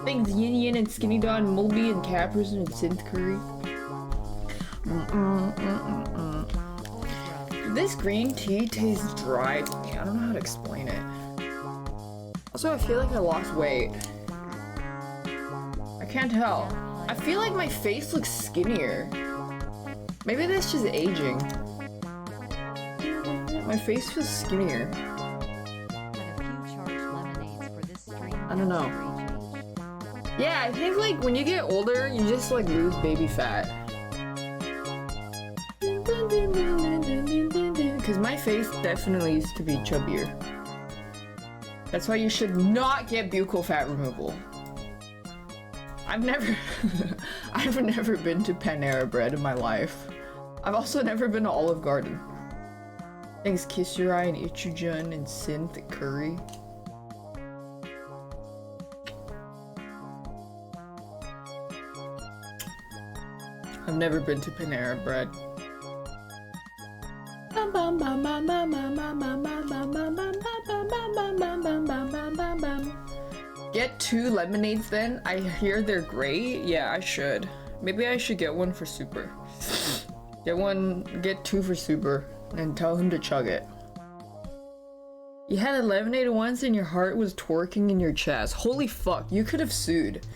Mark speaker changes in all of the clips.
Speaker 1: Thanks Yin Yin and Skinny Don, Mulby and Caperson and Synth Curry. This green tea tastes dry to me. I don't know how to explain it. Also, I feel like I lost weight. I can't tell. I feel like my face looks skinnier. Maybe that's just aging. My face feels skinnier. I don't know. Yeah, I think like when you get older, you just like lose baby fat. Because my face definitely used to be chubbier. That's why you should not get buccal fat removal. I've never been to Panera Bread in my life. I've also never been to Olive Garden. Thanks Kiss Your Eye and Ichujun and Synth Curry. I've never been to Panera Bread. Get 2 lemonades then? I hear they're great. Yeah, I should. Maybe I should get one for Super. Get 2 for Super and tell him to chug it. You had a lemonade once and your heart was twerking in your chest. Holy fuck, you could have sued.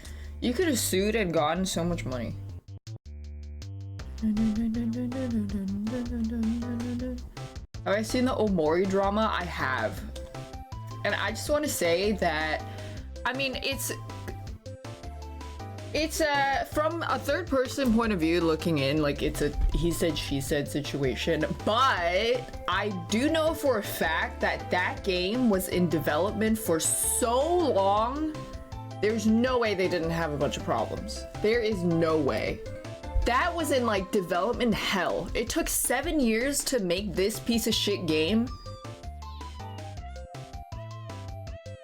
Speaker 1: You could have sued and gotten so much money. Have I seen the Omori drama? I have. And I just want to say that, I mean, it's from a third person point of view looking in, like it's a he said, she said situation, but I do know for a fact that that game was in development for so long, there's no way they didn't have a bunch of problems. There is no way. That was in like development hell. It took 7 years to make this piece of shit game.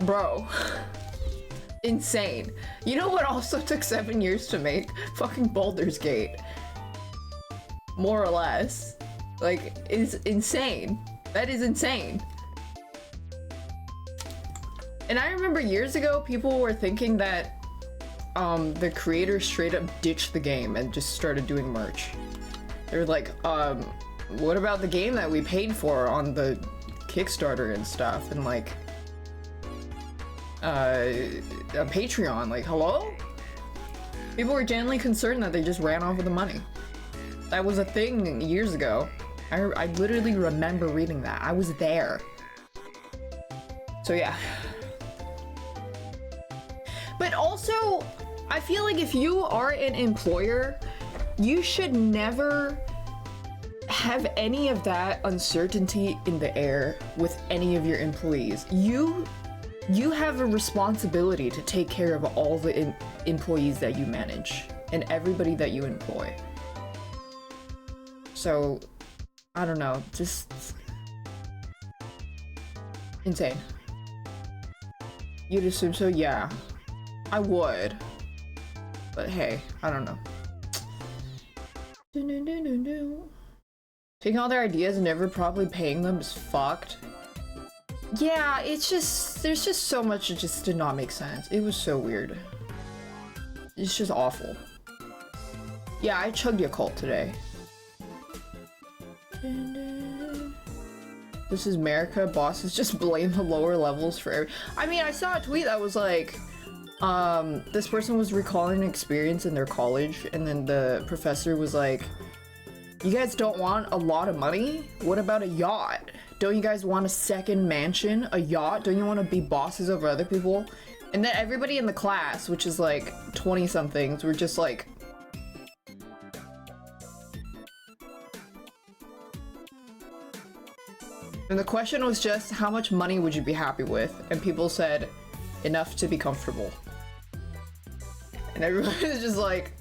Speaker 1: Bro. Insane. You know what also took 7 years to make? Fucking Baldur's Gate. More or less. Like, it's insane. That is insane. And I remember years ago, people were thinking that the creators straight up ditched the game and just started doing merch. They were like, what about the game that we paid for on the Kickstarter and stuff? And like, a Patreon, like, hello? People were genuinely concerned that they just ran off with the money. That was a thing years ago. I literally remember reading that. I was there. So yeah. But also, I feel like if you are an employer, you should never have any of that uncertainty in the air with any of your employees. You have a responsibility to take care of all the employees that you manage and everybody that you employ. So, I don't know, just insane. You'd assume so? Yeah, I would. But hey, I don't know. Taking all their ideas and never properly paying them is fucked. Yeah, it's just, there's just so much that just did not make sense. It was so weird. It's just awful. Yeah, I chugged Yakult today. This is America, bosses just blame the lower levels for every— I mean, I saw a tweet that was like, this person was recalling an experience in their college, and then the professor was like, you guys don't want a lot of money? What about a yacht? Don't you guys want a second mansion? A yacht? Don't you want to be bosses over other people? And then everybody in the class, which is like 20 somethings, were just like, and the question was just, how much money would you be happy with? And people said, enough to be comfortable. And everyone is just like,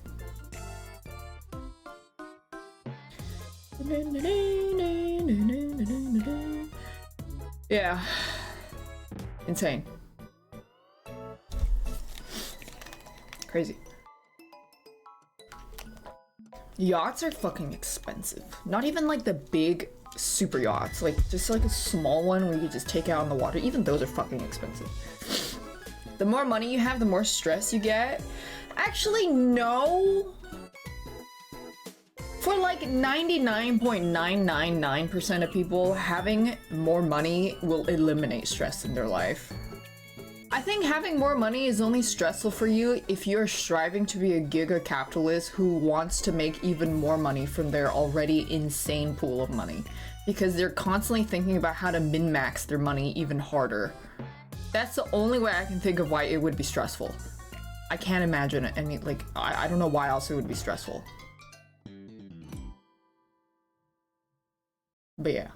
Speaker 1: yeah, insane, crazy. Yachts are fucking expensive. Not even like the big super yachts, like just like a small one where you just take out on the water. Even those are fucking expensive. The more money you have, the more stress you get. Actually, no. For like 99.999% of people, having more money will eliminate stress in their life. I think having more money is only stressful for you if you're striving to be a giga capitalist who wants to make even more money from their already insane pool of money. Because they're constantly thinking about how to min-max their money even harder. That's the only way I can think of why it would be stressful. I can't imagine it. I mean, like, I don't know why else it would be stressful. But yeah.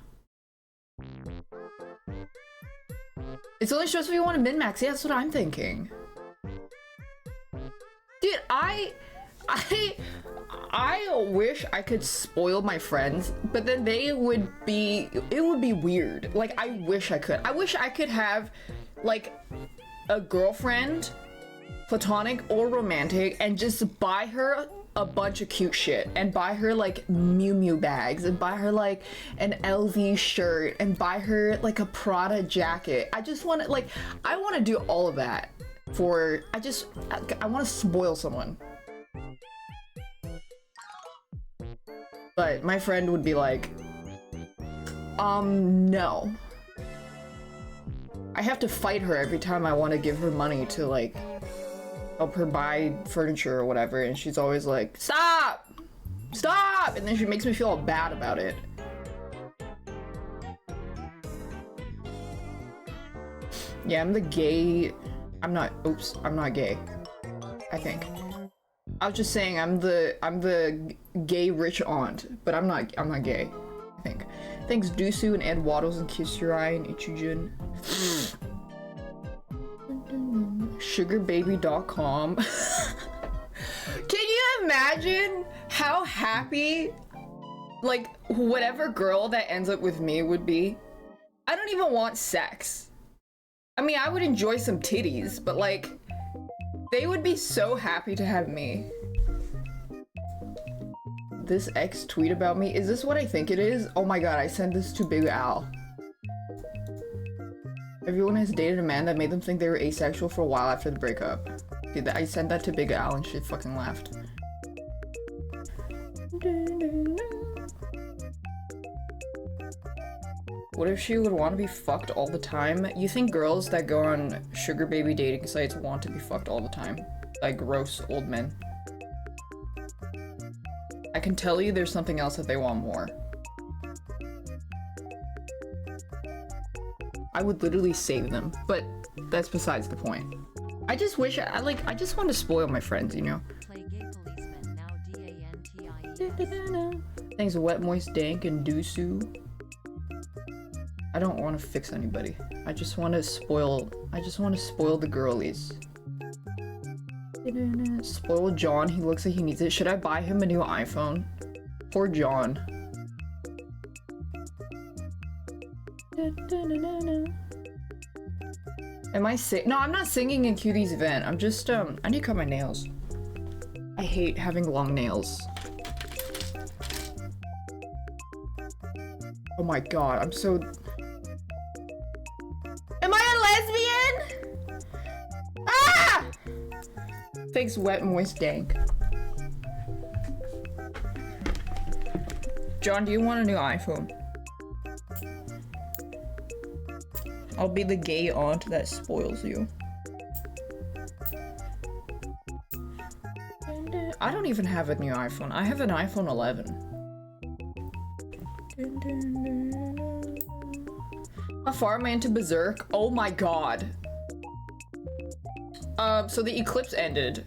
Speaker 1: It's only stressful if you want to min-max. Yeah, that's what I'm thinking. Dude, I wish I could spoil my friends, but then it would be weird. Like, I wish I could. I wish I could have, like, a girlfriend, platonic or romantic, and just buy her a bunch of cute shit, and buy her like Miu Miu bags, and buy her like an LV shirt, and buy her like a Prada jacket. I just want to, like, I want to do all of that for, I want to spoil someone. But my friend would be like, no. I have to fight her every time I want to give her money to, like, help her buy furniture or whatever, and she's always like, stop! Stop! And then she makes me feel all bad about it. Yeah, I'm the gay... I'm not gay. I think. I was just saying I'm the gay rich aunt, but I'm not gay, I think. Thanks Dusu and Ed Waddles and Kissurai and Ichijun. Sugarbaby.com. Can you imagine how happy, like, whatever girl that ends up with me would be? I don't even want sex. I mean, I would enjoy some titties, but like, they would be so happy to have me. This ex tweet about me, is this what I think it is? Oh my god, I sent this to Big Al. Everyone has dated a man that made them think they were asexual for a while after the breakup. Dude, I sent that to Big Al and she fucking laughed. What if she would want to be fucked all the time? You think girls that go on sugar baby dating sites want to be fucked all the time? Like gross old men. I can tell you there's something else that they want more. I would literally save them, but that's besides the point. I just wish I just want to spoil my friends, you know?
Speaker 2: Play gay policeman now DANTIE.
Speaker 1: Thanks Wet Moist Dank and Dusu. I don't want to fix anybody. I just want to spoil the girlies. Spoil John, he looks like he needs it. Should I buy him a new iPhone? Poor John. Am I No, I'm not singing in Cutie's event. I'm just, I need to cut my nails. I hate having long nails. Oh my god, I'm so... Am I a lesbian? Ah! Thanks, Wet Moist Dank. John, do you want a new iPhone? I'll be the gay aunt that spoils you. I don't even have a new iPhone. I have an iPhone 11. How far am I into Berserk? Oh my god. So the eclipse ended.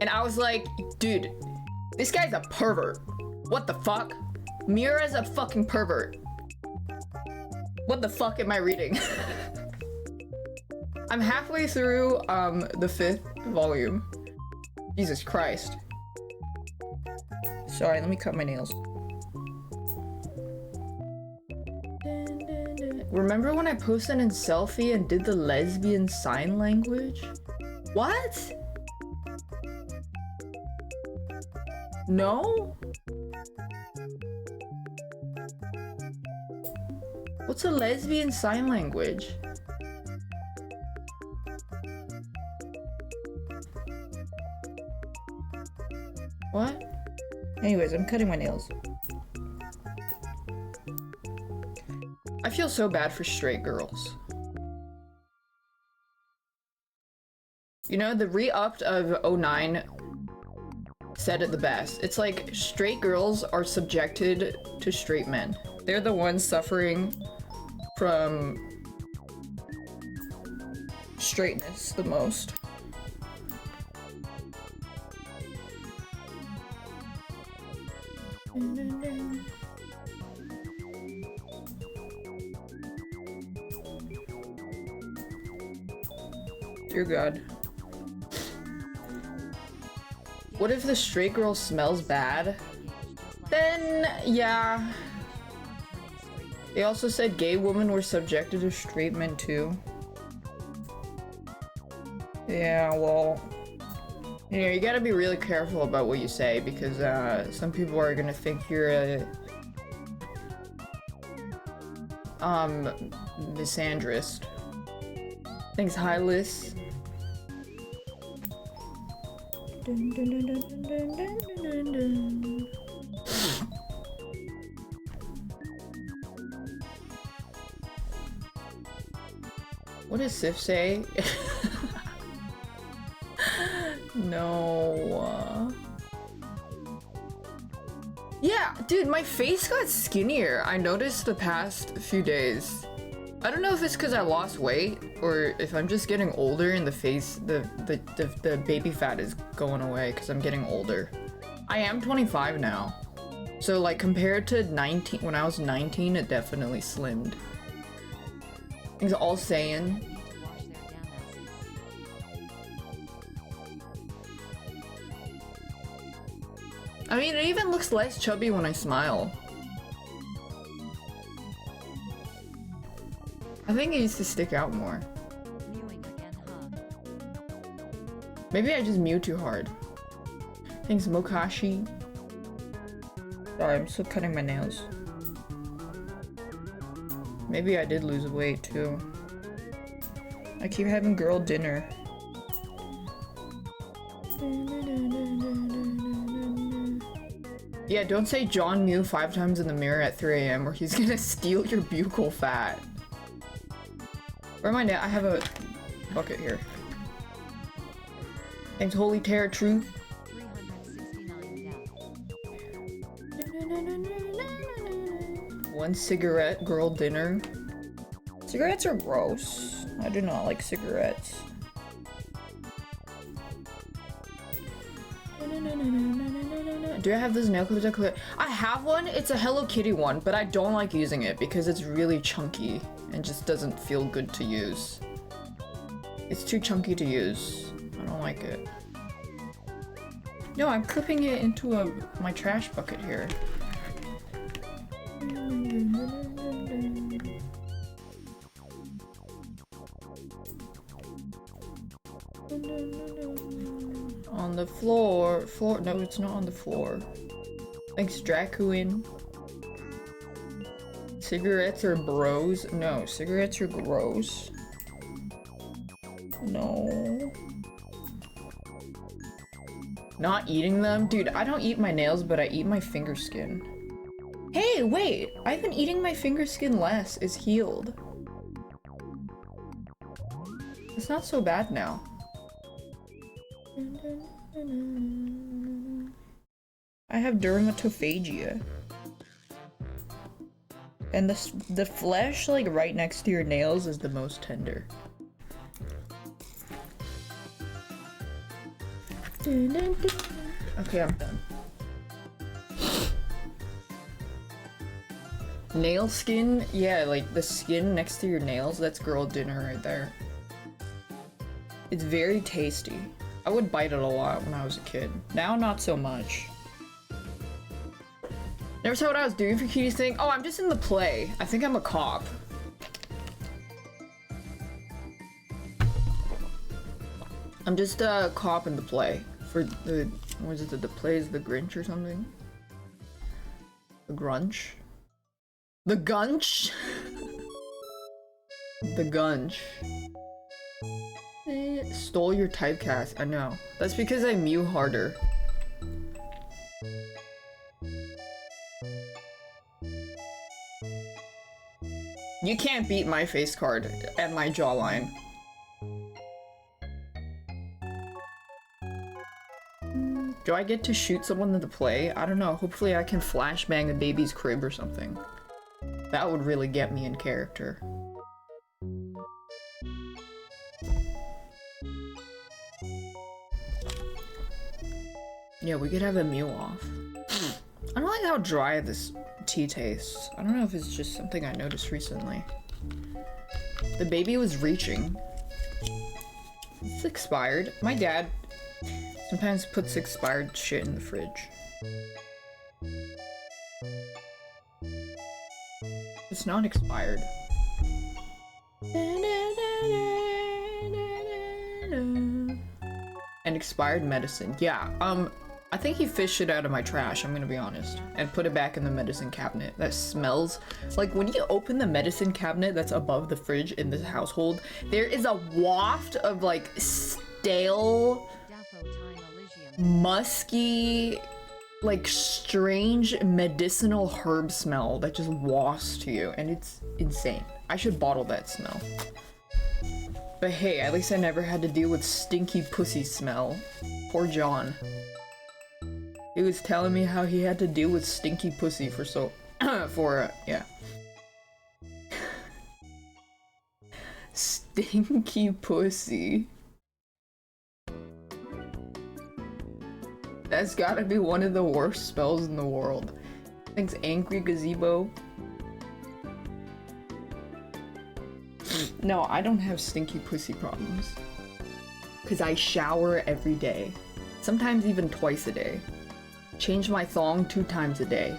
Speaker 1: And I was like, dude, this guy's a pervert. What the fuck? Mira's a fucking pervert. What the fuck am I reading? I'm halfway through, the 5th volume. Jesus Christ. Sorry, let me cut my nails. Remember when I posted in selfie and did the lesbian sign language? What? No? What's a lesbian sign language? What? Anyways, I'm cutting my nails. I feel so bad for straight girls. You know, the re-upped of 09 said it the best. It's like straight girls are subjected to straight men. They're the ones suffering from straightness the most. Dear God. What if the straight girl smells bad? Then, yeah. They also said gay women were subjected to straight men too. Yeah, well, you know, you gotta be really careful about what you say because some people are gonna think you're a misandrist. Thanks, Hylas. Dun, dun, dun, dun, dun, dun, dun, dun. What does Sif say? No. Yeah, dude, my face got skinnier. I noticed the past few days. I don't know if it's because I lost weight or if I'm just getting older and the face, the baby fat is going away because I'm getting older. I am 25 now. So like compared to 19, when I was 19, it definitely slimmed. Things all saying. I mean, it even looks less chubby when I smile. I think it used to stick out more. Maybe I just mew too hard. Thanks, Mokashi. Sorry, I'm still cutting my nails. Maybe I did lose weight too. I keep having girl dinner. Yeah, don't say John Mew 5 times in the mirror at 3 AM or he's gonna steal your buccal fat. Where am I now? I have a bucket here. Thanks, Holy Terror Truth. 1 cigarette girl dinner. Cigarettes are gross. I do not like cigarettes. Do I have this nail clip? I have one. It's a Hello Kitty one, but I don't like using it because it's really chunky and just doesn't feel good to use. It's too chunky to use. I don't like it. No, I'm clipping it into my trash bucket here. On the floor. No, it's not on the floor. Thanks, Dracuin. Cigarettes are bros? No, cigarettes are gross. No. Not eating them? Dude, I don't eat my nails, but I eat my finger skin. Hey, wait! I've been eating my finger skin less. It's healed. It's not so bad now. I have dermatophagia. And the flesh, like, right next to your nails is the most tender. Okay, I'm done. Nail skin? Yeah, like the skin next to your nails, that's girl dinner right there. It's very tasty. I would bite it a lot when I was a kid. Now, not so much. Never saw what I was doing for Kitty's thing. Oh, I'm just in the play. I think I'm a cop. I'm just a cop in the play. For the, what is it, the play is the Grinch or something? The Grunch? The Gunch? The Gunch. Stole your typecast. I know. That's because I mew harder. You can't beat my face card and my jawline. Do I get to shoot someone in the play? I don't know. Hopefully I can flashbang a baby's crib or something. That would really get me in character. Yeah, we could have a meal off. I don't like how dry this tea tastes. I don't know if it's just something I noticed recently. The baby was reaching. It's expired. My dad sometimes puts expired shit in the fridge. It's not expired. And expired medicine. Yeah, I think he fished it out of my trash, I'm gonna be honest, and put it back in the medicine cabinet. That smells like when you open the medicine cabinet that's above the fridge in this household, there is a waft of like stale, musky, like strange medicinal herb smell that just wafts to you, and it's insane. I should bottle that smell. But hey, at least I never had to deal with stinky pussy smell. Poor John. He was telling me how he had to deal with stinky pussy for yeah. Stinky pussy. That's gotta be one of the worst spells in the world. Thanks, Angry Gazebo. No, I don't have stinky pussy problems. Cause I shower every day. Sometimes even twice a day. Change my thong 2 times a day.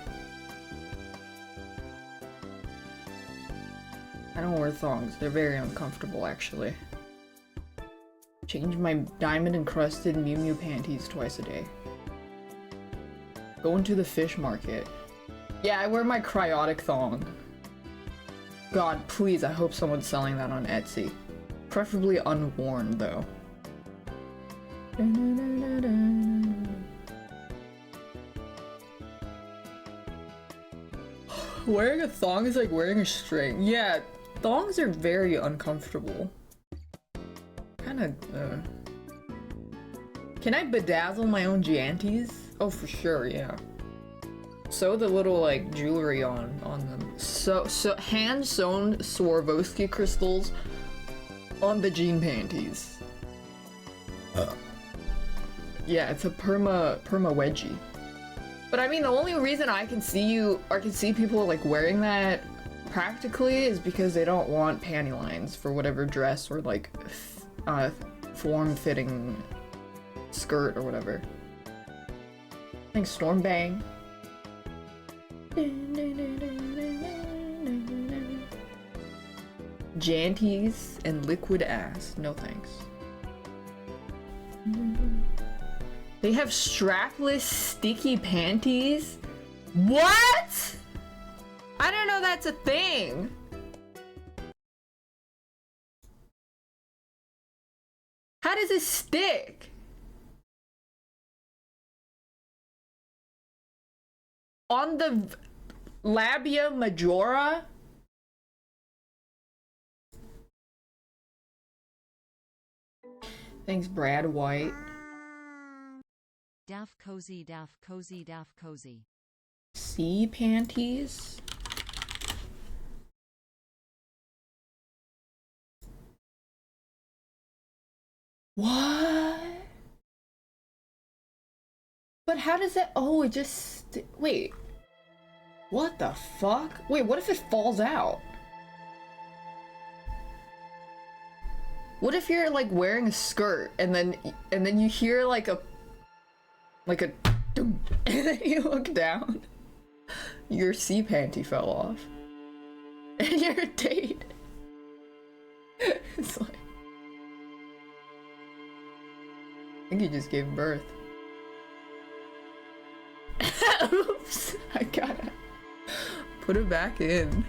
Speaker 1: I don't wear thongs. They're very uncomfortable, actually. Change my diamond-encrusted Mew Mew panties twice a day. Go into the fish market. Yeah, I wear my cryotic thong. God, please, I hope someone's selling that on Etsy. Preferably unworn, though. Wearing a thong is like wearing a string. Yeah, thongs are very uncomfortable. Kinda, Can I bedazzle my own Giantis? Oh, for sure, yeah. Sew the little, like, jewelry on them. So hand-sewn Swarovski crystals on the jean panties. Yeah, it's a perma wedgie. But I mean, the only reason I can see people like wearing that practically is because they don't want panty lines for whatever dress or like form-fitting skirt or whatever. Thanks, Stormbang. Janties and liquid ass. No thanks. They have strapless sticky panties? What? I don't know that's a thing. How does it stick? On the labia majora? Thanks, Brad White.
Speaker 2: Daph cozy, daph cozy, daph cozy.
Speaker 1: Sea panties? What? But how does that? Oh, it just. Wait. What the fuck? Wait, what if it falls out? What if you're like wearing a skirt and then you hear like a and then you look down, your sea panty fell off and you're a date. It's like, I think you just gave birth. Oops, I gotta put it back in.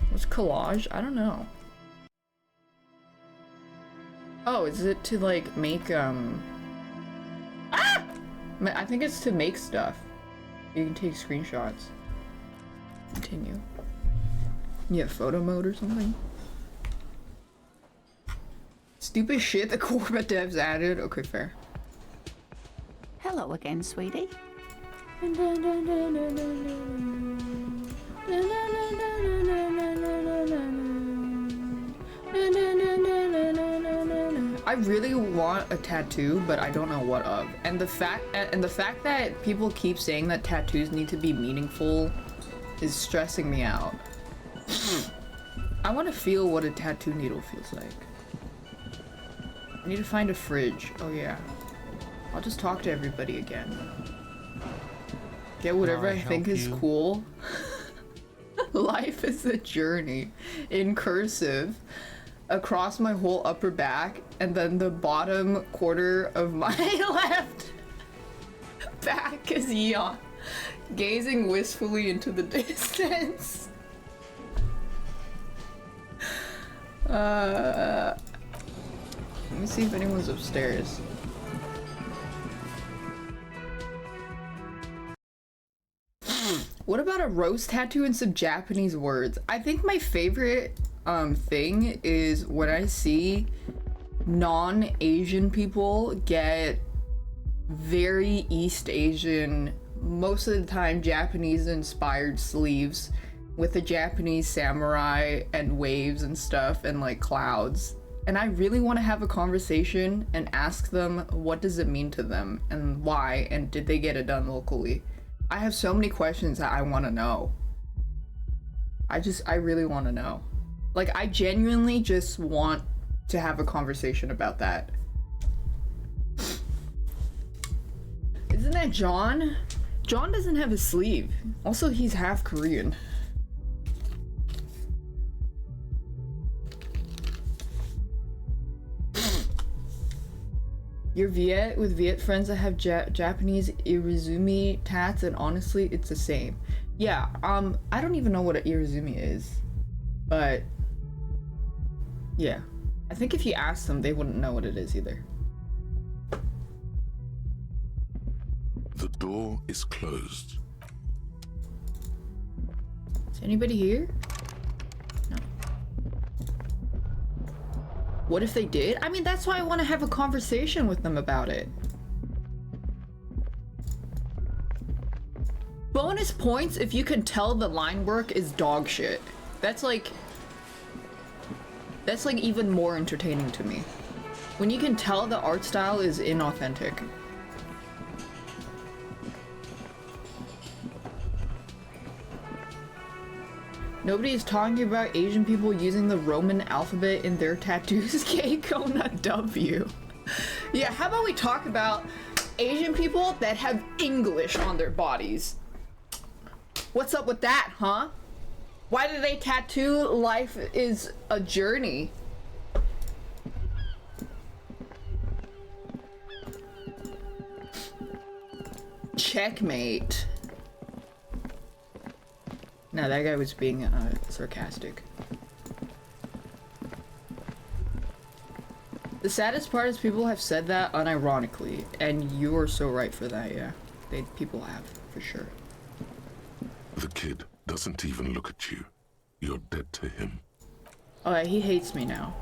Speaker 1: What's collage? I don't know. Oh, is it to like make I think it's to make stuff. You can take screenshots. Continue. You have photo mode or something? Stupid shit the Corba devs added. Okay, fair.
Speaker 3: Hello again, sweetie.
Speaker 1: I really want a tattoo, but I don't know what of. And the fact that people keep saying that tattoos need to be meaningful is stressing me out. I want to feel what a tattoo needle feels like. I need to find a fridge. Oh yeah. I'll just talk to everybody again. Get whatever I think is cool. Life is a journey. In cursive. Across my whole upper back. And then the bottom quarter of my left back is yawn. Gazing wistfully into the distance. Let me see if anyone's upstairs. What about a rose tattoo and some Japanese words? I think my favorite thing is when I see non-Asian people get very East Asian, most of the time Japanese inspired sleeves with a Japanese samurai and waves and stuff and like clouds. And I really want to have a conversation and ask them what does it mean to them and why, and did they get it done locally? I have so many questions that I want to know. I really want to know. Like, I genuinely just want to have a conversation about that. Isn't that John? John doesn't have a sleeve. Also, he's half Korean. You're Viet with Viet friends that have Japanese Irizumi tats, and honestly, it's the same. Yeah, I don't even know what an Irizumi is, but yeah. I think if you ask them, they wouldn't know what it is either.
Speaker 4: The door is closed.
Speaker 1: Is anybody here? No. What if they did? I mean, that's why I want to have a conversation with them about it. Bonus points if you can tell the line work is dog shit. That's like even more entertaining to me. When you can tell the art style is inauthentic. Nobody is talking about Asian people using the Roman alphabet in their tattoos. Keiko W. Yeah, how about we talk about Asian people that have English on their bodies? What's up with that, huh? Why do they tattoo life is a journey? Checkmate. No, that guy was being sarcastic. The saddest part is people have said that unironically, and you are so right for that, yeah. People have, for sure.
Speaker 4: The kid doesn't even look at you. You're dead to him.
Speaker 1: Oh, yeah, he hates me now.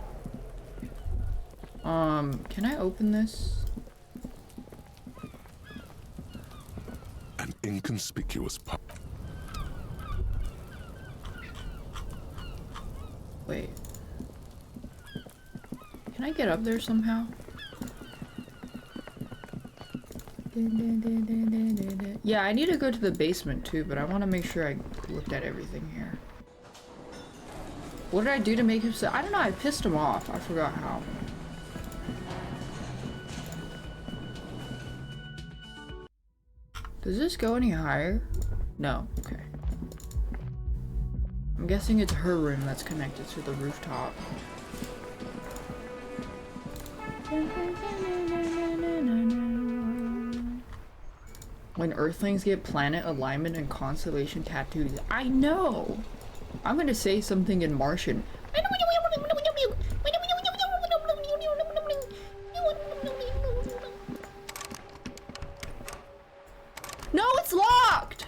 Speaker 1: Can I open this?
Speaker 4: An inconspicuous pup.
Speaker 1: Wait. Can I get up there somehow? Yeah, I need to go to the basement too, but I want to make sure I looked at everything here. What did I do to make him so— I don't know, I pissed him off. I forgot how. Does this go any higher? No, okay. I'm guessing it's her room that's connected to the rooftop. When Earthlings get planet alignment and constellation tattoos. I know! I'm gonna say something in Martian. No, it's locked!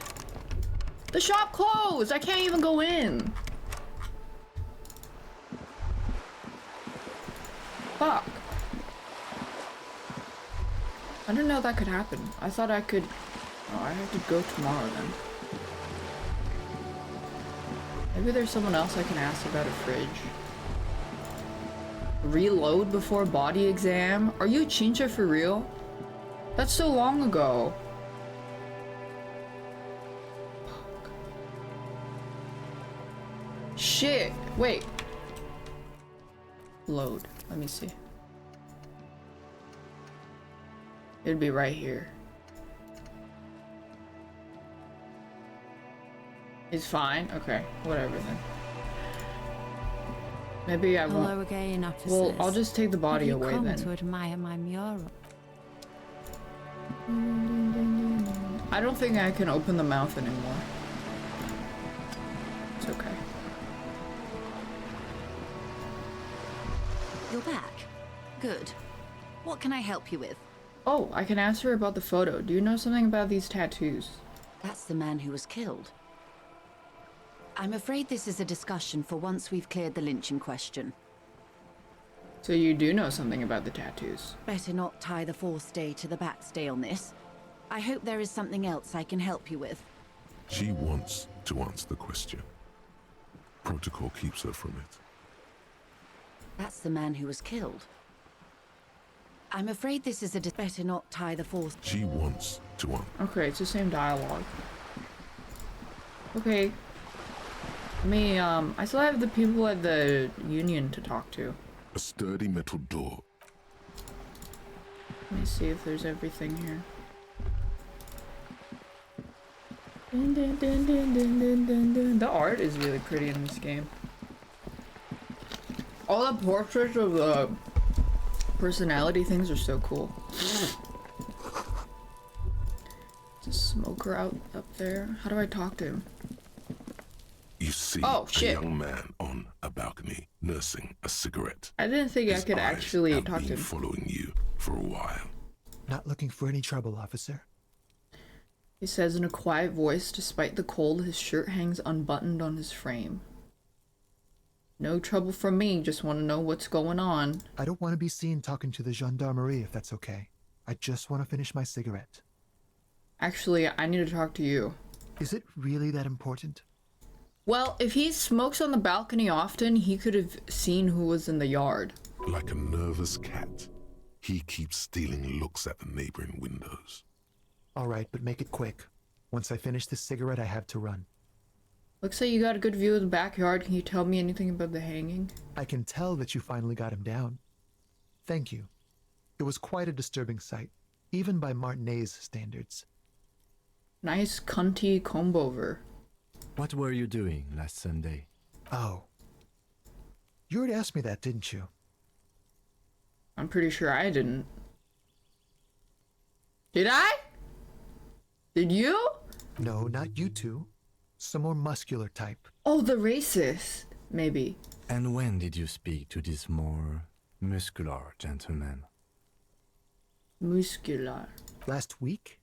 Speaker 1: shop closed! I can't even go in. Fuck. I didn't know that could happen. I thought I could... Oh, I have to go tomorrow then. Maybe there's someone else I can ask about a fridge. Reload before body exam? Are you Chincha for real? That's so long ago. Fuck. Shit. Wait. Load. Let me see. It'd be right here. He's fine? Okay, whatever then. Maybe I won't.
Speaker 3: Hello again, officers.
Speaker 1: Well, I'll just take the body
Speaker 3: Have you
Speaker 1: away
Speaker 3: come
Speaker 1: then.
Speaker 3: to admire my mural?
Speaker 1: I don't think I can open the mouth anymore. It's okay.
Speaker 3: You're back. Good. What can I help you with?
Speaker 1: Oh, I can ask her about the photo. Do you know something about these tattoos?
Speaker 3: That's the man who was killed. I'm afraid this is a discussion for once we've cleared the lynching question.
Speaker 1: So you do know something about the tattoos.
Speaker 3: Better not tie the fourth day to the backstay on this. I hope there is something else I can help you with.
Speaker 4: She wants to answer the question. Protocol keeps her from it.
Speaker 3: That's the man who was killed. I'm afraid this is a better not tie the fourth.
Speaker 4: She wants to answer.
Speaker 1: Okay, it's the same dialogue. Okay. I still have the people at the union to talk to.
Speaker 4: A sturdy metal door.
Speaker 1: Let me see if there's everything here. Dun, dun, dun, dun, dun, dun, dun, dun. The art is really pretty in this game. All the portraits of the personality things are so cool. There's a smoker out up there. How do I talk to him?
Speaker 4: You see
Speaker 1: Oh, shit.
Speaker 4: a young man on a balcony nursing a cigarette.
Speaker 1: I didn't think I
Speaker 4: His
Speaker 1: could
Speaker 4: eyes
Speaker 1: actually
Speaker 4: have
Speaker 1: talk to
Speaker 4: been
Speaker 1: him.
Speaker 4: following you for a while.
Speaker 5: Not looking for any trouble, officer.
Speaker 1: He says in a quiet voice, despite the cold, his shirt hangs unbuttoned on his frame. No trouble from me, just want to know what's going on.
Speaker 5: I don't want to be seen talking to the gendarmerie if that's okay. I just want to finish my cigarette.
Speaker 1: Actually, I need to talk to you.
Speaker 5: Is it really that important?
Speaker 1: Well, if he smokes on the balcony often, he could have seen who was in the yard.
Speaker 4: Like a nervous cat, he keeps stealing looks at the neighboring windows.
Speaker 5: All right, but make it quick. Once I finish this cigarette, I have to run.
Speaker 1: Looks like you got a good view of the backyard. Can you tell me anything about the hanging?
Speaker 5: I can tell that you finally got him down. Thank you. It was quite a disturbing sight, even by Martinet's standards.
Speaker 1: Nice cunty comb-over.
Speaker 6: What were you doing last Sunday?
Speaker 5: Oh. You already asked me that, didn't you?
Speaker 1: I'm pretty sure I didn't. Did I? Did you?
Speaker 5: No, not you two. Some more muscular type.
Speaker 1: Oh, the racist. Maybe.
Speaker 6: And when did you speak to this more muscular gentleman?
Speaker 1: Muscular.
Speaker 5: Last week?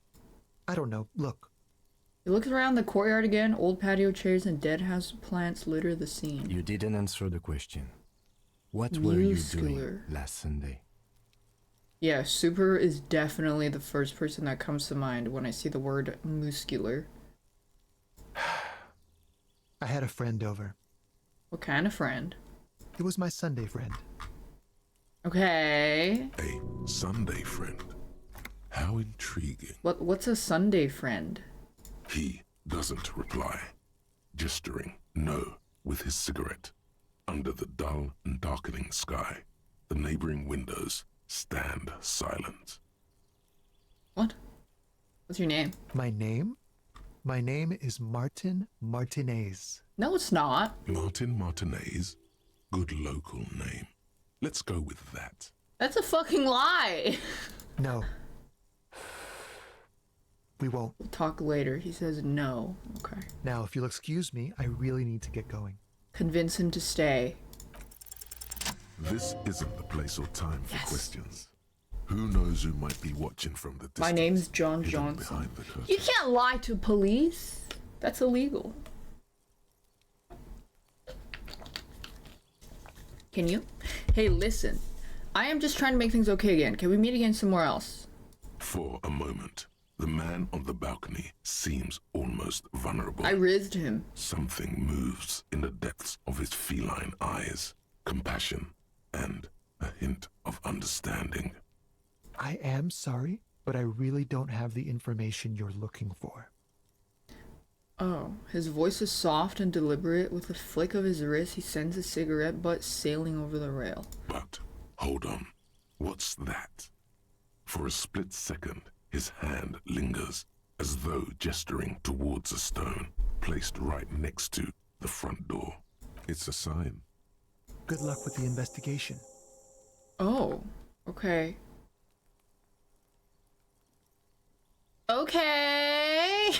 Speaker 5: I don't know. Look.
Speaker 1: He looks around the courtyard again. Old patio chairs and dead house plants litter the scene.
Speaker 6: You didn't answer the question. What were you doing
Speaker 1: Muscular.
Speaker 6: last Sunday?
Speaker 1: Yeah, Super is definitely the first person that comes to mind when I see the word muscular.
Speaker 5: I had a friend over.
Speaker 1: What kind of friend?
Speaker 5: It was my Sunday friend.
Speaker 1: Okay.
Speaker 4: A Sunday friend. How intriguing.
Speaker 1: What's a Sunday friend?
Speaker 4: He doesn't reply, gesturing no with his cigarette. Under the dull and darkening sky, the neighboring windows stand silent.
Speaker 1: What? What's your name?
Speaker 5: My name? My name is Martin Martinez.
Speaker 1: No, it's not.
Speaker 4: Martin Martinez? Good local name. Let's go with that.
Speaker 1: That's a fucking lie.
Speaker 5: No. We won't.
Speaker 1: We'll talk later. He says no. Okay.
Speaker 5: Now, if you'll excuse me, I really need to get going.
Speaker 1: Convince him to stay.
Speaker 4: This isn't the place or time for
Speaker 1: Yes.
Speaker 4: questions. Who knows who might be watching from the distance?
Speaker 1: My name's John
Speaker 4: hidden
Speaker 1: Johnson.
Speaker 4: behind the curtain.
Speaker 1: You can't lie to police. That's illegal. Can you? Hey, listen. I am just trying to make things okay again. Can we meet again somewhere else?
Speaker 4: For a moment, the man on the balcony seems almost vulnerable.
Speaker 1: I rizzed him.
Speaker 4: Something moves in the depths of his feline eyes. Compassion and a hint of understanding.
Speaker 5: I am sorry, but I really don't have the information you're looking for.
Speaker 1: Oh, his voice is soft and deliberate. With a flick of his wrist, he sends a cigarette butt sailing over the rail.
Speaker 4: But, hold on. What's that? For a split second, his hand lingers, as though gesturing towards a stone placed right next to the front door. It's a sign.
Speaker 5: Good luck with the investigation.
Speaker 1: Oh, okay. Okay!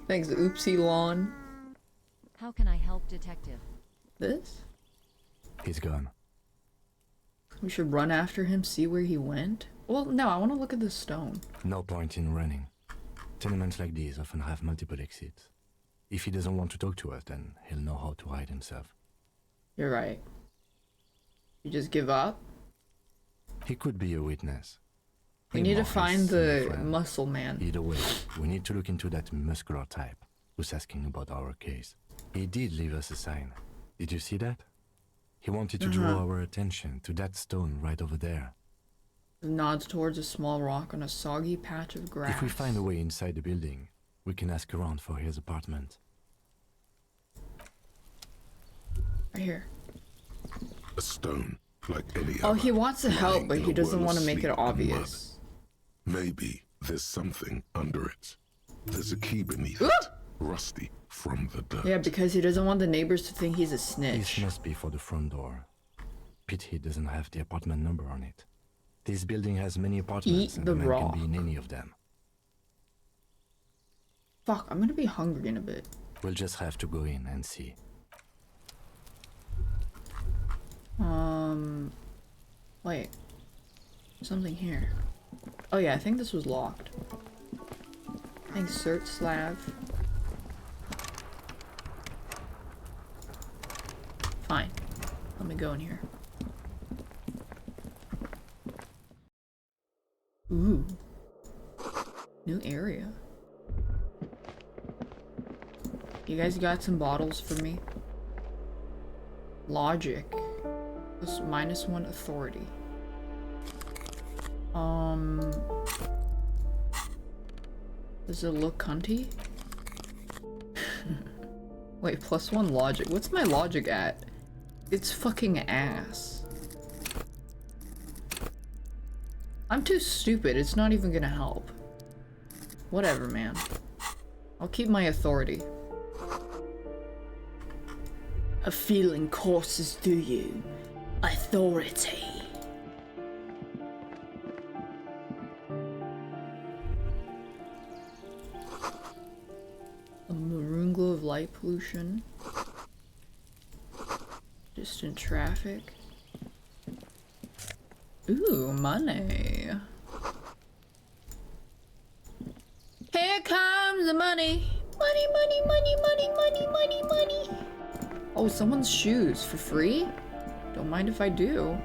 Speaker 1: Thanks, Oopsie Lawn.
Speaker 2: How can I help, Detective?
Speaker 1: This?
Speaker 6: He's gone.
Speaker 1: We should run after him, see where he went? Well, no, I want to look at the stone.
Speaker 6: No point in running. Tenements like these often have multiple exits. If he doesn't want to talk to us, then he'll know how to hide himself.
Speaker 1: You're right. You just give up?
Speaker 6: He could be a witness.
Speaker 1: We
Speaker 6: Him
Speaker 1: need to
Speaker 6: or his
Speaker 1: find the
Speaker 6: friend.
Speaker 1: muscle man.
Speaker 6: Either way, we need to look into that muscular type who's asking about our case. He did leave us a sign. Did you see that? He wanted to draw our attention to that stone right over there.
Speaker 1: Nods towards a small rock on a soggy patch of grass.
Speaker 6: If we find a way inside the building, we can ask around for his apartment.
Speaker 1: Right here.
Speaker 4: A stone, like any
Speaker 1: Oh,
Speaker 4: other.
Speaker 1: he wants to help,
Speaker 4: lying
Speaker 1: but
Speaker 4: in
Speaker 1: he
Speaker 4: a
Speaker 1: doesn't
Speaker 4: well
Speaker 1: want to make
Speaker 4: asleep
Speaker 1: it
Speaker 4: in
Speaker 1: obvious.
Speaker 4: mud. Maybe there's something under it. There's a key beneath
Speaker 1: Ooh!
Speaker 4: it, rusty from the dirt.
Speaker 1: Yeah, because he doesn't want the neighbors to think he's a
Speaker 6: This
Speaker 1: snitch.
Speaker 6: must be for the front door. Pity doesn't have the apartment number on it. This building has many apartments,
Speaker 1: Eat
Speaker 6: and
Speaker 1: the
Speaker 6: the man
Speaker 1: rock.
Speaker 6: can be in any of them.
Speaker 1: Fuck, I'm gonna be hungry in a bit.
Speaker 6: We'll just have to go in and see.
Speaker 1: Wait. Something here. Oh yeah, I think this was locked. Insert slab. Fine. Let me go in here. Ooh. New area. You guys got some bottles for me? Logic. Plus -1 authority. Does it look cunty? Wait, +1 logic. What's my logic at? It's fucking ass. I'm too stupid. It's not even gonna help. Whatever, man. I'll keep my authority. A feeling courses through you. Authority. A maroon glow of light pollution. Distant traffic. Ooh, money. Here comes the money. Money, money, money, money, money, money, money. Oh, someone's shoes for free? Don't mind if I do.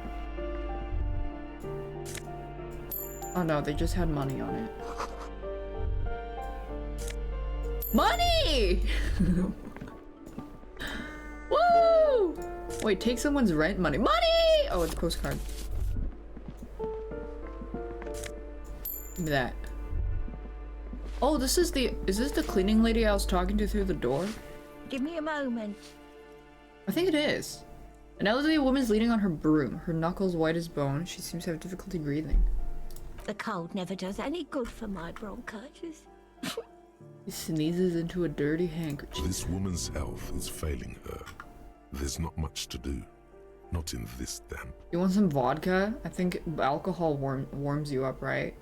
Speaker 1: Oh no, they just had money on it. Money! Woo! Wait, take someone's rent money. Money! Oh, it's a postcard. Give me that. Oh, this is the... Is this the cleaning lady I was talking to through the door?
Speaker 7: Give me a moment.
Speaker 1: I think it is. An elderly woman's leaning on her broom, her knuckles white as bone. She seems to have difficulty breathing.
Speaker 7: The cold never does any good for my bronchitis.
Speaker 1: He sneezes into a dirty handkerchief.
Speaker 4: This woman's health is failing her. There's not much to do. Not in this damp.
Speaker 1: You want some vodka? I think alcohol warms you up, right?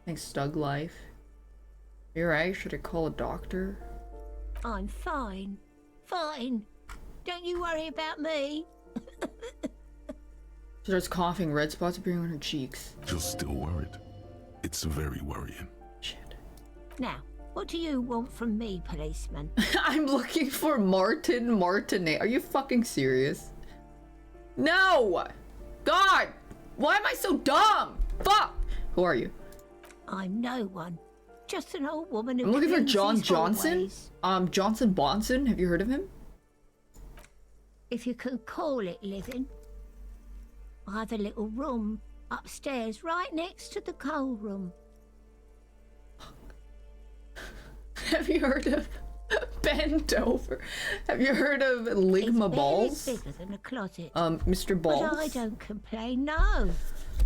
Speaker 1: Thanks, Stug Life. You're right, should I call a doctor?
Speaker 7: I'm fine. Fine. Don't you worry about me.
Speaker 1: She starts coughing, red spots appearing on her cheeks.
Speaker 4: You're still worried. It's very worrying.
Speaker 1: Shit.
Speaker 7: Now, What do you want from me, policeman?
Speaker 1: I'm looking for Martin Martinet. Are you fucking serious? No! God! Why am I so dumb? Fuck! Who are you?
Speaker 7: I'm no one. Just an old woman who
Speaker 1: I'm looking for
Speaker 7: cleans
Speaker 1: John
Speaker 7: these
Speaker 1: Johnson.
Speaker 7: hallways.
Speaker 1: Johnson Bonson. Have you heard of him?
Speaker 7: If you can call it living. I have a little room upstairs right next to the coal room.
Speaker 1: Have you heard of Bent Over? Have you heard of Ligma
Speaker 7: It's
Speaker 1: Balls?
Speaker 7: bigger than a closet.
Speaker 1: Mr. Balls.
Speaker 7: But I don't complain, no.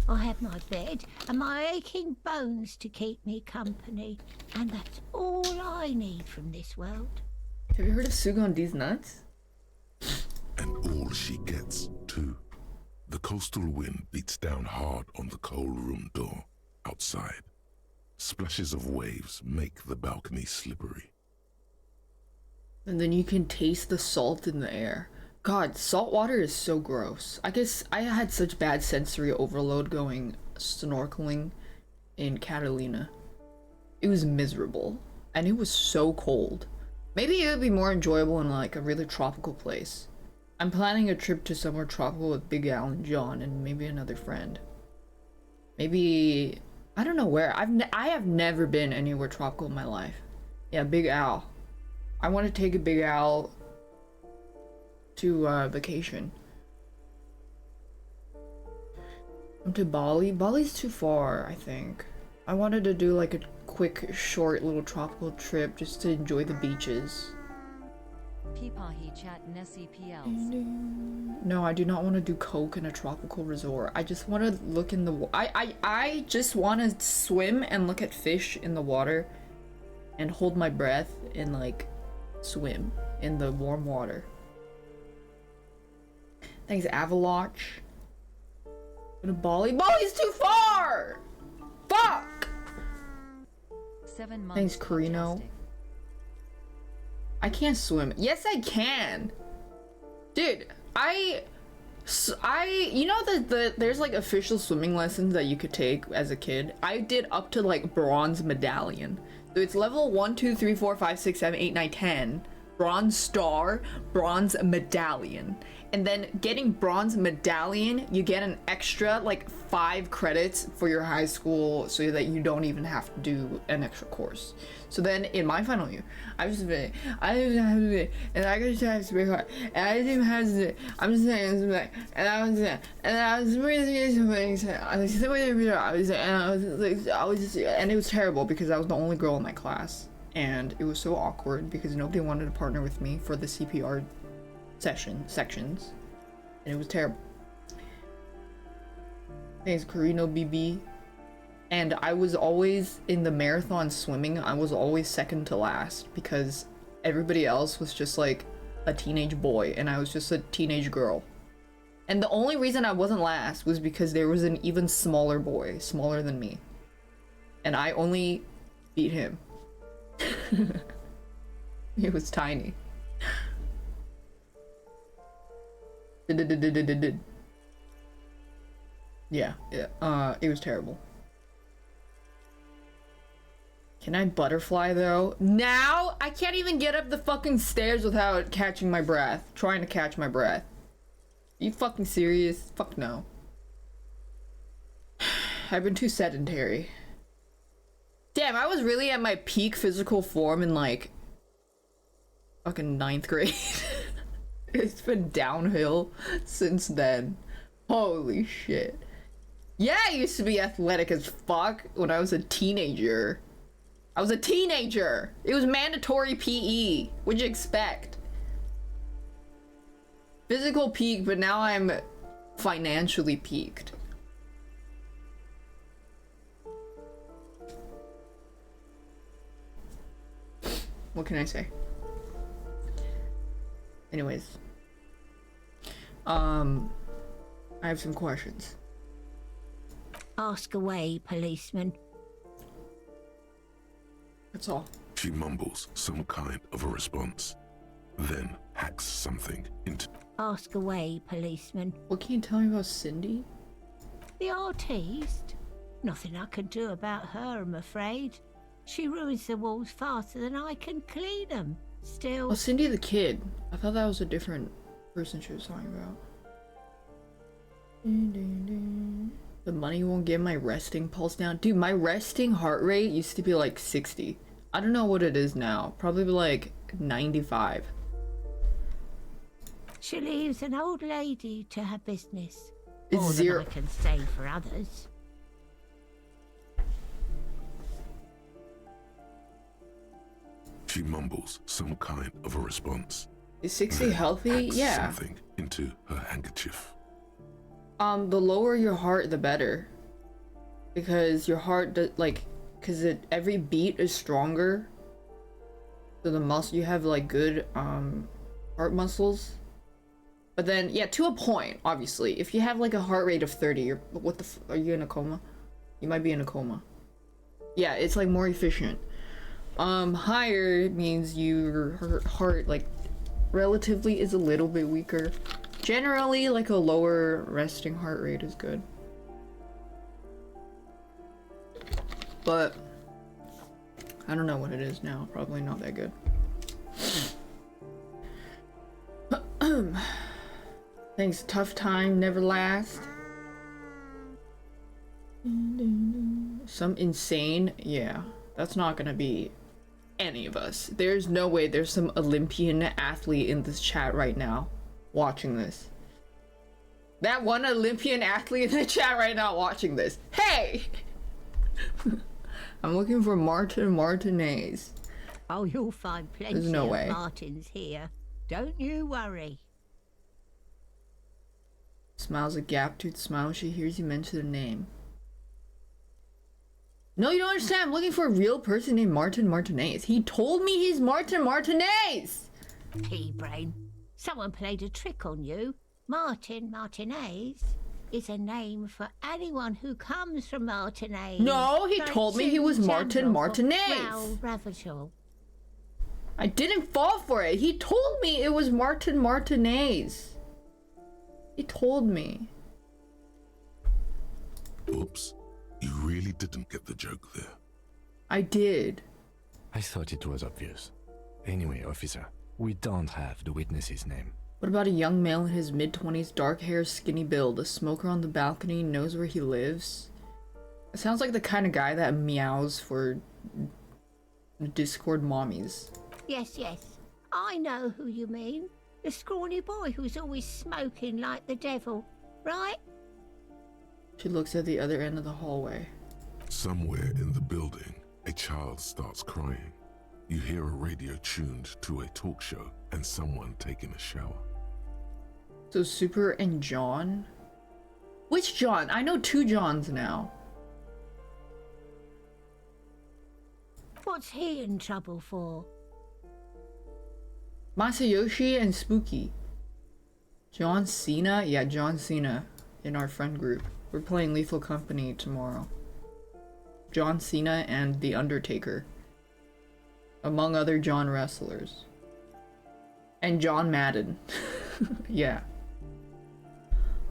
Speaker 7: I have my bed and my aching bones to keep me company. And that's all I need from this world.
Speaker 1: Have you heard of Sugondi's Nuts?
Speaker 4: And all she gets, too. The coastal wind beats down hard on the coal room door outside. Splashes of waves make the balcony slippery.
Speaker 1: And then you can taste the salt in the air. God, salt water is so gross. I guess I had such bad sensory overload going snorkeling in Catalina. It was miserable. And it was so cold. Maybe it would be more enjoyable in like a really tropical place. I'm planning a trip to somewhere tropical with Big Al and John and maybe another friend. Maybe... I don't know where. I have never been anywhere tropical in my life. Yeah, Big Al. I want to take a Big Al to vacation. To Bali. Bali's too far, I think. I wanted to do like a quick, short little tropical trip just to enjoy the beaches.
Speaker 2: Peepahi chat Nessie PLs.
Speaker 1: No, I do not want to do coke in a tropical resort. I just want to look in the I just want to swim and look at fish in the water and hold my breath and like swim in the warm water. Thanks, Avalanche. Go to Bali. Bali's too far! Fuck!
Speaker 2: 7 months.
Speaker 1: Thanks, Carino.
Speaker 2: Fantastic.
Speaker 1: I can't swim. Yes, I can. Dude, you know there's like official swimming lessons that you could take as a kid. I did up to like bronze medallion. So it's level 1, 2, 3, 4, 5, 6, 7, 8, 9, 10. Bronze star, bronze medallion. And then getting bronze medallion, you get an extra like 5 credits for your high school so that you don't even have to do an extra course. So then in my final year, I didn't have to do it, and I got to have to break hard, and I didn't have to do it. I'm just saying, and it was terrible because I was the only girl in my class, and it was so awkward because nobody wanted to partner with me for the CPR sections, and it was terrible. Thanks, Carino BB. And I was always in the marathon swimming, I was always second to last because everybody else was just like a teenage boy and I was just a teenage girl. And the only reason I wasn't last was because there was an even smaller boy, smaller than me. And I only beat him. He was tiny. Yeah, it was terrible. Can I butterfly though? Now? I can't even get up the fucking stairs without catching my breath. Trying to catch my breath. Are you fucking serious? Fuck no. I've been too sedentary. Damn, I was really at my peak physical form in like fucking 9th grade. It's been downhill since then. Holy shit. Yeah, I used to be athletic as fuck when I was a teenager. I was a teenager. It was mandatory PE. What'd you expect? Physical peak, but now I'm financially peaked. What can I say? Anyways. I have some questions.
Speaker 7: Ask away, policeman.
Speaker 1: That's all.
Speaker 4: She mumbles some kind of a response, then hacks something into...
Speaker 7: Ask away, policeman.
Speaker 1: What can you tell me about Cindy?
Speaker 7: The artiste? Nothing I could do about her, I'm afraid. She ruins the walls faster than I can clean them. Still,
Speaker 1: Oh, Cindy the kid. I thought that was a different person she was talking about. The money won't get my resting pulse down. Dude, my resting heart rate used to be like 60. I don't know what it is now. Probably like 95.
Speaker 7: she leaves an old lady to her business.
Speaker 1: It's
Speaker 7: More
Speaker 1: zero.
Speaker 7: than I can say for others.
Speaker 4: She mumbles some kind of a response.
Speaker 1: Is 60
Speaker 4: then
Speaker 1: healthy?
Speaker 4: hacks
Speaker 1: Yeah.
Speaker 4: something into her handkerchief.
Speaker 1: The lower your heart, the better. Because your heart does, like, because every beat is stronger. So the muscle, you have like good heart muscles. But then, yeah, to a point, obviously. If you have like a heart rate of 30, are you in a coma? You might be in a coma. Yeah, it's like more efficient. Higher means your heart, like, relatively is a little bit weaker. Generally, like a lower resting heart rate is good. But I don't know what it is now. Probably not that good. Thanks, tough time never last. Some insane, yeah, that's not gonna be any of us. There's no way there's some Olympian athlete in this chat right now watching this. That one Olympian athlete in the chat right now watching this. Hey! I'm looking for Martin Martinez.
Speaker 7: Oh, you'll find plenty
Speaker 1: There's no
Speaker 7: of
Speaker 1: way.
Speaker 7: Martins here. Don't you worry.
Speaker 1: Smiles a gap-toothed smile when she hears you mention the name. No, you don't understand. I'm looking for a real person named Martin Martinez. He told me he's Martin Martinez!
Speaker 7: Pea-brain. Someone played a trick on you. Martin Martinez is a name for anyone who comes from Martinez.
Speaker 1: No, he
Speaker 7: Like
Speaker 1: told me he was
Speaker 7: Susan
Speaker 1: Martin
Speaker 7: General for
Speaker 1: Martinez.
Speaker 7: Raoul Ravachol.
Speaker 1: I didn't fall for it. He told me it was Martin Martinez. He told me.
Speaker 4: Oops. You really didn't get the joke there.
Speaker 1: I did.
Speaker 6: I thought it was obvious. Anyway, officer, we don't have the witness's name.
Speaker 1: What about a young male in his mid-20s, dark hair, skinny build, a smoker on the balcony, knows where he lives? It sounds like the kind of guy that meows for Discord mommies.
Speaker 7: Yes, yes. I know who you mean. The scrawny boy who's always smoking like the devil, right?
Speaker 1: She looks at the other end of the hallway.
Speaker 4: Somewhere in the building, a child starts crying. You hear a radio tuned to a talk show and someone taking a shower.
Speaker 1: So Super and John? Which John? I know two Johns now.
Speaker 7: What's he in trouble for?
Speaker 1: Masayoshi and Spooky. John Cena? Yeah, John Cena in our friend group. We're playing Lethal Company tomorrow. John Cena and The Undertaker. Among other John wrestlers. And John Madden. Yeah.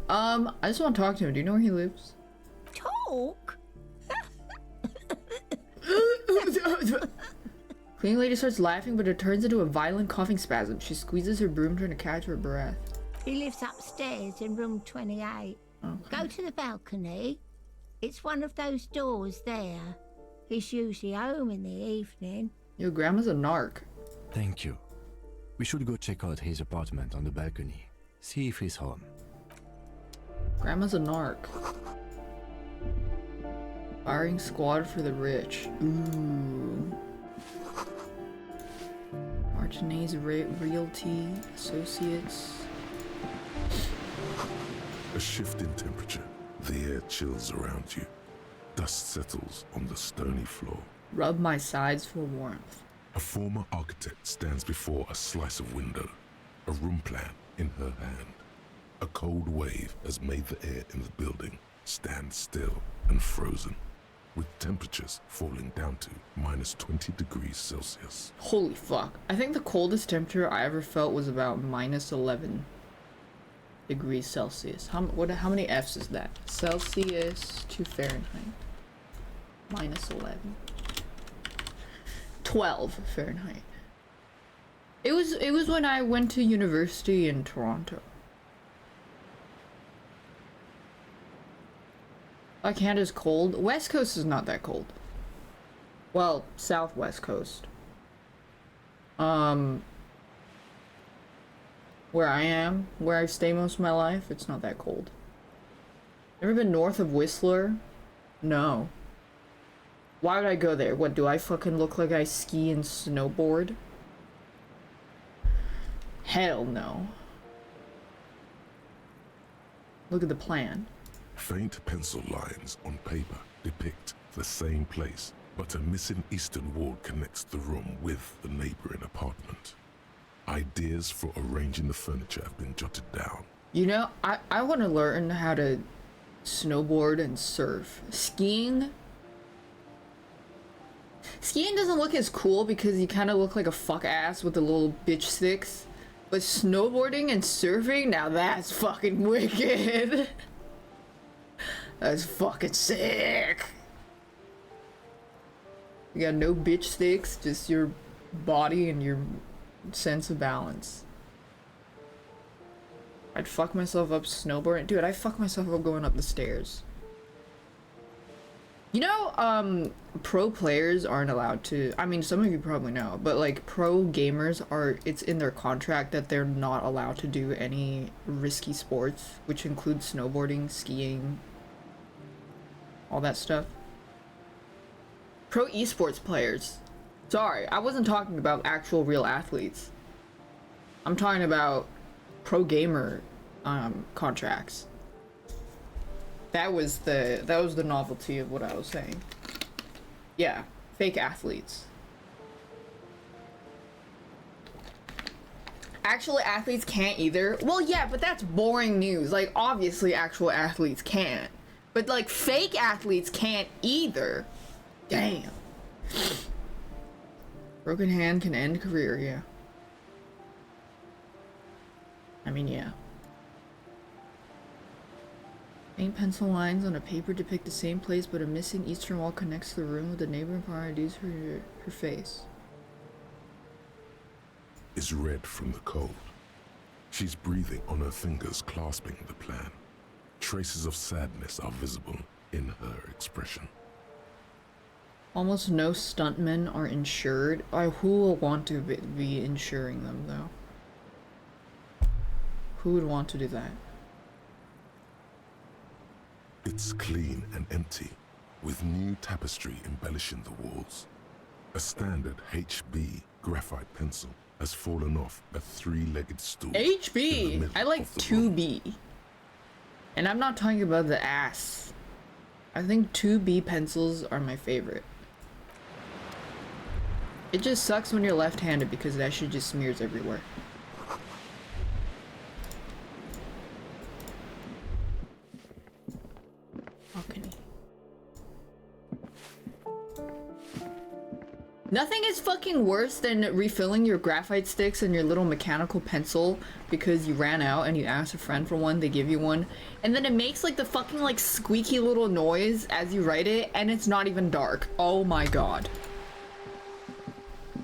Speaker 1: I just want to talk to him. Do you know where he lives?
Speaker 7: Talk?
Speaker 1: Cleaning lady starts laughing, but it turns into a violent coughing spasm. She squeezes her broom, trying to catch her breath.
Speaker 7: He lives upstairs in room 28.
Speaker 1: Okay.
Speaker 7: Go to the balcony. It's one of those doors there. He's usually home in the evening.
Speaker 1: Your grandma's a narc.
Speaker 6: Thank you. We should go check out his apartment on the balcony. See if he's home.
Speaker 1: Grandma's a narc. Firing squad for the rich. Ooh. Martinez Realty Associates.
Speaker 4: A shift in temperature. The air chills around you. Dust settles on the stony floor.
Speaker 1: Rub my sides for warmth.
Speaker 4: A former architect stands before a slice of window, a room plan in her hand. A cold wave has made the air in the building stand still and frozen, with temperatures falling down to minus 20 degrees Celsius.
Speaker 1: Holy fuck. I think the coldest temperature I ever felt was about minus 11 degrees Celsius. How many F's is that? Celsius to Fahrenheit. Minus 11. 12 Fahrenheit. It was when I went to university in Toronto. Canada's cold. West Coast is not that cold. Well, Southwest Coast. Where I am, where I stay most of my life, it's not that cold. Ever been north of Whistler? No. Why would I go there? What, do I fucking look like I ski and snowboard? Hell no. Look at the plan.
Speaker 4: Faint pencil lines on paper depict the same place, but a missing eastern wall connects the room with the neighboring apartment. Ideas for arranging the furniture have been jotted down.
Speaker 1: You know, I want to learn how to snowboard and surf. Skiing doesn't look as cool because you kind of look like a fuck ass with the little bitch sticks. But snowboarding and surfing, now that's fucking wicked. That's fucking sick. You got no bitch sticks, just your body and your sense of balance. I'd fuck myself up snowboarding. Dude, I fuck myself up going up the stairs. You know, pro players aren't allowed to, I mean, some of you probably know, but like pro gamers are, it's in their contract that they're not allowed to do any risky sports, which includes snowboarding, skiing, all that stuff. Pro esports players. Sorry, I wasn't talking about actual real athletes. I'm talking about pro gamer contracts. That was the novelty of what I was saying. Yeah, fake athletes. Actual athletes can't either. Well, yeah, but that's boring news. Like, obviously actual athletes can't. But like fake athletes can't either. Damn. Broken hand can end career, yeah. I mean, yeah. Faint pencil lines on a paper depict the same place, but a missing eastern wall connects the room with the neighboring parties her face.
Speaker 4: Is red from the cold. She's breathing on her fingers, clasping the plan. Traces of sadness are visible in her expression.
Speaker 1: Almost no stuntmen are insured. Who will want to be insuring them, though? Who would want to do that?
Speaker 4: It's clean and empty, with new tapestry embellishing the walls. A standard HB graphite pencil has fallen off a three-legged stool.
Speaker 1: HB! I like 2B. And I'm not talking about the ass. I think 2B pencils are my favorite. It just sucks when you're left-handed because that shit just smears everywhere. Nothing is fucking worse than refilling your graphite sticks and your little mechanical pencil because you ran out and you asked a friend for one, they give you one, and then it makes like the fucking like squeaky little noise as you write it and it's not even dark. Oh my god.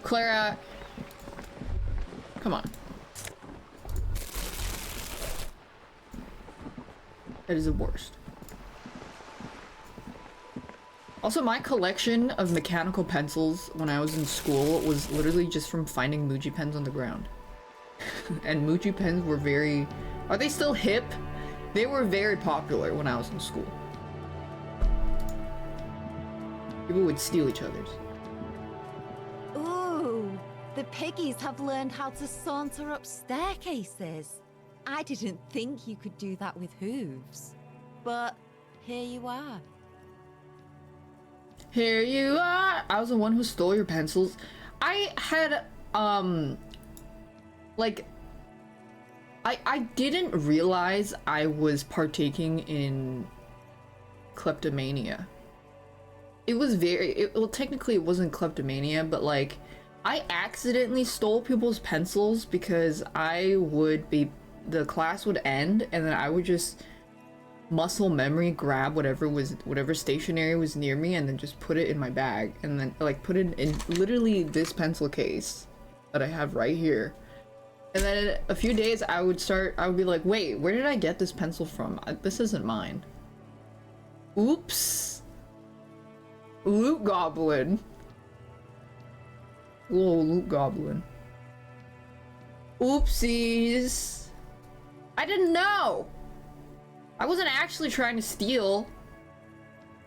Speaker 1: Clara, come on. That is the worst. Also, my collection of mechanical pencils when I was in school was literally just from finding Muji pens on the ground. And Muji pens were very... Are they still hip? They were very popular when I was in school. People would steal each other's.
Speaker 8: Ooh, the piggies have learned how to saunter up staircases. I didn't think you could do that with hooves. But here you are.
Speaker 1: Here you are! I was the one who stole your pencils. I had, like... I didn't realize I was partaking in kleptomania. It was very... well, technically it wasn't kleptomania, but like... I accidentally stole people's pencils because I would be... The class would end, and then I would just muscle memory grab whatever stationery was near me and then just put it in my bag and then like put it in literally this pencil case that I have right here. And then in a few days I would be like, wait, where did I get this pencil from? This isn't mine. Oops. Loot goblin. Little loot goblin. Oopsies. I didn't know. I wasn't actually trying to steal.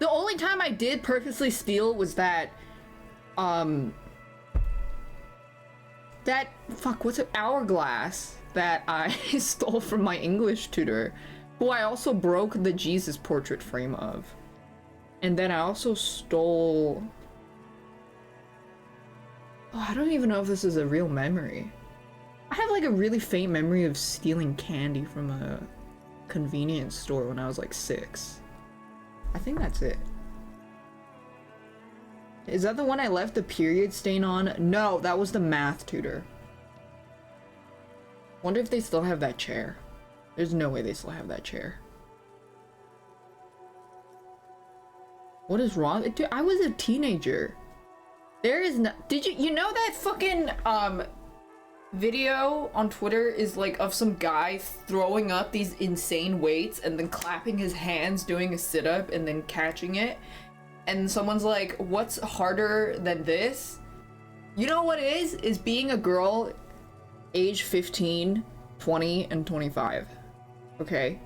Speaker 1: The only time I did purposely steal was that, what's it? Hourglass that I stole from my English tutor, who I also broke the Jesus portrait frame of. And then I also stole... Oh, I don't even know if this is a real memory. I have like a really faint memory of stealing candy from a convenience store when I was like 6. I think that's it. Is that the one I left the period stain on? No, that was the math tutor. Wonder if they still have that chair. There's no way they still have that chair. What is wrong? Dude, I was a teenager. There is no... you know that fucking, video on Twitter is like of some guy throwing up these insane weights and then clapping his hands doing a sit-up and then catching it, and someone's like, what's harder than this? You know what it is being a girl age 15, 20, and 25. Okay?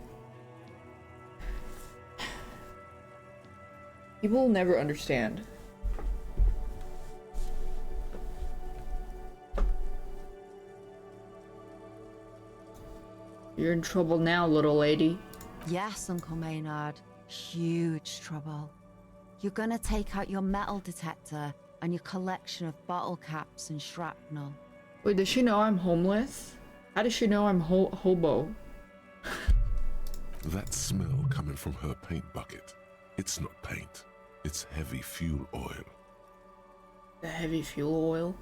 Speaker 1: People will never understand. You're in trouble now, little lady.
Speaker 8: Yes, Uncle Maynard. Huge trouble. You're gonna take out your metal detector and your collection of bottle caps and shrapnel.
Speaker 1: Wait, does she know I'm homeless? How does she know I'm hobo?
Speaker 4: That smell coming from her paint bucket. It's not paint. It's heavy fuel oil.
Speaker 1: The heavy fuel oil?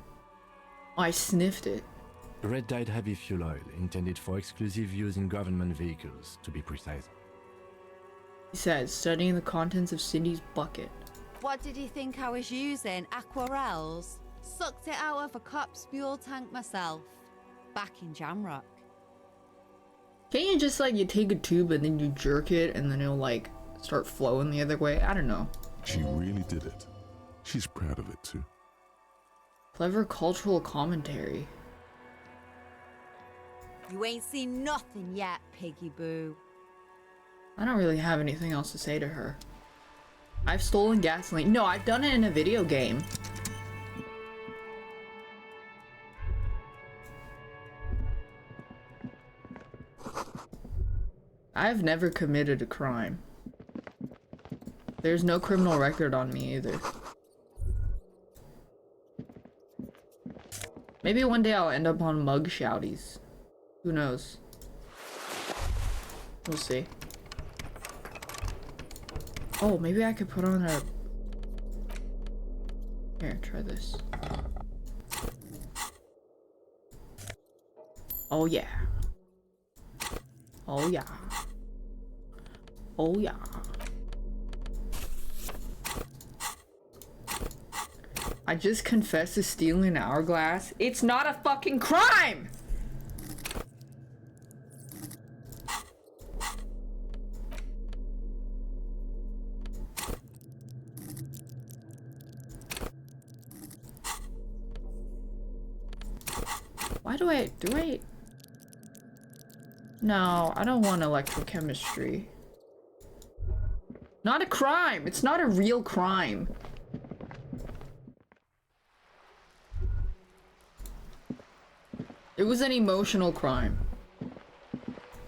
Speaker 1: I sniffed it.
Speaker 6: Red dyed heavy fuel oil, intended for exclusive use in government vehicles, to be precise.
Speaker 1: He says, studying the contents of Cindy's bucket.
Speaker 8: What did you think I was using? Aquarels? Sucked it out of a cop's fuel tank myself. Back in Jamrock.
Speaker 1: Can't you just like, you take a tube and then you jerk it and then it'll like start flowing the other way? I don't know.
Speaker 4: She really did it. She's proud of it too.
Speaker 1: Clever cultural commentary.
Speaker 8: You ain't seen nothing yet, Piggy Boo.
Speaker 1: I don't really have anything else to say to her. I've stolen gasoline. No, I've done it in a video game. I've never committed a crime. There's no criminal record on me either. Maybe one day I'll end up on mug shouties. Who knows? We'll see. Oh, maybe I could put on a... Here, try this. Oh yeah. Oh yeah. Oh yeah. I just confessed to stealing an hourglass. It's not a fucking crime! Why do I... No, I don't want electrochemistry. Not a crime! It's not a real crime. It was an emotional crime.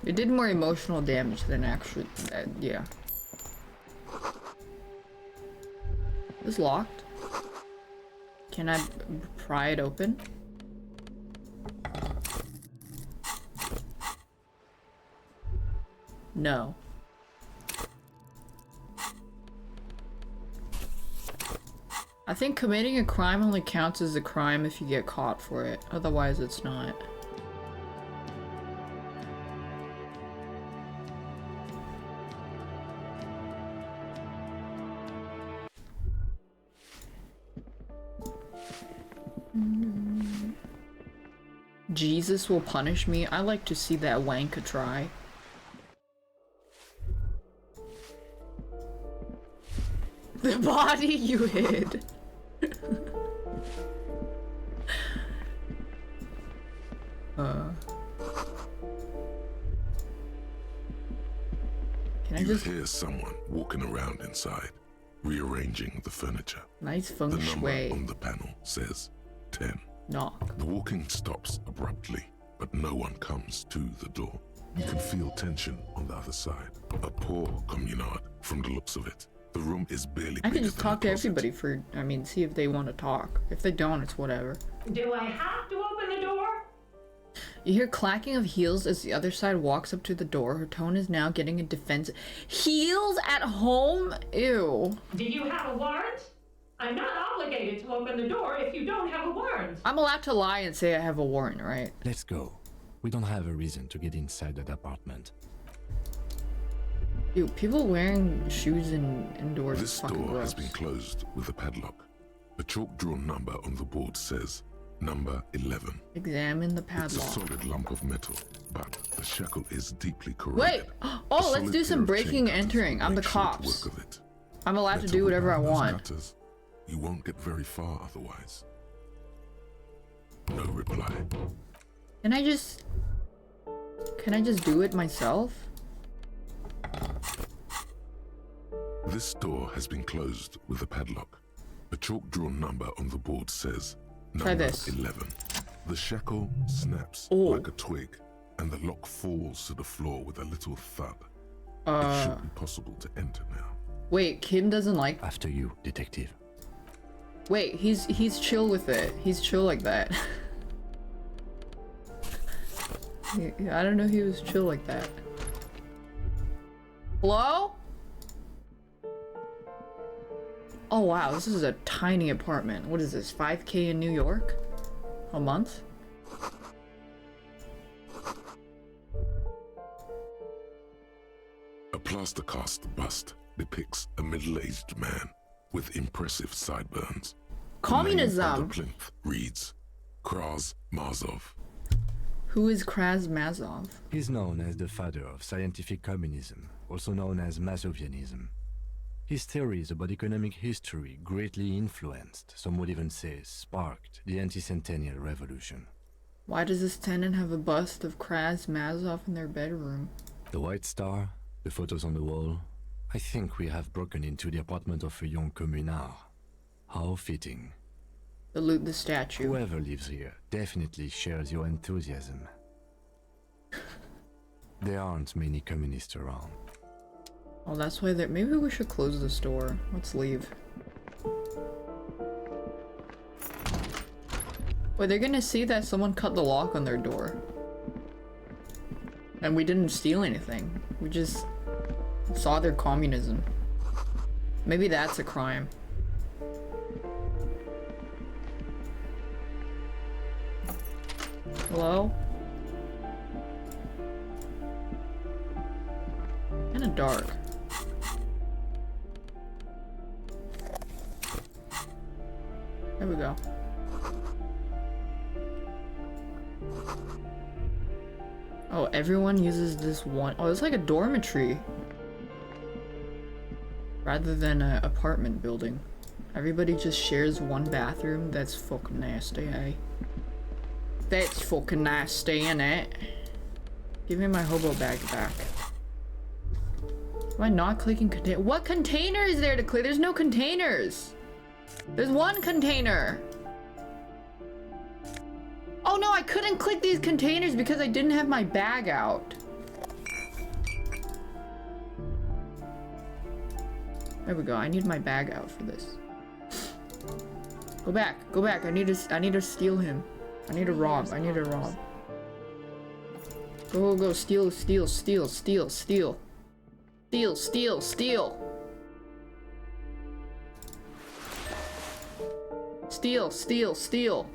Speaker 1: It did more emotional damage than actual... yeah. It's locked. Can I pry it open? No. I think committing a crime only counts as a crime if you get caught for it. Otherwise, it's not. Jesus will punish me. I like to see that wanka try. The body you hid. Can I
Speaker 4: You
Speaker 1: just
Speaker 4: hear someone walking around inside, rearranging the furniture.
Speaker 1: nice
Speaker 4: The
Speaker 1: feng
Speaker 4: number
Speaker 1: shui?
Speaker 4: on the panel says 10.
Speaker 1: Knock.
Speaker 4: The walking stops abruptly, but no one comes to the door. You can feel tension on the other side. A poor communard from the looks of it. The room is barely
Speaker 1: I
Speaker 4: bigger
Speaker 1: can just
Speaker 4: than
Speaker 1: talk
Speaker 4: a
Speaker 1: to
Speaker 4: closet.
Speaker 1: everybody for, I mean, see if they want to talk. If they don't, it's whatever.
Speaker 9: Do I have to open the door?
Speaker 1: You hear clacking of heels as the other side walks up to the door. Her tone is now getting a defensive. Heels at home? Ew.
Speaker 9: Do you have a warrant? I'm not obligated to open the door if you don't have a warrant.
Speaker 1: I'm allowed to lie and say I have a warrant, right?
Speaker 6: Let's go. We don't have a reason to get inside that apartment.
Speaker 1: Dude, people wearing shoes indoors
Speaker 4: This
Speaker 1: is fucking
Speaker 4: door
Speaker 1: gross.
Speaker 4: has been closed with a padlock. A chalk-drawn number on the board says number 11.
Speaker 1: Examine the
Speaker 4: It's a
Speaker 1: padlock.
Speaker 4: solid lump of metal, but the shackle is deeply corroded.
Speaker 1: Wait!
Speaker 4: A
Speaker 1: Oh, let's
Speaker 4: solid
Speaker 1: do some
Speaker 4: pair of chain
Speaker 1: breaking and
Speaker 4: cutters
Speaker 1: entering.
Speaker 4: will
Speaker 1: I'm the
Speaker 4: make short
Speaker 1: cops.
Speaker 4: work of it.
Speaker 1: I'm allowed to
Speaker 4: Better
Speaker 1: do whatever I
Speaker 4: whip out those
Speaker 1: want.
Speaker 4: cutters. You won't get very far otherwise. No reply.
Speaker 1: Can I just do it myself?
Speaker 4: This door has been closed with a padlock. A chalk-drawn number on the board says
Speaker 1: Try
Speaker 4: number
Speaker 1: this.
Speaker 4: 11. The shackle snaps
Speaker 1: Oh.
Speaker 4: like a twig, and the lock falls to the floor with a little thud. It should be possible to enter now.
Speaker 1: Wait, Kim doesn't like.
Speaker 6: After you, detective.
Speaker 1: Wait, he's chill with it. He's chill like that. I don't know he was chill like that. Hello? Oh wow, this is a tiny apartment. What is this, 5K in New York? A month?
Speaker 4: A plaster cast bust depicts a middle-aged man with impressive sideburns. The name on
Speaker 1: Communism!
Speaker 4: the plinth reads Kraz Mazov.
Speaker 1: Who is Kraz Mazov?
Speaker 6: He's known as the father of scientific communism, also known as Masovianism. His theories about economic history greatly influenced, some would even say sparked, the anti-centennial revolution.
Speaker 1: Why does this tenant have a bust of Kraz Mazov in their bedroom?
Speaker 6: The White Star, the photos on the wall. I think we have broken into the apartment of a young communard. How fitting.
Speaker 1: Salute the statue.
Speaker 6: Whoever lives here definitely shares your enthusiasm. There aren't many communists around.
Speaker 1: Oh, that's why maybe we should close this door. Let's leave. Wait, they're gonna see that someone cut the lock on their door. And we didn't steal anything. We just saw their communism. Maybe that's a crime. Hello? Kinda dark. There we go. Oh, everyone uses this one. Oh, it's like a dormitory. Rather than an apartment building. Everybody just shares one bathroom. That's fucking nasty, eh? That's fucking nasty, innit? Give me my hobo bag back. Am I not clicking container? What container is there to click? There's no containers. There's one container. Oh no, I couldn't click these containers because I didn't have my bag out. There we go. I need my bag out for this. Go back. Go back. I need to steal him. I need to rob. I need to rob. Go, go, go. Steal, steal, steal, steal, steal. Steal, steal, steal. Steal, steal, steal.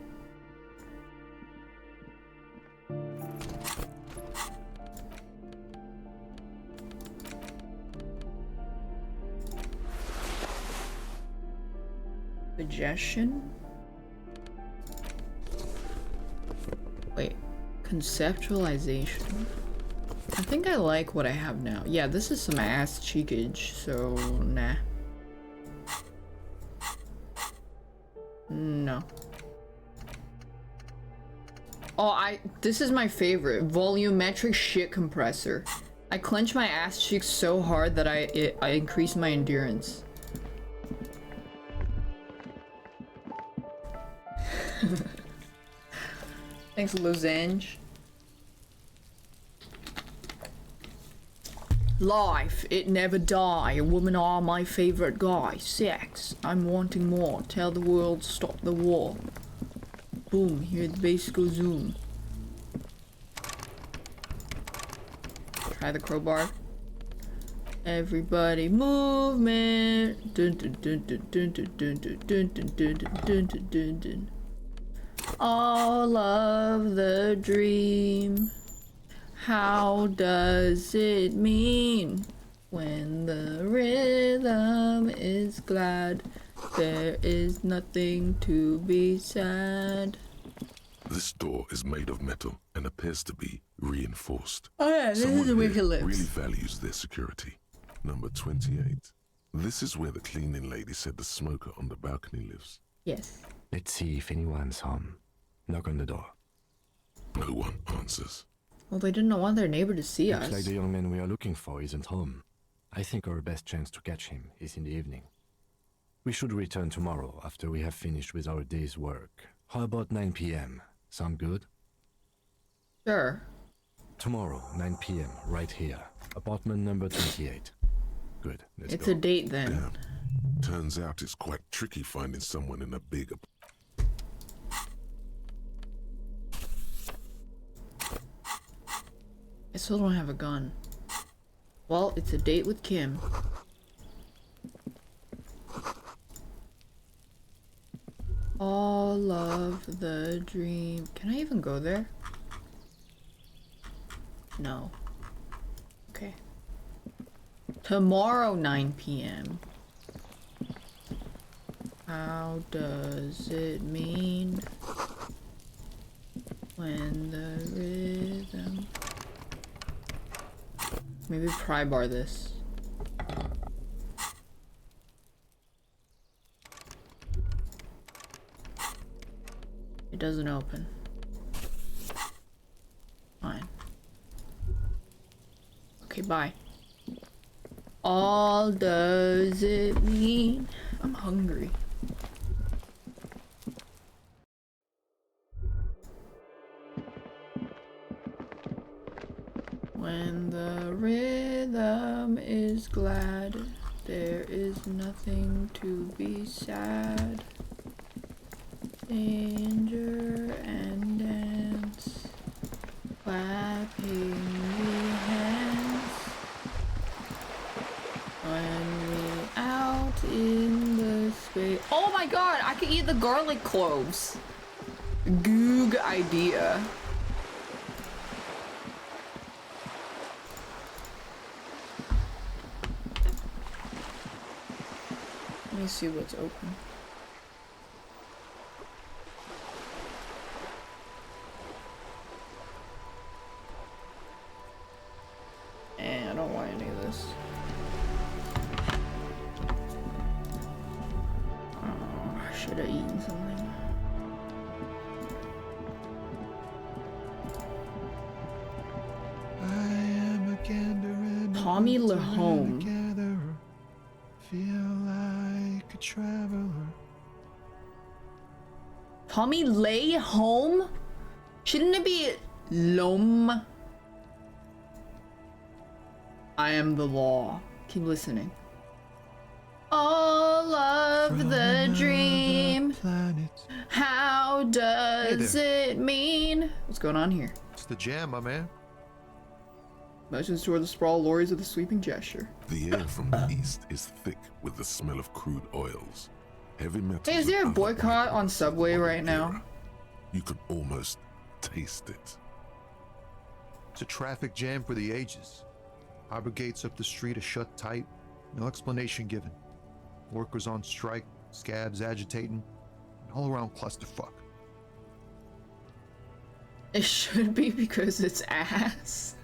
Speaker 1: Suggestion? Conceptualization. I think I like what I have now. Yeah, this is some ass cheekage, so nah. No. Oh, this is my favorite. Volumetric shit compressor. I clench my ass cheeks so hard that I increase my endurance. Thanks, Losange. Life, it never die. Women are my favorite guy. Sex, I'm wanting more. Tell the world, stop the war. Boom, hear the bass go zoom. Try the crowbar. Everybody movement. Dun, dun, dun, dun, dun, dun, dun, dun, dun, dun, dun, dun, dun, dun. All of the dream. How does it mean when the rhythm is glad? There is nothing to be sad.
Speaker 4: This door is made of metal and appears to be reinforced.
Speaker 1: Oh yeah, this
Speaker 4: Someone
Speaker 1: is where he
Speaker 4: here
Speaker 1: lives.
Speaker 4: really values their security. Number 28. This is where the cleaning lady said the smoker on the balcony lives.
Speaker 1: Yes.
Speaker 6: Let's see if anyone's home. Knock on the door.
Speaker 4: No one answers.
Speaker 1: Well, they didn't want their neighbor to see
Speaker 6: Looks
Speaker 1: us.
Speaker 6: like the young man we are looking for isn't home. I think our best chance to catch him is in the evening. We should return tomorrow after we have finished with our day's work. How about 9 p.m.? Sound good?
Speaker 1: Sure.
Speaker 6: Tomorrow, 9 p.m., right here. Apartment number 28. Good, let's
Speaker 1: It's
Speaker 6: go.
Speaker 1: a date then.
Speaker 4: Damn. Turns out it's quite tricky finding someone in a big
Speaker 1: I still don't have a gun. Well, it's a date with Kim. All of the dream. Can I even go there? No. Okay. Tomorrow, 9 p.m. How does it mean when the rhythm... Maybe pry bar this. It doesn't open. Fine. Okay, bye. All does it mean? I'm hungry. When the rhythm is glad, there is nothing to be sad. Danger and dance, clapping the hands. When we out in the space. Oh my god, I could eat the garlic cloves. Goog idea. Let me see what's open. I don't want any of this. Oh, I should have eaten something.
Speaker 5: I am a gander and
Speaker 1: Tommy Lahome.
Speaker 5: gatherer. Feel like a traveler.
Speaker 1: Tommy lay home? Shouldn't it be Lom? I am the law. Keep listening. All of
Speaker 5: From
Speaker 1: the
Speaker 5: another
Speaker 1: dream.
Speaker 5: planet.
Speaker 1: How does
Speaker 5: there.
Speaker 1: it mean? What's going on here?
Speaker 5: It's the jam, my man.
Speaker 1: Motions toward the sprawl lorries with a sweeping gesture.
Speaker 4: The air from the east is thick with the smell of crude oils. Heavy metals.
Speaker 1: Hey, is there a
Speaker 4: and other
Speaker 1: boycott on
Speaker 4: byproducts
Speaker 1: Subway
Speaker 4: of
Speaker 1: right now?
Speaker 4: era. You could almost taste it.
Speaker 5: It's a traffic jam for the ages. Harbor gates up the street are shut tight. No explanation given. Workers on strike, scabs agitating, an all-around clusterfuck.
Speaker 1: It should be because it's ass.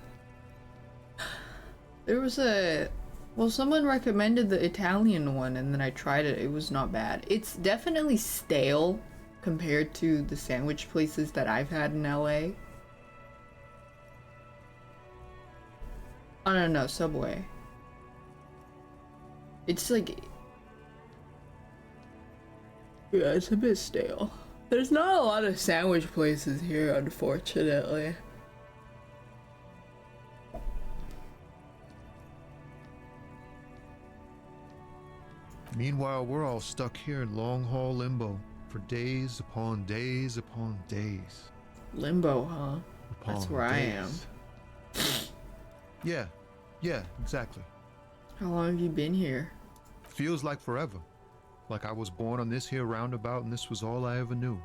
Speaker 1: There was a... Well, someone recommended the Italian one and then I tried it. It was not bad. It's definitely stale compared to the sandwich places that I've had in LA. Oh, no, Subway. It's like... Yeah, it's a bit stale. There's not a lot of sandwich places here, unfortunately.
Speaker 5: Meanwhile, we're all stuck here in long haul limbo for days upon days upon days.
Speaker 1: Limbo, huh? That's where I am.
Speaker 5: Yeah, exactly.
Speaker 1: How long have you been here?
Speaker 5: Feels like forever. Like I was born on this here roundabout and this was all I ever knew.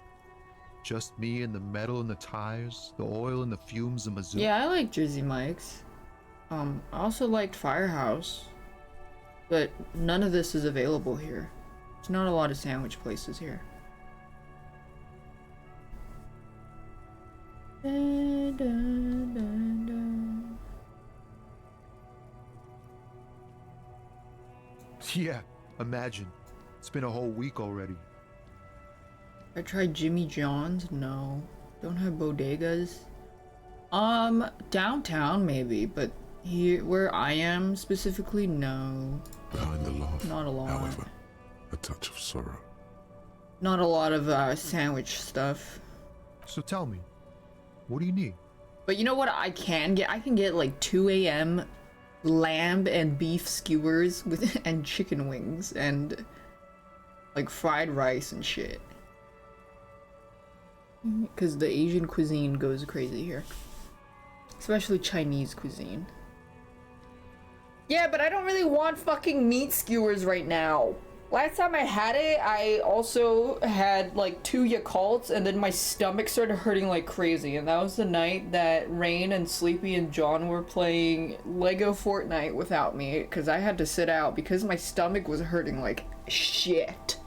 Speaker 5: Just me and the metal and the tires, the oil and the fumes of Mizzou.
Speaker 1: Yeah, I like Jersey Mike's. I also liked Firehouse. But none of this is available here. There's not a lot of sandwich places here.
Speaker 5: Yeah, imagine. It's been a whole week already.
Speaker 1: I tried Jimmy John's. No. Don't have bodegas. Downtown maybe, but here where I am specifically, no.
Speaker 4: Behind the laugh,
Speaker 1: Not a lot.
Speaker 4: however, a touch of sorrow.
Speaker 1: Not a lot of sandwich stuff.
Speaker 5: So tell me, what do you need?
Speaker 1: But you know what I can get? I can get like 2 a.m. lamb and beef skewers with and chicken wings and like fried rice and shit. Because the Asian cuisine goes crazy here. Especially Chinese cuisine. Yeah, but I don't really want fucking meat skewers right now. Last time I had it, I also had like 2 Yakults and then my stomach started hurting like crazy. And that was the night that Rain and Sleepy and John were playing Lego Fortnite without me. Because I had to sit out because my stomach was hurting like shit.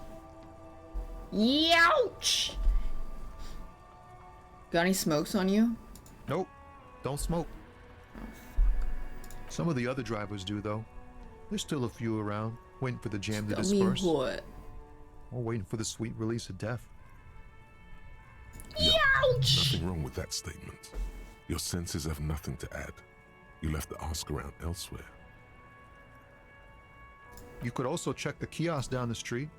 Speaker 1: Youch! Got any smokes on you?
Speaker 5: Nope, don't smoke. Some of the other drivers do, though. There's still a few around, waiting for the jam to disperse.
Speaker 1: What?
Speaker 5: Or waiting for the sweet release of death.
Speaker 1: Ouch!
Speaker 4: Nothing wrong with that statement. Your senses have nothing to add. You left the ask around elsewhere.
Speaker 5: You could also check the kiosk down the street.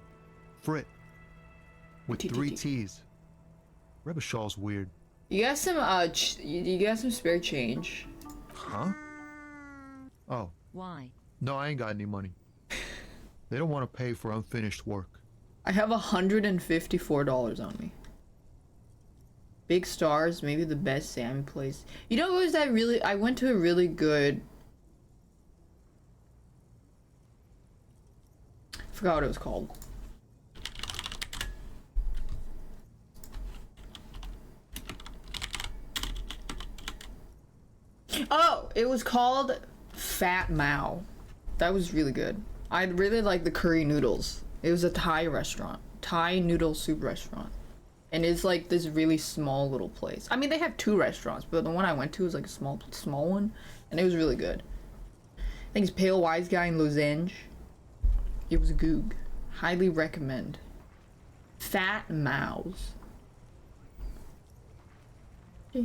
Speaker 5: Frit. With 3 T's. Rebishaw's weird.
Speaker 1: You got some, you got some spare change?
Speaker 5: Huh? Oh.
Speaker 2: Why?
Speaker 5: No, I ain't got any money. They don't want to pay for unfinished work.
Speaker 1: I have $154 on me. Big Stars, maybe the best Sammy place. You know, it was that really, I went to a really good... I forgot what it was called. Oh, it was called Fat Mao. That was really good. I really like the curry noodles. It was a Thai restaurant. Thai noodle soup restaurant. And it's like this really small little place. I mean, they have 2 restaurants, but the one I went to was like a small one. And it was really good. I think it's Pale Wise Guy in Losange. It was a goog. Highly recommend. Fat Mao's.
Speaker 5: The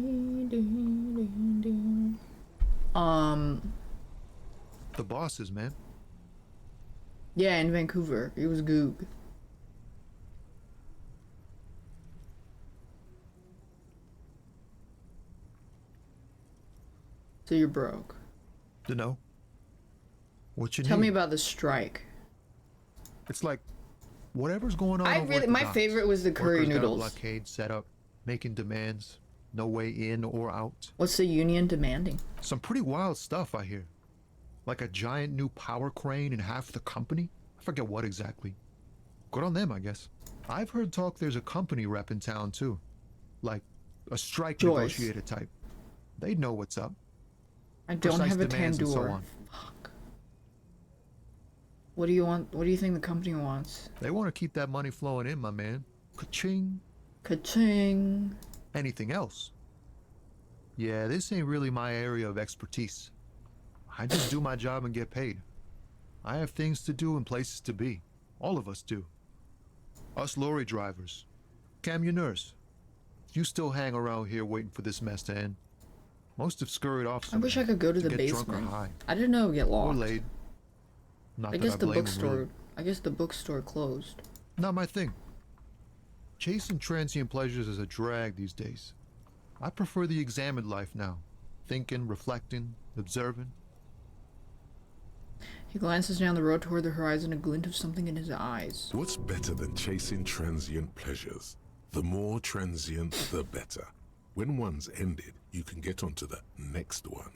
Speaker 5: bosses, man.
Speaker 1: Yeah, in Vancouver. It was goog. So you're broke.
Speaker 5: Dunno. What you
Speaker 1: Tell
Speaker 5: need?
Speaker 1: me about the strike.
Speaker 5: It's like whatever's going on. over at the
Speaker 1: My
Speaker 5: docks.
Speaker 1: favorite was the curry
Speaker 5: Workers got a
Speaker 1: noodles.
Speaker 5: blockade set up, making demands, no way in or out.
Speaker 1: What's the union demanding?
Speaker 5: Some pretty wild stuff, I hear. Like a giant new power crane in half the company. I forget what exactly. Good on them, I guess. I've heard talk there's a company rep in town too, like a strike
Speaker 1: Joyce.
Speaker 5: negotiator type. They'd know what's up.
Speaker 1: I don't
Speaker 5: Precise
Speaker 1: have a
Speaker 5: demands and so
Speaker 1: tandoor.
Speaker 5: on.
Speaker 1: Fuck. What do you want? What do you think the company wants?
Speaker 5: They want to keep that money flowing in, my man. Ka-ching.
Speaker 1: Ka-ching.
Speaker 5: Anything else? Yeah, this ain't really my area of expertise. I just do my job and get paid. I have things to do and places to be. All of us do. Us lorry drivers. Camionneurs. You still hang around here waiting for this mess to end. Most have scurried off
Speaker 1: I wish I could go to the
Speaker 5: get drunk or
Speaker 1: basement.
Speaker 5: high.
Speaker 1: I didn't know it would get
Speaker 5: Or
Speaker 1: locked.
Speaker 5: laid. Not
Speaker 1: I
Speaker 5: that
Speaker 1: guess the
Speaker 5: blame 'em,
Speaker 1: bookstore.
Speaker 5: really.
Speaker 1: I guess the bookstore closed.
Speaker 5: Not my thing. Chasing transient pleasures is a drag these days. I prefer the examined life now. Thinking, reflecting, observing.
Speaker 1: He glances down the road toward the horizon, a glint of something in his eyes.
Speaker 4: What's better than chasing transient pleasures? The more transient, the better. When one's ended, you can get onto the next one.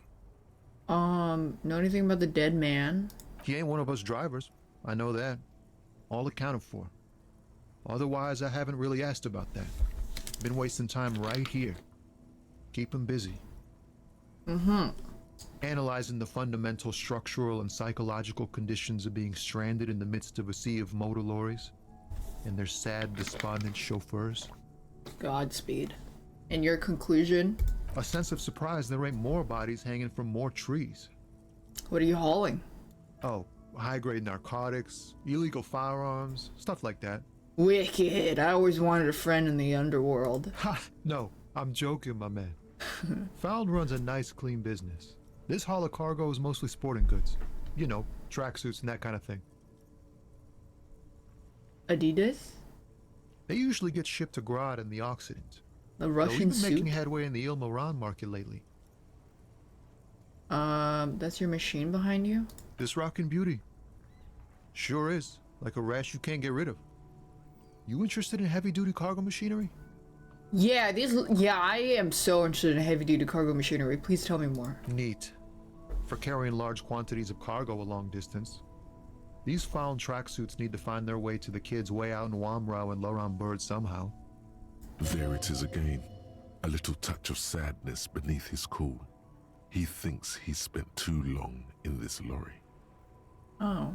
Speaker 1: Know anything about the dead man?
Speaker 5: He ain't one of us drivers. I know that. All accounted for. Otherwise, I haven't really asked about that. Been wasting time right here. Keep him busy. Analyzing the fundamental structural and psychological conditions of being stranded in the midst of a sea of motor lorries and their sad, despondent chauffeurs.
Speaker 1: Godspeed. And your conclusion?
Speaker 5: A sense of surprise there ain't more bodies hanging from more trees.
Speaker 1: What are you hauling?
Speaker 5: Oh, high-grade narcotics, illegal firearms, stuff like that.
Speaker 1: Wicked. I always wanted a friend in the underworld.
Speaker 5: Ha! No, I'm joking, my man. Found runs a nice, clean business. This haul of cargo is mostly sporting goods. You know, tracksuits and that kind of thing.
Speaker 1: Adidas?
Speaker 5: They usually get shipped to Grad in the Occident.
Speaker 1: The
Speaker 5: Though
Speaker 1: Russian
Speaker 5: we've been
Speaker 1: suit?
Speaker 5: making headway in the Il Moran market lately.
Speaker 1: That's your machine behind you?
Speaker 5: This rockin' beauty. Sure is. Like a rash you can't get rid of. You interested in heavy-duty cargo machinery?
Speaker 1: Yeah, I am so interested in heavy-duty cargo machinery. Please tell me more.
Speaker 5: Neat. For carrying large quantities of cargo a long distance. These found tracksuits need to find their way to the kids way out in Wamrau and Laurent Bird somehow.
Speaker 4: There it is again. A little touch of sadness beneath his cool. He thinks he's spent too long in this lorry.
Speaker 1: Oh.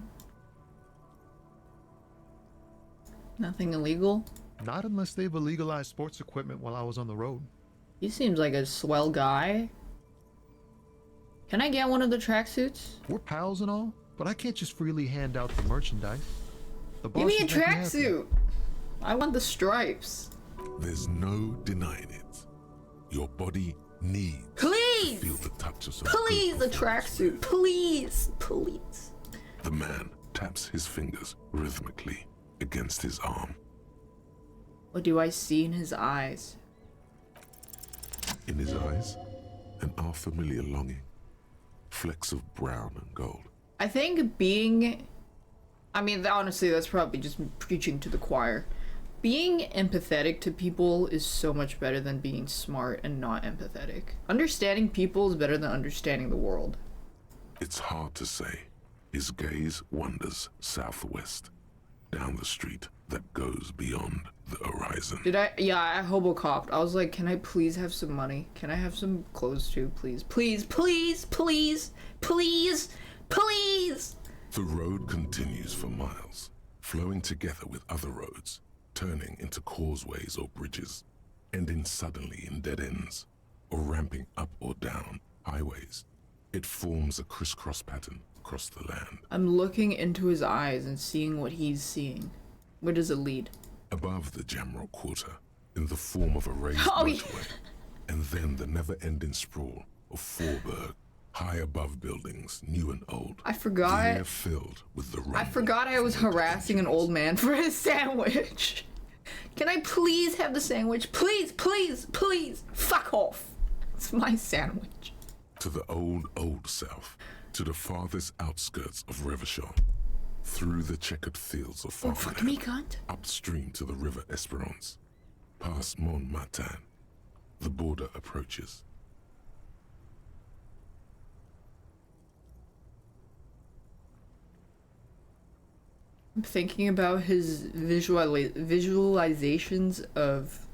Speaker 1: Nothing illegal?
Speaker 5: Not unless they've illegalized sports equipment while I was on the road.
Speaker 1: He seems like a swell guy. Can I get one of the tracksuits?
Speaker 5: We're pals and all, but I can't just freely hand out the merchandise. The
Speaker 1: Give me a
Speaker 5: bosses make me happy.
Speaker 1: tracksuit! I want the stripes.
Speaker 4: There's no denying it. Your body needs
Speaker 1: Please!
Speaker 4: to feel the touch of some
Speaker 1: Please,
Speaker 4: good
Speaker 1: a tracksuit. Please! Please.
Speaker 4: The man taps his fingers rhythmically against his arm.
Speaker 1: What do I see in his eyes?
Speaker 4: In his eyes, an unfamiliar longing. Flecks of brown and gold.
Speaker 1: I think being... I mean, honestly, that's probably just preaching to the choir. Being empathetic to people is so much better than being smart and not empathetic. Understanding people is better than understanding the world.
Speaker 4: It's hard to say. His gaze wanders southwest, down the street that goes beyond the horizon.
Speaker 1: Yeah, I hobo-copped. I was like, can I please have some money? Can I have some clothes too, please? Please, please, please, please, please!
Speaker 4: The road continues for miles, flowing together with other roads, turning into causeways or bridges, ending suddenly in dead ends, or ramping up or down highways. It forms a crisscross pattern across the land.
Speaker 1: I'm looking into his eyes and seeing what he's seeing. Where does it lead?
Speaker 4: Above the Jamrock Quarter, in the form of a raised
Speaker 1: Oh, yeah.
Speaker 4: motorway, and then the never-ending sprawl of Forberg, high above buildings, new and old.
Speaker 1: I forgot.
Speaker 4: The air filled with the
Speaker 1: I forgot I was
Speaker 4: rumble from the
Speaker 1: harassing an
Speaker 4: engines.
Speaker 1: old man for his sandwich. Can I please have the sandwich? Please, please, please. Fuck off. It's my sandwich.
Speaker 4: To the old south, to the farthest outskirts of Revachol, through the checkered fields of
Speaker 1: Don't fuck me,
Speaker 4: farmland,
Speaker 1: cunt.
Speaker 4: upstream to the river Esperance, past Montmartin, the border approaches.
Speaker 1: I'm thinking about his visualizations of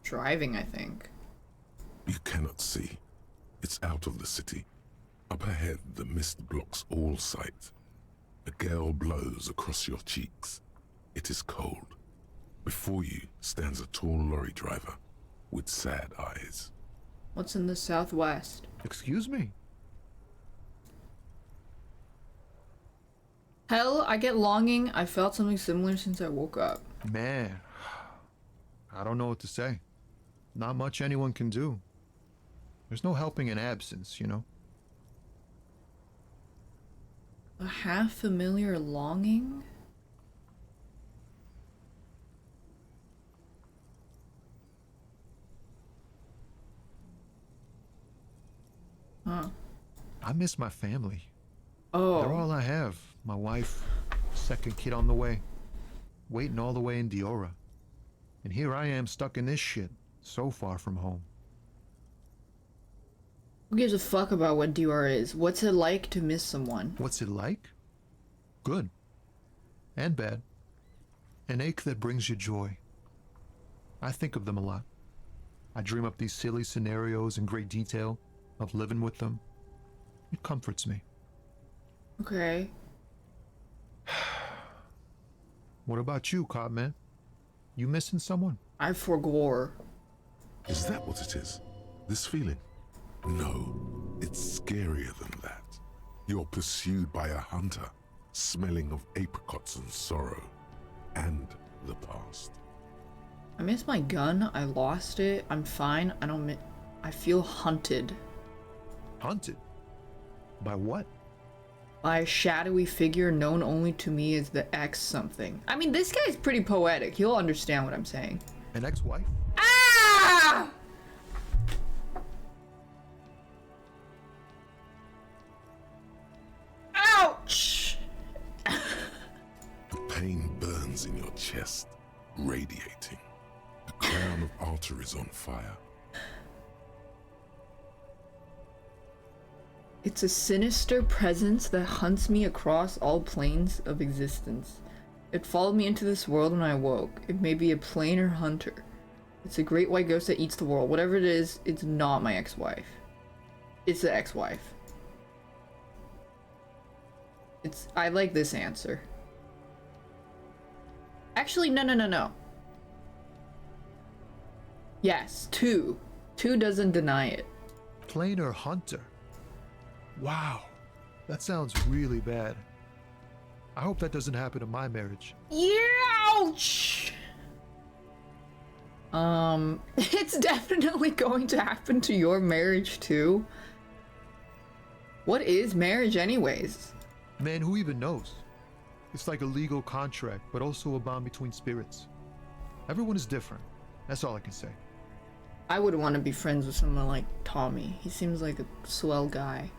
Speaker 1: driving, I think.
Speaker 4: You cannot see. It's out of the city. Up ahead, the mist blocks all sight. A gale blows across your cheeks. It is cold. Before you stands a tall lorry driver, with sad eyes.
Speaker 1: What's in the southwest?
Speaker 5: Excuse me?
Speaker 1: Hell, I get longing. I felt something similar since I woke up.
Speaker 5: Man, I don't know what to say. Not much anyone can do. There's no helping in absence, you know?
Speaker 1: A half-familiar longing? Huh.
Speaker 5: I miss my family.
Speaker 1: Oh.
Speaker 5: They're all I have. My wife, second kid on the way, waiting all the way in Diora. And here I am stuck in this shit, so far from home.
Speaker 1: Who gives a fuck about what DR is? What's it like to miss someone?
Speaker 5: What's it like? Good. And bad. An ache that brings you joy. I think of them a lot. I dream up these silly scenarios in great detail of living with them. It comforts me.
Speaker 1: Okay.
Speaker 5: What about you, Cop Man? You missing someone?
Speaker 1: I forgore.
Speaker 4: Is that what it is? This feeling? No, it's scarier than that. You're pursued by a hunter, smelling of apricots and sorrow, and the past.
Speaker 1: I miss my gun. I lost it. I'm fine. I feel hunted.
Speaker 5: Hunted? By what?
Speaker 1: By a shadowy figure known only to me as the X something. I mean, this guy's pretty poetic. He'll understand what I'm saying.
Speaker 5: An ex-wife?
Speaker 1: Ah! Ouch!
Speaker 4: The pain burns in your chest, radiating. The crown of arteries on fire.
Speaker 1: It's a sinister presence that hunts me across all planes of existence. It followed me into this world when I awoke. It may be a plane or hunter. It's a great white ghost that eats the world. Whatever it is, it's not my ex-wife. It's the ex-wife. I like this answer. Actually, no. Yes, 2. 2 doesn't deny it.
Speaker 5: Plane or hunter? Wow, that sounds really bad. I hope that doesn't happen to my marriage.
Speaker 1: Ouch! It's definitely going to happen to your marriage too. What is marriage anyways?
Speaker 5: Man, who even knows? It's like a legal contract, but also a bond between spirits. Everyone is different. That's all I can say.
Speaker 1: I would want to be friends with someone like Tommy. He seems like a swell guy.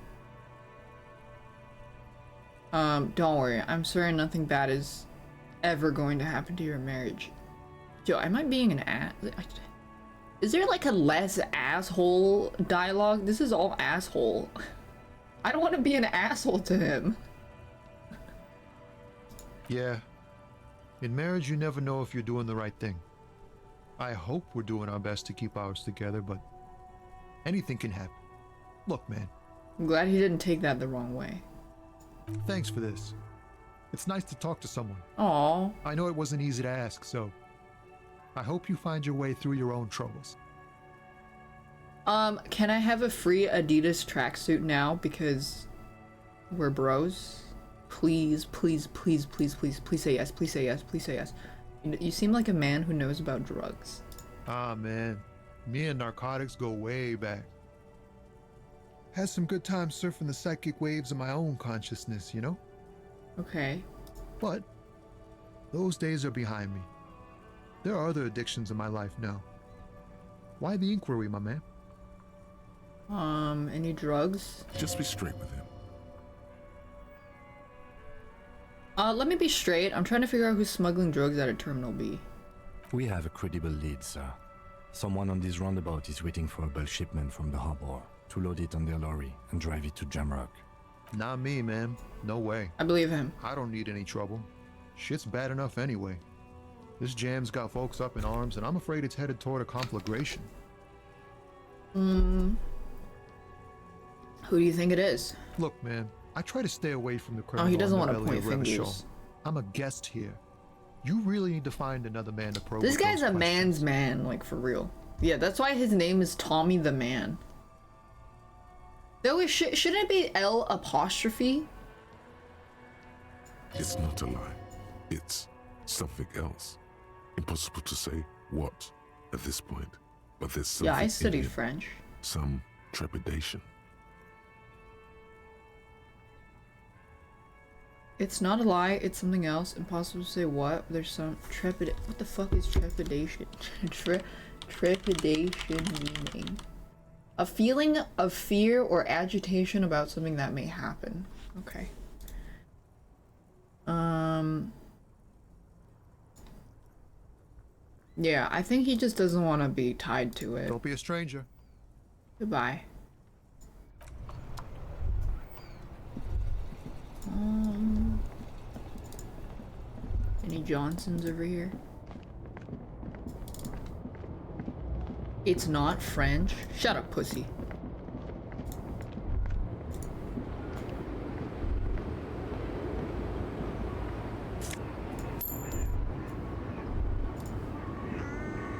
Speaker 1: Don't worry. I'm certain nothing bad is ever going to happen to your marriage. Yo, am I being an ass? Is there like a less asshole dialogue? This is all asshole. I don't want to be an asshole to him.
Speaker 5: Yeah. In marriage, you never know if you're doing the right thing. I hope we're doing our best to keep ours together, but anything can happen. Look, man.
Speaker 1: I'm glad he didn't take that the wrong way.
Speaker 5: Thanks for this. It's nice to talk to someone.
Speaker 1: Aww.
Speaker 5: I know it wasn't easy to ask, so I hope you find your way through your own troubles.
Speaker 1: Can I have a free Adidas tracksuit now because we're bros? Please, please, please, please, please, please say yes, please say yes, please say yes. You seem like a man who knows about drugs.
Speaker 5: Ah, man. Me and narcotics go way back. Had some good times surfing the psychic waves of my own consciousness, you know?
Speaker 1: Okay.
Speaker 5: But those days are behind me. There are other addictions in my life now. Why the inquiry, my man?
Speaker 1: Any drugs?
Speaker 4: Just be straight with him.
Speaker 1: Let me be straight. I'm trying to figure out who's smuggling drugs out of Terminal B.
Speaker 6: We have a credible lead, sir. Someone on this roundabout is waiting for a bulk shipment from the harbor to load it on their lorry and drive it to Jamrock.
Speaker 5: Not me, man. No way.
Speaker 1: I believe him.
Speaker 5: I don't need any trouble. Shit's bad enough anyway. This jam's got folks up in arms, and I'm afraid it's headed toward a conflagration.
Speaker 1: Who do you think it is?
Speaker 5: Look, man, I try to stay away from the criminal.
Speaker 1: Oh, he doesn't want to
Speaker 5: underbelly
Speaker 1: point
Speaker 5: of Revachol.
Speaker 1: fingers.
Speaker 5: I'm a guest here. You really need to find another man to probe.
Speaker 1: This
Speaker 5: with
Speaker 1: guy's
Speaker 5: those
Speaker 1: a man's
Speaker 5: questions.
Speaker 1: man, like for real. Yeah, that's why his name is Tommy the Man. Though it shouldn't it be L apostrophe?
Speaker 4: It's not a lie. It's something else. Impossible to say what at this point, but there's something.
Speaker 1: Yeah, I studied
Speaker 4: in it.
Speaker 1: French.
Speaker 4: Some trepidation.
Speaker 1: It's not a lie, it's something else. Impossible to say what. There's some what the fuck is trepidation? Trepidation meaning a feeling of fear or agitation about something that may happen. Okay. Yeah, I think he just doesn't want to be tied to it.
Speaker 5: Don't be a stranger.
Speaker 1: Goodbye. Any Johnsons over here? It's not French. Shut up, pussy.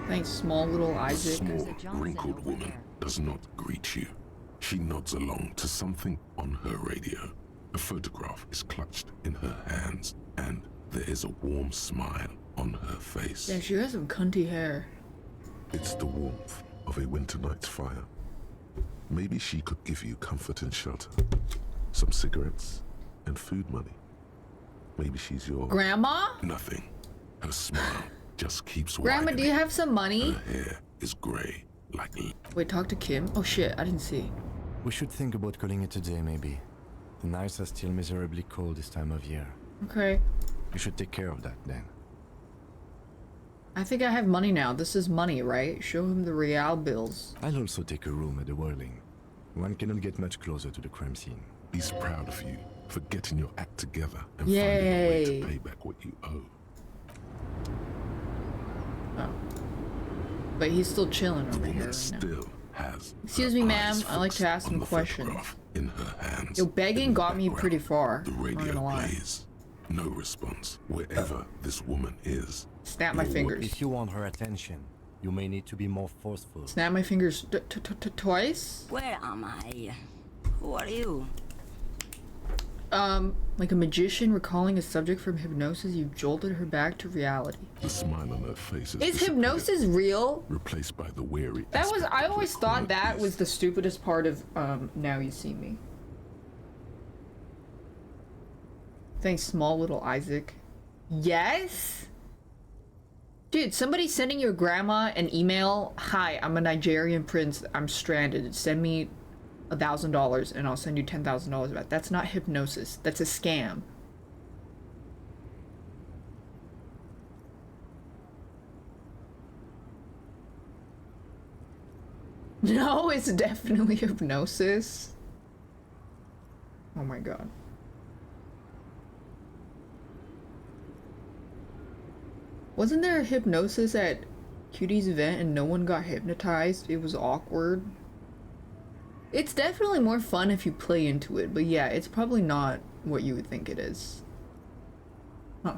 Speaker 1: Thanks, small little
Speaker 4: A
Speaker 1: Isaac.
Speaker 4: small,
Speaker 2: Johnson
Speaker 4: wrinkled
Speaker 2: over
Speaker 4: woman
Speaker 2: there.
Speaker 4: does not greet you. She nods along to something on her radio. A photograph is clutched in her hands, and there is a warm smile on her face.
Speaker 1: Yeah, she has some cunty hair.
Speaker 4: It's the warmth of a winter night's fire. Maybe she could give you comfort and shelter. Some cigarettes and food money. Maybe she's your...
Speaker 1: Grandma?
Speaker 4: Nothing. Her smile just keeps
Speaker 1: Grandma, do you
Speaker 4: widening.
Speaker 1: have some money?
Speaker 4: Her hair is grey, like...
Speaker 1: Wait, talk to Kim? Oh shit, I didn't see.
Speaker 6: We should think about calling it a day, maybe. The nights are still miserably cold this time of year.
Speaker 1: Okay.
Speaker 6: You should take care of that then.
Speaker 1: I think I have money now. This is money, right? Show him the real bills.
Speaker 6: I'll also take a room at the Whirling. One cannot get much closer to the crime scene.
Speaker 4: He's proud of you for getting your act together and finding a way
Speaker 1: Yay.
Speaker 4: to pay back what you owe.
Speaker 1: Oh. But he's still chilling
Speaker 4: The
Speaker 1: over here
Speaker 4: woman
Speaker 1: right now.
Speaker 4: still has.
Speaker 1: Excuse
Speaker 4: her
Speaker 1: me, ma'am.
Speaker 4: eyes
Speaker 1: I'd like to
Speaker 4: fixed
Speaker 1: ask
Speaker 4: on
Speaker 1: some
Speaker 4: the
Speaker 1: questions.
Speaker 4: photograph in her hands.
Speaker 1: Yo, begging
Speaker 4: In the
Speaker 1: got me
Speaker 4: background,
Speaker 1: pretty far.
Speaker 4: The
Speaker 1: Not
Speaker 4: radio
Speaker 1: gonna lie.
Speaker 4: plays. No response. Wherever this woman is.
Speaker 1: Snap my
Speaker 4: no
Speaker 1: fingers.
Speaker 6: If you want her attention, you may need to be more forceful.
Speaker 1: Snap my fingers twice?
Speaker 10: Where am I? Who are you?
Speaker 1: Like a magician recalling a subject from hypnosis, you've jolted her back to reality.
Speaker 4: The smile on her face has
Speaker 1: Is
Speaker 4: disappeared,
Speaker 1: hypnosis real?
Speaker 4: replaced by the weary.
Speaker 1: That was,
Speaker 4: aspect
Speaker 1: I
Speaker 4: of
Speaker 1: always
Speaker 4: the
Speaker 1: thought that
Speaker 4: quiet
Speaker 1: was the stupidest part of, Now You See Me. Thanks, small little Isaac. Yes? Dude, somebody sending your grandma an email. Hi, I'm a Nigerian prince. I'm stranded. Send me $1,000 and I'll send you $10,000 back. That's not hypnosis. That's a scam. No, it's definitely hypnosis. Oh my god. Wasn't there a hypnosis at Cutie's event and no one got hypnotized? It was awkward. It's definitely more fun if you play into it, but yeah, it's probably not what you would think it is. Huh.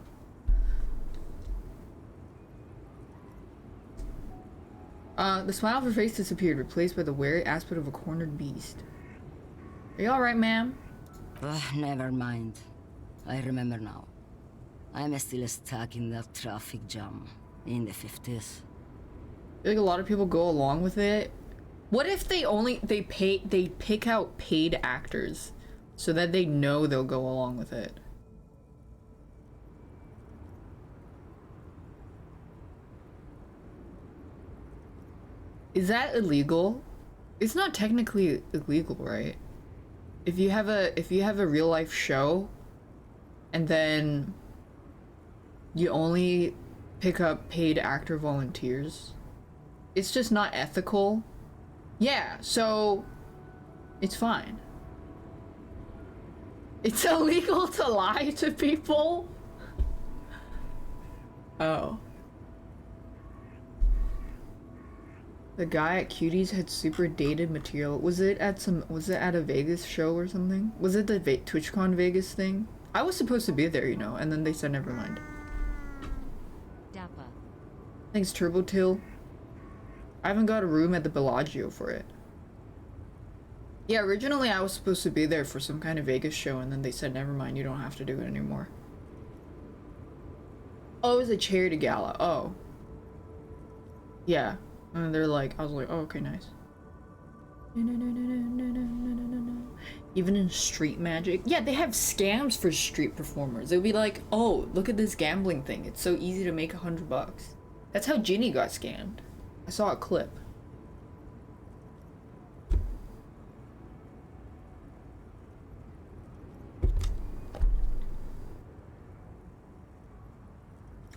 Speaker 1: The smile of her face disappeared, replaced by the wary aspect of a cornered beast. Are you alright, ma'am?
Speaker 10: Never mind. I remember now. I'm still stuck in that traffic jam in the 50s.
Speaker 1: I feel like a lot of people go along with it. What if they pick out paid actors so that they know they'll go along with it? Is that illegal? It's not technically illegal, right? If you have a real life show and then you only pick up paid actor volunteers, it's just not ethical. Yeah, so it's fine. It's illegal to lie to people? Oh. The guy at Cutie's had super dated material. Was it at a Vegas show or something? Was it the TwitchCon Vegas thing? I was supposed to be there, you know, and then they said never mind.
Speaker 2: daph.
Speaker 1: Thanks, Turbo Till. I haven't got a room at the Bellagio for it. Yeah, originally I was supposed to be there for some kind of Vegas show, and then they said, never mind, you don't have to do it anymore. Oh, it was a charity gala. Oh. Yeah. And they're like, I was like, oh, okay, nice. Even in Street Magic. Yeah, they have scams for street performers. They'll be like, oh, look at this gambling thing. It's so easy to make $100. That's how Ginny got scammed. I saw a clip.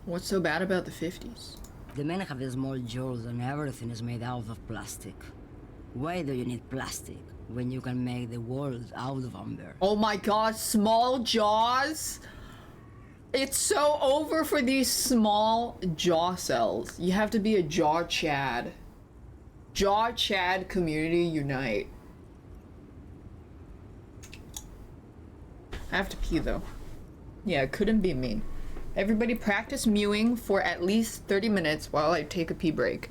Speaker 1: What's so bad about the 50s?
Speaker 10: The men have small jaws and everything is made out of plastic. Why do you need plastic when you can make the world out of amber?
Speaker 1: Oh my god, small jaws? It's so over for these small jaw cells. You have to be a jaw chad. Jaw chad community unite. I have to pee though. Yeah, it couldn't be me. Everybody practice mewing for at least 30 minutes while I take a pee break.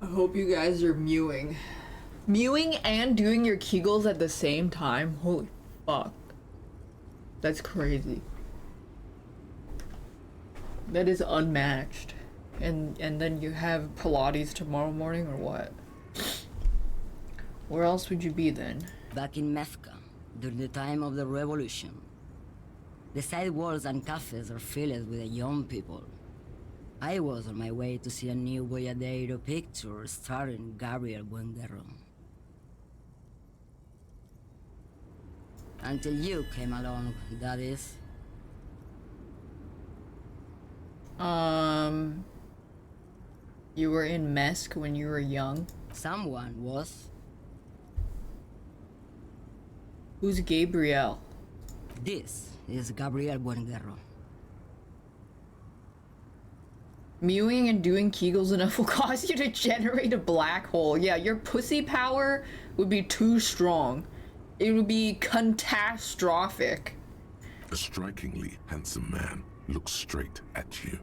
Speaker 1: I hope you guys are mewing. Mewing and doing your Kegels at the same time? Holy fuck. That's crazy. That is unmatched. And then you have Pilates tomorrow morning or what? Where else would you be then?
Speaker 10: Back in Mecca, during the time of the revolution. The side walls and cafes are filled with the young people. I was on my way to see a new Boyadero picture starring Gabriel Buenguerro. Until you came along, that is.
Speaker 1: You were in Mesk when you were young?
Speaker 10: Someone was.
Speaker 1: Who's Gabriel?
Speaker 10: This is Gabriel Buenguerro.
Speaker 1: Mewing and doing Kegels enough will cause you to generate a black hole. Yeah, your pussy power would be too strong. It would be catastrophic.
Speaker 4: A strikingly handsome man looks straight at you,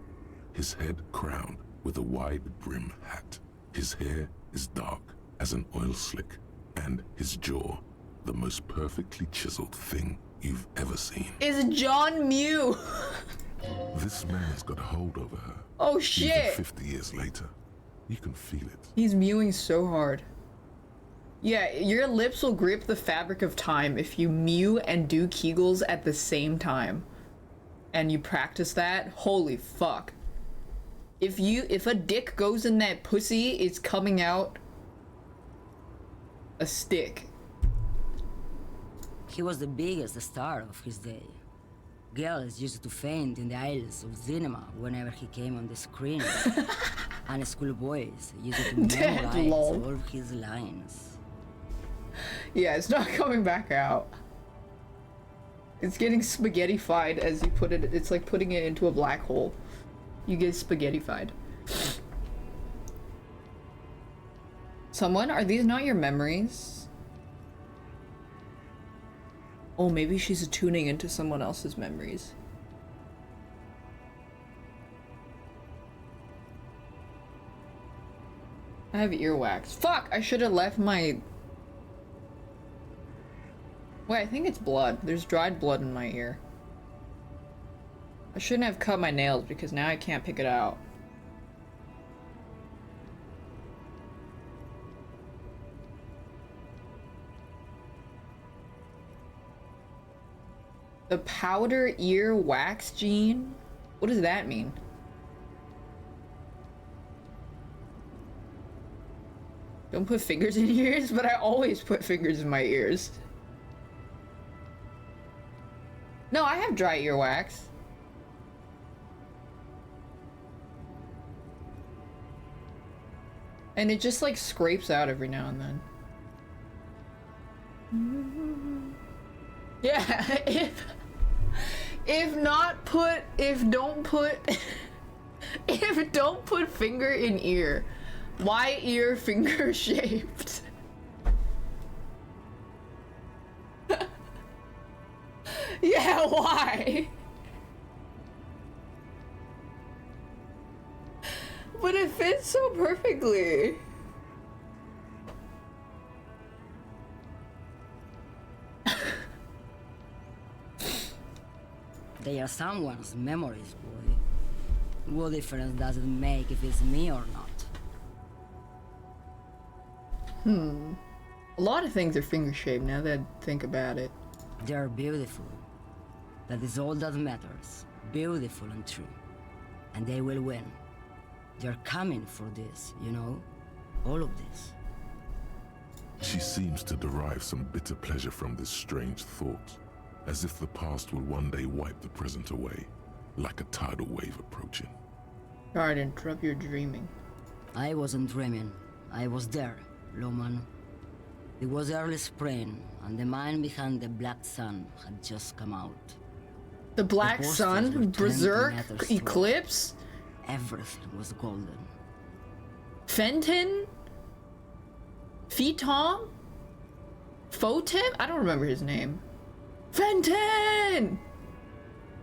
Speaker 4: his head crowned with a wide brim hat. His hair is dark as an oil slick, and his jaw the most perfectly chiseled thing you've ever seen.
Speaker 1: Is John Mew?
Speaker 4: This man's got a hold over her.
Speaker 1: Oh shit!
Speaker 4: Even 50 years later, you can feel it.
Speaker 1: He's mewing so hard. Yeah, your lips will grip the fabric of time if you mew and do Kegels at the same time. And you practice that, holy fuck. If a dick goes in that pussy, it's coming out a stick.
Speaker 10: He was the biggest star of his day. Girls used to faint in the aisles of cinema whenever he came on the screen. And schoolboys used to memorize all of his lines.
Speaker 1: Yeah, it's not coming back out. It's getting spaghetti-fied as you put it. It's like putting it into a black hole. You get spaghetti-fied. Someone? Are these not your memories? Oh, maybe she's tuning into someone else's memories. I have earwax. Fuck! I should have left my... Wait, I think it's blood. There's dried blood in my ear. I shouldn't have cut my nails because now I can't pick it out. The powder ear wax gene? What does that mean? Don't put fingers in your ears, but I always put fingers in my ears. No, I have dry earwax. And it just like scrapes out every now and then. Yeah, if don't put finger in ear. Why ear finger shaped? Yeah, why? But it fits so perfectly.
Speaker 10: They are someone's memories, boy. What difference does it make if it's me or not?
Speaker 1: A lot of things are finger shaped now that I think about it.
Speaker 10: They're beautiful. That is all that matters. Beautiful and true. And they will win. They're coming for this, you know? All of this.
Speaker 4: She seems to derive some bitter pleasure from this strange thought, as if the past will one day wipe the present away, like a tidal wave approaching.
Speaker 1: Sorry to interrupt your dreaming.
Speaker 10: I wasn't dreaming. I was there, Loman. It was early spring, and the mine behind the Black Sun had just come out.
Speaker 1: The Black
Speaker 10: posters
Speaker 1: Sun?
Speaker 10: were 20
Speaker 1: Berserk?
Speaker 10: meters tall.
Speaker 1: Eclipse?
Speaker 10: Everything was golden.
Speaker 1: Fenton? Phaeton? Photim? I don't remember his name. Fenton!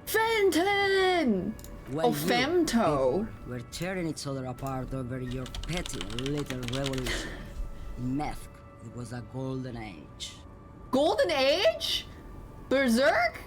Speaker 1: Fenton!
Speaker 10: When
Speaker 1: Oh,
Speaker 10: you
Speaker 1: Femto.
Speaker 10: people were tearing each other apart over your petty little revolution. In Meth, it was a golden age.
Speaker 1: Golden Age? Berserk?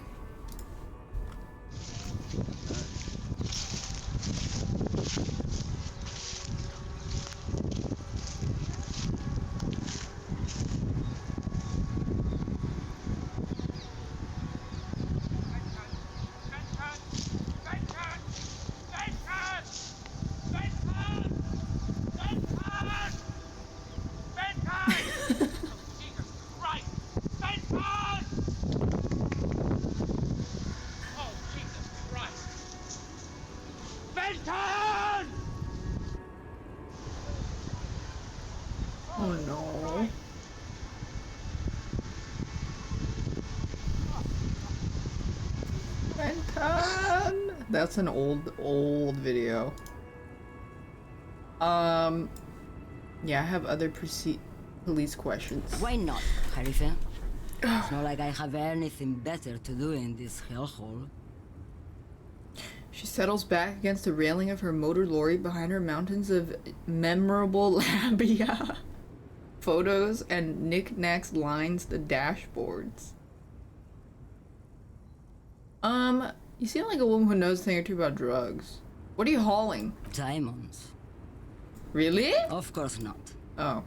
Speaker 1: Oh no. Fenton! That's an old video. Yeah, I have other police questions.
Speaker 10: Why not, Harife? It's not like I have anything better to do in this hellhole.
Speaker 1: She settles back against the railing of her motor lorry behind her mountains of memorable labia. Photos and knickknacks lines the dashboards. You seem like a woman who knows a thing or two about drugs. What are you hauling?
Speaker 10: Diamonds.
Speaker 1: Really?
Speaker 10: Of course not.
Speaker 1: Oh.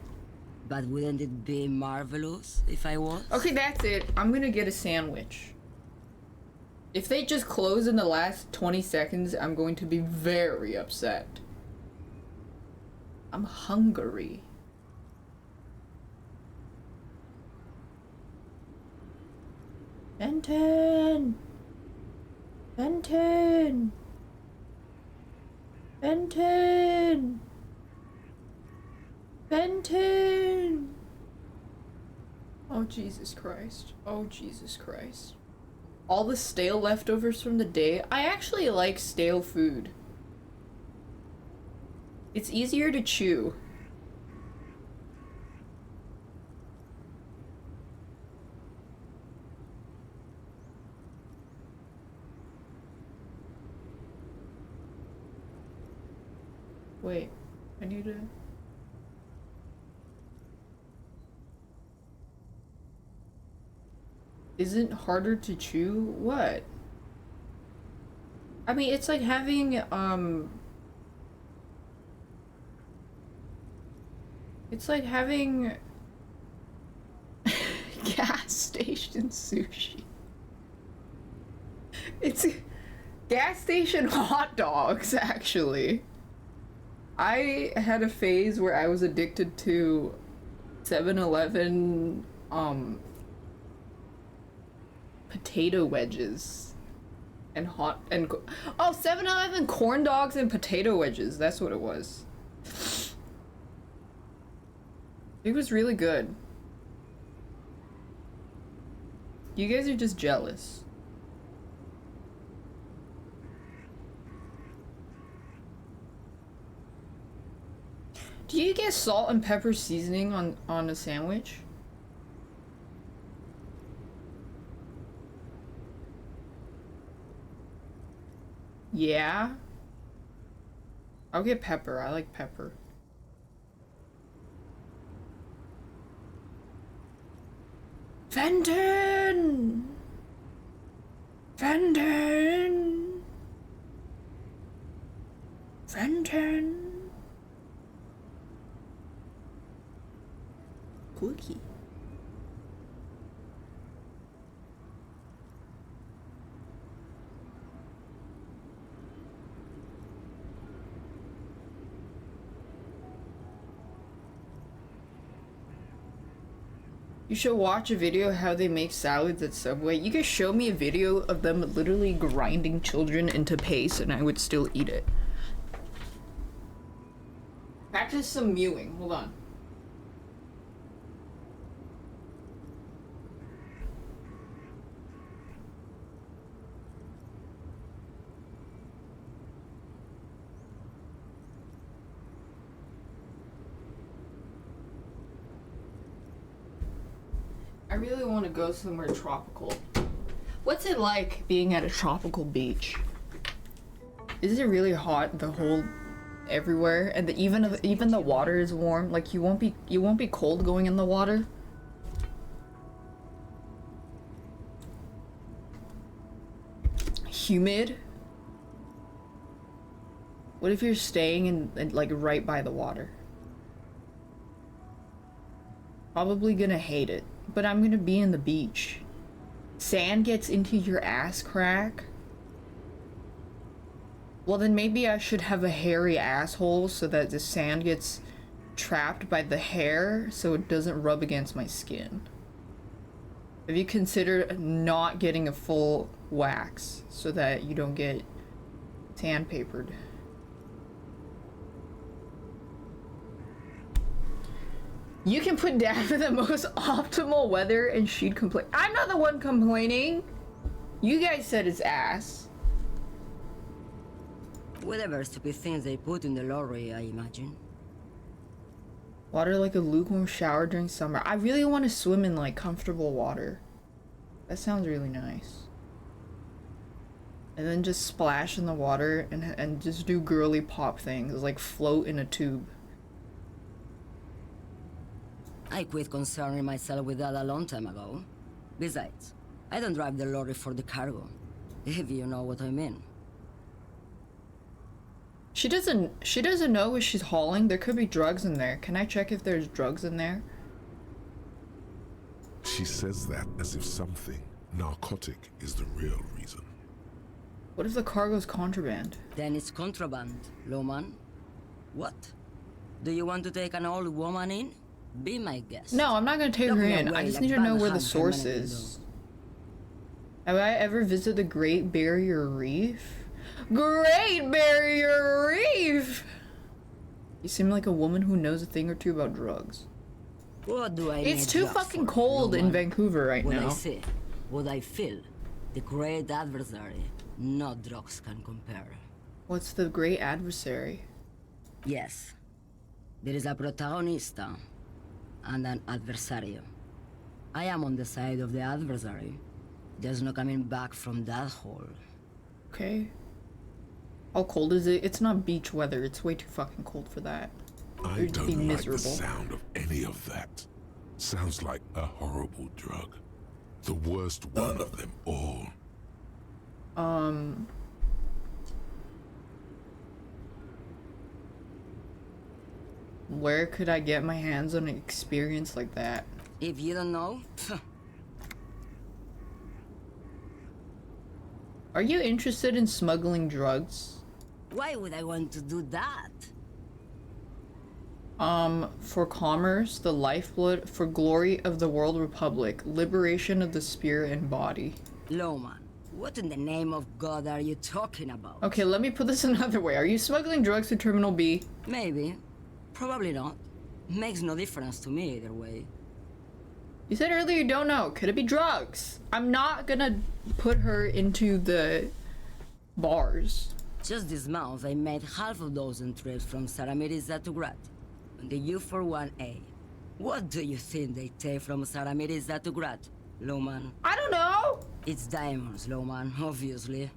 Speaker 10: But wouldn't it be marvelous if I was?
Speaker 1: Okay, that's it. I'm gonna get a sandwich. If they just close in the last 20 seconds, I'm going to be very upset. I'm hungry. Fenton! Fenton! Fenton! Fenton! Oh, Jesus Christ. Oh, Jesus Christ. All the stale leftovers from the day. I actually like stale food. It's easier to chew. Wait, I need to... Isn't harder to chew? What? I mean, it's like having, it's like having gas station sushi. Gas station hot dogs, actually. I had a phase where I was addicted to 7-Eleven, potato wedges. And oh, 7-Eleven corn dogs and potato wedges. That's what it was. It was really good. You guys are just jealous. Do you get salt and pepper seasoning on a sandwich? Yeah. I'll get pepper. I like pepper. Fenton! Fenton! Fenton! Cookie. You should watch a video how they make salads at Subway. You could show me a video of them literally grinding children into paste and I would still eat it. Practice some mewing. Hold on. I really want to go somewhere tropical. What's it like being at a tropical beach? Is it really hot the whole everywhere, and even the water is warm? Like you won't be cold going in the water? Humid? What if you're staying in like right by the water? Probably gonna hate it. But I'm gonna be in the beach. Sand gets into your ass crack. Well, then maybe I should have a hairy asshole so that the sand gets trapped by the hair so it doesn't rub against my skin. Have you considered not getting a full wax so that you don't get sandpapered? You can put daph in the most optimal weather and she'd complain. I'm not the one complaining. You guys said it's ass.
Speaker 10: Whatever stupid things they put in the lorry, I imagine.
Speaker 1: Water like a lukewarm shower during summer. I really want to swim in like comfortable water. That sounds really nice. And then just splash in the water and just do girly pop things, like float in a tube.
Speaker 10: I quit concerning myself with that a long time ago. Besides, I don't drive the lorry for the cargo, if you know what I mean.
Speaker 1: She doesn't know what she's hauling. There could be drugs in there. Can I check if there's drugs in there?
Speaker 4: She says that as if something narcotic is the real reason.
Speaker 1: What if the cargo's contraband?
Speaker 10: Then it's contraband, Lowman. What? Do you want to take an old woman in? Be my guest.
Speaker 1: No, I'm not gonna take her in. I just need to know where the source is. Have I ever visited the Great Barrier Reef? Great Barrier Reef! You seem like a woman who knows a thing or two about drugs.
Speaker 10: What do I
Speaker 1: It's
Speaker 10: need
Speaker 1: too
Speaker 10: drugs
Speaker 1: fucking
Speaker 10: for,
Speaker 1: cold in
Speaker 10: Lowman?
Speaker 1: Vancouver right
Speaker 10: What
Speaker 1: now.
Speaker 10: I say, what I feel, the great adversary, no drugs can compare.
Speaker 1: What's the great adversary?
Speaker 10: Yes, there is a protagonista and an adversario. I am on the side of the adversary. There's no coming back from that hole.
Speaker 1: Okay. How cold is it? It's not beach weather. It's way too fucking cold for that.
Speaker 4: I
Speaker 1: You'd be
Speaker 4: don't like
Speaker 1: miserable.
Speaker 4: the sound of any of that. Sounds like a horrible drug. The worst one of them all.
Speaker 1: Where could I get my hands on an experience like that?
Speaker 10: If you don't know,
Speaker 1: Are you interested in smuggling drugs?
Speaker 10: Why would I want to do that?
Speaker 1: For commerce, the lifeblood, for glory of the world republic, liberation of the spirit and body.
Speaker 10: Lowman, what in the name of God are you talking about?
Speaker 1: Okay, let me put this another way. Are you smuggling drugs to Terminal B?
Speaker 10: Maybe. Probably not. Makes no difference to me either way.
Speaker 1: You said earlier you don't know. Could it be drugs? I'm not gonna put her into the bars.
Speaker 10: Just this month, I made half a dozen trips from Saramirizat to Grat on the U41A. What do you think they take from Saramirizat to Grat, Lowman?
Speaker 1: I don't know!
Speaker 10: It's diamonds, Lowman, obviously.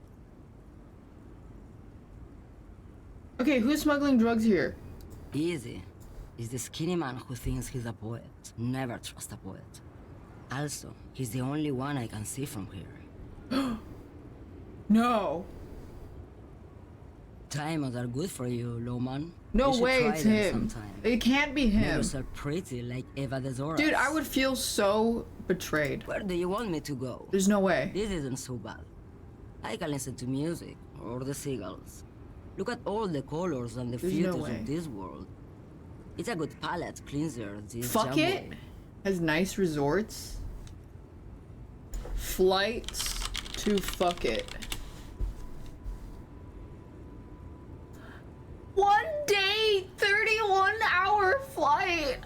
Speaker 1: Okay, who's smuggling drugs here?
Speaker 10: Easy. It's the skinny man who thinks he's a poet. Never trust a poet. Also, he's the only one I can see from here.
Speaker 1: No.
Speaker 10: Diamonds are good for you, Lowman.
Speaker 1: No
Speaker 10: You should
Speaker 1: way,
Speaker 10: try
Speaker 1: it's
Speaker 10: them
Speaker 1: him.
Speaker 10: sometime.
Speaker 1: It can't be
Speaker 10: Make
Speaker 1: him.
Speaker 10: yourself pretty like Eva de Zora.
Speaker 1: Dude, I would feel so betrayed.
Speaker 10: Where do you want me to go?
Speaker 1: There's no way.
Speaker 10: This isn't so bad. I can listen to music, or the seagulls. Look at all the colors and the
Speaker 1: There's no
Speaker 10: filters
Speaker 1: way.
Speaker 10: of this world. It's a good palette cleanser, this
Speaker 1: Fuck
Speaker 10: jumbo.
Speaker 1: it. Has nice resorts. Flights to fuck it. 1 day, 31-hour flight.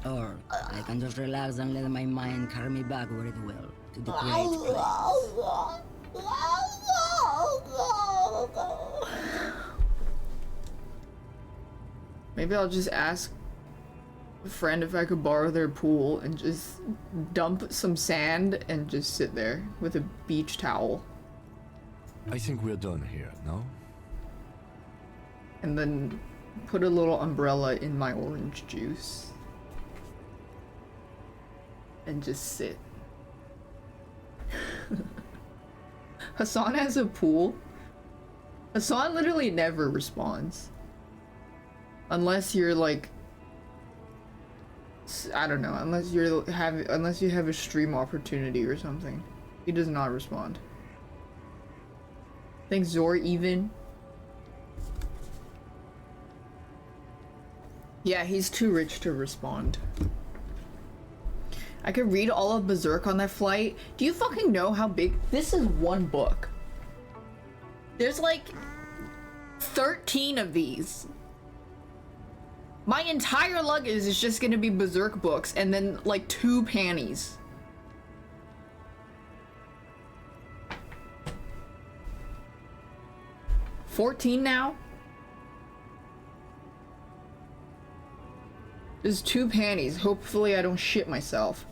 Speaker 10: Or I can just relax and let my mind carry me back where it will, to the great place.
Speaker 1: Maybe I'll just ask a friend if I could borrow their pool and just dump some sand and just sit there with a beach towel.
Speaker 6: I think we're done here, no?
Speaker 1: And then put a little umbrella in my orange juice. And just sit. Hassan has a pool. Hassan literally never responds. Unless you're like, I don't know, unless you have a stream opportunity or something. He does not respond. Thanks, Zor even. Yeah, he's too rich to respond. I could read all of Berserk on that flight. Do you fucking know how big? This is one book. There's like 13 of these. My entire luggage is just gonna be Berserk books and then like 2 panties. $14 now? There's 2 panties. Hopefully I don't shit myself.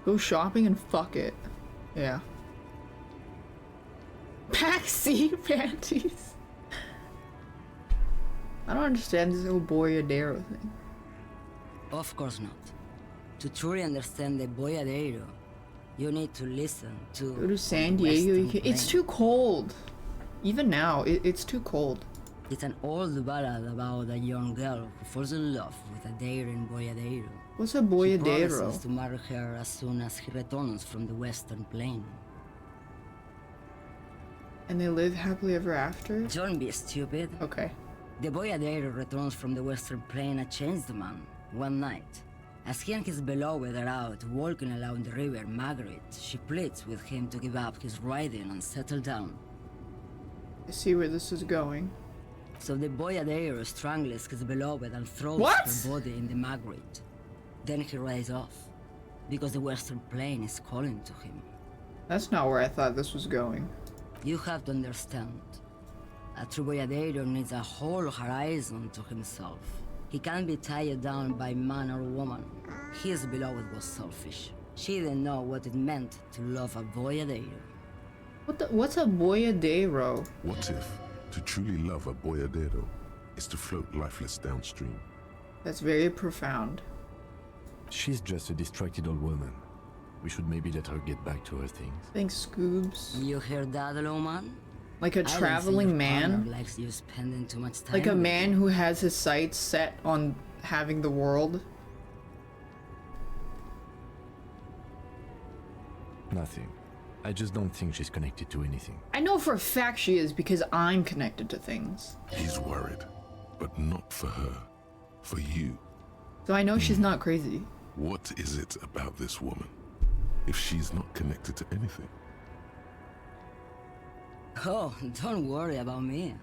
Speaker 1: Go shopping and fuck it. Yeah. Backseat panties. I don't understand this whole Boyadero thing.
Speaker 10: Of course not. To truly understand the Boyadero, you need to listen to...
Speaker 1: Go to San Diego. You can, it's too cold. Even now, it's too cold.
Speaker 10: It's an old ballad about a young girl who falls in love with a daring Boyadero.
Speaker 1: What's a
Speaker 10: He
Speaker 1: Boyadero?
Speaker 10: promises to marry her as soon as he returns from the Western Plain.
Speaker 1: And they live happily ever after?
Speaker 10: Don't be stupid.
Speaker 1: Okay.
Speaker 10: The Boyadero returns from the Western Plain a changed man, one night. As he and his beloved are out walking along the river Margaret, she pleads with him to give up his riding and settle down.
Speaker 1: I see where this is going.
Speaker 10: So the Boyadero strangles his beloved and throws
Speaker 1: What?
Speaker 10: her body in the Margaret. Then he rides off, because the Western Plain is calling to him.
Speaker 1: That's not where I thought this was going.
Speaker 10: You have to understand. A true Boyadero needs a whole horizon to himself. He can't be tied down by man or woman. His beloved was selfish. She didn't know what it meant to love a Boyadero.
Speaker 1: What's a Boyadero?
Speaker 4: What if to truly love a boyadero is to float lifeless downstream?
Speaker 1: That's very profound.
Speaker 6: She's just a distracted old woman. We should maybe let her get back to her things.
Speaker 1: Thanks, Scoobs.
Speaker 10: You hear that, Lowman?
Speaker 1: Like a
Speaker 10: I don't think
Speaker 1: traveling
Speaker 10: your
Speaker 1: man?
Speaker 10: partner likes you spending too much time
Speaker 1: Like a
Speaker 10: with
Speaker 1: man
Speaker 10: him.
Speaker 1: who has his sights set on having the world?
Speaker 6: Nothing. I just don't think she's connected to anything.
Speaker 1: I know for a fact she is because I'm connected to things.
Speaker 4: He's worried, but not for her. For you.
Speaker 1: So I know she's not crazy.
Speaker 4: What is it about this woman? If she's not connected to anything?
Speaker 10: Oh, don't worry about me.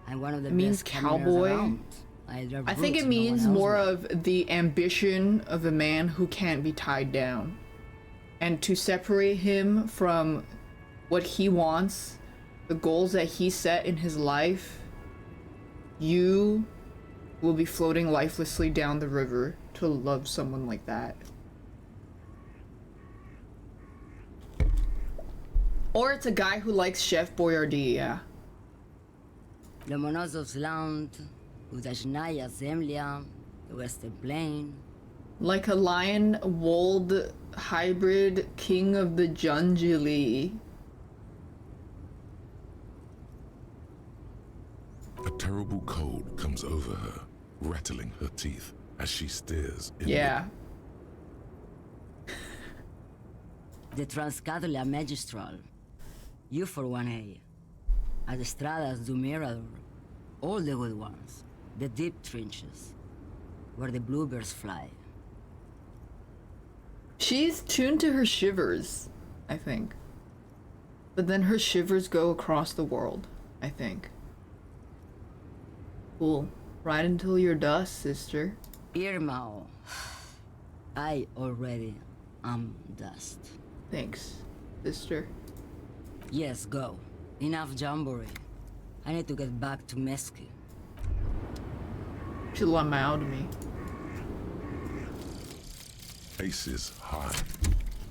Speaker 10: I'm one of the
Speaker 1: It means
Speaker 10: best caminers
Speaker 1: cowboy.
Speaker 10: around. I
Speaker 1: think it means more of the ambition of a man who can't be tied down. And to separate him from what he wants, the goals that he set in his life, you will be floating lifelessly down the river to love someone like that. Or it's a guy who likes Chef Boyardee, yeah.
Speaker 10: Lomonosov's Udashnaia Zemlya, the Western Plain.
Speaker 1: Like a lion-wooled hybrid king of the Junjili.
Speaker 4: A terrible cold comes over her, rattling her teeth as she stares in
Speaker 1: Yeah.
Speaker 10: The Transcatolia Magistral. You for 1A. At Estradas do Mirador. All the good ones. The deep trenches. Where the bluebirds fly.
Speaker 1: She's tuned to her shivers, I think. But then her shivers go across the world, I think. Cool. Ride until you're dust, sister.
Speaker 10: Irmao. I already am dust.
Speaker 1: Thanks, sister.
Speaker 10: Yes, go. Enough jamboree. I need to get back to Meski.
Speaker 1: She let me out of me.
Speaker 4: Aces high.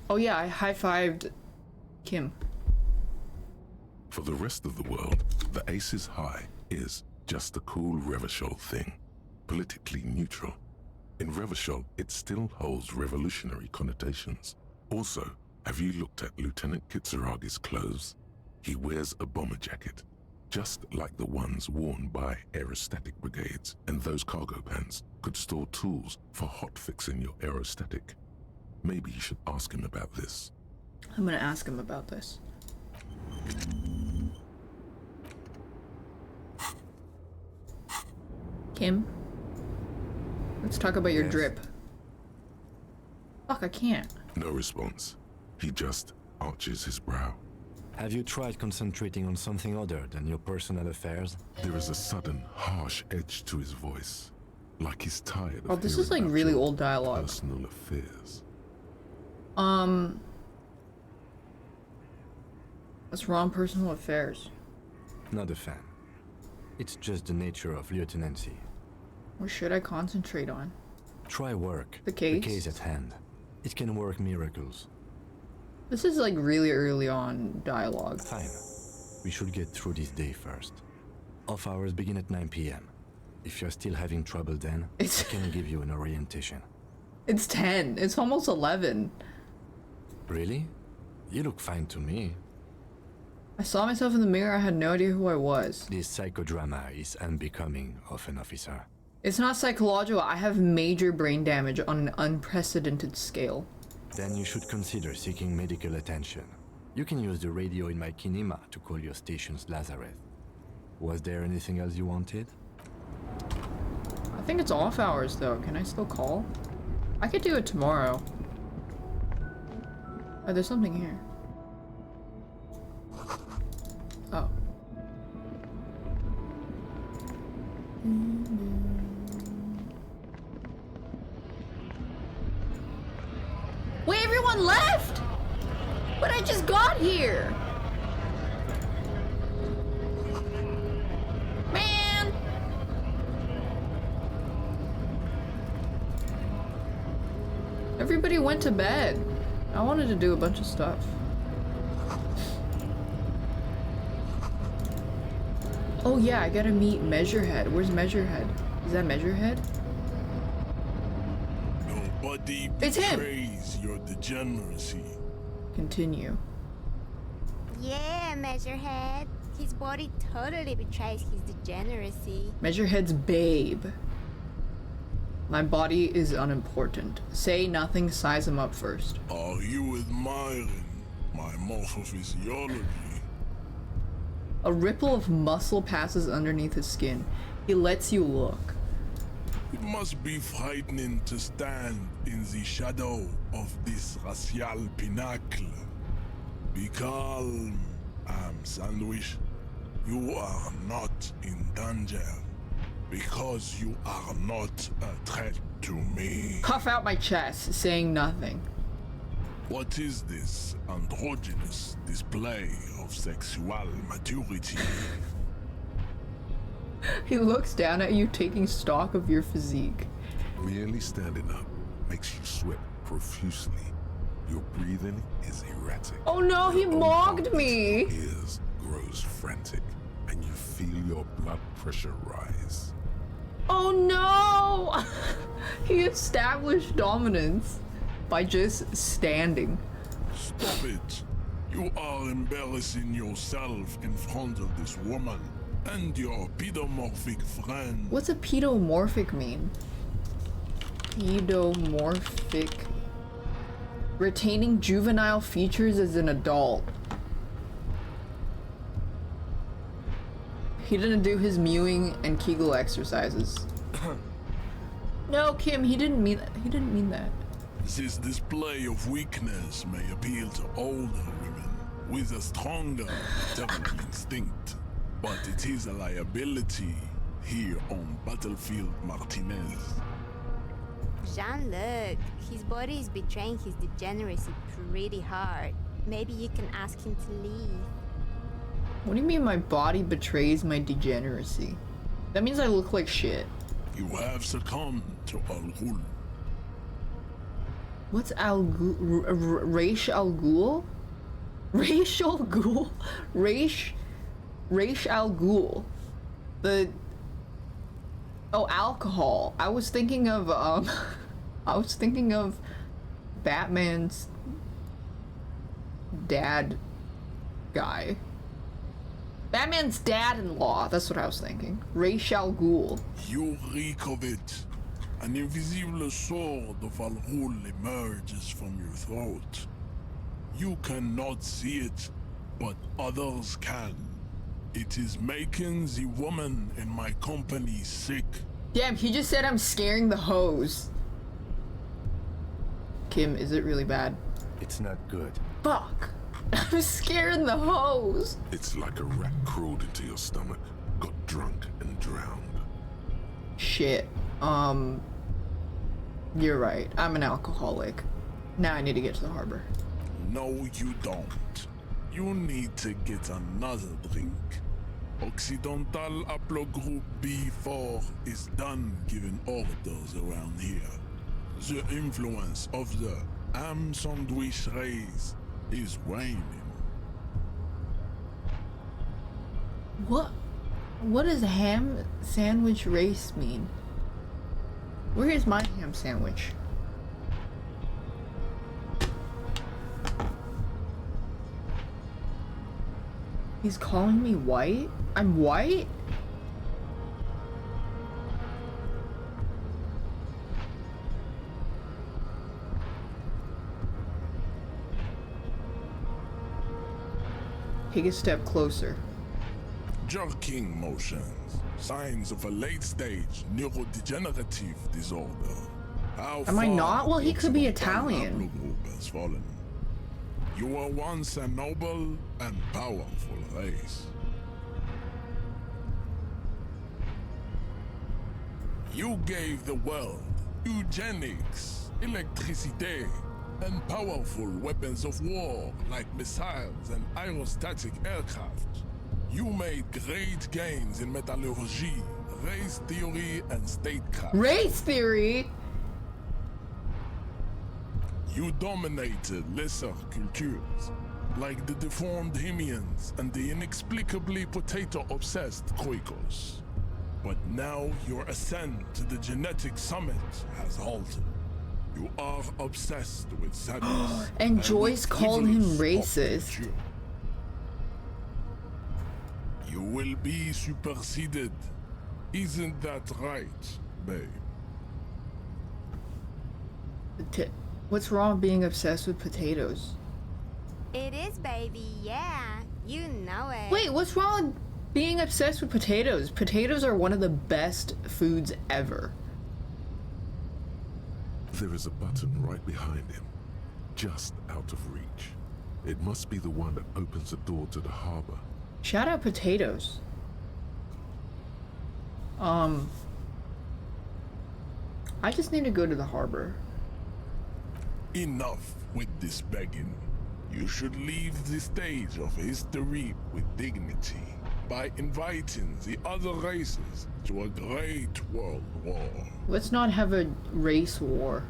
Speaker 1: Oh yeah, I high-fived Kim.
Speaker 4: For the rest of the world, the aces high is just a cool Revachol thing. Politically neutral. In Revachol, it still holds revolutionary connotations. Also, have you looked at Lieutenant Kitsuragi's clothes? He wears a bomber jacket, just like the ones worn by aerostatic brigades, and those cargo pants could store tools for hot-fixing your aerostatic. Maybe you should ask him about this.
Speaker 1: I'm gonna ask him about this. Kim? Let's talk about your
Speaker 6: Yes.
Speaker 1: drip. Fuck, I can't.
Speaker 4: No response. He just arches his brow.
Speaker 6: Have you tried concentrating on something other than your personal affairs?
Speaker 4: There is a sudden, harsh edge to his voice, like he's tired of
Speaker 1: Oh, this is
Speaker 4: hearing
Speaker 1: like
Speaker 4: about
Speaker 1: really
Speaker 4: your
Speaker 1: old dialogue.
Speaker 4: personal affairs.
Speaker 1: What's wrong personal affairs?
Speaker 6: Not a fan. It's just the nature of lieutenancy.
Speaker 1: What should I concentrate on?
Speaker 6: Try work.
Speaker 1: The case?
Speaker 6: The case at hand. It can work miracles.
Speaker 1: This is like really early on dialogue.
Speaker 6: Fine. We should get through this day first. Off hours begin at 9 p.m. If you're still having trouble then, I can give you an orientation.
Speaker 1: It's 10. It's almost 11.
Speaker 6: Really? You look fine to me.
Speaker 1: I saw myself in the mirror. I had no idea who I was.
Speaker 6: This psychodrama is unbecoming of an officer.
Speaker 1: It's not psychological. I have major brain damage on an unprecedented scale.
Speaker 6: Then you should consider seeking medical attention. You can use the radio in my kinema to call your station's Lazareth. Was there anything else you wanted?
Speaker 1: I think it's off hours though. Can I still call? I could do it tomorrow. Oh, there's something here. Oh. Wait, everyone left? But I just got here. Man. Everybody went to bed. I wanted to do a bunch of stuff. Oh yeah, I gotta meet Measurehead. Where's Measurehead? Is that Measurehead?
Speaker 11: Nobody
Speaker 1: It's him.
Speaker 11: betrays your degeneracy.
Speaker 1: Continue.
Speaker 12: Yeah, Measurehead. His body totally betrays his degeneracy.
Speaker 1: Measurehead's babe. My body is unimportant. Say nothing, size him up first.
Speaker 11: Are you admiring My morphophysiology.
Speaker 1: A ripple of muscle passes underneath his skin. He lets you look.
Speaker 11: It must be frightening to stand in the shadow of this racial pinnacle. Be calm, Sandwich. You are not in danger because you are not a threat to me.
Speaker 1: Puff out my chest, saying nothing.
Speaker 11: What is this androgynous display of sexual maturity?
Speaker 1: He looks down at you, taking stock of your physique.
Speaker 4: Merely standing up makes you sweat profusely. Your breathing is erratic.
Speaker 1: Oh no, he mocked me!
Speaker 4: Ears grows frantic, and you feel your blood pressure rise.
Speaker 1: Oh no! He established dominance by just standing.
Speaker 11: Stop it! You are embarrassing yourself in front of this woman and your pedomorphic friend.
Speaker 1: What's a pedomorphic mean? Pedomorphic. Retaining juvenile features as an adult. He didn't do his mewing and Kegel exercises. No, Kim, he didn't mean that. He didn't mean that.
Speaker 11: This display of weakness may appeal to older women with a stronger maternal instinct, but it is a liability here on Battlefield Martinez.
Speaker 12: Jean-Luc, his body is betraying his degeneracy pretty hard. Maybe you can ask him to leave.
Speaker 1: What do you mean my body betrays my degeneracy? That means I look like shit.
Speaker 11: You have succumbed to Al Ghul.
Speaker 1: What's Al Ghul? Raish Al Ghul? Racial Ghul? Raish Al Ghul. The... Oh, alcohol. I was thinking of, I was thinking of Batman's dad guy. Batman's dad-in-law, that's what I was thinking. Ra's al Ghul.
Speaker 11: You reek of it. An invisible sword of Al Ghul emerges from your throat. You cannot see it, but others can. It is making the woman in my company sick.
Speaker 1: Damn, he just said I'm scaring the hose. Kim, is it really bad?
Speaker 6: It's not good.
Speaker 1: Fuck. I'm scaring the hose.
Speaker 4: It's like a rat crawled into your stomach, got drunk and drowned.
Speaker 1: Shit. You're right. I'm an alcoholic. Now I need to get to the harbor.
Speaker 11: No, you don't. You need to get another drink. Occidental Haplogroup B4 is done giving orders around here. The influence of the ham sandwich race is waning.
Speaker 1: What does ham sandwich race mean? Where is my ham sandwich? He's calling me white? I'm white? Take a step closer.
Speaker 11: Jerking motions, signs of a late-stage neurodegenerative disorder. How
Speaker 1: Am I
Speaker 11: far
Speaker 1: not? Well, he could be
Speaker 11: Occidental
Speaker 1: Italian.
Speaker 11: Haplogroup has fallen. You were once a noble and powerful race. You gave the world eugenics, electricity, and powerful weapons of war like missiles and aerostatic aircraft. You made great gains in metallurgy, race theory, and statecraft.
Speaker 1: Race theory?
Speaker 11: You dominated lesser cultures, like the deformed Hemians and the inexplicably potato-obsessed Quakers. But now your ascent to the genetic summit has halted. You are obsessed with sadness.
Speaker 1: And Joyce
Speaker 11: with
Speaker 1: called him
Speaker 11: evilness of
Speaker 1: racist.
Speaker 11: nature. You will be superseded. Isn't that right, babe?
Speaker 1: What's wrong with being obsessed with potatoes?
Speaker 12: It is, baby, yeah. You know it.
Speaker 1: Wait, what's wrong with being obsessed with potatoes? Potatoes are one of the best foods ever.
Speaker 4: There is a button right behind him, just out of reach. It must be the one that opens the door to the harbor.
Speaker 1: Shout out potatoes. I just need to go to the harbor.
Speaker 11: Enough with this begging. You should leave the stage of history with dignity by inviting the other races to a great world war.
Speaker 1: Let's not have a race war.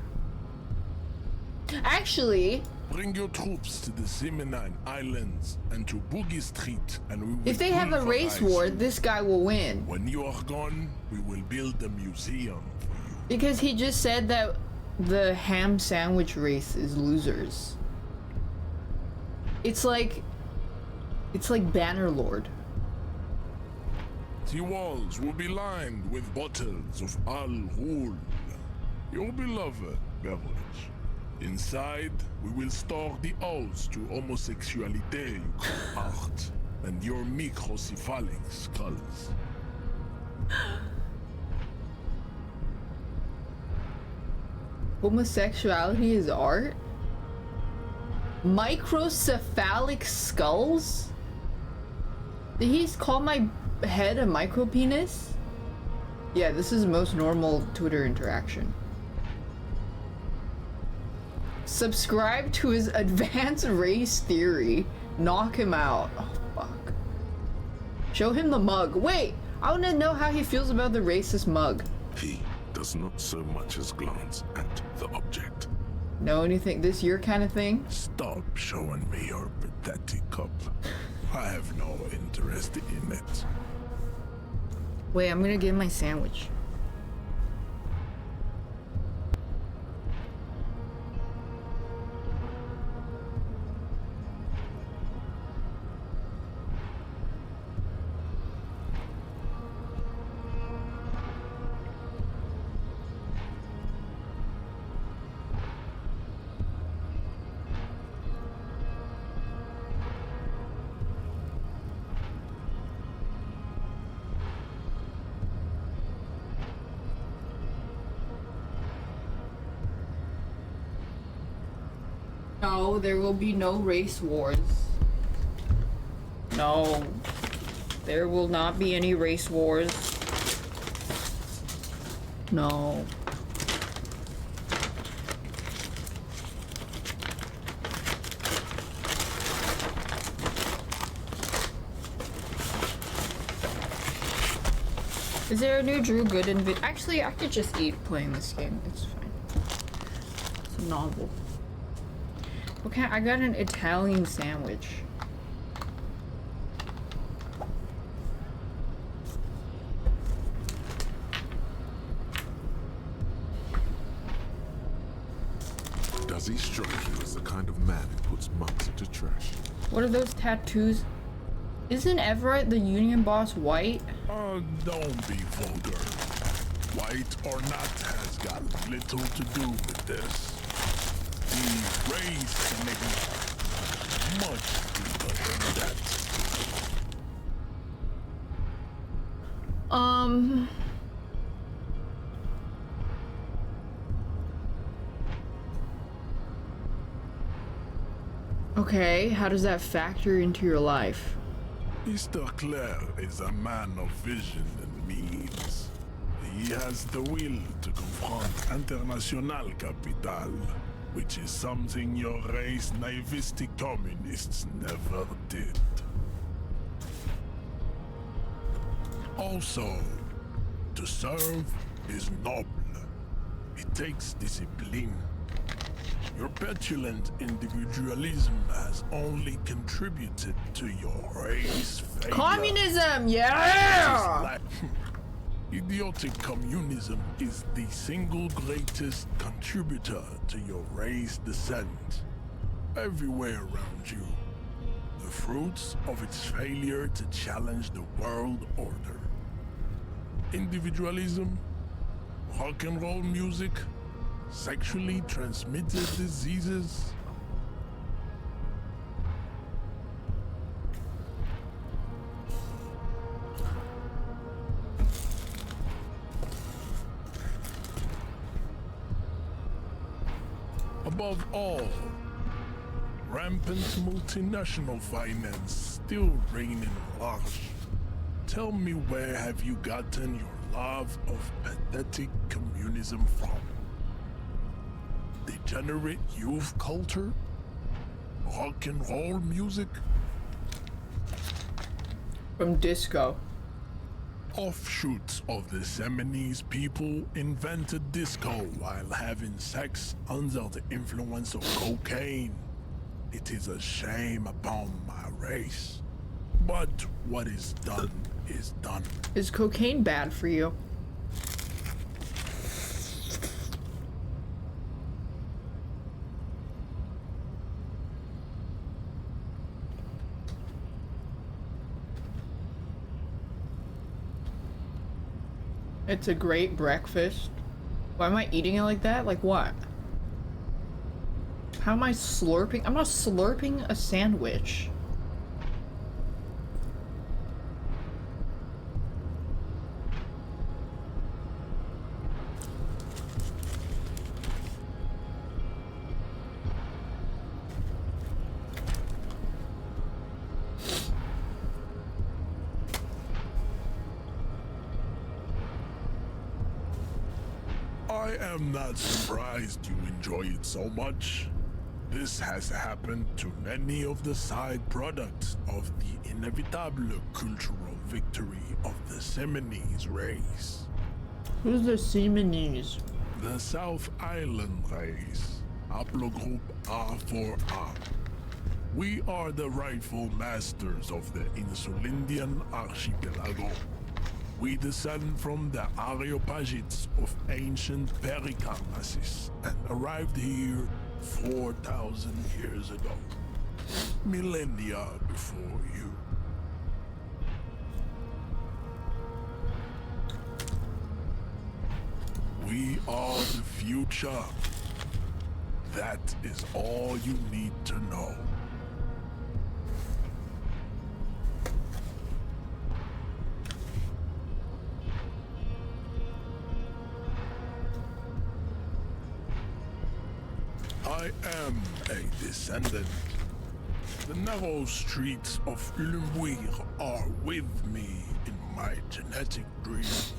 Speaker 1: Actually,
Speaker 11: bring your troops to the Simonine Islands and to Boogie Street, and we will
Speaker 1: if they have a race war, this guy will win.
Speaker 11: When you are gone, we will build a museum for you.
Speaker 1: Because he just said that the ham sandwich race is losers. It's like Bannerlord.
Speaker 11: The walls will be lined with bottles of Al Ghul, your beloved beverage. Inside, we will store the odes to homosexuality you call art and your microcephalic skulls.
Speaker 1: Homosexuality is art? Microcephalic skulls? Did he call my head a micropenis? Yeah, this is the most normal Twitter interaction. Subscribe to his advanced race theory. Knock him out. Oh, fuck. Show him the mug. Wait, I want to know how he feels about the racist mug.
Speaker 4: He does not so much as glance at the object.
Speaker 1: Know anything? This your kind of thing?
Speaker 11: Stop showing me your pathetic cup. I have no interest in it.
Speaker 1: Wait, I'm gonna get my sandwich. No, there will be no race wars. No. There will not be any race wars. No. Is there a new Drew Gooden vid? Actually, I could just eat playing this game. It's fine. It's a novel. Okay, I got an Italian sandwich.
Speaker 4: Does he strike you as the kind of man who puts monks into trash?
Speaker 1: What are those tattoos? Isn't Everett the union boss white?
Speaker 11: Don't be vulgar. White or not has got little to do with this. The race can make it much deeper than that.
Speaker 1: Okay, how does that factor into your life?
Speaker 11: Mr. Clare is a man of vision and means. He has the will to confront international capital, which is something your race naivistic communists never did. Also, to serve is noble. It takes discipline. Your petulant individualism has only contributed to your race failure.
Speaker 1: Communism, yeah!
Speaker 11: Idiotic communism is the single greatest contributor to your race descent. Everywhere around you, the fruits of its failure to challenge the world order. Individualism, rock and roll music, sexually transmitted diseases. Above all, rampant multinational finance still reigning large. Tell me, where have you gotten your love of pathetic communism from? Degenerate youth culture? Rock and roll music?
Speaker 1: From disco.
Speaker 11: Offshoots of the Seminoles people invented disco while having sex under the influence of cocaine. It is a shame upon my race. But what is done is done.
Speaker 1: Is cocaine bad for you? It's a great breakfast. Why am I eating it like that? Like what? How am I slurping? I'm not slurping a sandwich.
Speaker 11: I am not surprised you enjoy it so much. This has happened to many of the side products of the inevitable cultural victory of the Seminoles race.
Speaker 1: Who's the Seminoles?
Speaker 11: The South Island race, haplogroup A4A. We are the rightful masters of the Insulindian archipelago. We descend from the Areopagites of ancient Pericarnassus and arrived here 4,000 years ago. Millennia before you. We are the future. That is all you need to know. I am a descendant. The narrow streets of Ulumbuir are with me in my genetic dreams.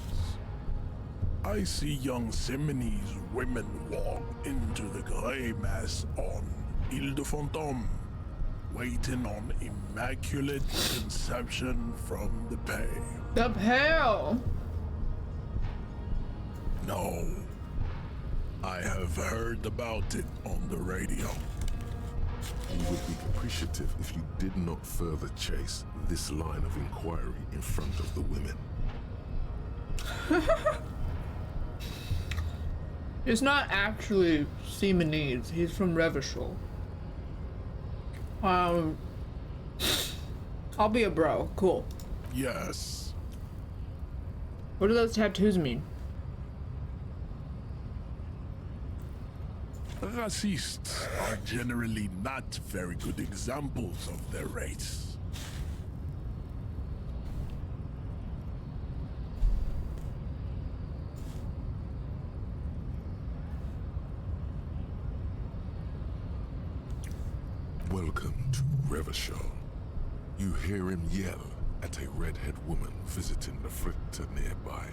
Speaker 11: I see young Seminoles women walk into the grey mass on Ile de Fantôme, waiting on immaculate conception from the Pay.
Speaker 1: The Pale!
Speaker 11: No. I have heard about it on the radio.
Speaker 4: You would be appreciative if you did not further chase this line of inquiry in front of the women.
Speaker 1: He's not actually Seminoles, he's from Revachol. I'll be a bro, cool.
Speaker 11: Yes.
Speaker 1: What do those tattoos mean?
Speaker 11: Racists are generally not very good examples of their race.
Speaker 4: Welcome to Revachol. You hear him yell at a redhead woman visiting the fritter nearby.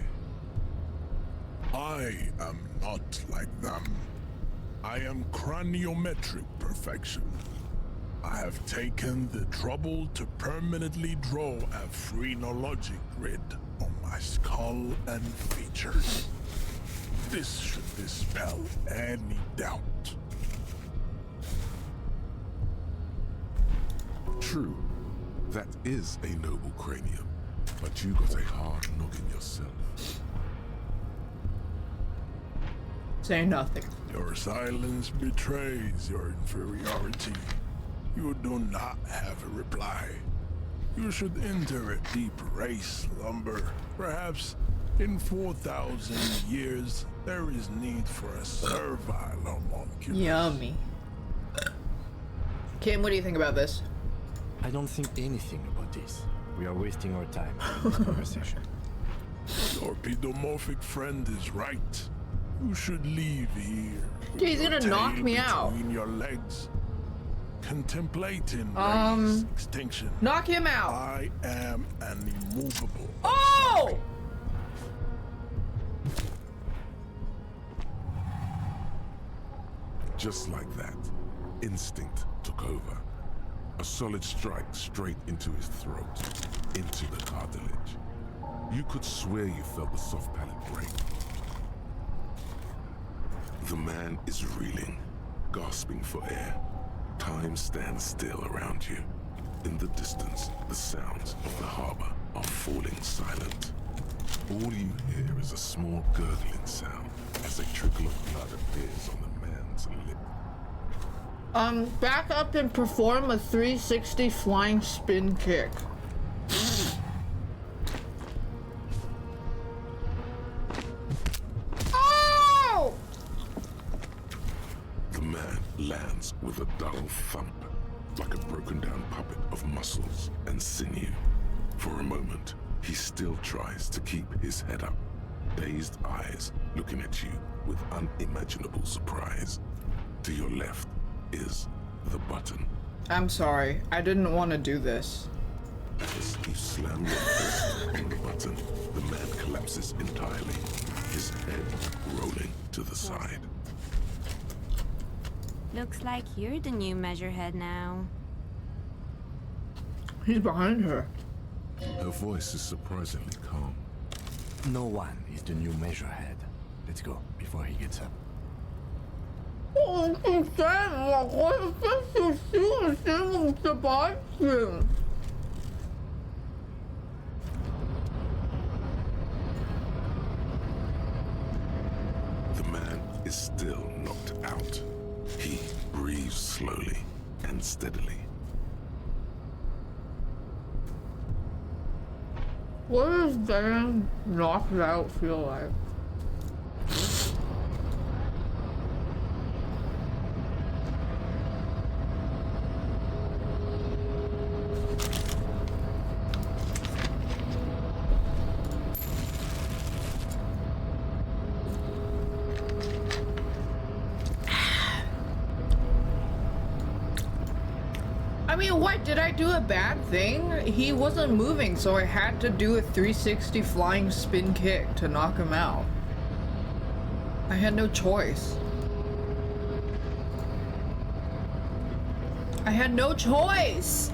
Speaker 11: I am not like them. I am craniometric perfection. I have taken the trouble to permanently draw a phrenologic grid on my skull and features. This should dispel any doubt.
Speaker 4: True, that is a noble cranium, but you got a hard noggin yourself.
Speaker 1: Say nothing.
Speaker 11: Your silence betrays your inferiority. You do not have a reply. You should enter a deep race slumber. Perhaps in 4,000 years, there is need for a servile homunculus.
Speaker 1: Yummy. Kim, what do you think about this?
Speaker 6: I don't think anything about this. We are wasting our time in this conversation.
Speaker 11: Your pedomorphic friend is right. You should leave here.
Speaker 1: Dude, he's gonna knock me out.
Speaker 11: Between your legs, contemplating race extinction.
Speaker 1: Knock him out.
Speaker 11: I am an immovable.
Speaker 1: Oh!
Speaker 4: Just like that, instinct took over. A solid strike straight into his throat, into the cartilage. You could swear you felt the soft palate break. The man is reeling, gasping for air. Time stands still around you. In the distance, the sounds of the harbor are falling silent. All you hear is a small gurgling sound as a trickle of blood appears on the man's lip.
Speaker 1: Back up and perform a 360 flying spin kick. Oh!
Speaker 4: The man lands with a dull thump, like a broken down puppet of muscles and sinew. For a moment, he still tries to keep his head up, dazed eyes looking at you with unimaginable surprise. To your left is the button.
Speaker 1: I'm sorry, I didn't want to do this.
Speaker 4: As you slam your fist on the button, the man collapses entirely, his head rolling to the side.
Speaker 12: Looks like you're the new measurehead now.
Speaker 1: He's behind her.
Speaker 4: Her voice is surprisingly calm.
Speaker 6: No one is the new measurehead. Let's go before he gets up.
Speaker 4: The man is still knocked out. He breathes slowly and steadily.
Speaker 1: What does getting knocked out feel like? I mean, what? Did I do a bad thing? He wasn't moving, so I had to do a 360 flying spin kick to knock him out. I had no choice. I had no choice!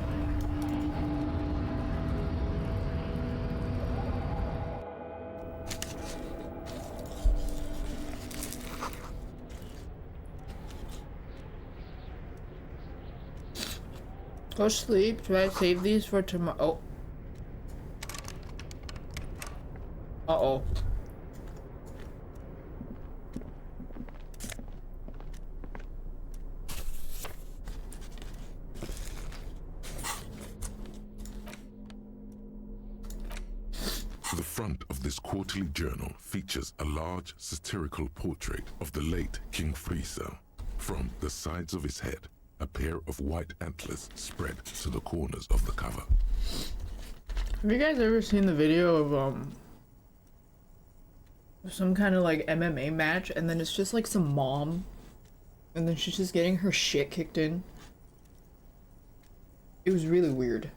Speaker 1: Go sleep. Should I save these for tomorrow? Oh. Uh-oh.
Speaker 4: The front of this quarterly journal features a large satirical portrait of the late King Friesel. From the sides of his head, a pair of white antlers spread to the corners of the cover.
Speaker 1: Have you guys ever seen the video of some kind of like MMA match, and then it's just like some mom, and then she's just getting her shit kicked in? It was really weird.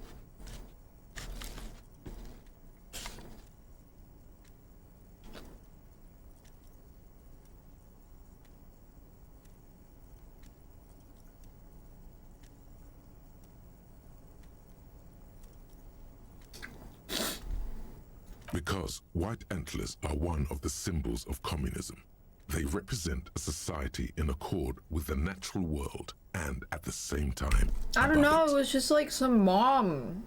Speaker 4: Because white antlers are one of the symbols of communism. They represent a society in accord with the natural world and at the same time.
Speaker 1: I don't know, it was just like some mom.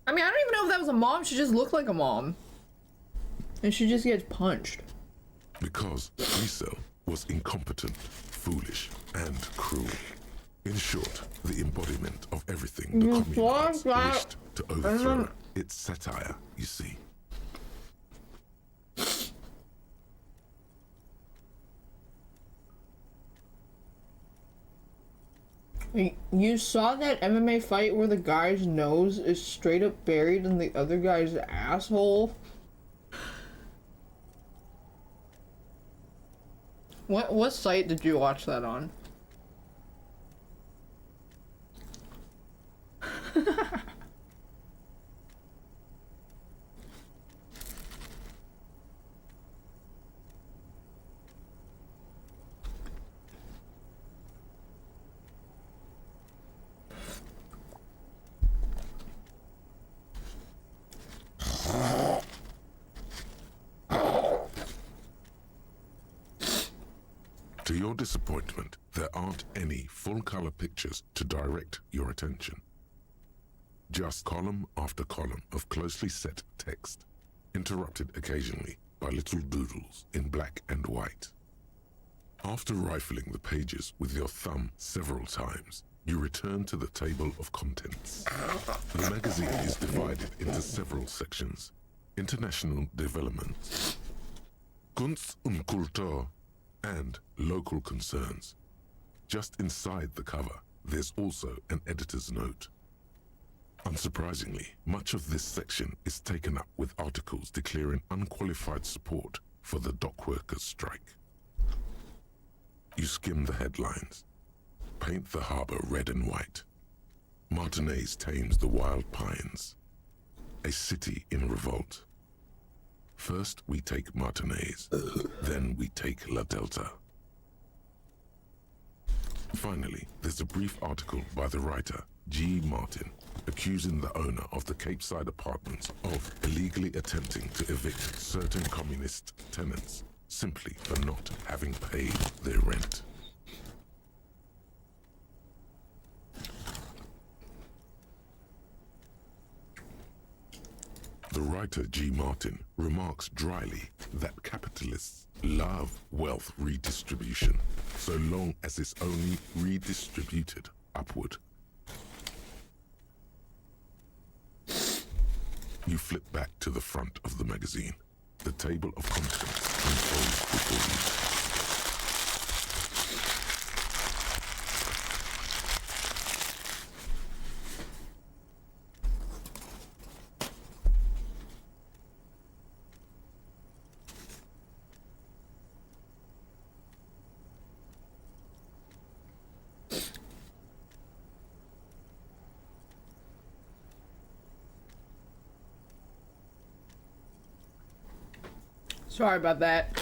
Speaker 1: I mean, I don't even know if that was a mom, she just looked like a mom. And she just gets punched.
Speaker 4: Because Friesel was incompetent, foolish, and cruel. In short, the embodiment of everything the communists wished to overthrow. It's satire, you see.
Speaker 1: You saw that MMA fight where the guy's nose is straight up buried in the other guy's asshole? What site did you watch that on?
Speaker 4: To your disappointment, there aren't any full-color pictures to direct your attention. Just column after column of closely set text, interrupted occasionally by little doodles in black and white. After rifling the pages with your thumb several times, you return to the table of contents. The magazine is divided into several sections. International developments, Kunst und Kultur, and local concerns. Just inside the cover, there's also an editor's note. Unsurprisingly, much of this section is taken up with articles declaring unqualified support for the dock workers' strike. You skim the headlines. Paint the harbor red and white. Martinez tames the wild pines. A city in revolt. First we take Martinez, then we take La Delta. Finally, there's a brief article by the writer, G. Martin, accusing the owner of the Capeside apartments of illegally attempting to evict certain communist tenants simply for not having paid their rent. The writer G. Martin remarks dryly that capitalists love wealth redistribution so long as it's only redistributed upward. You flip back to the front of the magazine. The table of contents unfolds before you.
Speaker 1: Sorry about that.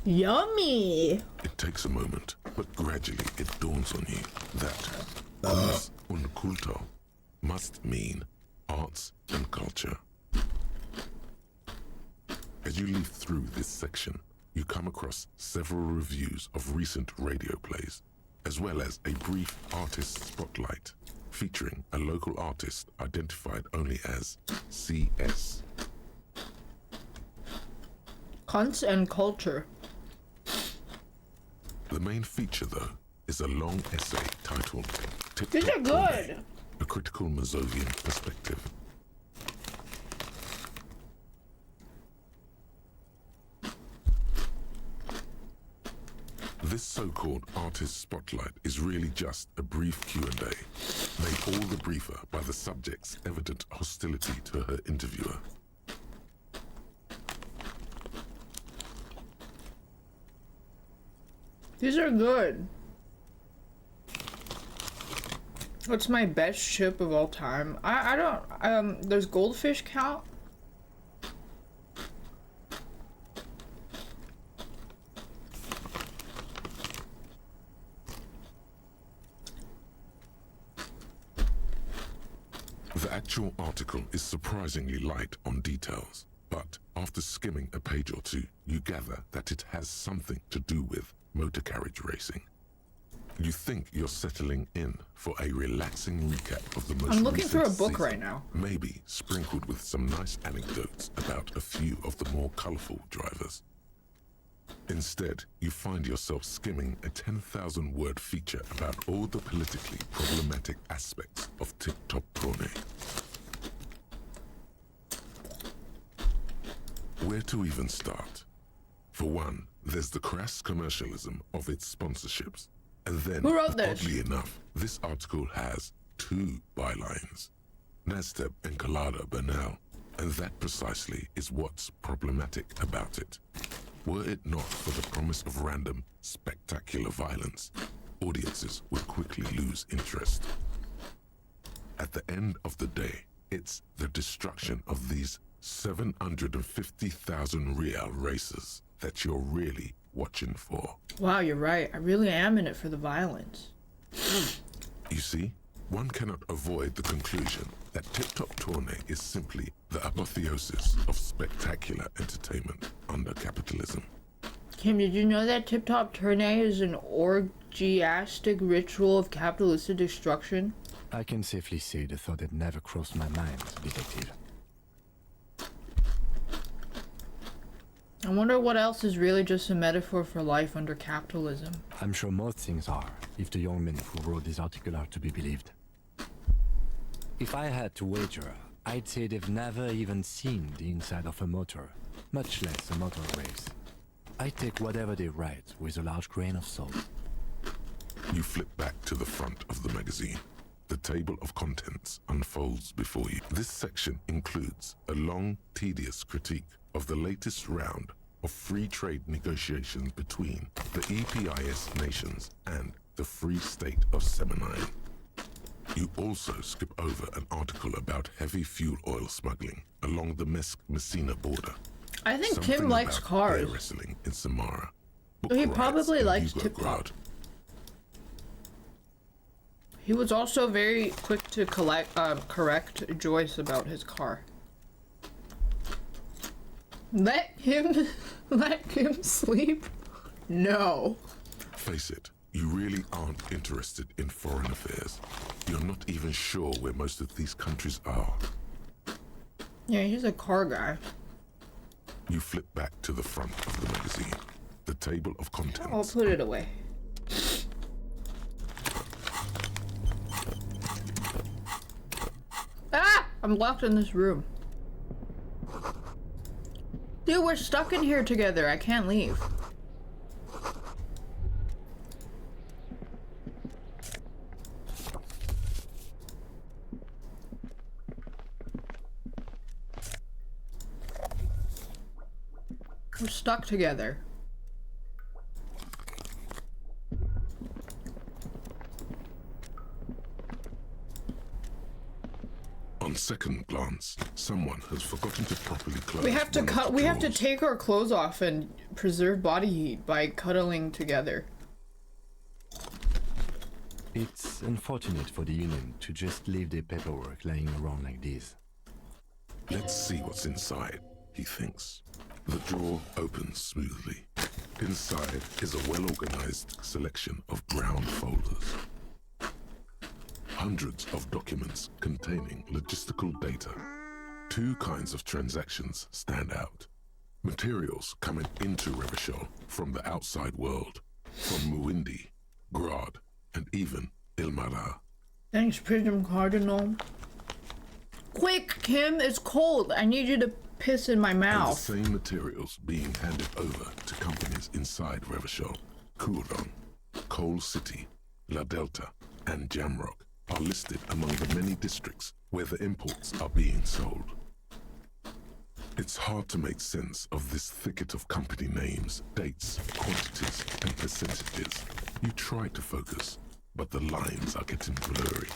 Speaker 1: Yummy!
Speaker 4: It takes a moment, but gradually it dawns on you that Kunst und Kultur must mean arts and culture. As you leaf through this section, you come across several reviews of recent radio plays, as well as a brief artist spotlight featuring a local artist identified only as CS.
Speaker 1: Kunst and culture.
Speaker 4: The main feature, though, is a long essay titled
Speaker 1: These are good!
Speaker 4: A Critical Mazovian Perspective. This so-called artist spotlight is really just a brief Q&A, made all the briefer by the subject's evident hostility to her interviewer.
Speaker 1: These are good. What's my best chip of all time? I don't, does goldfish count?
Speaker 4: The actual article is surprisingly light on details, but after skimming a page or two, you gather that it has something to do with motor carriage racing. You think you're settling in for a relaxing recap of the most
Speaker 1: I'm looking for a
Speaker 4: recent
Speaker 1: book
Speaker 4: season,
Speaker 1: right now.
Speaker 4: maybe sprinkled with some nice anecdotes about a few of the more colorful drivers. Instead, you find yourself skimming a 10,000-word feature about all the politically problematic aspects of Tip-Top Tourney. Where to even start? For one, there's the crass commercialism of its sponsorships. And then,
Speaker 1: Who wrote this?
Speaker 4: oddly enough, this article has two bylines, Nasdaq and Colada Bernal, and that precisely is what's problematic about it. Were it not for the promise of random, spectacular violence, audiences would quickly lose interest. At the end of the day, it's the destruction of these 750,000 real races that you're really watching for.
Speaker 1: Wow, you're right. I really am in it for the violence.
Speaker 4: You see, one cannot avoid the conclusion that Tip-Top Tourney is simply the apotheosis of spectacular entertainment under capitalism.
Speaker 1: Kim, did you know that Tip-Top Tourney is an orgiastic ritual of capitalistic destruction?
Speaker 6: I can safely say the thought had never crossed my mind, detective.
Speaker 1: I wonder what else is really just a metaphor for life under capitalism.
Speaker 6: I'm sure most things are, if the young men who wrote this article are to be believed. If I had to wager, I'd say they've never even seen the inside of a motor, much less a motor race. I take whatever they write with a large grain of salt.
Speaker 4: You flip back to the front of the magazine. The table of contents unfolds before you. This section includes a long, tedious critique of the latest round of free trade negotiations between the EPIS nations and the Free State of Semenine. You also skip over an article about heavy fuel oil smuggling along the Messina border.
Speaker 1: I think
Speaker 4: Something
Speaker 1: Kim likes
Speaker 4: about
Speaker 1: cars.
Speaker 4: air wrestling in Samara.
Speaker 1: He
Speaker 4: book
Speaker 1: probably
Speaker 4: rides in
Speaker 1: likes
Speaker 4: Yugoslavia.
Speaker 1: Tip-Top. He was also very quick to correct Joyce about his car. Let him sleep? No.
Speaker 4: Face it, you really aren't interested in foreign affairs. You're not even sure where most of these countries are.
Speaker 1: Yeah, he's a car guy.
Speaker 4: You flip back to the front of the magazine. The table of contents.
Speaker 1: I'll put it away. Ah! I'm locked in this room. Dude, we're stuck in here together. I can't leave. We're stuck together.
Speaker 4: On second glance, someone has forgotten to properly close.
Speaker 1: We have to
Speaker 4: one of
Speaker 1: cut.
Speaker 4: the
Speaker 1: We have to
Speaker 4: drawers.
Speaker 1: take our clothes off and preserve body heat by cuddling together.
Speaker 6: It's unfortunate for the Union to just leave their paperwork lying around like this.
Speaker 4: Let's see what's inside, he thinks. The drawer opens smoothly. Inside is a well-organized selection of brown folders. Hundreds of documents containing logistical data. Two kinds of transactions stand out. Materials coming into Revachol from the outside world, from Muindi, Grad, and even Ilmara.
Speaker 1: Thanks, Prism Cardinal. Quick, Kim, it's cold. I need you to piss in my
Speaker 4: And the
Speaker 1: mouth.
Speaker 4: same materials being handed over to companies inside Revachol, Coulon, Coal City, La Delta, and Jamrock are listed among the many districts where the imports are being sold. It's hard to make sense of this thicket of company names, dates, quantities, and percentages. You try to focus, but the lines are getting blurry.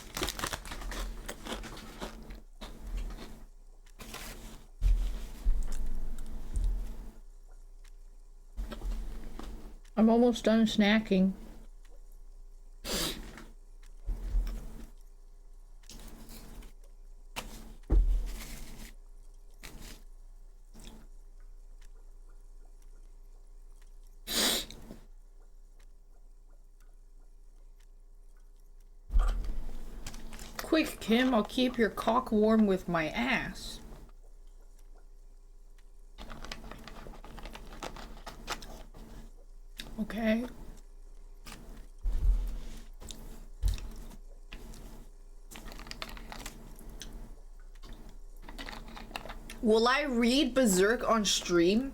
Speaker 1: I'm almost done snacking. Quick, Kim, I'll keep your cock warm with my ass. Okay. Will I read Berserk on stream?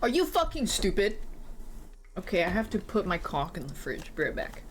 Speaker 1: Are you fucking stupid? Okay, I have to put my cock in the fridge. Be right back.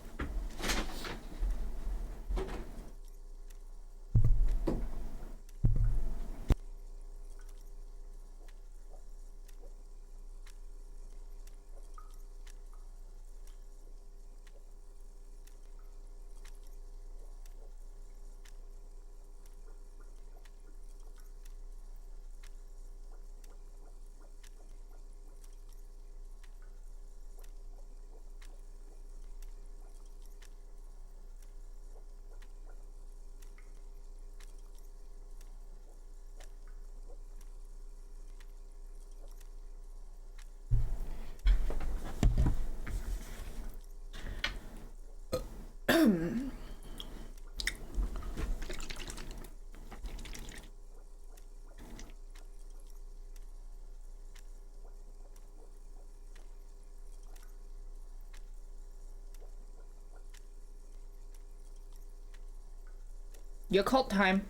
Speaker 1: Your cult time.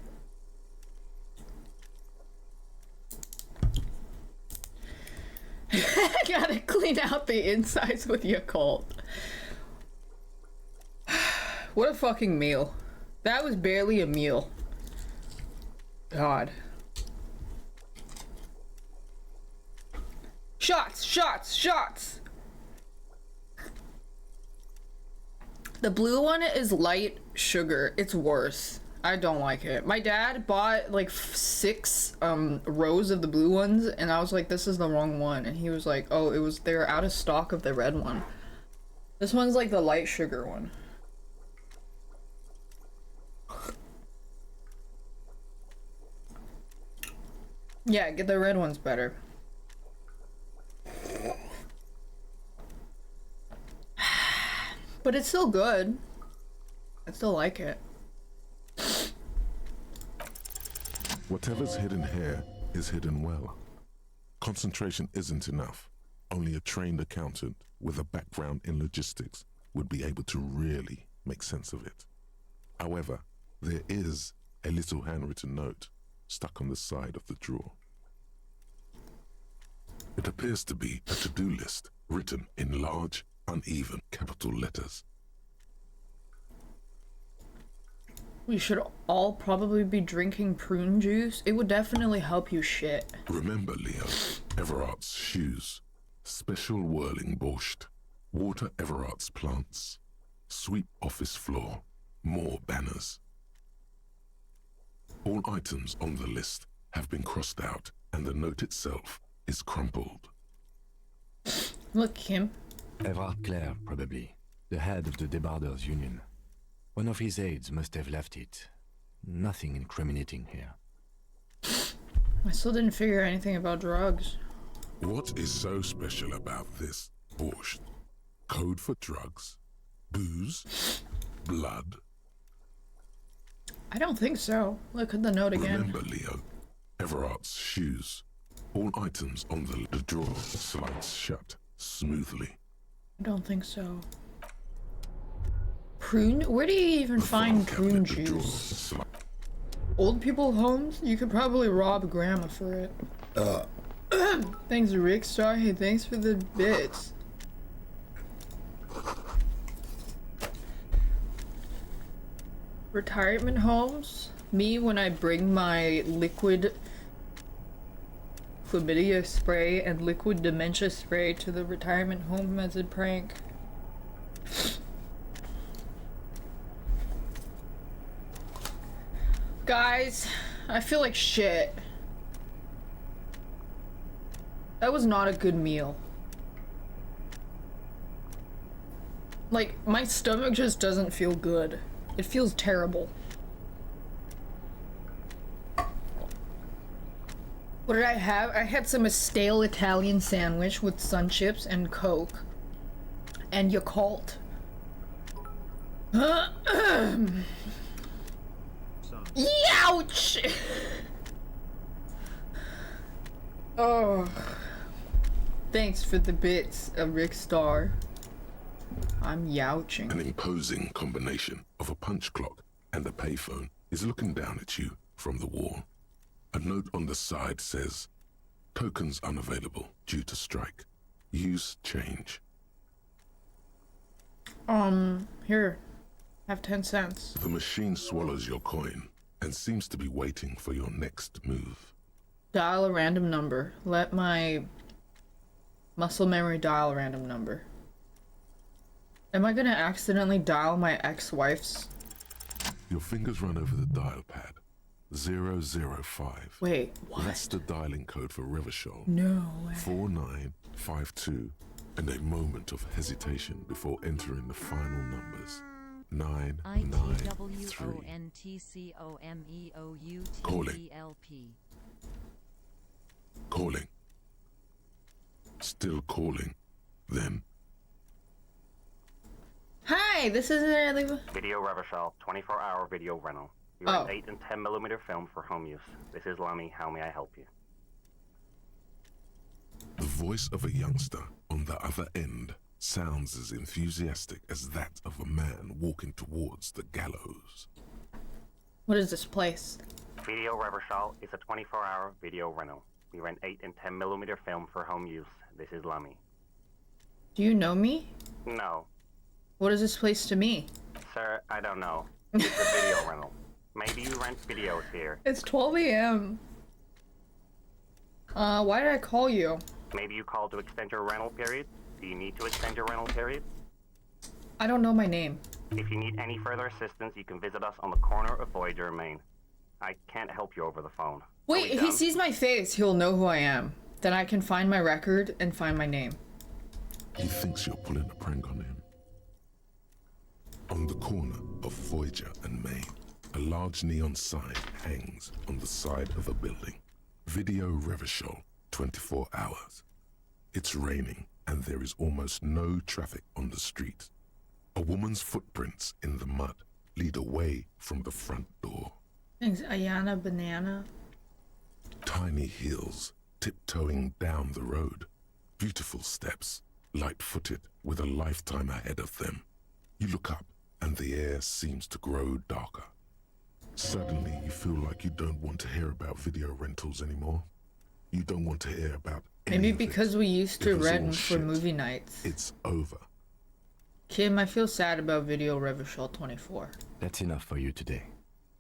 Speaker 1: Gotta clean out the insides with your cult. What a fucking meal. That was barely a meal. God. Shots! Shots! Shots! The blue one is light sugar. It's worse. I don't like it. My dad bought like 6 rows of the blue ones, and I was like, this is the wrong one. And he was like, oh, they were out of stock of the red one. This one's like the light sugar one. Yeah, get the red ones better. But it's still good. I still like it.
Speaker 4: Whatever's hidden here is hidden well. Concentration isn't enough. Only a trained accountant with a background in logistics would be able to really make sense of it. However, there is a little handwritten note stuck on the side of the drawer. It appears to be a to-do list written in large, uneven capital letters.
Speaker 1: We should all probably be drinking prune juice. It would definitely help you shit.
Speaker 4: Remember, Leo, Everard's shoes, special whirling borscht, water Everard's plants, sweep office floor, more banners. All items on the list have been crossed out, and the note itself is crumpled.
Speaker 1: Look, Kim.
Speaker 6: Everard Clare, probably. The head of the Debarders Union. One of his aides must have left it. Nothing incriminating here.
Speaker 1: I still didn't figure anything about drugs.
Speaker 4: What is so special about this borscht? Code for drugs? Booze? Blood?
Speaker 1: I don't think so. Look at the note again.
Speaker 4: Remember, Leo, Everard's shoes. All items on the drawer slides shut smoothly.
Speaker 1: I don't think so. Prune? Where do you even find prune juice? Old people homes? You could probably rob grandma for it. Thanks, Rick Star. Hey, thanks for the bits. Retirement homes? Me when I bring my liquid chlamydia spray and liquid dementia spray to the retirement home as a prank. Guys, I feel like shit. That was not a good meal. Like, my stomach just doesn't feel good. It feels terrible. What did I have? I had some stale Italian sandwich with sun chips and Coke. And Yakult. Youch! Oh. Thanks for the bits, Rick Star. I'm youching.
Speaker 4: An imposing combination of a punch clock and a payphone is looking down at you from the wall. A note on the side says, tokens unavailable due to strike. Use change.
Speaker 1: Here. Have 10 cents.
Speaker 4: The machine swallows your coin and seems to be waiting for your next move.
Speaker 1: Dial a random number. Let my muscle memory dial a random number. Am I gonna accidentally dial my ex-wife's?
Speaker 4: Your fingers run over the dial pad. 005.
Speaker 1: Wait, what?
Speaker 4: That's the dialing code for Revachol.
Speaker 1: No way.
Speaker 4: 4952. And a moment of hesitation before entering the final numbers. 993.
Speaker 2: ITWONTCOMEOUTLP.
Speaker 4: Calling. Still calling. Then.
Speaker 1: Hi, this is
Speaker 13: Video Revachol, 24-hour video rental. You rent 8 and 10 millimeter film for home use. This is Lammy. How may I help you?
Speaker 4: The voice of a youngster on the other end sounds as enthusiastic as that of a man walking towards the gallows.
Speaker 1: What is this place?
Speaker 13: Video Revachol is a 24-hour video rental. We rent 8 and 10 millimeter film for home use. This is Lammy.
Speaker 1: Do you know me?
Speaker 13: No.
Speaker 1: What is this place to me?
Speaker 13: Sir, I don't know. It's a video rental. Maybe you rent videos here.
Speaker 1: It's 12 a.m. Why did I call you?
Speaker 13: Maybe you called to extend your rental period? Do you need to extend your rental period?
Speaker 1: I don't know my name.
Speaker 13: If you need any further assistance, you can visit us on the corner of Voyager and Main. I can't help you over the phone.
Speaker 1: Wait, if he sees my face, he'll know who I am. Then I can find my record and find my name.
Speaker 4: He thinks you're pulling a prank on him. On the corner of Voyager and Main, a large neon sign hangs on the side of a building. Video Revachol, 24 hours. It's raining and there is almost no traffic on the street. A woman's footprints in the mud lead away from the front door.
Speaker 1: Thanks, Ayana Banana.
Speaker 4: Tiny heels tiptoeing down the road. Beautiful steps, light-footed with a lifetime ahead of them. You look up and the air seems to grow darker. Suddenly you feel like you don't want to hear about video rentals anymore. You don't want to hear about
Speaker 1: Maybe because we used to rent for movie nights.
Speaker 4: It's over.
Speaker 1: Kim, I feel sad about Video Revachol 24.
Speaker 6: That's enough for you today.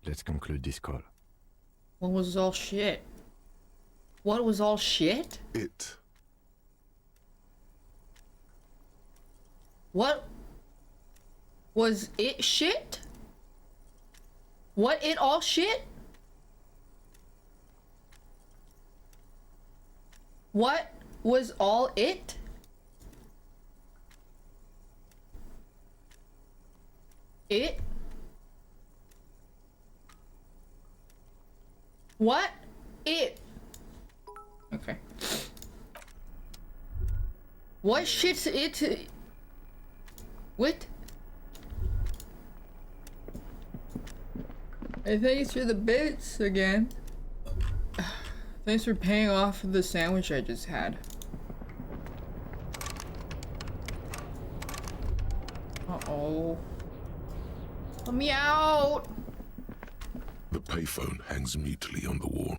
Speaker 6: Let's conclude this call.
Speaker 1: What was all shit? What was all shit?
Speaker 4: It.
Speaker 1: What was it shit? What it all shit? What was all it? It? What? It? Okay. What shit's it? What? Hey, thanks for the bits again. Thanks for paying off the sandwich I just had. Uh-oh. Let me out!
Speaker 4: The payphone hangs mutely on the wall.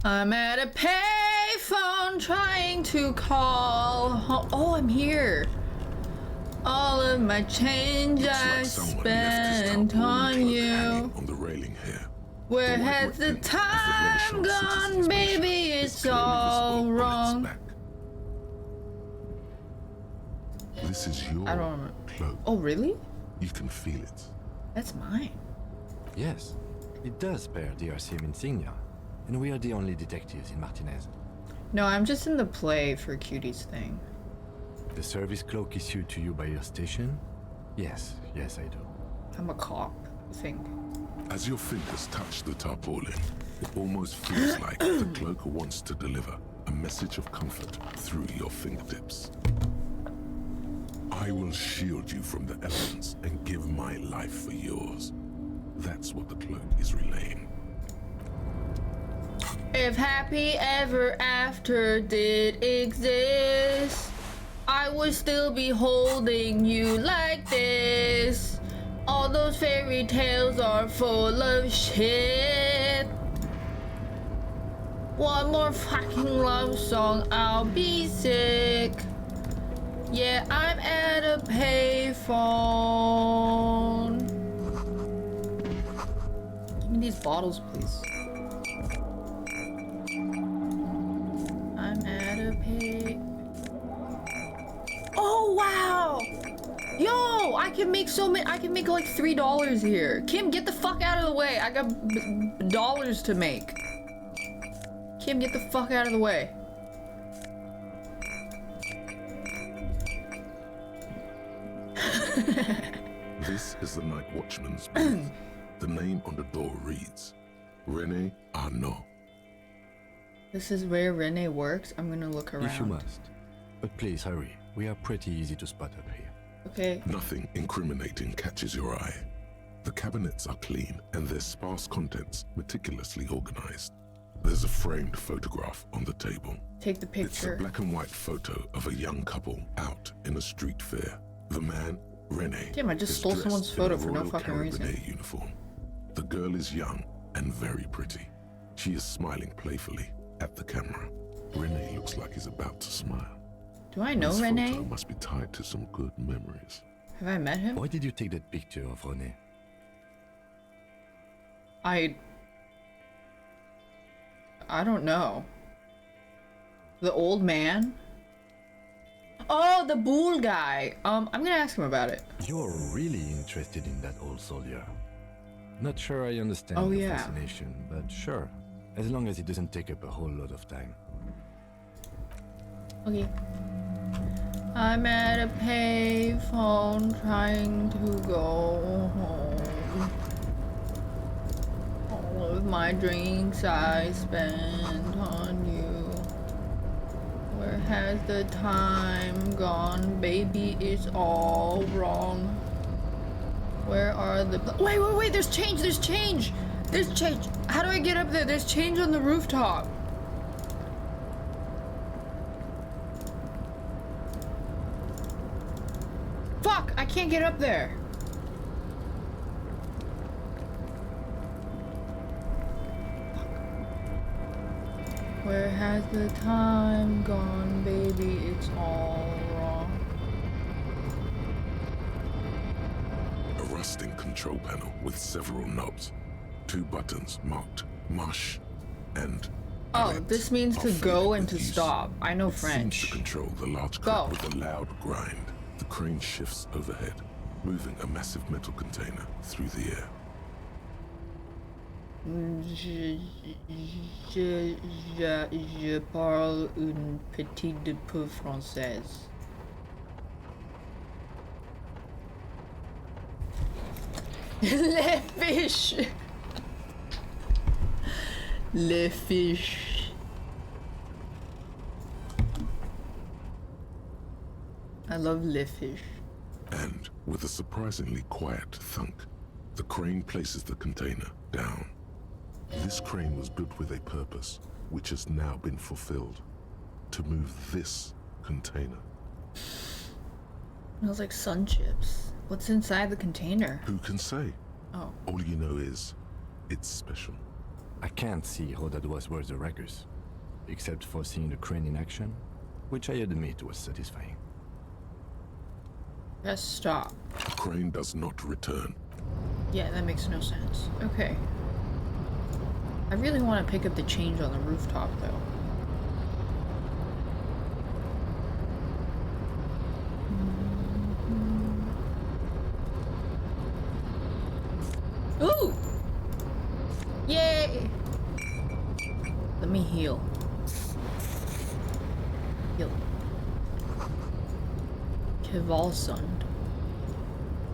Speaker 1: I'm at a payphone trying to call. Oh, I'm here. All of my change I spent on you.
Speaker 4: On the railing here.
Speaker 1: Where has the time gone, baby? It's all wrong.
Speaker 4: This is your cloak.
Speaker 1: Oh, really?
Speaker 4: You can feel it.
Speaker 1: That's mine.
Speaker 6: Yes, it does bear the RCM insignia, and we are the only detectives in Martinez.
Speaker 1: No, I'm just in the play for Cutie's thing.
Speaker 6: The service cloak issued to you by your station? Yes, yes I do.
Speaker 1: I'm a cop, I think.
Speaker 4: As your fingers touch the tarpaulin, it almost feels like the cloak wants to deliver a message of comfort through your fingertips. I will shield you from the elements and give my life for yours. That's what the cloak is relaying.
Speaker 1: If happy ever after did exist, I would still be holding you like this. All those fairy tales are full of shit. One more fucking love song, I'll be sick. Yeah, I'm at a payphone. Give me these bottles, please. I'm at a pay. Oh wow! Yo, I can make so many. I can make like $3 here. Kim, get the fuck out of the way. I got dollars to make. Kim, get the fuck out of the way.
Speaker 4: This is the night watchman's booth. The name on the door reads Rene Arnaud.
Speaker 1: This is where Rene works. I'm gonna look around.
Speaker 6: If you must. But please hurry. We are pretty easy to spot up here.
Speaker 1: Okay.
Speaker 4: Nothing incriminating catches your eye. The cabinets are clean and their sparse contents meticulously organized. There's a framed photograph on the table.
Speaker 1: Take the picture.
Speaker 4: It's a black and white photo of a young couple out in a street fair. The man, Rene,
Speaker 1: damn, I just
Speaker 4: is
Speaker 1: stole
Speaker 4: dressed
Speaker 1: someone's
Speaker 4: in
Speaker 1: photo
Speaker 4: a
Speaker 1: for no
Speaker 4: Royal
Speaker 1: fucking reason.
Speaker 4: Carabinier uniform. The girl is young and very pretty. She is smiling playfully at the camera. Rene looks like he's about to smile.
Speaker 1: Do I know
Speaker 4: This
Speaker 1: Rene?
Speaker 4: photo must be tied to some good memories.
Speaker 1: Have I met him?
Speaker 6: Why did you take that picture of Rene?
Speaker 1: I don't know. The old man? Oh, the bull guy. I'm gonna ask him about it.
Speaker 6: You're really interested in that old soldier. Not sure I understand
Speaker 1: Oh,
Speaker 6: the
Speaker 1: yeah.
Speaker 6: fascination, but sure. As long as it doesn't take up a whole lot of time.
Speaker 1: Okay. I'm at a payphone trying to go home. All of my drinks I spent on you. Where has the time gone? Baby, it's all wrong. Where are the... Wait, there's change, there's change! There's change! How do I get up there? There's change on the rooftop. Fuck! I can't get up there. Where has the time gone, baby? It's all wrong.
Speaker 4: A rusting control panel with several knobs. 2 buttons marked Mush and
Speaker 1: Oh,
Speaker 4: Alert
Speaker 1: this means
Speaker 4: are
Speaker 1: to
Speaker 4: faded
Speaker 1: go and
Speaker 4: with
Speaker 1: to
Speaker 4: use.
Speaker 1: stop. I know
Speaker 4: It seems
Speaker 1: French.
Speaker 4: to control the large
Speaker 1: Go.
Speaker 4: crate with a loud grind. The crane shifts overhead, moving a massive metal container through the air.
Speaker 1: Je parle une petite peu française. Les fish. Les fish. I love les fish.
Speaker 4: And with a surprisingly quiet thunk, the crane places the container down. This crane was built with a purpose, which has now been fulfilled. To move this container.
Speaker 1: Smells like sun chips. What's inside the container?
Speaker 4: Who can say?
Speaker 1: Oh.
Speaker 4: All you know is, it's special.
Speaker 6: I can't see how that was worth the records, except for seeing the crane in action, which I admit was satisfying.
Speaker 1: Press stop.
Speaker 4: The crane does not return.
Speaker 1: Yeah, that makes no sense. Okay. I really want to pick up the change on the rooftop, though. Ooh! Yay! Let me heal. Heal. Kvalsund.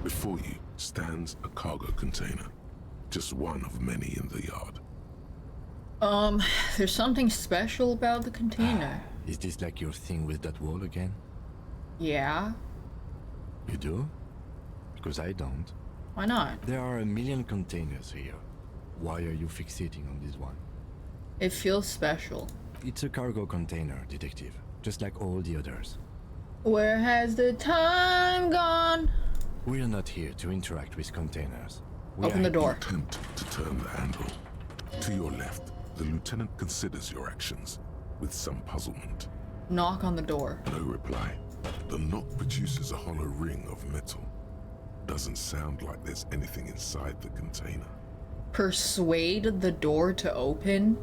Speaker 4: Before you stands a cargo container. Just one of many in the yard.
Speaker 1: There's something special about the container.
Speaker 6: Is this like your thing with that wall again?
Speaker 1: Yeah?
Speaker 6: You do? Because I don't.
Speaker 1: Why not?
Speaker 6: There are a million containers here. Why are you fixating on this one?
Speaker 1: It feels special.
Speaker 6: It's a cargo container, detective, just like all the others.
Speaker 1: Where has the time gone?
Speaker 6: We're not here to interact with containers.
Speaker 1: Open the door.
Speaker 4: Attempt to turn the handle. To your left, the lieutenant considers your actions with some puzzlement.
Speaker 1: Knock on the door.
Speaker 4: No reply. The knock produces a hollow ring of metal. Doesn't sound like there's anything inside the container.
Speaker 1: Persuade the door to open?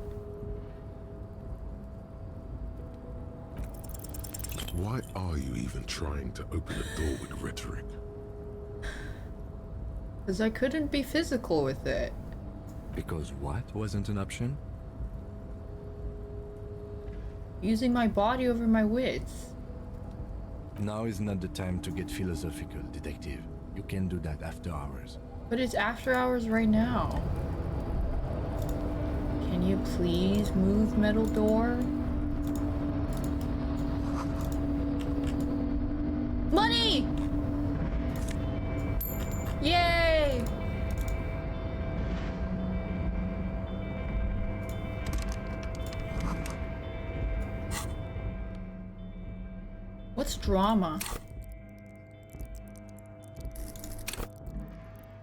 Speaker 4: Why are you even trying to open a door with rhetoric?
Speaker 1: Because I couldn't be physical with it.
Speaker 6: Because what wasn't an option?
Speaker 1: Using my body over my wits.
Speaker 6: Now is not the time to get philosophical, detective. You can do that after hours.
Speaker 1: But it's after hours right now. Can you please move, metal door? Money! Yay! What's drama?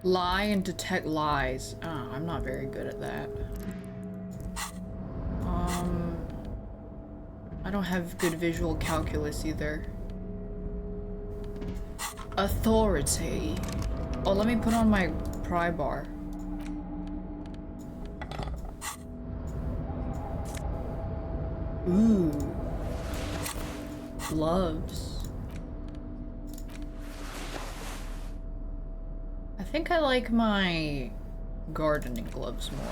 Speaker 1: Lie and detect lies. I'm not very good at that. I don't have good visual calculus either. Authority. Oh, let me put on my pry bar. Ooh. Gloves. I think I like my gardening gloves more.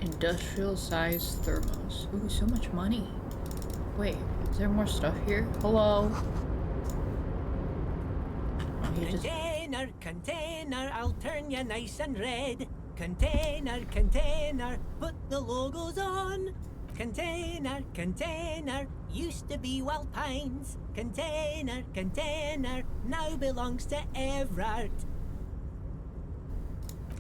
Speaker 1: Industrial size thermos. Ooh, so much money. Wait, is there more stuff here? Hello?
Speaker 14: Container, container, I'll turn you nice and red. Container, container, put the logos on. Container, container, used to be Wild Pines. Container, container, now belongs to Everard.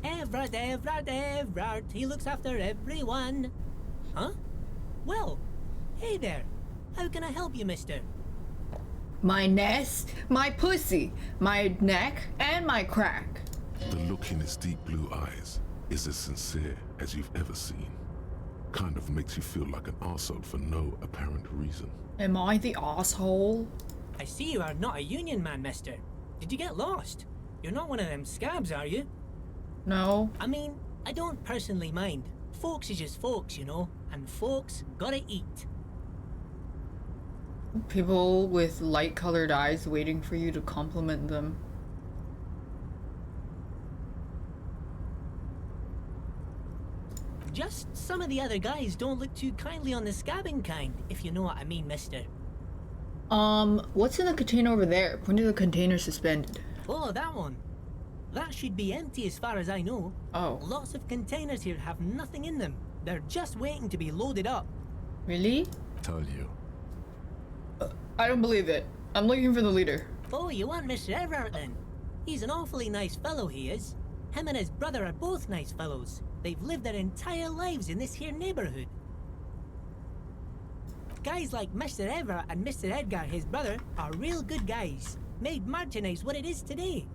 Speaker 14: Everard, Everard, Everard, he looks after everyone. Huh? Well, hey there. How can I help you, mister?
Speaker 1: My nest, my pussy, my neck, and my crack.
Speaker 4: The look in his deep blue eyes is as sincere as you've ever seen. Kind of makes you feel like an arsehole for no apparent reason.
Speaker 1: Am I the asshole?
Speaker 14: I see you are not a union man, mister. Did you get lost? You're not one of them scabs, are you?
Speaker 1: No.
Speaker 14: I mean, I don't personally mind. Folks is just folks, you know, and folks gotta eat.
Speaker 1: People with light-colored eyes waiting for you to compliment them.
Speaker 14: Just some of the other guys don't look too kindly on the scabbing kind, if you know what I mean, mister.
Speaker 1: What's in the container over there? When did the container suspended?
Speaker 14: Oh, that one. That should be empty as far as I know.
Speaker 1: Oh.
Speaker 14: Lots of containers here have nothing in them. They're just waiting to be loaded up.
Speaker 1: Really?
Speaker 6: Told you.
Speaker 1: I don't believe it. I'm looking for the leader.
Speaker 14: Oh, you want Mr. Everard then? He's an awfully nice fellow, he is. Him and his brother are both nice fellows. They've lived their entire lives in this here neighborhood. Guys like Mr. Everard and Mr. Edgar, his brother, are real good guys. Made Martinez what it is today.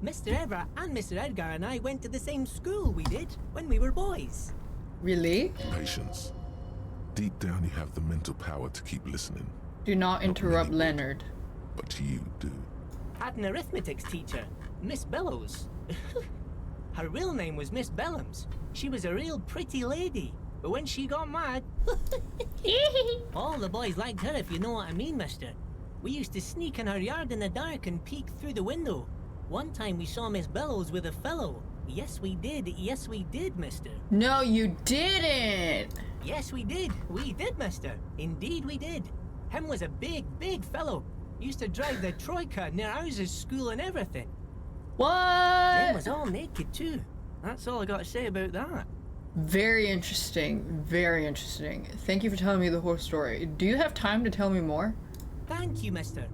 Speaker 14: Mr. Everard and Mr. Edgar and I went to the same school we did when we were boys.
Speaker 1: Really?
Speaker 4: Patience. Deep down you have the mental power to keep listening.
Speaker 1: Do not interrupt Leonard.
Speaker 4: But you do.
Speaker 14: Had an arithmetics teacher, Miss Bellows. Her real name was Miss Bellams. She was a real pretty lady. But when she got mad... all the boys liked her, if you know what I mean, mister. We used to sneak in her yard in the dark and peek through the window. One time we saw Miss Bellows with a fellow. Yes, we did. Yes, we did, mister.
Speaker 1: No, you didn't!
Speaker 14: Yes, we did. We did, mister. Indeed, we did. Him was a big, big fellow. Used to drive the Troika near ours' school and everything.
Speaker 1: What?
Speaker 14: Them was all naked, too. That's all I got to say about that.
Speaker 1: Very interesting. Very interesting. Thank you for telling me the whole story. Do you have time to tell me more?
Speaker 14: Thank you, mister.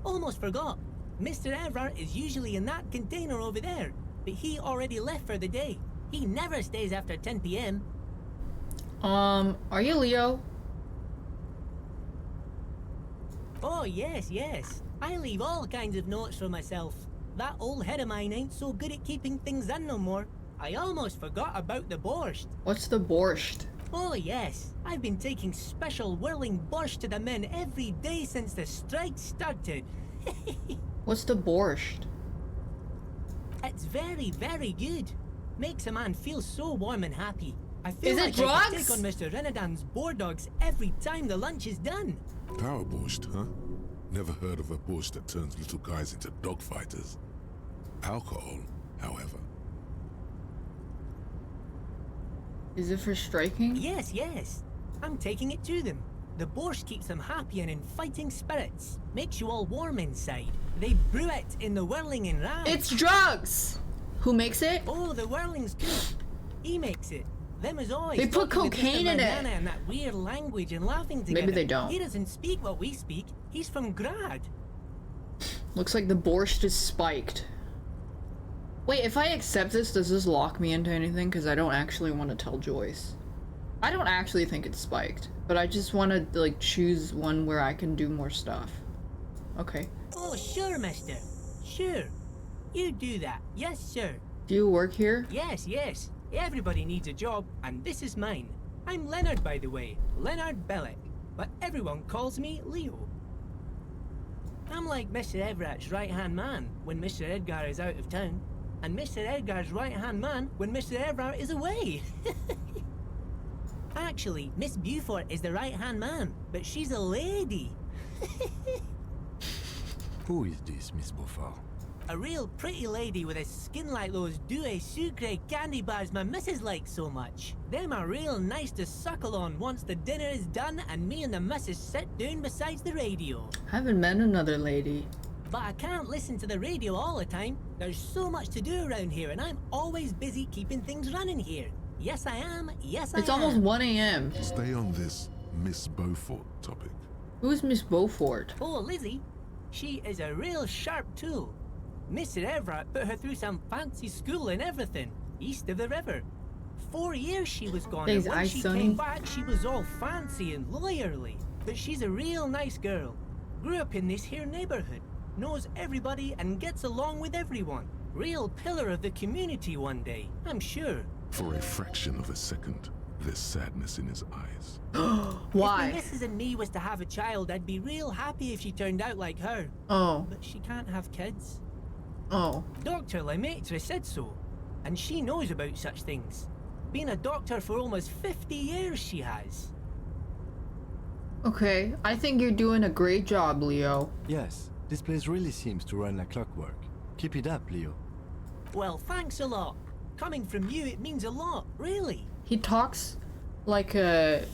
Speaker 14: Almost forgot. Mr. Everard is usually in that container over there, but he already left for the day. He never stays after 10 p.m.
Speaker 1: Are you Leo?
Speaker 14: Oh, yes, yes. I leave all kinds of notes for myself. That old head of mine ain't so good at keeping things in no more. I almost forgot about the borscht.
Speaker 1: What's the borscht?
Speaker 14: Oh, yes. I've been taking special whirling borscht to the men every day since the strike started.
Speaker 1: What's the borscht?
Speaker 14: It's very, very good. Makes a man feel so warm and happy. I feel
Speaker 1: Is it
Speaker 14: like I
Speaker 1: drugs?
Speaker 14: could take on Mr. Renadan's boar dogs every time the lunch is done.
Speaker 4: Power borscht, huh? Never heard of a borscht that turns little guys into dogfighters. Alcohol, however.
Speaker 1: Is it for striking?
Speaker 14: Yes, yes. I'm taking it to them. The borscht keeps them happy and in fighting spirits. Makes you all warm inside. They brew it in the whirling in ram.
Speaker 1: It's drugs! Who makes it?
Speaker 14: Oh, the whirling's good. He makes it. Them is always
Speaker 1: They put
Speaker 14: talking to
Speaker 1: cocaine
Speaker 14: Mr.
Speaker 1: in it.
Speaker 14: Manana and that weird language and laughing together.
Speaker 1: Maybe they don't.
Speaker 14: He doesn't speak what we speak. He's from Grad.
Speaker 1: Looks like the borscht is spiked. Wait, if I accept this, does this lock me into anything? Because I don't actually want to tell Joyce. I don't actually think it's spiked, but I just want to, like, choose one where I can do more stuff. Okay.
Speaker 14: Oh, sure, mister. Sure. You do that. Yes, sir.
Speaker 1: Do you work here?
Speaker 14: Yes, yes. Everybody needs a job, and this is mine. I'm Leonard, by the way. Leonard Bellick. But everyone calls me Leo. I'm like Mr. Everett's right-hand man when Mr. Edgar is out of town, and Mr. Edgar's right-hand man when Mr. Everett is away. Actually, Miss Beaufort is the right-hand man, but she's a lady.
Speaker 6: Who is this, Miss Beaufort?
Speaker 14: A real pretty lady with a skin like those Douai Sucre candy bars my missus likes so much. Them are real nice to suckle on once the dinner is done and me and the missus sit down beside the radio.
Speaker 1: Haven't met another lady.
Speaker 14: But I can't listen to the radio all the time. There's so much to do around here and I'm always busy keeping things running here. Yes, I am. Yes, I am.
Speaker 1: It's almost 1 a.m.
Speaker 4: Stay on this Miss Beaufort topic.
Speaker 1: Who's Miss Beaufort?
Speaker 14: Oh, Lizzie. She is a real sharp tool. Mr. Everett put her through some fancy school and everything, east of the river. 4 years she was gone, and when she came back, she was all fancy and lawyerly. But she's a real nice girl. Grew up in this here neighborhood, knows everybody and gets along with everyone. Real pillar of the community one day, I'm sure.
Speaker 4: For a fraction of a second, there's sadness in his eyes.
Speaker 1: Why?
Speaker 14: If my missus and me was to have a child, I'd be real happy if she turned out like her.
Speaker 1: Oh.
Speaker 14: But she can't have kids.
Speaker 1: Oh.
Speaker 14: Dr. Lemaitre said so, and she knows about such things. Been a doctor for almost 50 years, she has.
Speaker 1: Okay, I think you're doing a great job, Leo.
Speaker 6: Yes, this place really seems to run like clockwork. Keep it up, Leo.
Speaker 14: Well, thanks a lot. Coming from you, it means a lot, really.
Speaker 1: He talks like a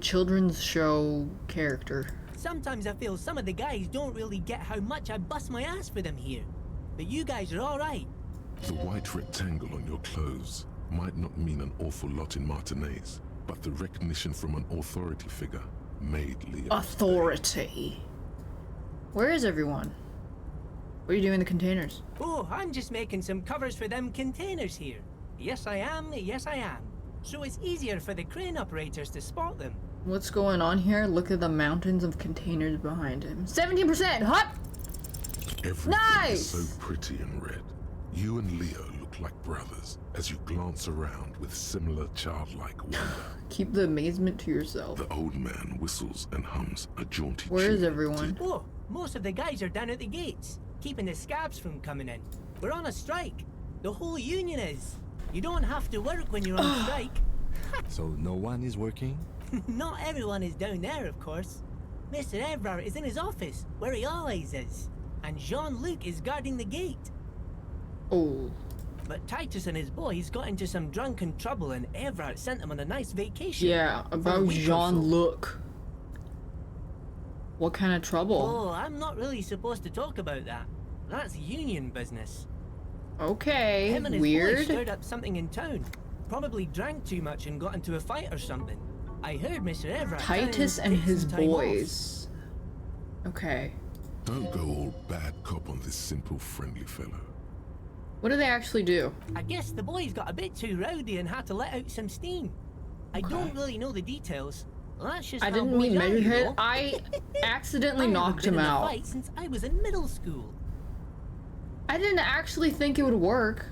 Speaker 1: children's show character.
Speaker 14: Sometimes I feel some of the guys don't really get how much I bust my ass for them here. But you guys are all right.
Speaker 4: The white rectangle on your clothes might not mean an awful lot in Martinez, but the recognition from an authority figure made Leo.
Speaker 1: Authority. Where is everyone? What are you doing in the containers?
Speaker 14: Oh, I'm just making some covers for them containers here. Yes, I am. Yes, I am. So it's easier for the crane operators to spot them.
Speaker 1: What's going on here? Look at the mountains of containers behind him. 17%! Hot!
Speaker 4: Everything
Speaker 1: Nice!
Speaker 4: is so pretty and red. You and Leo look like brothers as you glance around with similar childlike wonder.
Speaker 1: Keep the amazement to yourself.
Speaker 4: The old man whistles and hums a jaunty
Speaker 1: Where is
Speaker 4: tune.
Speaker 1: everyone?
Speaker 14: Oh, most of the guys are down at the gates, keeping the scabs from coming in. We're on a strike. The whole union is. You don't have to work when you're on strike.
Speaker 6: So no one is working?
Speaker 14: Not everyone is down there, of course. Mr. Everard is in his office, where he always is. And Jean-Luc is guarding the gate.
Speaker 1: Oh.
Speaker 14: But Titus and his boys got into some drunken trouble and Everard sent them on a nice vacation.
Speaker 1: Yeah, about Jean-Luc. What kind of trouble?
Speaker 14: Oh, I'm not really supposed to talk about that. That's union business.
Speaker 1: Okay,
Speaker 14: Him and his
Speaker 1: weird.
Speaker 14: boys stirred up something in town. Probably drank too much and got into a fight or something. I heard Mr. Everett
Speaker 1: Titus and his boys. Okay.
Speaker 4: Don't go all bad cop on this simple, friendly fellow.
Speaker 1: What do they actually do?
Speaker 14: I guess the boys got a bit too rowdy and had to let out some steam. I don't really know the details. That's just
Speaker 1: I
Speaker 14: how
Speaker 1: didn't mean
Speaker 14: boys are, you
Speaker 1: Measurehead.
Speaker 14: know.
Speaker 1: I accidentally
Speaker 14: I haven't
Speaker 1: knocked
Speaker 14: been
Speaker 1: him
Speaker 14: in a
Speaker 1: out.
Speaker 14: fight since I was in middle school.
Speaker 1: I didn't actually think it would work.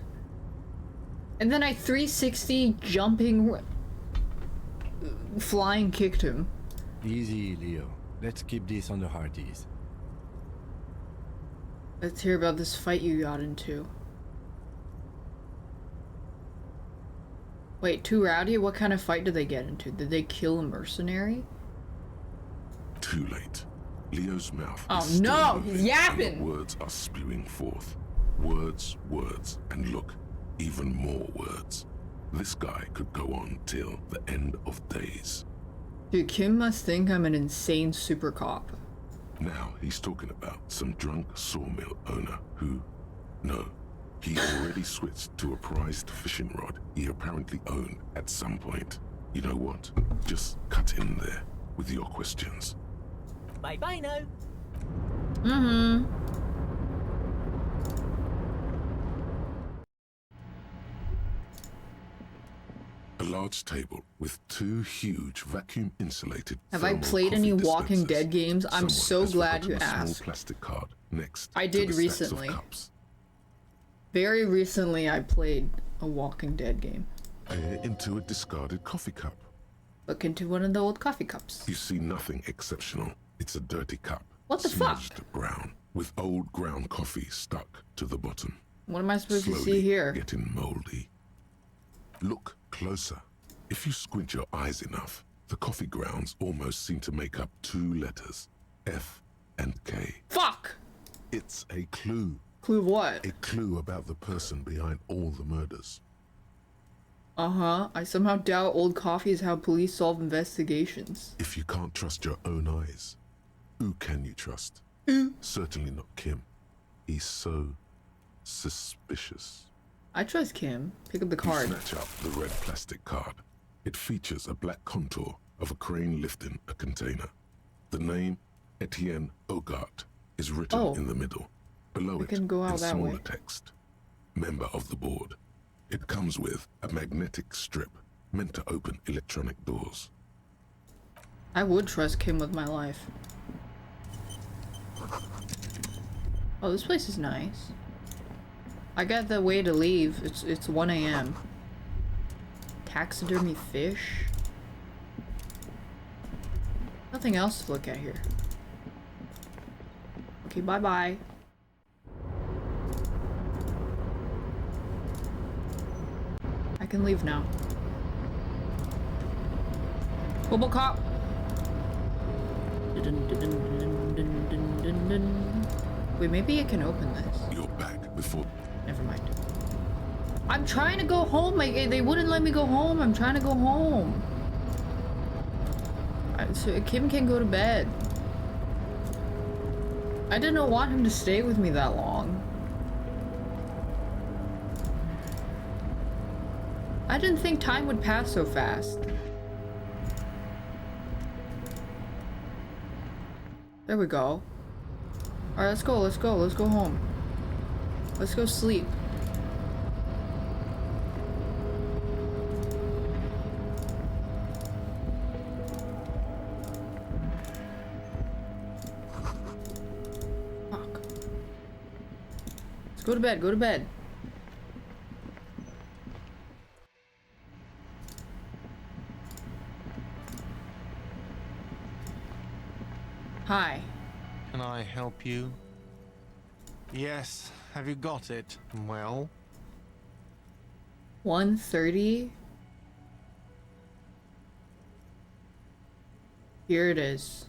Speaker 1: And then I 360 jumping, flying kicked him.
Speaker 6: Easy, Leo. Let's keep this on the hearties.
Speaker 1: Let's hear about this fight you got into. Wait, too rowdy? What kind of fight did they get into? Did they kill a mercenary?
Speaker 4: Too late. Leo's mouth
Speaker 1: Oh
Speaker 4: is still
Speaker 1: no,
Speaker 4: moving,
Speaker 1: he's yapping!
Speaker 4: and the words are spewing forth. Words, words, and look, even more words. This guy could go on till the end of days.
Speaker 1: Dude, Kim must think I'm an insane super cop.
Speaker 4: Now he's talking about some drunk sawmill owner who, no, he already switched to a prized fishing rod he apparently owned at some point. You know what? Just cut in there with your questions.
Speaker 14: Bye-bye now.
Speaker 1: Mm-hmm.
Speaker 4: A large table with two huge vacuum-insulated.
Speaker 1: Have I
Speaker 4: thermal
Speaker 1: played any
Speaker 4: coffee
Speaker 1: Walking
Speaker 4: dispensers.
Speaker 1: Dead games? I'm
Speaker 4: Someone
Speaker 1: so
Speaker 4: has
Speaker 1: glad you
Speaker 4: forgotten a
Speaker 1: asked.
Speaker 4: Small plastic card next
Speaker 1: I
Speaker 4: to
Speaker 1: did
Speaker 4: the stacks of
Speaker 1: recently.
Speaker 4: cups.
Speaker 1: Very recently I played a Walking Dead game.
Speaker 4: Peer into a discarded coffee cup.
Speaker 1: Look into one of the old coffee cups.
Speaker 4: You see nothing exceptional. It's a dirty cup.
Speaker 1: What the fuck?
Speaker 4: Smudged brown, with old ground coffee stuck to the bottom.
Speaker 1: What am I supposed to
Speaker 4: Slowly
Speaker 1: see here?
Speaker 4: getting moldy. Look closer. If you squint your eyes enough, the coffee grounds almost seem to make up two letters, F and K.
Speaker 1: Fuck!
Speaker 4: It's a clue.
Speaker 1: Clue what?
Speaker 4: A clue about the person behind all the murders.
Speaker 1: Uh-huh. I somehow doubt old coffee is how police solve investigations.
Speaker 4: If you can't trust your own eyes, who can you trust? Certainly not Kim. He's so suspicious.
Speaker 1: I trust Kim. Pick up the card.
Speaker 4: You snatch up the red plastic card. It features a black contour of a crane lifting a container. The name, Etienne Hogarth, is written in the middle. Below it,
Speaker 1: can go out
Speaker 4: in
Speaker 1: that
Speaker 4: smaller
Speaker 1: way.
Speaker 4: text, member of the board. It comes with a magnetic strip meant to open electronic doors.
Speaker 1: I would trust Kim with my life. Oh, this place is nice. I got the way to leave. It's 1 a.m. Taxidermy fish? Nothing else to look at here. Okay, bye-bye. I can leave now. Robocop! Wait, maybe I can open this.
Speaker 4: You're back before...
Speaker 1: Never mind. I'm trying to go home. They wouldn't let me go home. I'm trying to go home. So Kim can go to bed. I didn't want him to stay with me that long. I didn't think time would pass so fast. There we go. Alright, let's go, let's go, let's go home. Let's go sleep. Fuck. Let's go to bed, go to bed. Hi.
Speaker 15: Can I help you? Yes, have you got it? Well?
Speaker 1: 1:30. Here it is.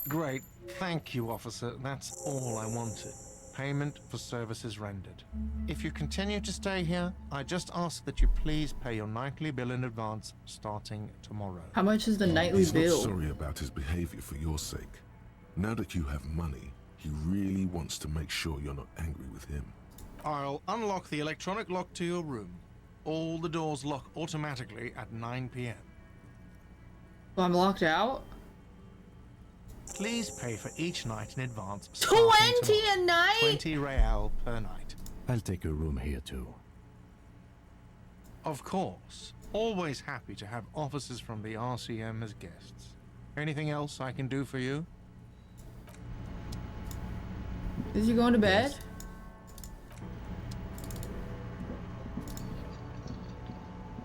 Speaker 15: Great. Thank you, officer. That's all I wanted. Payment for services rendered. If you continue to stay here, I just ask that you please pay your nightly bill in advance starting tomorrow.
Speaker 1: How much is the nightly
Speaker 4: He's
Speaker 1: bill?
Speaker 4: not sorry about his behavior for your sake. Now that you have money, He really wants to make sure you're not angry with him.
Speaker 15: I'll unlock the electronic lock to your room. All the doors lock automatically at 9 p.m.
Speaker 1: Well, I'm locked out?
Speaker 15: Please pay for each night in advance.
Speaker 1: 20 a night?
Speaker 15: 20 real per night.
Speaker 6: I'll take a room here too.
Speaker 15: Of course. Always happy to have officers from the RCM as guests. Anything else I can do for you?
Speaker 1: Is he going to bed?
Speaker 6: Yes.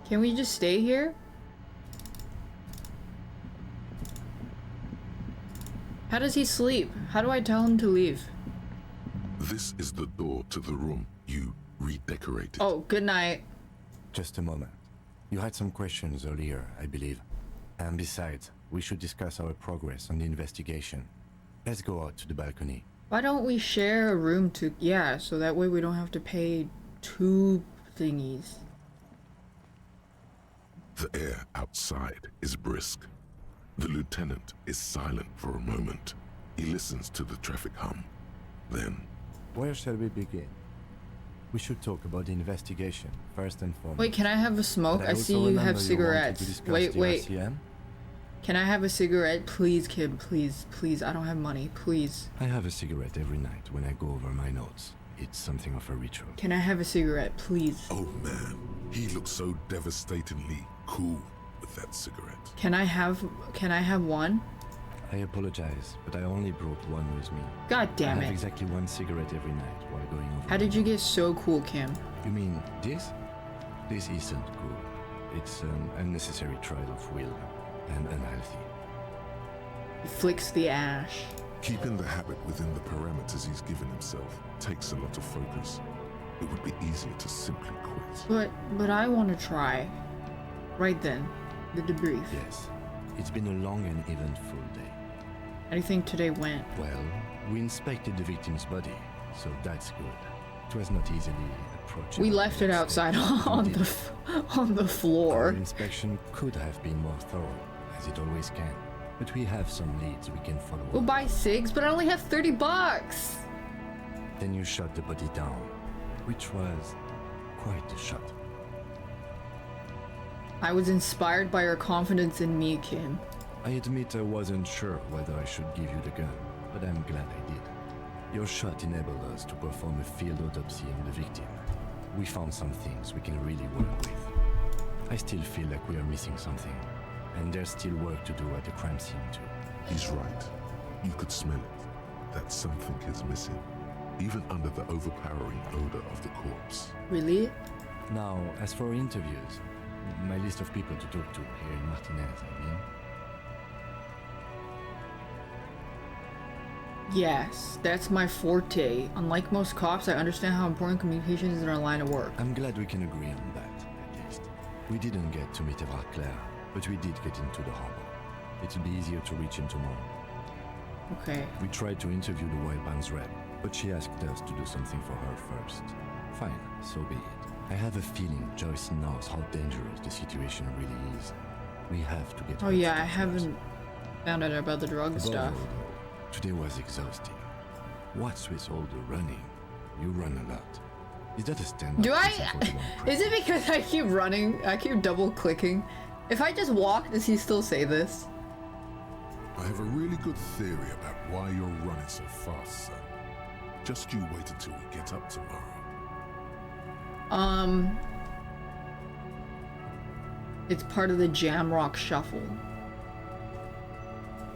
Speaker 1: Can we just stay here? How does he sleep? How do I tell him to leave?
Speaker 4: This is the door to the room you redecorated.
Speaker 1: Oh, good night.
Speaker 6: Just a moment. You had some questions earlier, I believe. And besides, we should discuss our progress on the investigation. Let's go out to the balcony.
Speaker 1: Why don't we share a room to... Yeah, so that way we don't have to pay 2 thingies.
Speaker 4: The air outside is brisk. The lieutenant is silent for a moment. He listens to the traffic hum. Then...
Speaker 6: Where shall we begin? We should talk about the investigation, first and foremost.
Speaker 1: Wait, can I have a smoke? I see you have cigarettes. Wait.
Speaker 6: RCM?
Speaker 1: Can I have a cigarette? Please, Kim, please, please. I don't have money, please.
Speaker 6: I have a cigarette every night when I go over my notes. It's something of a ritual.
Speaker 1: Can I have a cigarette, please?
Speaker 4: Oh man, he looks so devastatingly cool with that cigarette.
Speaker 1: Can I have one?
Speaker 6: I apologize, but I only brought one with me.
Speaker 1: God damn
Speaker 6: I have
Speaker 1: it.
Speaker 6: exactly one cigarette every night while going over.
Speaker 1: How did you get so cool, Kim?
Speaker 6: You mean this? This isn't cool. It's an unnecessary trial of will and unhealthy.
Speaker 1: He flicks the ash.
Speaker 4: Keeping the habit within the parameters he's given himself takes a lot of focus. It would be easier to simply quit.
Speaker 1: But I want to try. Right then, the debrief.
Speaker 6: Yes, it's been a long and eventful day.
Speaker 1: How do you think today went?
Speaker 6: Well, we inspected the victim's body, so that's good. It was not easily approachable.
Speaker 1: We left it outside on the floor.
Speaker 6: Our inspection could have been more thorough, as it always can. But we have some leads we can follow.
Speaker 1: We'll buy cigs, but I only have $30.
Speaker 6: Then you shot the body down, which was quite a shot.
Speaker 1: I was inspired by your confidence in me, Kim.
Speaker 6: I admit I wasn't sure whether I should give you the gun, but I'm glad I did. Your shot enabled us to perform a field autopsy on the victim. We found some things we can really work with. I still feel like we are missing something, and there's still work to do at the crime scene too.
Speaker 4: He's right. You could smell it. That something is missing, even under the overpowering odor of the corpse.
Speaker 1: Really?
Speaker 6: Now, as for interviews, my list of people to talk to here in Martinez, I mean.
Speaker 1: Yes, that's my forte. Unlike most cops, I understand how important communication is in our line of work.
Speaker 6: I'm glad we can agree on that, at least. We didn't get to meet Claire, but we did get into the harbor. It'll be easier to reach him tomorrow.
Speaker 1: Okay.
Speaker 6: We tried to interview the Wild Bands rep, but she asked us to do something for her first. Fine, so be it. I have a feeling Joyce knows how dangerous the situation really is. We have to get
Speaker 1: Oh
Speaker 6: her
Speaker 1: yeah,
Speaker 6: to
Speaker 1: I haven't found out about the drug
Speaker 6: Above
Speaker 1: stuff.
Speaker 6: all, though, today was exhausting. What's with all the running? You run a lot. Is that a standard?
Speaker 1: Do I?
Speaker 6: reason for the long
Speaker 1: Is it because I keep running? I keep double clicking. If I just walk, does he still say this?
Speaker 4: I have a really good theory about why you're running so fast, son. Just you wait until we get up tomorrow.
Speaker 1: It's part of the Jamrock Shuffle.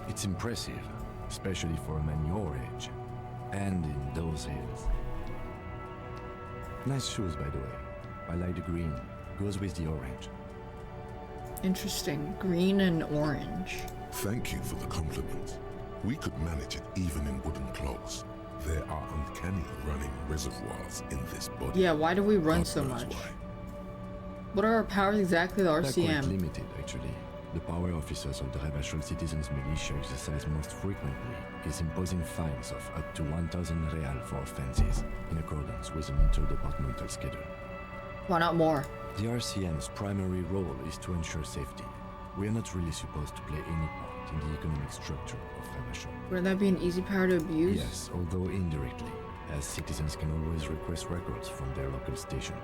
Speaker 6: It's impressive, especially for a man your age. And in those hills. Nice shoes, by the way. I like the green. Goes with the orange.
Speaker 1: Interesting. Green and orange.
Speaker 4: Thank you for the compliment. We could manage it even in wooden clogs. There are uncanny running reservoirs in this body.
Speaker 1: Yeah, why do we run
Speaker 4: God
Speaker 1: so
Speaker 4: knows
Speaker 1: much?
Speaker 4: why.
Speaker 1: What are our powers exactly, the
Speaker 6: They're quite
Speaker 1: RCM?
Speaker 6: limited, actually. The power officers of the Rebachol Citizens Militia exercise most frequently is imposing fines of up to 1,000 real for offenses, in accordance with an interdepartmental schedule.
Speaker 1: Why not more?
Speaker 6: The RCM's primary role is to ensure safety. We are not really supposed to play any part in the economic structure of Ravachol.
Speaker 1: Wouldn't that be an easy power to abuse?
Speaker 6: Yes, although indirectly, as citizens can always request records from their local station.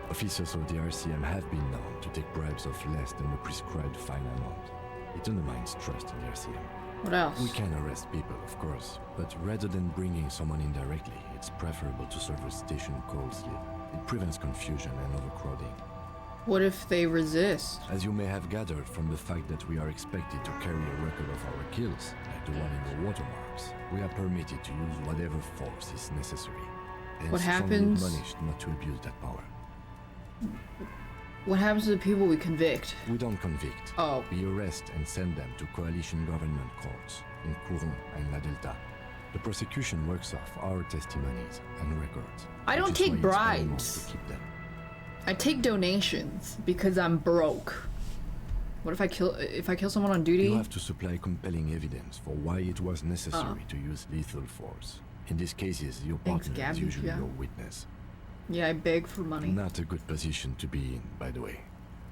Speaker 6: Officers of the RCM have been known to take bribes of less than the prescribed fine amount. It undermines trust in the RCM.
Speaker 1: What else?
Speaker 6: We can arrest people, of course, but rather than bringing someone in directly, it's preferable to serve a station cold slip. It prevents confusion and overcrowding.
Speaker 1: What if they resist?
Speaker 6: As you may have gathered from the fact that we are expected to carry a record of our kills, like the one in the watermarks, we are permitted to use whatever force is necessary. And
Speaker 1: What
Speaker 6: strongly
Speaker 1: happens?
Speaker 6: admonished not to abuse that power.
Speaker 1: What happens to the people we convict?
Speaker 6: We don't convict.
Speaker 1: Oh.
Speaker 6: We arrest and send them to coalition government courts in Courron and La Delta. The prosecution works off our testimonies and records.
Speaker 1: I don't
Speaker 6: which is
Speaker 1: take
Speaker 6: why it's paramount
Speaker 1: bribes.
Speaker 6: to keep them.
Speaker 1: I take donations because I'm broke. What if I kill someone on duty?
Speaker 6: You have to supply compelling evidence for why it was necessary to use lethal force. In these cases, your
Speaker 1: Thanks,
Speaker 6: partner is
Speaker 1: Gabby,
Speaker 6: usually
Speaker 1: yeah.
Speaker 6: your witness.
Speaker 1: Yeah, I beg for money.
Speaker 6: Not a good position to be in, by the way.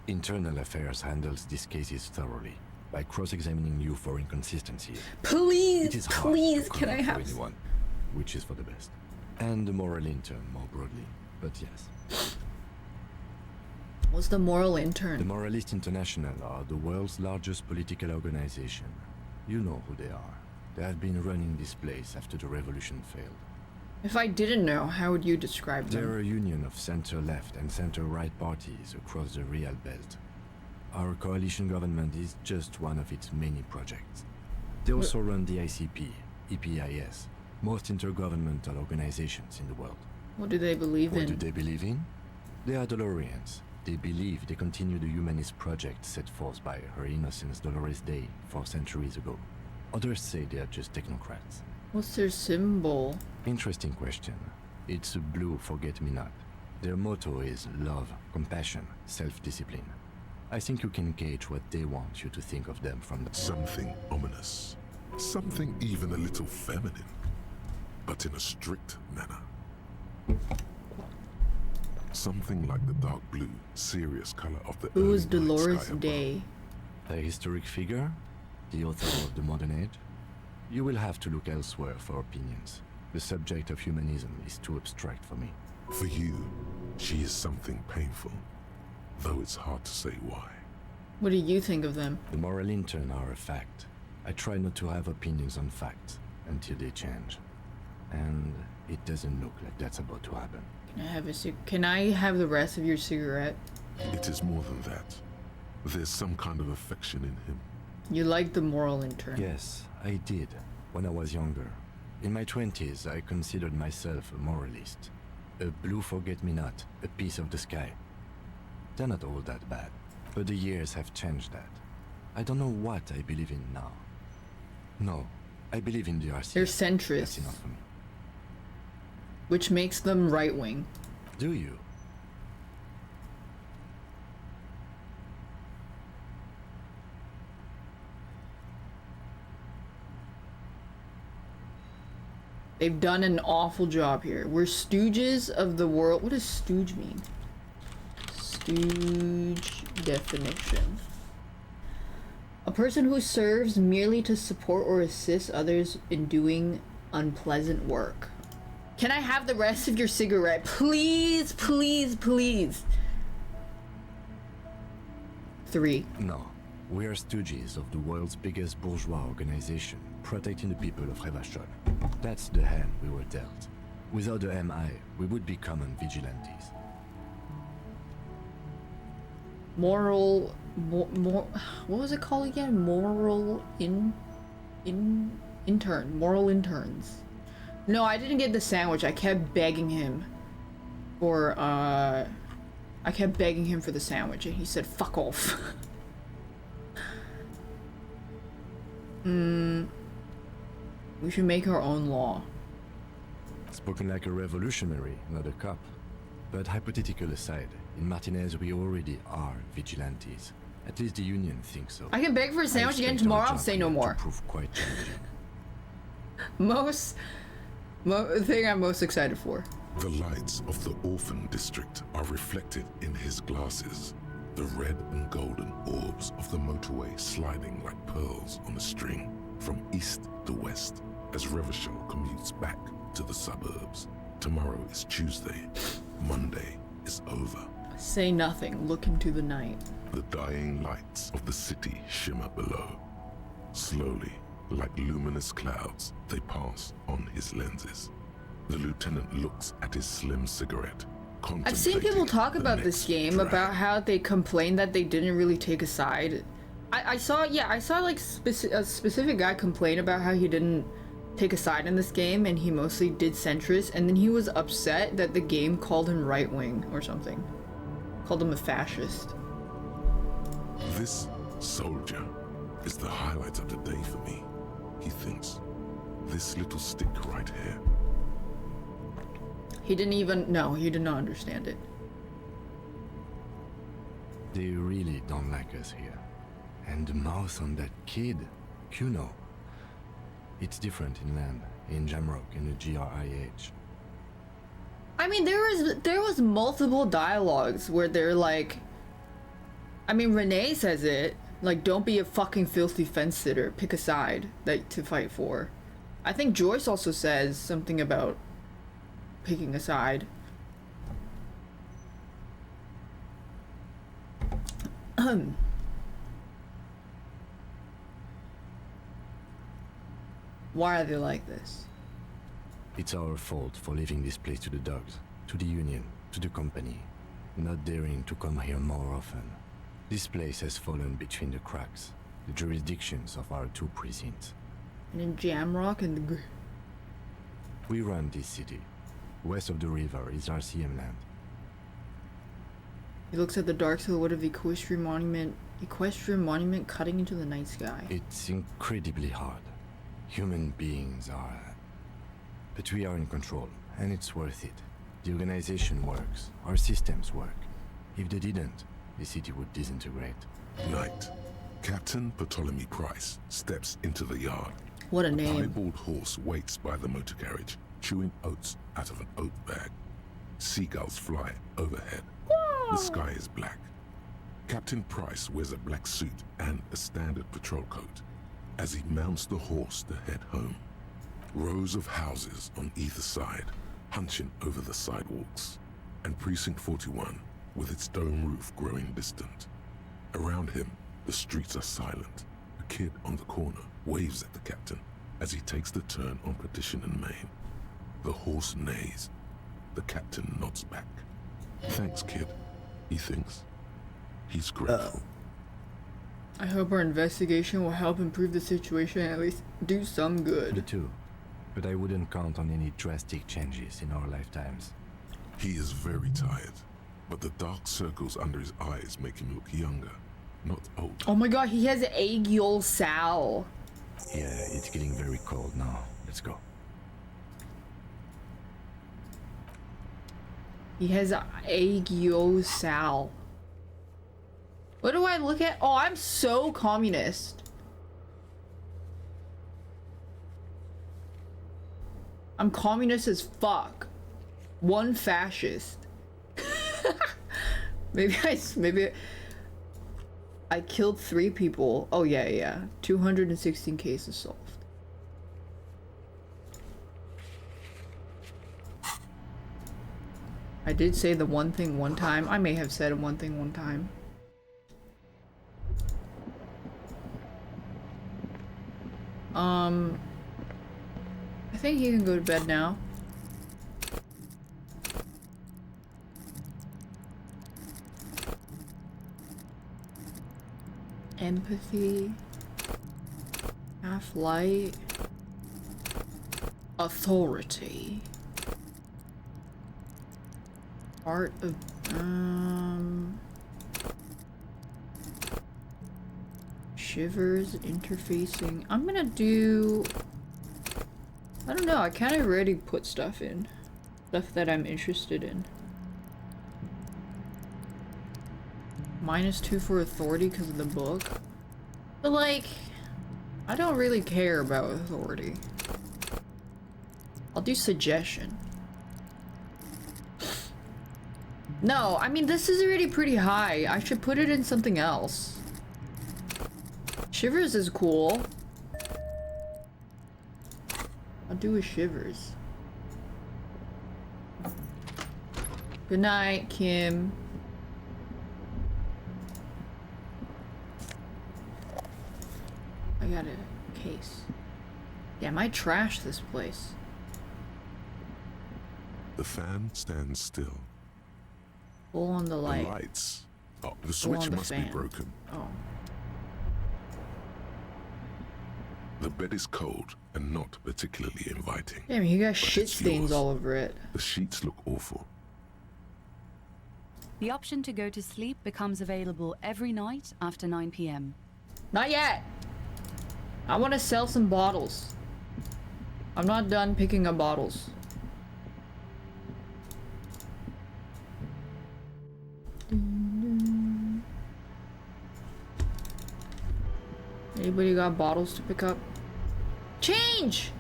Speaker 6: Internal Affairs handles these cases thoroughly by cross-examining you for inconsistencies.
Speaker 1: Please,
Speaker 6: It is hard
Speaker 1: please,
Speaker 6: to
Speaker 1: can I
Speaker 6: cover for
Speaker 1: have
Speaker 6: anyone, which is for the best. And the moral intern more broadly, but yes.
Speaker 1: What's the moral
Speaker 6: The
Speaker 1: intern?
Speaker 6: Moralist International are the world's largest political organization. You know who they are. They have been running this place after the revolution failed.
Speaker 1: If I didn't know, how would you describe them?
Speaker 6: They're a union of center-left and center-right parties across the Real Belt. Our coalition government is just one of its many projects. They also run the ICP, EPIS, most intergovernmental organizations in the world.
Speaker 1: What do they believe
Speaker 6: What
Speaker 1: in?
Speaker 6: do they believe in? They are Dolorians. They believe they continue the humanist project set forth by Her Innocence Dolores Day 4 centuries ago. Others say they are just technocrats.
Speaker 1: What's their symbol?
Speaker 6: Interesting question. It's a blue forget-me-not. Their motto is love, compassion, self-discipline. I think you can gauge what they want you to think of them from the...
Speaker 4: Something ominous. Something even a little feminine. But in a strict manner. Something like the dark blue, serious color of the
Speaker 1: Who is
Speaker 4: early night
Speaker 1: Dolores
Speaker 4: sky above.
Speaker 1: Day?
Speaker 6: A historic figure? The author of the modern age? You will have to look elsewhere for opinions. The subject of humanism is too abstract for me.
Speaker 4: For you, she is something painful, though it's hard to say why.
Speaker 1: What do you think of them?
Speaker 6: The moral intern are a fact. I try not to have opinions on facts until they change. And it doesn't look like that's about to happen.
Speaker 1: Can I have the rest of your cigarette?
Speaker 4: It is more than that. There's some kind of affection in him.
Speaker 1: You like the moral intern?
Speaker 6: Yes, I did, when I was younger. In my 20s, I considered myself a moralist. A blue forget-me-not, a piece of the sky. They're not all that bad, but the years have changed that. I don't know what I believe in now. No, I believe in the RCA.
Speaker 1: They're centrist.
Speaker 6: That's enough for me.
Speaker 1: Which makes them right-wing.
Speaker 6: Do you?
Speaker 1: They've done an awful job here. We're stooges of the world. What does stooge mean? Stooge definition. A person who serves merely to support or assist others in doing unpleasant work. Can I have the rest of your cigarette? Please, please, please. 3.
Speaker 6: No. We are stooges of the world's biggest bourgeois organization, protecting the people of Ravachol. That's the hand we were dealt. Without the MI, we would be common vigilantes.
Speaker 1: Moral... what was it called again? Moral intern. Moral interns. No, I didn't get the sandwich. I kept begging him for, I kept begging him for the sandwich, and he said, fuck off. We should make our own law.
Speaker 6: Spoken like a revolutionary, not a cop. But hypothetical aside, in Martinez we already are vigilantes. At least the union thinks so.
Speaker 1: I can beg for a sandwich again
Speaker 6: expect our
Speaker 1: tomorrow. I'll
Speaker 6: job
Speaker 1: say no
Speaker 6: here
Speaker 1: more.
Speaker 6: To prove quite challenging.
Speaker 1: The thing I'm most excited for.
Speaker 4: The lights of the orphan district are reflected in his glasses. The red and golden orbs of the motorway sliding like pearls on a string from east to west as Revachol commutes back to the suburbs. Tomorrow is Tuesday. Monday is over.
Speaker 1: Say nothing. Look into the night.
Speaker 4: The dying lights of the city shimmer below. Slowly, like luminous clouds, they pass on his lenses. The lieutenant looks at his slim cigarette.
Speaker 1: I've seen people talk about this game, about how they complained that they didn't really take a side. I saw like a specific guy complain about how he didn't take a side in this game and he mostly did centrist, and then he was upset that the game called him right-wing or something. Called him a fascist.
Speaker 4: This soldier is the highlight of the day for me, he thinks. This little stick right here.
Speaker 1: He didn't even, no, he did not understand it.
Speaker 6: They really don't like us here. And the mouth on that kid, Kuno. It's different in land, in Jamrock, in the GRIH.
Speaker 1: I mean, there was multiple dialogues where they're like, I mean, Renee says it, like, don't be a fucking filthy fence sitter, pick a side that to fight for. I think Joyce also says something about picking a side. Why are they like this?
Speaker 6: It's our fault for leaving this place to the dogs, to the union, to the company, not daring to come here more often. This place has fallen between the cracks, the jurisdictions of our two precincts.
Speaker 1: And in Jamrock and the...
Speaker 6: We run this city. West of the river is RCM land.
Speaker 1: He looks at the dark silhouette of the equestrian monument cutting into the night sky.
Speaker 6: It's incredibly hard. Human beings are... But we are in control, and it's worth it. The organization works. Our systems work. If they didn't, the city would disintegrate.
Speaker 4: Night. Captain Ptolemy Price steps into the yard.
Speaker 1: What a name.
Speaker 4: A piebald horse waits by the motor carriage, chewing oats out of an oat bag. Seagulls fly overhead. The sky is black. Captain Price wears a black suit and a standard patrol coat as he mounts the horse to head home. Rows of houses on either side, hunching over the sidewalks, and Precinct 41 with its dome roof growing distant. Around him, the streets are silent. A kid on the corner waves at the captain as he takes the turn on Petition and Main. The horse neighs. The captain nods back. Thanks, kid, he thinks. He's grateful.
Speaker 1: I hope our investigation will help improve the situation and at least do some good.
Speaker 6: Me too. But I wouldn't count on any drastic changes in our lifetimes.
Speaker 4: He is very tired, but the dark circles under his eyes make him look younger, not older.
Speaker 1: Oh my god, he has Agiol Sal.
Speaker 6: Yeah, it's getting very cold now. Let's go.
Speaker 1: He has Agiol Sal. What do I look at? Oh, I'm so communist. I'm communist as fuck. One fascist. maybe I killed 3 people. Oh yeah. 216 cases solved. I did say the one thing one time. I may have said one thing one time. I think you can go to bed now. Empathy. Half-light. Authority. Art of... Shivers, interfacing. I'm gonna do... I don't know, I kind of already put stuff in. Stuff that I'm interested in. -2 for authority because of the book. But like, I don't really care about authority. I'll do suggestion. No, I mean, this is already pretty high. I should put it in something else. Shivers is cool. I'll do a Shivers. Good night, Kim. I got a case. Damn, I trashed this place.
Speaker 4: The fan stands still.
Speaker 1: Pull on the light.
Speaker 4: The lights. Oh, the switch must be broken.
Speaker 1: Oh.
Speaker 4: The bed is cold and not particularly inviting.
Speaker 1: Damn, you got
Speaker 4: but
Speaker 1: shit
Speaker 4: it's
Speaker 1: stains
Speaker 4: yours.
Speaker 1: all over it.
Speaker 4: The sheets look awful.
Speaker 2: The option to go to sleep becomes available every night after 9 p.m.
Speaker 1: Not yet. I want to sell some bottles. I'm not done picking up bottles. Anybody got bottles to pick up? Change!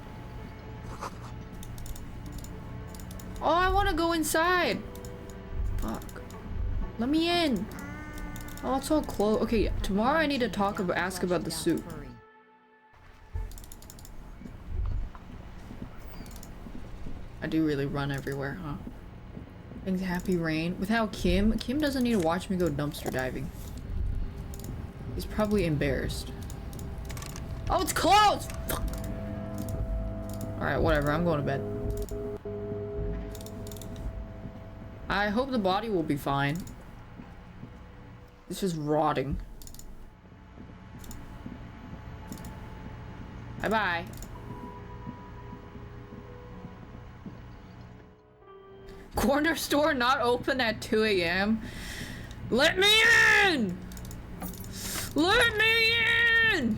Speaker 1: Oh, I want to go inside. Fuck. Let me in. Oh, it's all closed. Okay, tomorrow I need to ask about the soup. I do really run everywhere, huh? Thanks, Happy Rain. Without Kim doesn't need to watch me go dumpster diving. He's probably embarrassed. Oh, it's closed! Fuck. Alright, whatever. I'm going to bed. I hope the body will be fine. It's just rotting. Bye-bye. Corner store not open at 2 a.m. Let me in! Let me in!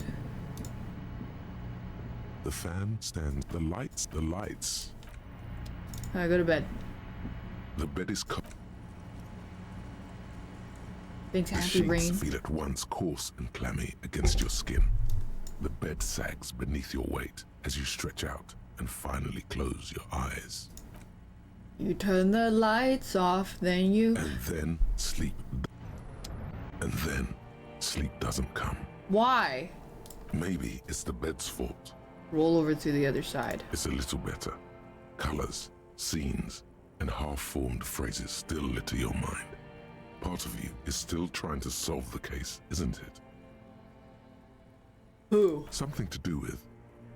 Speaker 4: The fan stands. The lights.
Speaker 1: I go to bed.
Speaker 4: The bed is cold.
Speaker 1: Thanks,
Speaker 4: The
Speaker 1: Happy
Speaker 4: sheets
Speaker 1: Rain.
Speaker 4: feel at once coarse and clammy against your skin. The bed sags beneath your weight as you stretch out and finally close your eyes.
Speaker 1: You turn the lights off, then you...
Speaker 4: And then sleep. And then sleep doesn't come.
Speaker 1: Why?
Speaker 4: Maybe it's the bed's fault.
Speaker 1: Roll over to the other side.
Speaker 4: It's a little better. Colors, scenes, and half-formed phrases still litter your mind. Part of you is still trying to solve the case, isn't it?
Speaker 1: Who?
Speaker 4: Something to do with...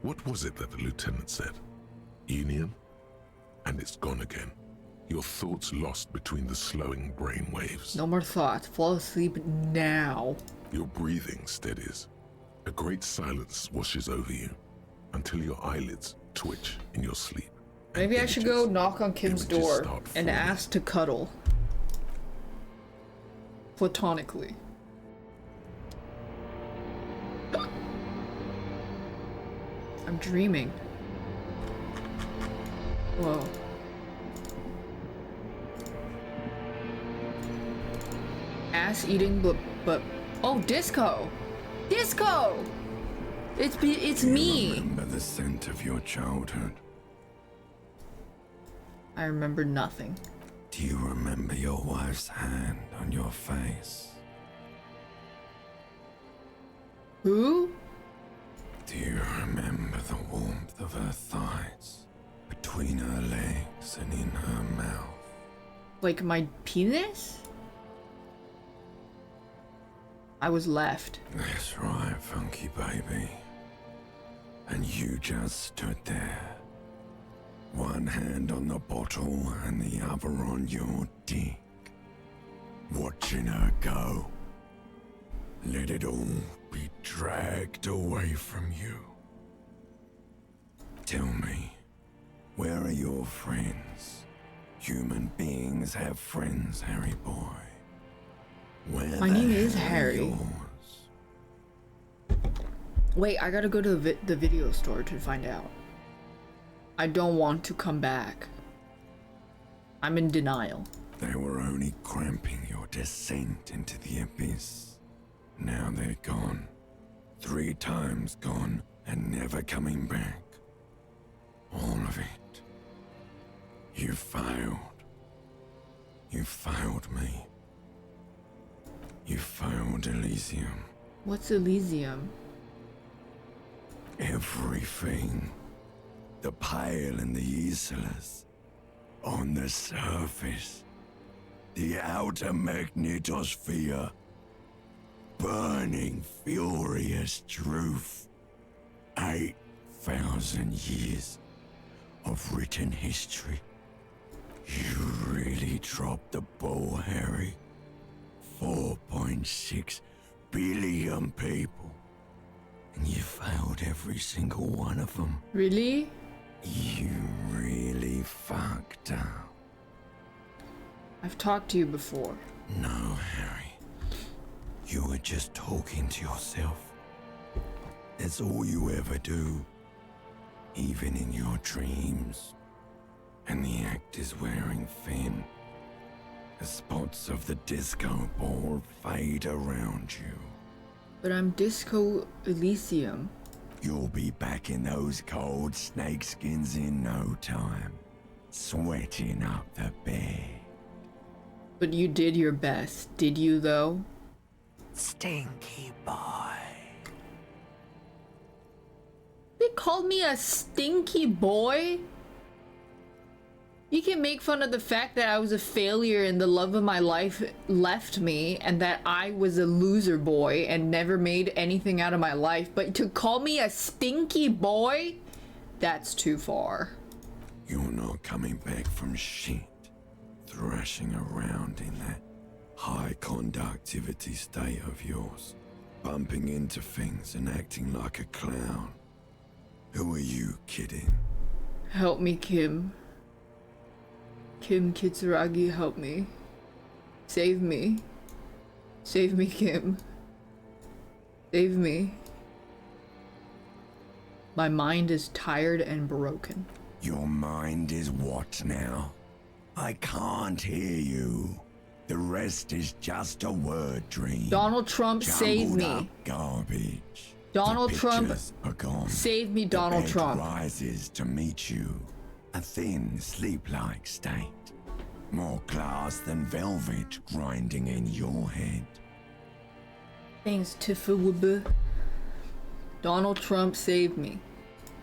Speaker 4: What was it that the lieutenant said? Union? And it's gone again. Your thoughts lost between the slowing brain waves.
Speaker 1: No more thoughts. Fall asleep now.
Speaker 4: Your breathing steadies. A great silence washes over you until your eyelids twitch in your sleep.
Speaker 1: Maybe I should go knock on Kim's door and ask to cuddle. Platonically. I'm dreaming. Whoa. Ass eating, but oh, Disco! Disco! It's me.
Speaker 16: Remember the scent of your childhood?
Speaker 1: I remember nothing.
Speaker 16: Do you remember your wife's hand on your face?
Speaker 1: Who?
Speaker 16: Do you remember the warmth of her thighs, between her legs and in her mouth?
Speaker 1: Like my penis? I was left.
Speaker 16: That's right, funky baby. And you just stood there. One hand on the bottle and the other on your dick. Watching her go. Let it all be dragged away from you. Tell me, where are your friends? Human beings have friends, Harry boy. Where
Speaker 1: My name is Harry.
Speaker 16: yours?
Speaker 1: Wait, I gotta go to the video store to find out. I don't want to come back. I'm in denial.
Speaker 16: They were only cramping your descent into the abyss. Now they're gone. 3 times gone and never coming back. All of it. You failed. You failed me. You failed Elysium.
Speaker 1: What's Elysium?
Speaker 16: Everything. The Pale and the Islas. On the surface. The outer magnetosphere. Burning, furious truth. 8,000 years of written history. You really dropped the ball, Harry. 4.6 billion people. And you failed every single one of them.
Speaker 1: Really?
Speaker 16: You really fucked up.
Speaker 1: I've talked to you before.
Speaker 16: No, Harry. You were just talking to yourself. That's all you ever do. Even in your dreams. And the act is wearing thin. The spots of the disco ball fade around you.
Speaker 1: But I'm Disco Elysium.
Speaker 16: You'll be back in those cold snakeskins in no time. Sweating up the bed.
Speaker 1: But you did your best, did you though?
Speaker 16: Stinky boy.
Speaker 1: They called me a stinky boy? You can make fun of the fact that I was a failure and the love of my life left me and that I was a loser boy and never made anything out of my life, but to call me a stinky boy? That's too far.
Speaker 16: You're not coming back from shit. Thrashing around in that high conductivity state of yours. Bumping into things and acting like a clown. Who are you kidding?
Speaker 1: Help me, Kim. Kim Kitsuragi, help me. Save me. Save me, Kim. Save me. My mind is tired and broken.
Speaker 16: Your mind is what now? I can't hear you. The rest is just a word dream.
Speaker 1: Donald Trump, save me.
Speaker 16: Up garbage.
Speaker 1: Donald
Speaker 16: The
Speaker 1: Trump,
Speaker 16: pictures are gone.
Speaker 1: save me, Donald
Speaker 16: the bed
Speaker 1: Trump.
Speaker 16: rises to meet you. A thin, sleep-like state. More glass than velvet grinding in your head.
Speaker 1: Thanks, Tiffawubu. Donald Trump, save me.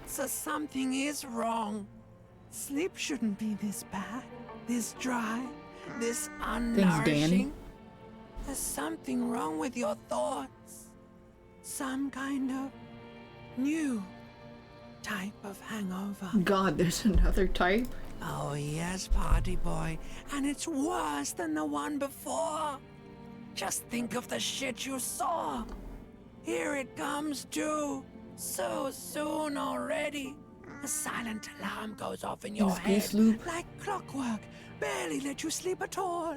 Speaker 17: So something is wrong. Sleep shouldn't be this bad, this dry, this unnourishing.
Speaker 1: Danny.
Speaker 17: There's something wrong with your thoughts. Some kind of new type of hangover.
Speaker 1: God, there's another type?
Speaker 17: Oh yes, party boy. And it's worse than the one before. Just think of the shit you saw. Here it comes too. So soon already. A silent alarm goes off in your head.
Speaker 1: Loop.
Speaker 17: Like clockwork. Barely let you sleep at all.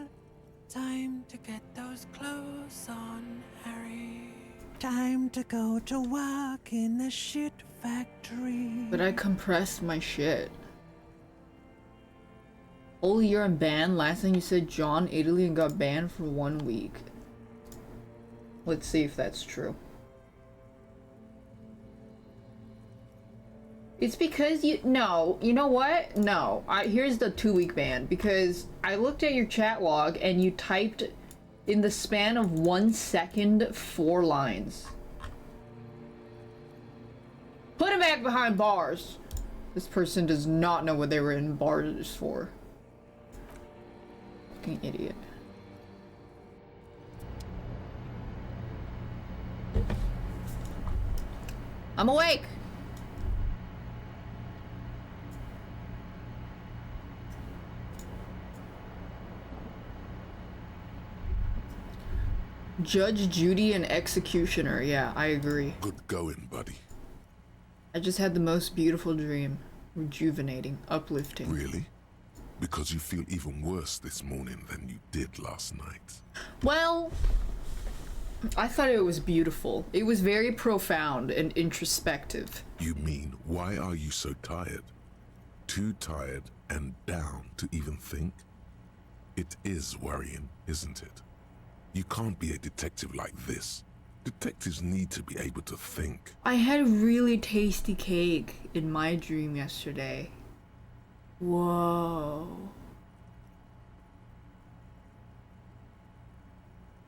Speaker 17: Time to get those clothes on, Harry. Time to go to work in the shit factory.
Speaker 1: But I compressed my shit. Oli, you're in ban. Last time you said John, Italy, and got banned for 1 week. Let's see if that's true. It's because you know what? No. Here's the 2-week ban, because I looked at your chat log and you typed in the span of 1 second 4 lines. Put him back behind bars. This person does not know what they were in bars for. Fucking idiot. I'm awake. Judge, Judy, and Executioner. Yeah, I agree.
Speaker 4: Good going, buddy.
Speaker 1: I just had the most beautiful dream. Rejuvenating, uplifting.
Speaker 4: Really? Because you feel even worse this morning than you did last night.
Speaker 1: Well, I thought it was beautiful. It was very profound and introspective.
Speaker 4: You mean, why are you so tired? Too tired and down to even think? It is worrying, isn't it? You can't be a detective like this. Detectives need to be able to think.
Speaker 1: I had really tasty cake in my dream yesterday. Whoa.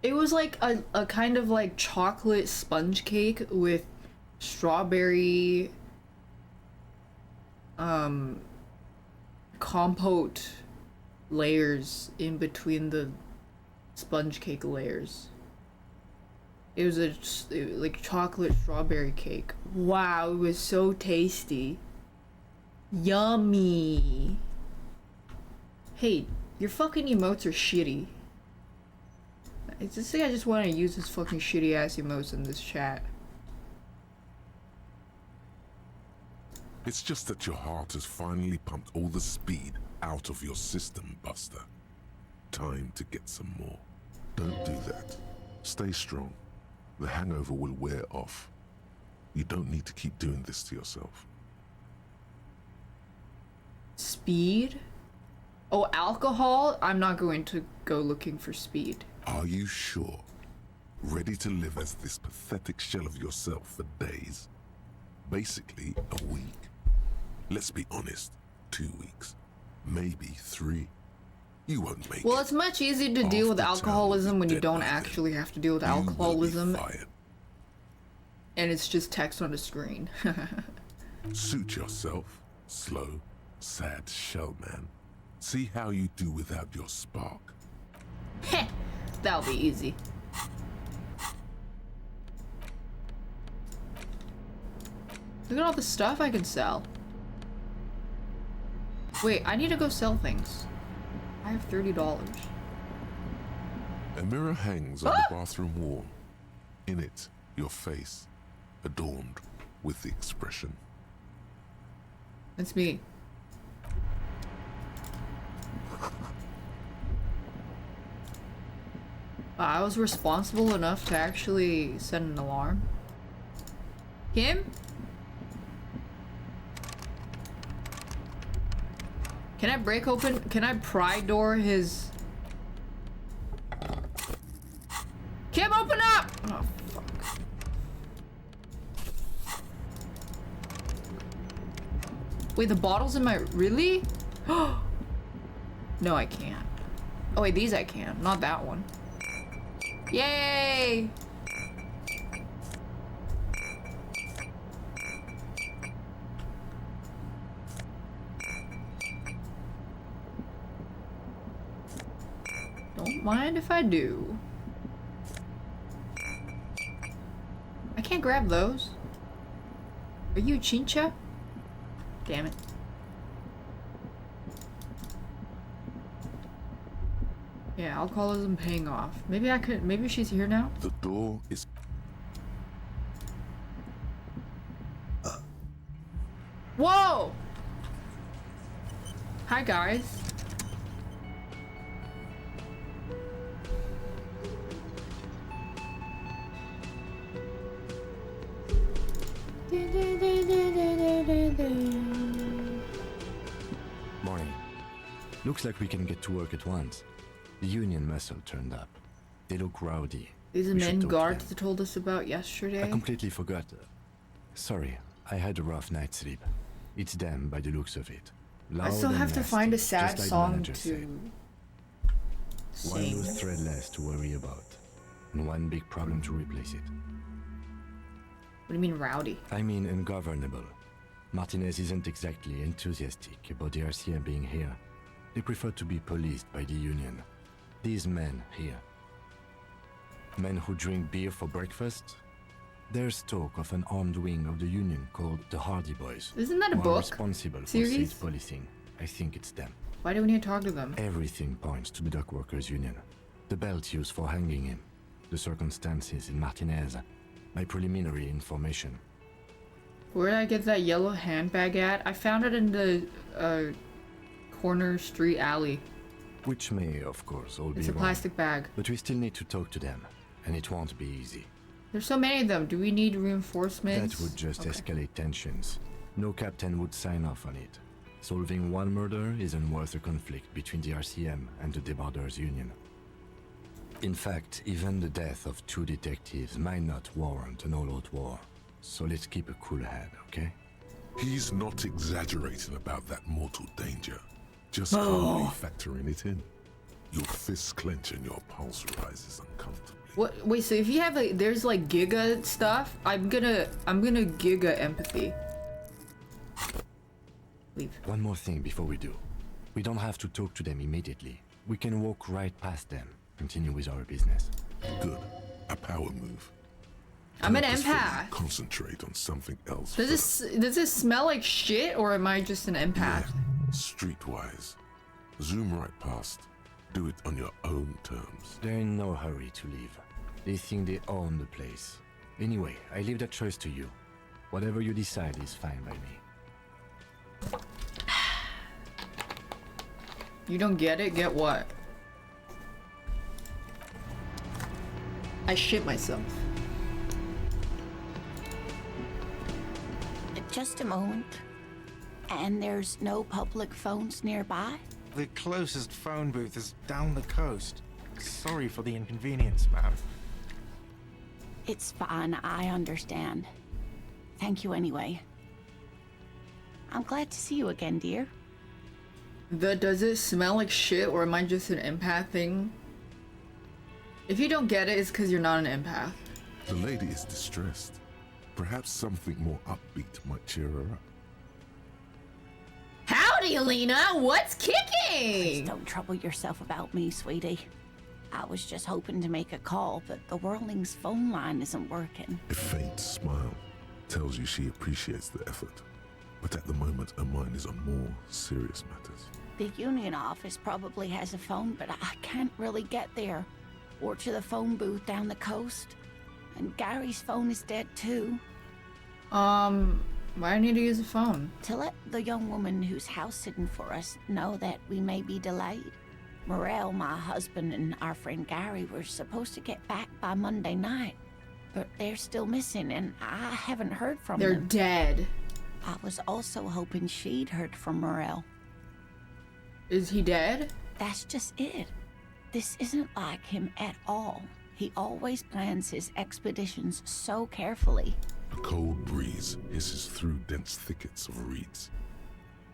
Speaker 1: It was like a kind of like chocolate sponge cake with strawberry compote layers in between the sponge cake layers. It was like chocolate strawberry cake. Wow, it was so tasty. Yummy. Hey, your fucking emotes are shitty. It's just like I just want to use this fucking shitty ass emotes in this chat.
Speaker 4: It's just that your heart has finally pumped all the speed out of your system, Buster. Time to get some more. Don't do that. Stay strong. The hangover will wear off. You don't need to keep doing this to yourself.
Speaker 1: Speed? Oh, alcohol? I'm not going to go looking for speed.
Speaker 4: Are you sure? Ready to live as this pathetic shell of yourself for days? Basically, a week. Let's be honest, 2 weeks. Maybe 3. You won't make it.
Speaker 1: Well, it's much easier to deal with alcoholism when you don't actually have to deal with alcoholism. And it's just text on the screen.
Speaker 4: Suit yourself. Slow, sad shell man. See how you do without your spark.
Speaker 1: Heh, that'll be easy. Look at all the stuff I can sell. Wait, I need to go sell things. I have $30.
Speaker 4: A mirror hangs on the bathroom wall. In it, your face, adorned with the expression.
Speaker 1: That's me. I was responsible enough to actually set an alarm. Kim? Can I break open? Can I pry door his... Kim, open up! Oh, fuck. Wait, the bottles in my... Really? No, I can't. Oh, wait, these I can. Not that one. Yay! Don't mind if I do. I can't grab those. Are you Chincha? Damn it. Yeah, alcoholism paying off. Maybe I could. Maybe she's here now.
Speaker 4: The door is.
Speaker 1: Whoa! Hi, guys.
Speaker 6: Morning. Looks like we can get to work at once. The Union muscle turned up. They look rowdy.
Speaker 1: These men guards that told us about yesterday.
Speaker 6: I completely forgot. Sorry, I had a rough night's sleep. It's them by the looks of it.
Speaker 1: I still have to find a sad song to
Speaker 6: sing.
Speaker 1: One
Speaker 6: loose thread less to worry about, and one big problem to replace it.
Speaker 1: What do you mean rowdy?
Speaker 6: I mean ungovernable. Martinez isn't exactly enthusiastic about the RCM being here. They prefer to be policed by the Union. These men here. Men who drink beer for breakfast? There's talk of an armed wing of the Union called the Hardy Boys.
Speaker 1: Isn't that a
Speaker 6: who are
Speaker 1: book?
Speaker 6: Responsible
Speaker 1: Series?
Speaker 6: for state policing. I think it's them.
Speaker 1: Why do we need to talk to them?
Speaker 6: Everything points to the Dock Workers Union. The belt used for hanging him. The circumstances in Martinez. My preliminary information.
Speaker 1: Where did I get that yellow handbag at? I found it in the corner street alley.
Speaker 6: Which may, of course, all be
Speaker 1: It's a
Speaker 6: wrong.
Speaker 1: plastic bag.
Speaker 6: But we still need to talk to them, and it won't be easy.
Speaker 1: There's so many of them. Do we need reinforcements?
Speaker 6: That would just escalate tensions. No captain would sign off on it. Solving one murder isn't worth a conflict between the RCM and the Debarders Union. In fact, even the death of 2 detectives might not warrant an all-out war. So let's keep a cool head, okay?
Speaker 4: He's not exaggerating about that mortal danger. Just calmly factoring it in. Your fists clench and your pulse rises uncomfortably.
Speaker 1: What? Wait, so if you have like, there's like giga stuff, I'm gonna giga empathy. Leave.
Speaker 6: One more thing before we do. We don't have to talk to them immediately. We can walk right past them, continue with our business.
Speaker 4: Good. A power move.
Speaker 1: I'm an
Speaker 4: Purposefully
Speaker 1: empath.
Speaker 4: Concentrate on something else.
Speaker 1: Does this smell like shit, or am I just an empath?
Speaker 4: Yeah. Streetwise. Zoom right past. Do it on your own terms.
Speaker 6: They're in no hurry to leave. They think they own the place. Anyway, I leave that choice to you. Whatever you decide is fine by me.
Speaker 1: You don't get it? Get what? I shit myself.
Speaker 3: Just a moment. And there's no public phones nearby?
Speaker 15: The closest phone booth is down the coast. Sorry for the inconvenience, ma'am.
Speaker 3: It's fine, I understand. Thank you anyway. I'm glad to see you again, dear.
Speaker 1: Does it smell like shit, or am I just an empath thing? If you don't get it, it's because you're not an empath.
Speaker 4: The lady is distressed. Perhaps something more upbeat might cheer her up.
Speaker 1: Howdy, Alina! What's kicking?
Speaker 3: Please don't trouble yourself about me, sweetie. I was just hoping to make a call, but the Whirling's phone line isn't working.
Speaker 4: A faint smile tells you she appreciates the effort, but at the moment her mind is on more serious matters.
Speaker 3: The union office probably has a phone, but I can't really get there. Or to the phone booth down the coast. And Gary's phone is dead too.
Speaker 1: Why do I need to use a phone?
Speaker 3: To let the young woman who's house sitting for us know that we may be delayed. Morel, my husband, and our friend Gary were supposed to get back by Monday night. But they're still missing, and I haven't heard from them.
Speaker 1: They're dead.
Speaker 3: I was also hoping she'd heard from Morel.
Speaker 1: Is he dead?
Speaker 3: That's just it. This isn't like him at all. He always plans his expeditions so carefully.
Speaker 4: A cold breeze hisses through dense thickets of reeds.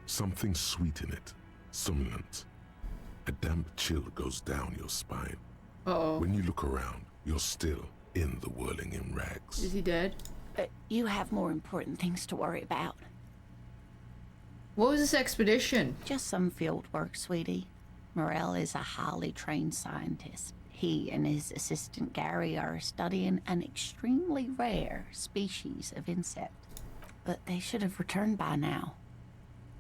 Speaker 4: Something sweet in it, somnolent. A damp chill goes down your spine.
Speaker 1: Uh-oh.
Speaker 4: When you look around, you're still in the whirling in rags.
Speaker 1: Is he dead?
Speaker 3: You have more important things to worry about.
Speaker 1: What was this expedition?
Speaker 3: Just some field work, sweetie. Morel is a highly trained scientist. He and his assistant Gary are studying an extremely rare species of insect. But they should have returned by now.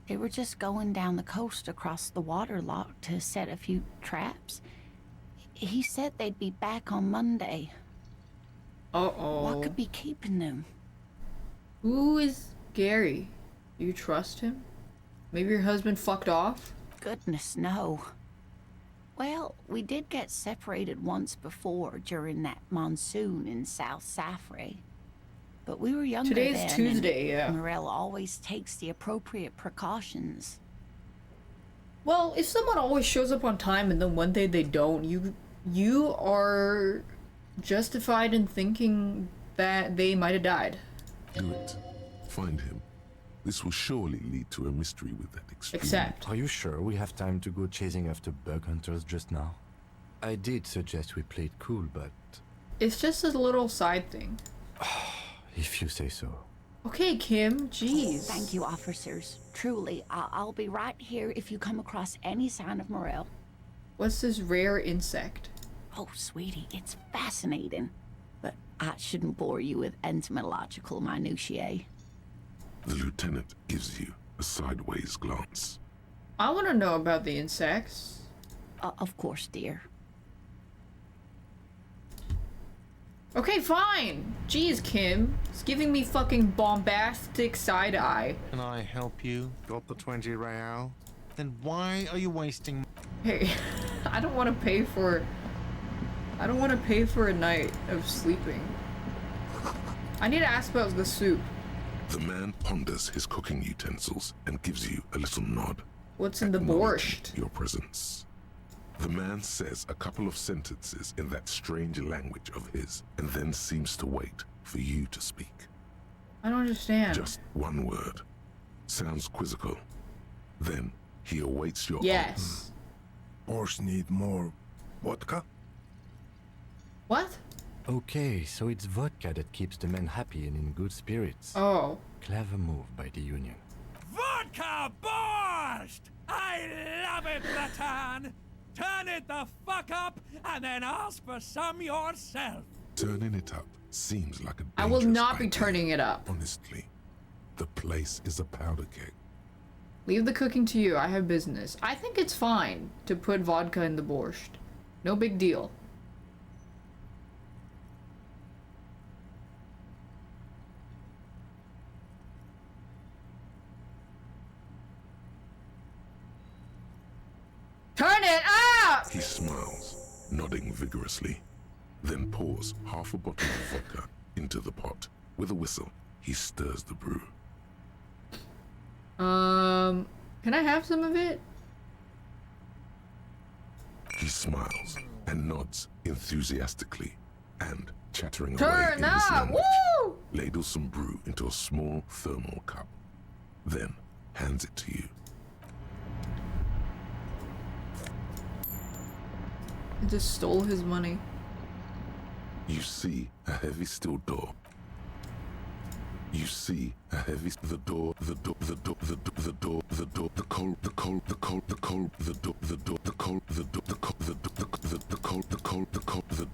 Speaker 3: They were just going down the coast across the water lock to set a few traps. He said they'd be back on Monday.
Speaker 1: Uh-oh.
Speaker 3: What could be keeping them?
Speaker 1: Who is Gary? Do you trust him? Maybe your husband fucked off?
Speaker 3: Goodness, no. Well, we did get separated once before during that monsoon in South Safre. But we were younger
Speaker 1: Today's
Speaker 3: then,
Speaker 1: Tuesday, yeah.
Speaker 3: Morel always takes the appropriate precautions.
Speaker 1: Well, if someone always shows up on time and then one day they don't, you are justified in thinking that they might have died.
Speaker 4: Do it. Find him. This will surely lead to a mystery with that extreme.
Speaker 1: Except.
Speaker 6: Are you sure we have time to go chasing after bug hunters just now? I did suggest we played cool, but...
Speaker 1: It's just a little side thing.
Speaker 6: If you say so.
Speaker 1: Okay, Kim, jeez.
Speaker 3: Thank you, officers. Truly, I'll be right here if you come across any sign of Morel.
Speaker 1: What's this rare insect?
Speaker 3: Oh, sweetie, it's fascinating. But I shouldn't bore you with entomological minutiae.
Speaker 4: The lieutenant gives you a sideways glance.
Speaker 1: I want to know about the insects.
Speaker 3: Of course, dear.
Speaker 1: Okay, fine. Jeez, Kim. It's giving me fucking bombastic side eye.
Speaker 15: Can I help you? Got the 20 real? Then why are you wasting...
Speaker 1: Hey, I don't want to pay for a night of sleeping. I need to ask about the soup.
Speaker 4: The man ponders his cooking utensils and gives you a little nod.
Speaker 1: What's in the borscht?
Speaker 4: Your presence. The man says a couple of sentences in that strange language of his, and then seems to wait for you to speak.
Speaker 1: I don't understand.
Speaker 4: Just one word. Sounds quizzical. Then he awaits your
Speaker 1: Yes.
Speaker 16: Borscht need more vodka?
Speaker 1: What?
Speaker 6: Okay, so it's vodka that keeps the men happy and in good spirits.
Speaker 1: Oh.
Speaker 6: Clever move by the Union.
Speaker 17: Vodka borscht! I love it, Platan! Turn it the fuck up and then ask for some yourself.
Speaker 4: Turning it up seems like a
Speaker 1: I will
Speaker 4: dangerous
Speaker 1: not be
Speaker 4: idea,
Speaker 1: turning it up.
Speaker 4: Honestly, the place is a powder keg.
Speaker 1: Leave the cooking to you. I have business. I think it's fine to put vodka in the borscht. No big deal. Turn it up!
Speaker 4: He smiles, nodding vigorously, then pours half a bottle of vodka into the pot. With a whistle, he stirs the brew.
Speaker 1: Can I have some of it?
Speaker 4: He smiles and nods enthusiastically and, chattering away
Speaker 1: Turn
Speaker 4: in his
Speaker 1: up!
Speaker 4: language,
Speaker 1: Woo!
Speaker 4: ladles some brew into a small thermal cup, then hands it to you.
Speaker 1: I just stole his money.
Speaker 4: You see a heavy steel door. You see a heavy the door, the door, the door, the door, the door, the door, the cold, the cold, the cold, the cold, the door, the door, the cold, the door, the cold, the door, the cold, the cold, the cold, the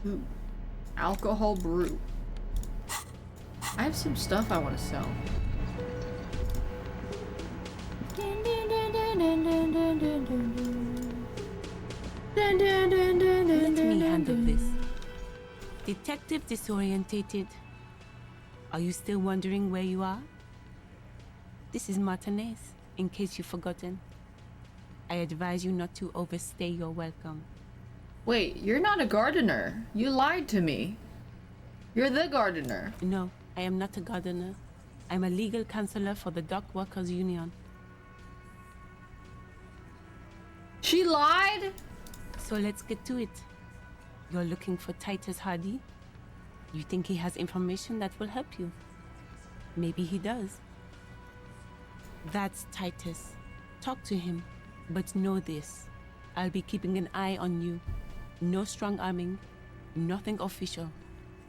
Speaker 1: Ooh. Alcohol brew. I have some stuff I want to sell.
Speaker 18: Let me handle this. Detective disorientated. Are you still wondering where you are? This is Martinez, in case you've forgotten. I advise you not to overstay your welcome.
Speaker 1: Wait, you're not a gardener. You lied to me. You're the gardener.
Speaker 18: No, I am not a gardener. I'm a legal counselor for the Dock Workers Union.
Speaker 1: She lied?
Speaker 18: So let's get to it. You're looking for Titus Hardy? You think he has information that will help you? Maybe he does. That's Titus. Talk to him. But know this. I'll be keeping an eye on you. No strong arming. Nothing official.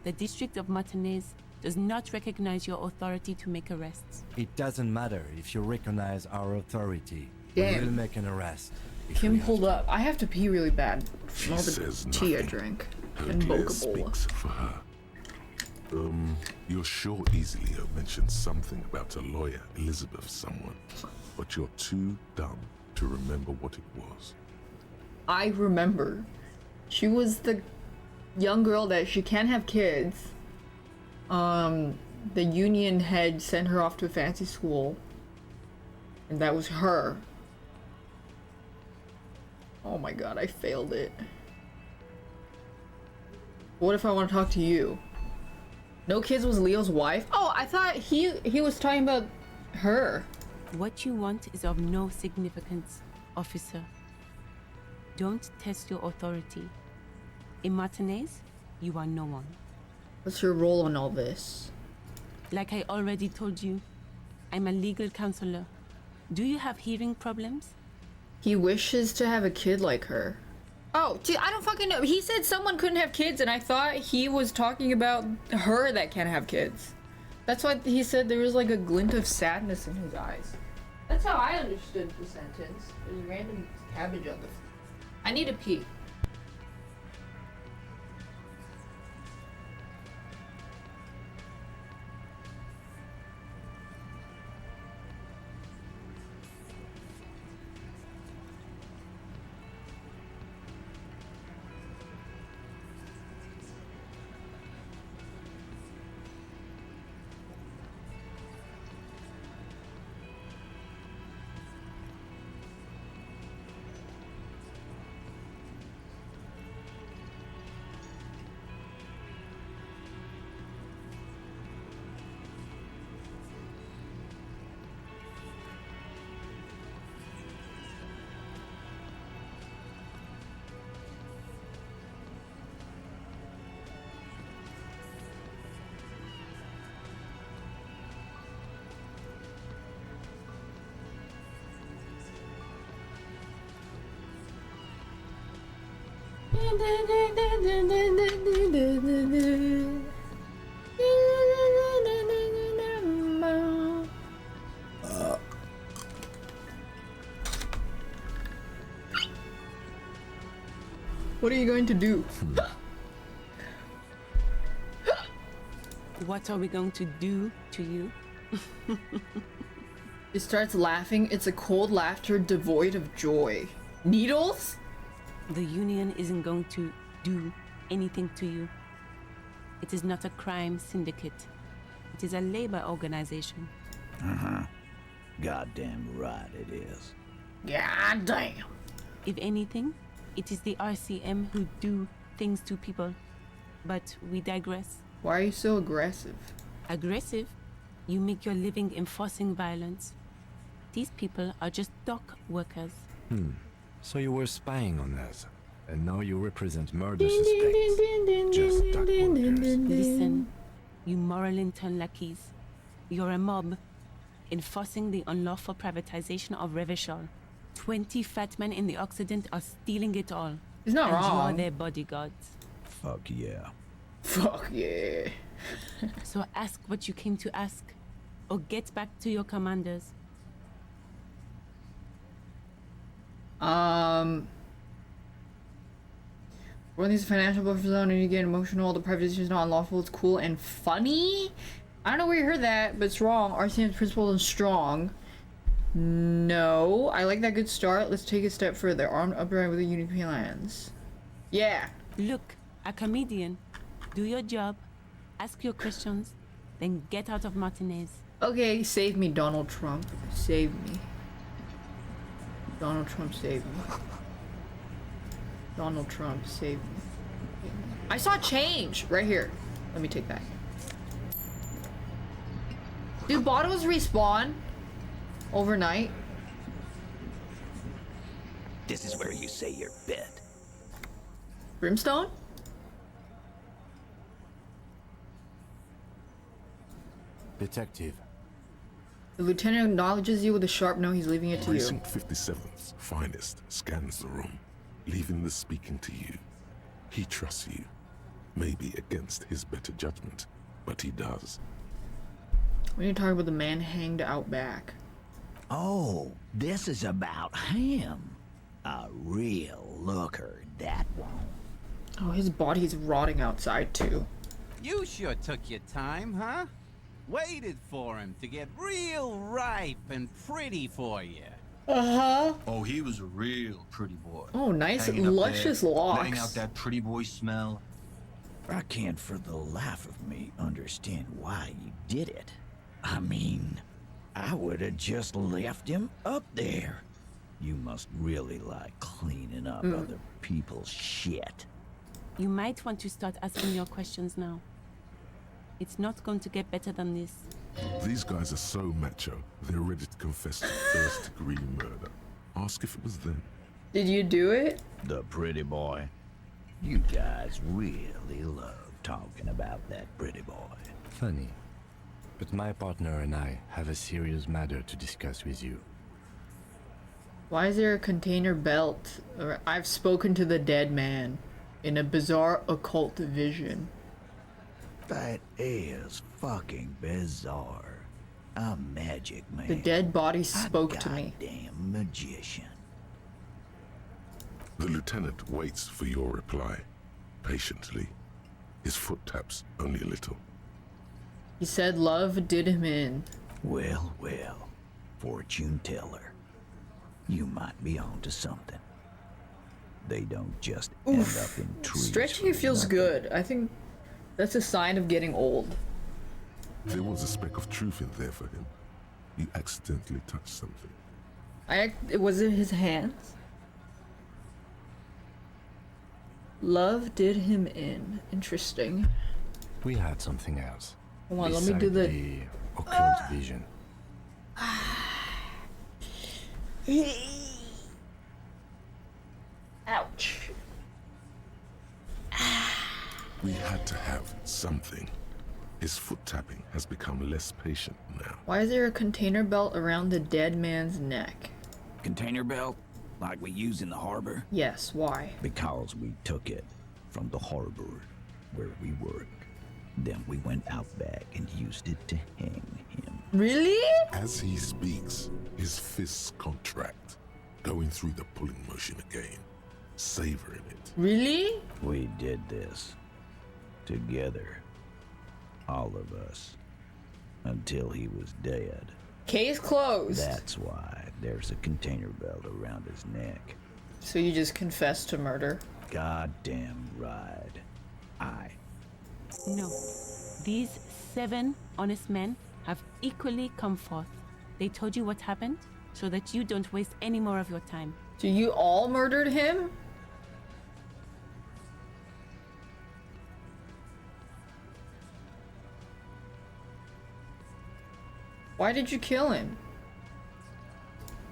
Speaker 18: The District of Martinez does not recognize your authority to make arrests.
Speaker 6: It doesn't matter if you recognize our authority.
Speaker 1: Damn.
Speaker 6: We will make an arrest.
Speaker 1: Kim pulled up. I have to pee really bad from all the
Speaker 4: says
Speaker 1: tea I
Speaker 4: nothing.
Speaker 1: drank.
Speaker 4: Her
Speaker 1: And
Speaker 4: glare
Speaker 1: Boca Bola.
Speaker 4: speaks for her. You're sure Easley mentioned something about a lawyer, Elizabeth someone, but you're too dumb to remember what it was.
Speaker 1: I remember. She was the young girl that she can't have kids. The union head sent her off to a fancy school. And that was her. Oh my god, I failed it. What if I want to talk to you? No kids was Leo's wife? Oh, I thought he was talking about her.
Speaker 18: What you want is of no significance, officer. Don't test your authority. In Martinez, you are no one.
Speaker 1: What's your role in all this?
Speaker 18: Like I already told you, I'm a legal counselor. Do you have hearing problems?
Speaker 1: He wishes to have a kid like her. Oh, dude, I don't fucking know. He said someone couldn't have kids, and I thought he was talking about her that can't have kids. That's why he said there was like a glint of sadness in his eyes. That's how I understood the sentence. There's random cabbage on the floor. I need to pee. What are you going to do?
Speaker 18: What are we going to do to you?
Speaker 1: He starts laughing. It's a cold laughter devoid of joy. Needles?
Speaker 18: The union isn't going to do anything to you. It is not a crime syndicate. It is a labor organization.
Speaker 19: Uh-huh. Goddamn right it is.
Speaker 1: God damn.
Speaker 18: If anything, it is the RCM who do things to people. But we digress.
Speaker 1: Why are you so aggressive?
Speaker 18: Aggressive? You make your living enforcing violence. These people are just dock workers.
Speaker 6: So you were spying on us, and now you represent murder suspects. Just dock workers.
Speaker 18: Listen, you moral intern lackeys. You're a mob, enforcing the unlawful privatization of Revachol. 20 fat men in the Occident are stealing it all.
Speaker 1: He's not
Speaker 18: and
Speaker 1: wrong.
Speaker 18: You are their bodyguards.
Speaker 19: Fuck yeah.
Speaker 1: Fuck yeah.
Speaker 18: So ask what you came to ask, or get back to your commanders.
Speaker 1: When these financial buffer zone and you get emotional, the privatization is not unlawful, it's cool and funny? I don't know where you heard that, but it's wrong. RCM's principled and strong. No, I like that good start. Let's take a step further. Armed upright with the unity plans. Yeah.
Speaker 18: Look, a comedian. Do your job, ask your questions, then get out of Martinez.
Speaker 1: Okay, save me, Donald Trump. Save me. Donald Trump, save me. Donald Trump, save me. I saw change right here. Let me take that. Do bottles respawn overnight?
Speaker 19: This is where you say your bit.
Speaker 1: Brimstone?
Speaker 6: Detective.
Speaker 1: The lieutenant acknowledges you with a sharp no. He's leaving it to you.
Speaker 4: Precinct 57's finest scans the room, leaving the speaking to you. He trusts you, maybe against his better judgment, but he does.
Speaker 1: We need to talk about the man hanged out back.
Speaker 19: Oh, this is about him. A real looker, that one.
Speaker 1: Oh, his body's rotting outside too.
Speaker 20: You sure took your time, huh? Waited for him to get real ripe and pretty for you.
Speaker 1: Uh-huh.
Speaker 21: Oh, he was a real pretty boy.
Speaker 1: Oh, nice,
Speaker 21: Hanging up
Speaker 1: luscious
Speaker 21: there,
Speaker 1: locks.
Speaker 21: letting out that pretty boy smell.
Speaker 19: I can't for the life of me understand why you did it. I mean, I would have just left him up there. You must really like cleaning up other people's shit.
Speaker 18: You might want to start asking your questions now. It's not going to get better than this.
Speaker 4: These guys are so macho, they're ready to confess to first-degree murder. Ask if it was them.
Speaker 1: Did you do it?
Speaker 19: The pretty boy. You guys really love talking about that pretty boy.
Speaker 6: Funny. But my partner and I have a serious matter to discuss with you.
Speaker 1: Why is there a container belt? I've spoken to the dead man in a bizarre occult vision.
Speaker 19: That is fucking bizarre. A magic man.
Speaker 1: The dead body spoke to me.
Speaker 19: Damn magician.
Speaker 4: The lieutenant waits for your reply, patiently. His foot taps only a little.
Speaker 1: He said love did him in.
Speaker 19: Well, well, fortune teller. You might be onto something. They don't just end up in trees.
Speaker 1: Stretching feels good. I think that's a sign of getting old.
Speaker 4: There was a speck of truth in there for him. You accidentally touched something.
Speaker 1: Was it his hands? Love did him in. Interesting.
Speaker 6: We had something else.
Speaker 1: Hold on, let me do
Speaker 6: the occult vision.
Speaker 1: Ouch.
Speaker 4: We had to have something. His foot tapping has become less patient now.
Speaker 1: Why is there a container belt around the dead man's neck?
Speaker 19: Container belt? like we use in the harbor?
Speaker 1: Yes, why?
Speaker 19: Because we took it from the harbor where we work. Then we went out back and used it to hang him.
Speaker 1: Really?
Speaker 4: As he speaks, his fists contract, going through the pulling motion again, savoring it.
Speaker 1: Really?
Speaker 19: We did this together, all of us, until he was dead.
Speaker 1: Case closed.
Speaker 19: That's why there's a container belt around his neck.
Speaker 1: So you just confessed to murder?
Speaker 19: Goddamn right.
Speaker 18: No. These 7 honest men have equally come forth. They told you what happened so that you don't waste any more of your time.
Speaker 1: So you all murdered him? Why did you kill him?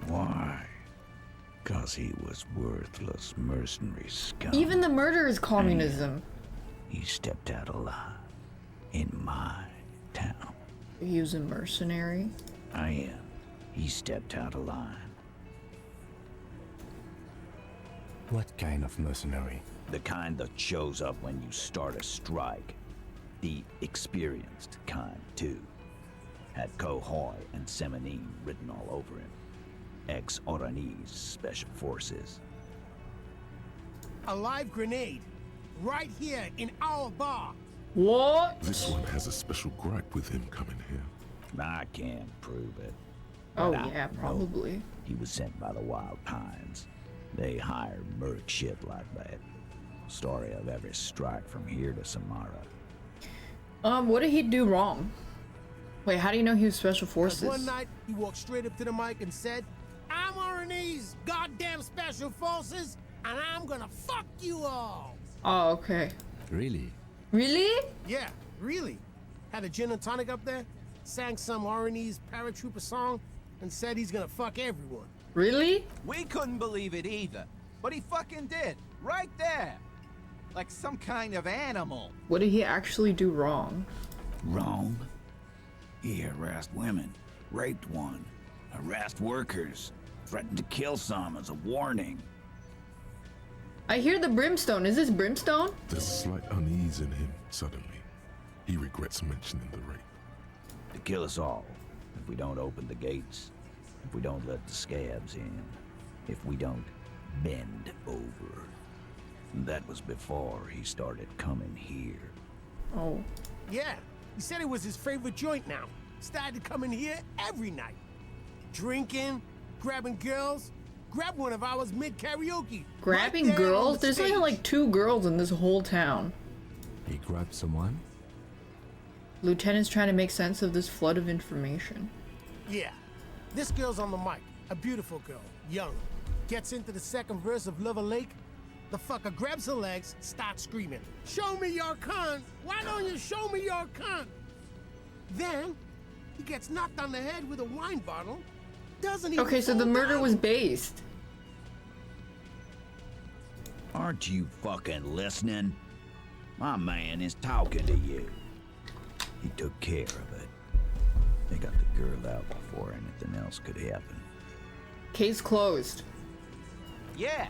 Speaker 19: Why? Because he was worthless mercenary scum.
Speaker 1: Even the murder is communism.
Speaker 19: He stepped out alive in my town.
Speaker 1: He was a mercenary?
Speaker 19: I am. He stepped out of line.
Speaker 6: What kind of mercenary?
Speaker 19: The kind that shows up when you start a strike. The experienced kind, too. Had Kohoy and Semenine written all over him. Ex-Oranese Special Forces.
Speaker 7: A live grenade. Right here in our bar.
Speaker 1: What?
Speaker 4: This one has a special gripe with him coming here.
Speaker 19: I can't prove it.
Speaker 1: Oh
Speaker 19: But I
Speaker 1: yeah,
Speaker 19: know
Speaker 1: probably.
Speaker 19: He was sent by the Wild Pines. They hire merc shit like that. Story of every strike from here to Samara.
Speaker 1: What did he do wrong? Wait, how do you know he was Special Forces?
Speaker 7: One night, he walked straight up to the mic and said, "I'm Oranese goddamn Special Forces, and I'm gonna fuck you all."
Speaker 1: Oh, okay.
Speaker 6: Really?
Speaker 1: Really?
Speaker 7: Yeah, really. Had a gin and tonic up there, sang some Oranese paratrooper song, and said he's gonna fuck everyone.
Speaker 1: Really?
Speaker 20: We couldn't believe it either, but he fucking did, right there. Like some kind of animal.
Speaker 1: What did he actually do wrong?
Speaker 19: Wrong? He harassed women, raped one, harassed workers, threatened to kill some as a warning.
Speaker 1: I hear the brimstone. Is this brimstone?
Speaker 4: There's a slight unease in him suddenly. He regrets mentioning the rape.
Speaker 19: To kill us all, if we don't open the gates, if we don't let the scabs in, if we don't bend over. That was before he started coming here.
Speaker 1: Oh.
Speaker 7: Yeah, he said it was his favorite joint now. Started coming here every night. Drinking, grabbing girls. Grab one of ours mid-karaoke.
Speaker 1: Grabbing
Speaker 7: right there on
Speaker 1: girls?
Speaker 7: the
Speaker 1: There's only
Speaker 7: stage.
Speaker 1: like 2 girls in this whole town.
Speaker 6: He grabbed someone?
Speaker 1: Lieutenant's trying to make sense of this flood of information.
Speaker 7: Yeah. This girl's on the mic. A beautiful girl. Young. Gets into the second verse of Lover Lake. The fucker grabs her legs, starts screaming. "Show me your cunt! Why don't you show me your cunt?" Then, he gets knocked on the head with a wine bottle. Doesn't even
Speaker 1: Okay, so the
Speaker 7: fall
Speaker 1: murder
Speaker 7: down.
Speaker 1: was based.
Speaker 19: Aren't you fucking listening? My man is talking to you. He took care of it. They got the girl out before anything else could happen.
Speaker 1: Case closed.
Speaker 20: Yeah,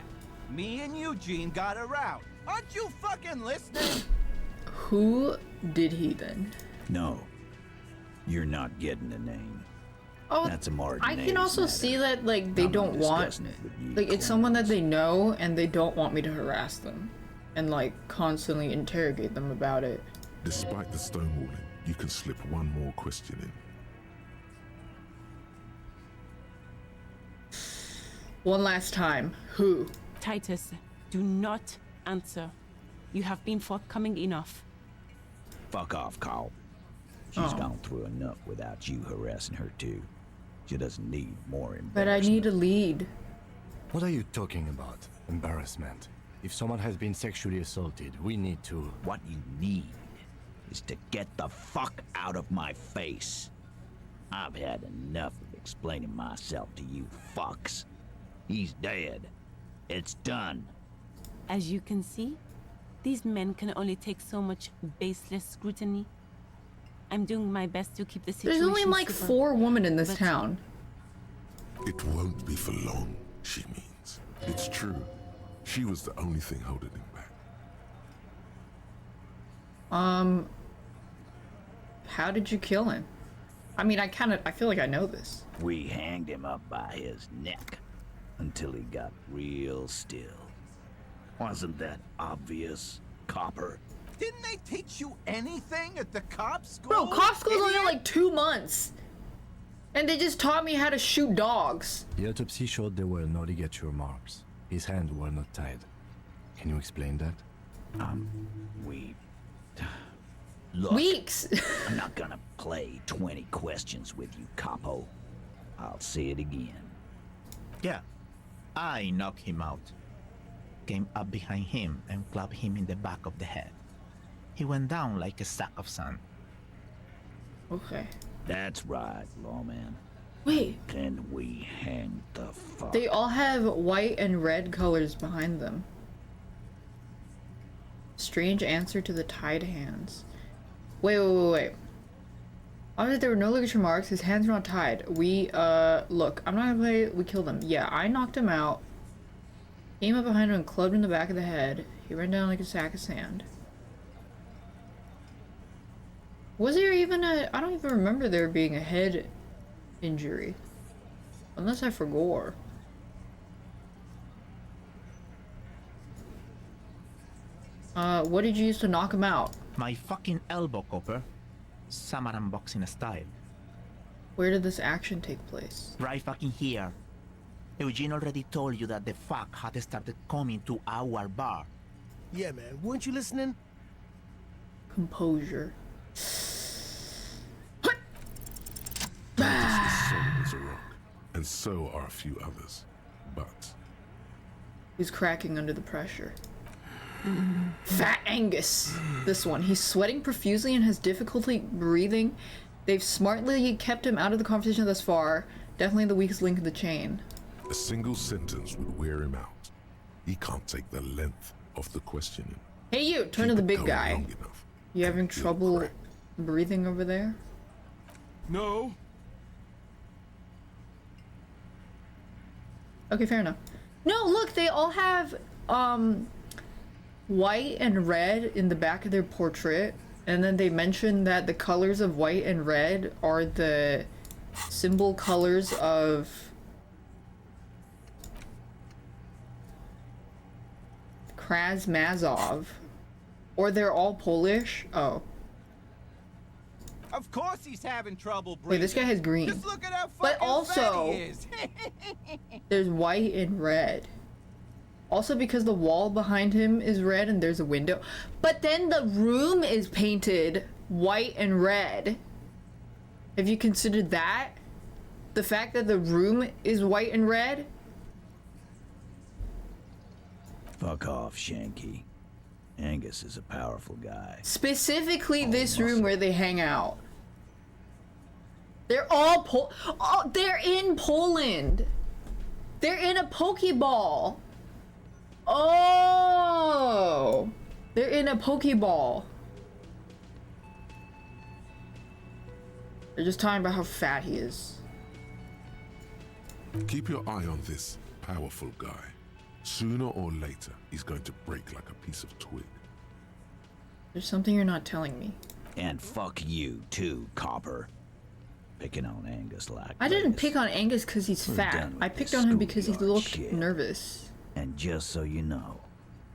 Speaker 20: me and Eugene got her out. Aren't you fucking listening?
Speaker 1: Who did he then?
Speaker 19: No, you're not getting the name.
Speaker 1: Oh,
Speaker 19: That's a Martin.
Speaker 1: I can also see that like they don't want, like it's someone that they know and they don't want me to harass them, and like constantly interrogate them about it.
Speaker 4: Despite the stonewalling, you can slip one more question in.
Speaker 1: One last time. Who?
Speaker 18: Titus, do not answer. You have been forthcoming enough.
Speaker 19: Fuck off, Carl. She's gone through enough without you harassing her too. She doesn't need more embarrassment.
Speaker 1: But I need a lead.
Speaker 6: What are you talking about? Embarrassment. If someone has been sexually assaulted, we need to...
Speaker 19: What you need is to get the fuck out of my face. I've had enough of explaining myself to you fucks. He's dead. It's done.
Speaker 18: As you can see, these men can only take so much baseless scrutiny. I'm doing my best to keep the situation
Speaker 1: There's only like
Speaker 18: civil,
Speaker 1: 4 women in this
Speaker 18: but
Speaker 1: town.
Speaker 4: It won't be for long, she means. It's true. She was the only thing holding him back.
Speaker 1: How did you kill him? I mean, I feel like I know this.
Speaker 19: We hanged him up by his neck until he got real still. Wasn't that obvious, Copper?
Speaker 20: Didn't they teach you anything at the cop school?
Speaker 1: Bro, cop school's only like 2 months. And they just taught me how to shoot dogs.
Speaker 6: The autopsy showed there were no ligature marks. His hands were not tied. Can you explain that?
Speaker 19: Look,
Speaker 1: Weeks.
Speaker 19: I'm not gonna play 20 questions with you, Capo. I'll say it again.
Speaker 8: Yeah, I knocked him out. Came up behind him and clapped him in the back of the head. He went down like a sack of sand.
Speaker 1: Okay.
Speaker 19: That's right, lawman.
Speaker 1: Wait.
Speaker 19: Then we hang the fuck.
Speaker 1: They all have white and red colors behind them. Strange answer to the tied hands. Wait. Obviously, there were no ligature marks. His hands were not tied. Look, I'm not gonna play. We killed him. Yeah, I knocked him out. Came up behind him and clubbed him in the back of the head. He ran down like a sack of sand. Was there even I don't even remember there being a head injury. Unless I forgot. What did you use to knock him out?
Speaker 8: My fucking elbow, Copper. Samurai boxing style.
Speaker 1: Where did this action take place?
Speaker 8: Right fucking here. Eugene already told you that the fuck had started coming to our bar.
Speaker 7: Yeah, man. Weren't you listening?
Speaker 4: Mantis
Speaker 1: Composure.
Speaker 4: is solid as a rock, and so are a few others. But
Speaker 1: he's cracking under the pressure. Fat Angus. This one. He's sweating profusely and has difficulty breathing. They've smartly kept him out of the conversation thus far. Definitely the weakest link in the chain.
Speaker 4: a single sentence would wear him out. He can't take the length of the questioning.
Speaker 1: Hey you, turn to the big guy. You having trouble breathing over there?
Speaker 11: No.
Speaker 1: Okay, fair enough. No, look, they all have white and red in the back of their portrait, and then they mention that the colors of white and red are the symbol colors of Krasmazov. Or they're all Polish. Oh.
Speaker 20: Of course he's having trouble breathing.
Speaker 1: Wait, this guy has green.
Speaker 20: Just look at how
Speaker 1: but
Speaker 20: fucking
Speaker 1: also,
Speaker 20: fat he is.
Speaker 1: there's white and red. Also because the wall behind him is red and there's a window. But then the room is painted white and red. Have you considered that? The fact that the room is white and red?
Speaker 19: Fuck off, Shanky. Angus is a powerful guy.
Speaker 1: Specifically this room where they hang out. They're all they're in Poland. They're in a Pokeball. Oh, they're in a Pokeball. They're just talking about how fat he is.
Speaker 4: Keep your eye on this powerful guy. Sooner or later, he's going to break like a piece of twig.
Speaker 1: There's something you're not telling me.
Speaker 19: And fuck you too, Copper. Picking on Angus like
Speaker 1: I didn't pick on Angus because he's fat. I picked on him because he looked nervous.
Speaker 19: And just so you know,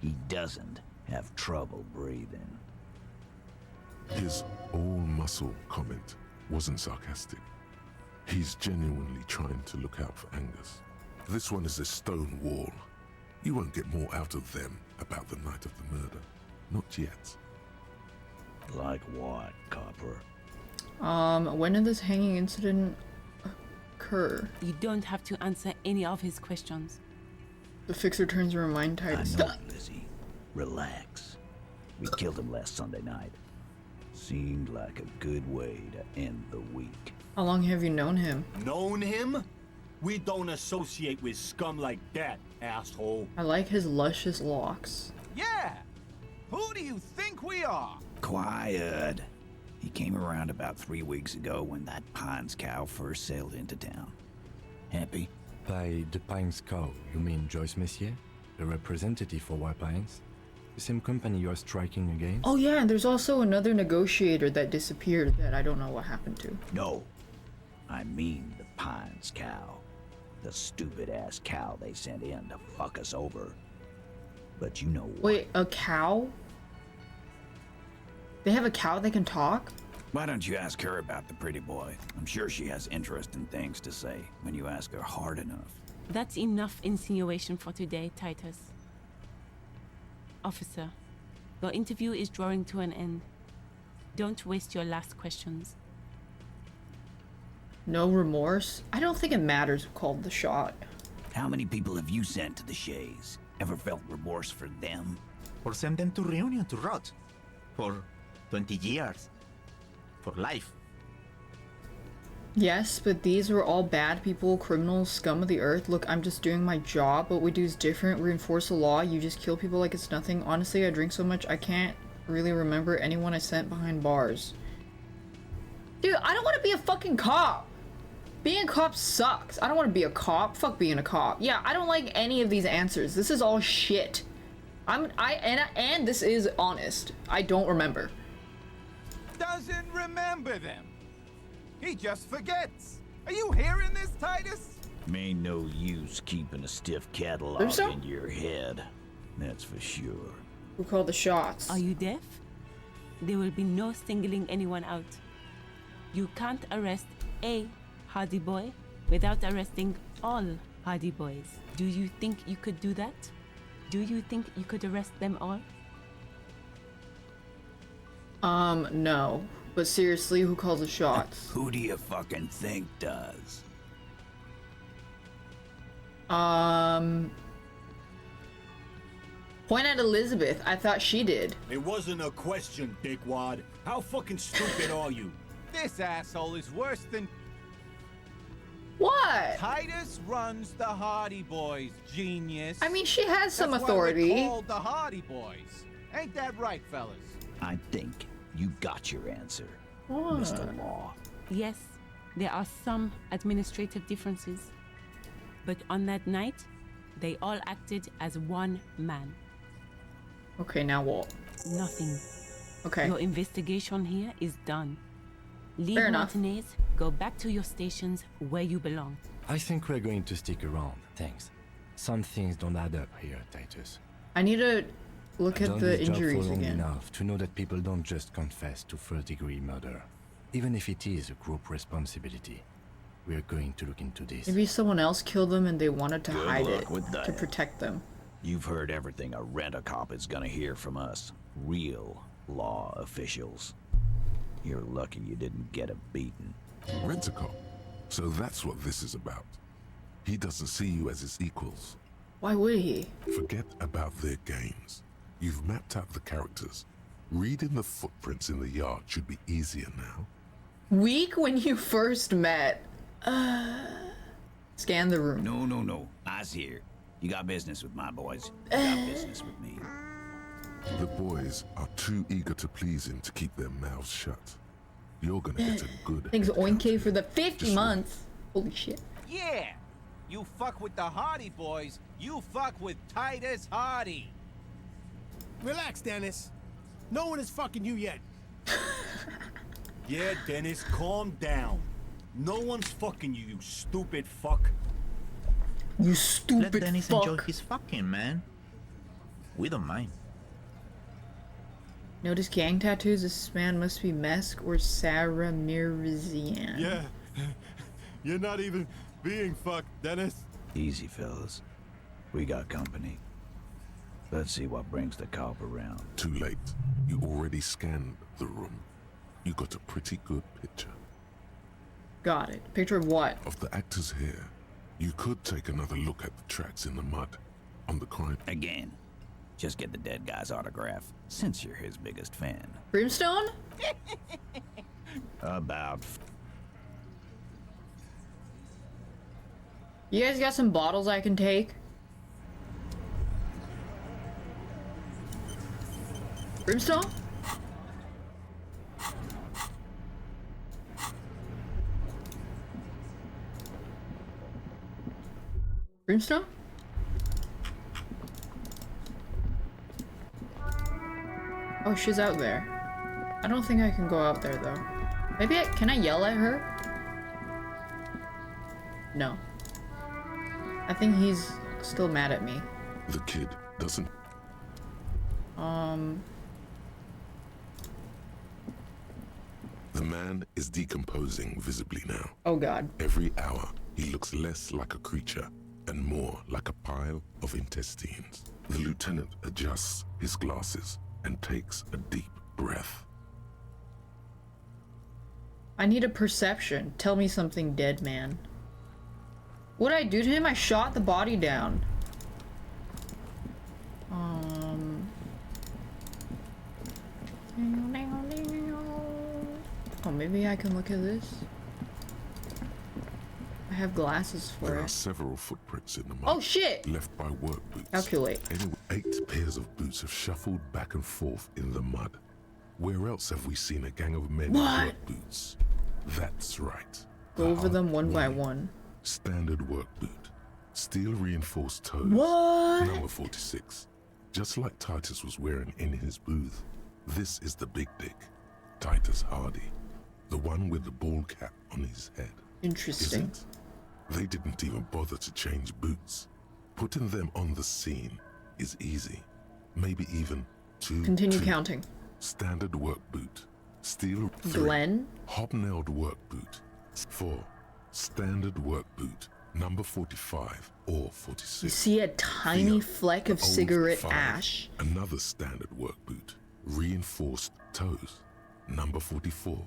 Speaker 19: he doesn't have trouble breathing.
Speaker 4: His all-muscle comment wasn't sarcastic. He's genuinely trying to look out for Angus. This one is a stone wall. You won't get more out of them about the night of the murder. Not yet.
Speaker 19: Like what, Copper?
Speaker 1: When did this hanging incident occur?
Speaker 18: You don't have to answer any of his questions.
Speaker 1: The fixer turns around mind tight.
Speaker 19: I know, Lizzie. Relax. We killed him last Sunday night. Seemed like a good way to end the week.
Speaker 1: How long have you known him?
Speaker 22: Known him? We don't associate with scum like that, asshole.
Speaker 1: I like his luscious locks.
Speaker 20: Yeah! Who do you think we are?
Speaker 19: Quiet. He came around about 3 weeks ago when that Pines cow first sailed into town. Happy?
Speaker 6: By the Pines Cow, you mean Joyce Messier, a representative for White Pines? The same company you're striking against?
Speaker 1: Oh yeah, and there's also another negotiator that disappeared that I don't know what happened to.
Speaker 19: No, I mean the Pines Cow. The stupid-ass cow they sent in to fuck us over. But you know what?
Speaker 1: Wait, a cow? They have a cow that can talk?
Speaker 19: Why don't you ask her about the pretty boy? I'm sure she has interesting things to say when you ask her hard enough.
Speaker 18: That's enough insinuation for today, Titus. Officer, your interview is drawing to an end. Don't waste your last questions.
Speaker 1: No remorse? I don't think it matters who called the shot.
Speaker 19: How many people have you sent to the Shays? Ever felt remorse for them?
Speaker 8: Or send them to Reunion to rot. For 20 years. For life.
Speaker 1: Yes, but these were all bad people, criminals, scum of the earth. Look, I'm just doing my job. What we do is different. We enforce the law. You just kill people like it's nothing. Honestly, I drink so much I can't really remember anyone I sent behind bars. Dude, I don't want to be a fucking cop. Being a cop sucks. I don't want to be a cop. Fuck being a cop. Yeah, I don't like any of these answers. This is all shit. And this is honest. I don't remember.
Speaker 20: Doesn't remember them. He just forgets. Are you hearing this, Titus?
Speaker 19: Ain't no use keeping a stiff catalog in your head. That's for sure.
Speaker 1: Who called the shots?
Speaker 18: Are you deaf? There will be no singling anyone out. You can't arrest a Hardy Boy without arresting all Hardy Boys. Do you think you could do that? Do you think you could arrest them all?
Speaker 1: No. But seriously, who calls the shots?
Speaker 19: Who do you fucking think does?
Speaker 1: Point at Elizabeth. I thought she did.
Speaker 22: It wasn't a question, dickwad. How fucking stupid are you?
Speaker 20: This asshole is worse than...
Speaker 1: What?
Speaker 20: Titus runs the Hardy Boys, genius.
Speaker 1: I mean, she has some
Speaker 20: That's
Speaker 1: authority.
Speaker 20: Why we're called the Hardy Boys. Ain't that right, fellas?
Speaker 19: I think you got your answer,
Speaker 1: What?
Speaker 19: Mr. Law.
Speaker 18: Yes, there are some administrative differences. But on that night, they all acted as one man.
Speaker 1: Okay, now what?
Speaker 18: Nothing.
Speaker 1: Okay.
Speaker 18: Your investigation here is done. Leave
Speaker 1: Fair enough.
Speaker 18: Martinez, go back to your stations where you belong.
Speaker 6: I think we're going to stick around, thanks. Some things don't add up here, Titus.
Speaker 1: I need to look
Speaker 6: I've
Speaker 1: at
Speaker 6: done
Speaker 1: the
Speaker 6: this job
Speaker 1: injuries
Speaker 6: for long
Speaker 1: again.
Speaker 6: enough to know that people don't just confess to first-degree murder, even if it is a group responsibility. We're going to look into this.
Speaker 1: Maybe someone else killed them and they wanted to
Speaker 19: Good
Speaker 1: hide
Speaker 19: luck
Speaker 1: it
Speaker 19: with
Speaker 1: to
Speaker 19: that.
Speaker 1: protect them.
Speaker 19: You've heard everything a rent-a-cop is gonna hear from us. Real law officials. You're lucky you didn't get a beating.
Speaker 4: Rent-a-cop. So that's what this is about. He doesn't see you as his equals.
Speaker 1: Why would he?
Speaker 4: Forget about their games. You've mapped out the characters. Reading the footprints in the yard should be easier now.
Speaker 1: Weak when you first met. Scan the room.
Speaker 19: No. Eyes here. You got business with my boys. You got business with me.
Speaker 4: The boys are too eager to please him to keep their mouths shut. You're gonna get a good
Speaker 1: Thanks
Speaker 4: head
Speaker 1: Oinke
Speaker 4: count.
Speaker 1: for the 50 months. Holy shit.
Speaker 20: Yeah! You fuck with the Hardy Boys, you fuck with Titus Hardy.
Speaker 7: Relax, Dennis. No one is fucking you yet.
Speaker 22: Yeah, Dennis, calm down. No one's fucking you, you stupid fuck.
Speaker 1: You
Speaker 8: Let
Speaker 1: stupid
Speaker 8: Dennis
Speaker 1: fuck.
Speaker 8: enjoy his fucking, man. We don't mind.
Speaker 1: Notice gang tattoos. This man must be Mesk or Sarah Mirzian.
Speaker 22: Yeah. You're not even being fucked, Dennis.
Speaker 19: Easy, fellas. We got company. Let's see what brings the cop around.
Speaker 4: Too late. You already scanned the room. You got a pretty good picture.
Speaker 1: Got it. Picture of what?
Speaker 4: Of the actors here. You could take another look at the tracks in the mud. On the crime.
Speaker 19: Again. Just get the dead guy's autograph, since you're his biggest fan.
Speaker 1: Brimstone?
Speaker 19: About...
Speaker 1: You guys got some bottles I can take? Brimstone? footprints now? Oh, she's out there. I don't think I can go out there though. Maybe can I yell at her? No. I think he's still mad at me.
Speaker 4: The kid doesn't. The man is decomposing visibly now.
Speaker 1: Oh god.
Speaker 4: Every hour, he looks less like a creature and more like a pile of intestines. The lieutenant adjusts his glasses and takes a deep breath.
Speaker 1: I need a perception. Tell me something, dead man. What'd I do to him? I shot the body down. Oh, maybe I can look at this. I have glasses for
Speaker 4: There
Speaker 1: it.
Speaker 4: are several footprints in the mud.
Speaker 1: Oh shit!
Speaker 4: Left by work boots.
Speaker 1: Calculate.
Speaker 4: Anyway, 8 pairs of boots have shuffled back and forth in the mud. Where else have we seen a gang of men in work boots? That's right.
Speaker 1: Go over them one by one.
Speaker 4: Standard work boot. Steel reinforced toes.
Speaker 1: What?
Speaker 4: Number 46. Just like Titus was wearing in his booth. This is the big dick. Titus Hardy. The one with the bald cap on his head.
Speaker 1: Interesting.
Speaker 4: Is it? They didn't even bother to change boots. Putting them on the scene is easy. Maybe even too.
Speaker 1: Continue counting.
Speaker 4: Standard work boot. Steel 3.
Speaker 1: Glenn?
Speaker 4: Hobnailed work boot. 4. Standard work boot. Number 45 or 46.
Speaker 1: You see a tiny fleck of
Speaker 4: Old
Speaker 1: cigarette
Speaker 4: 5.
Speaker 1: ash.
Speaker 4: Another standard work boot. Reinforced toes. Number 44.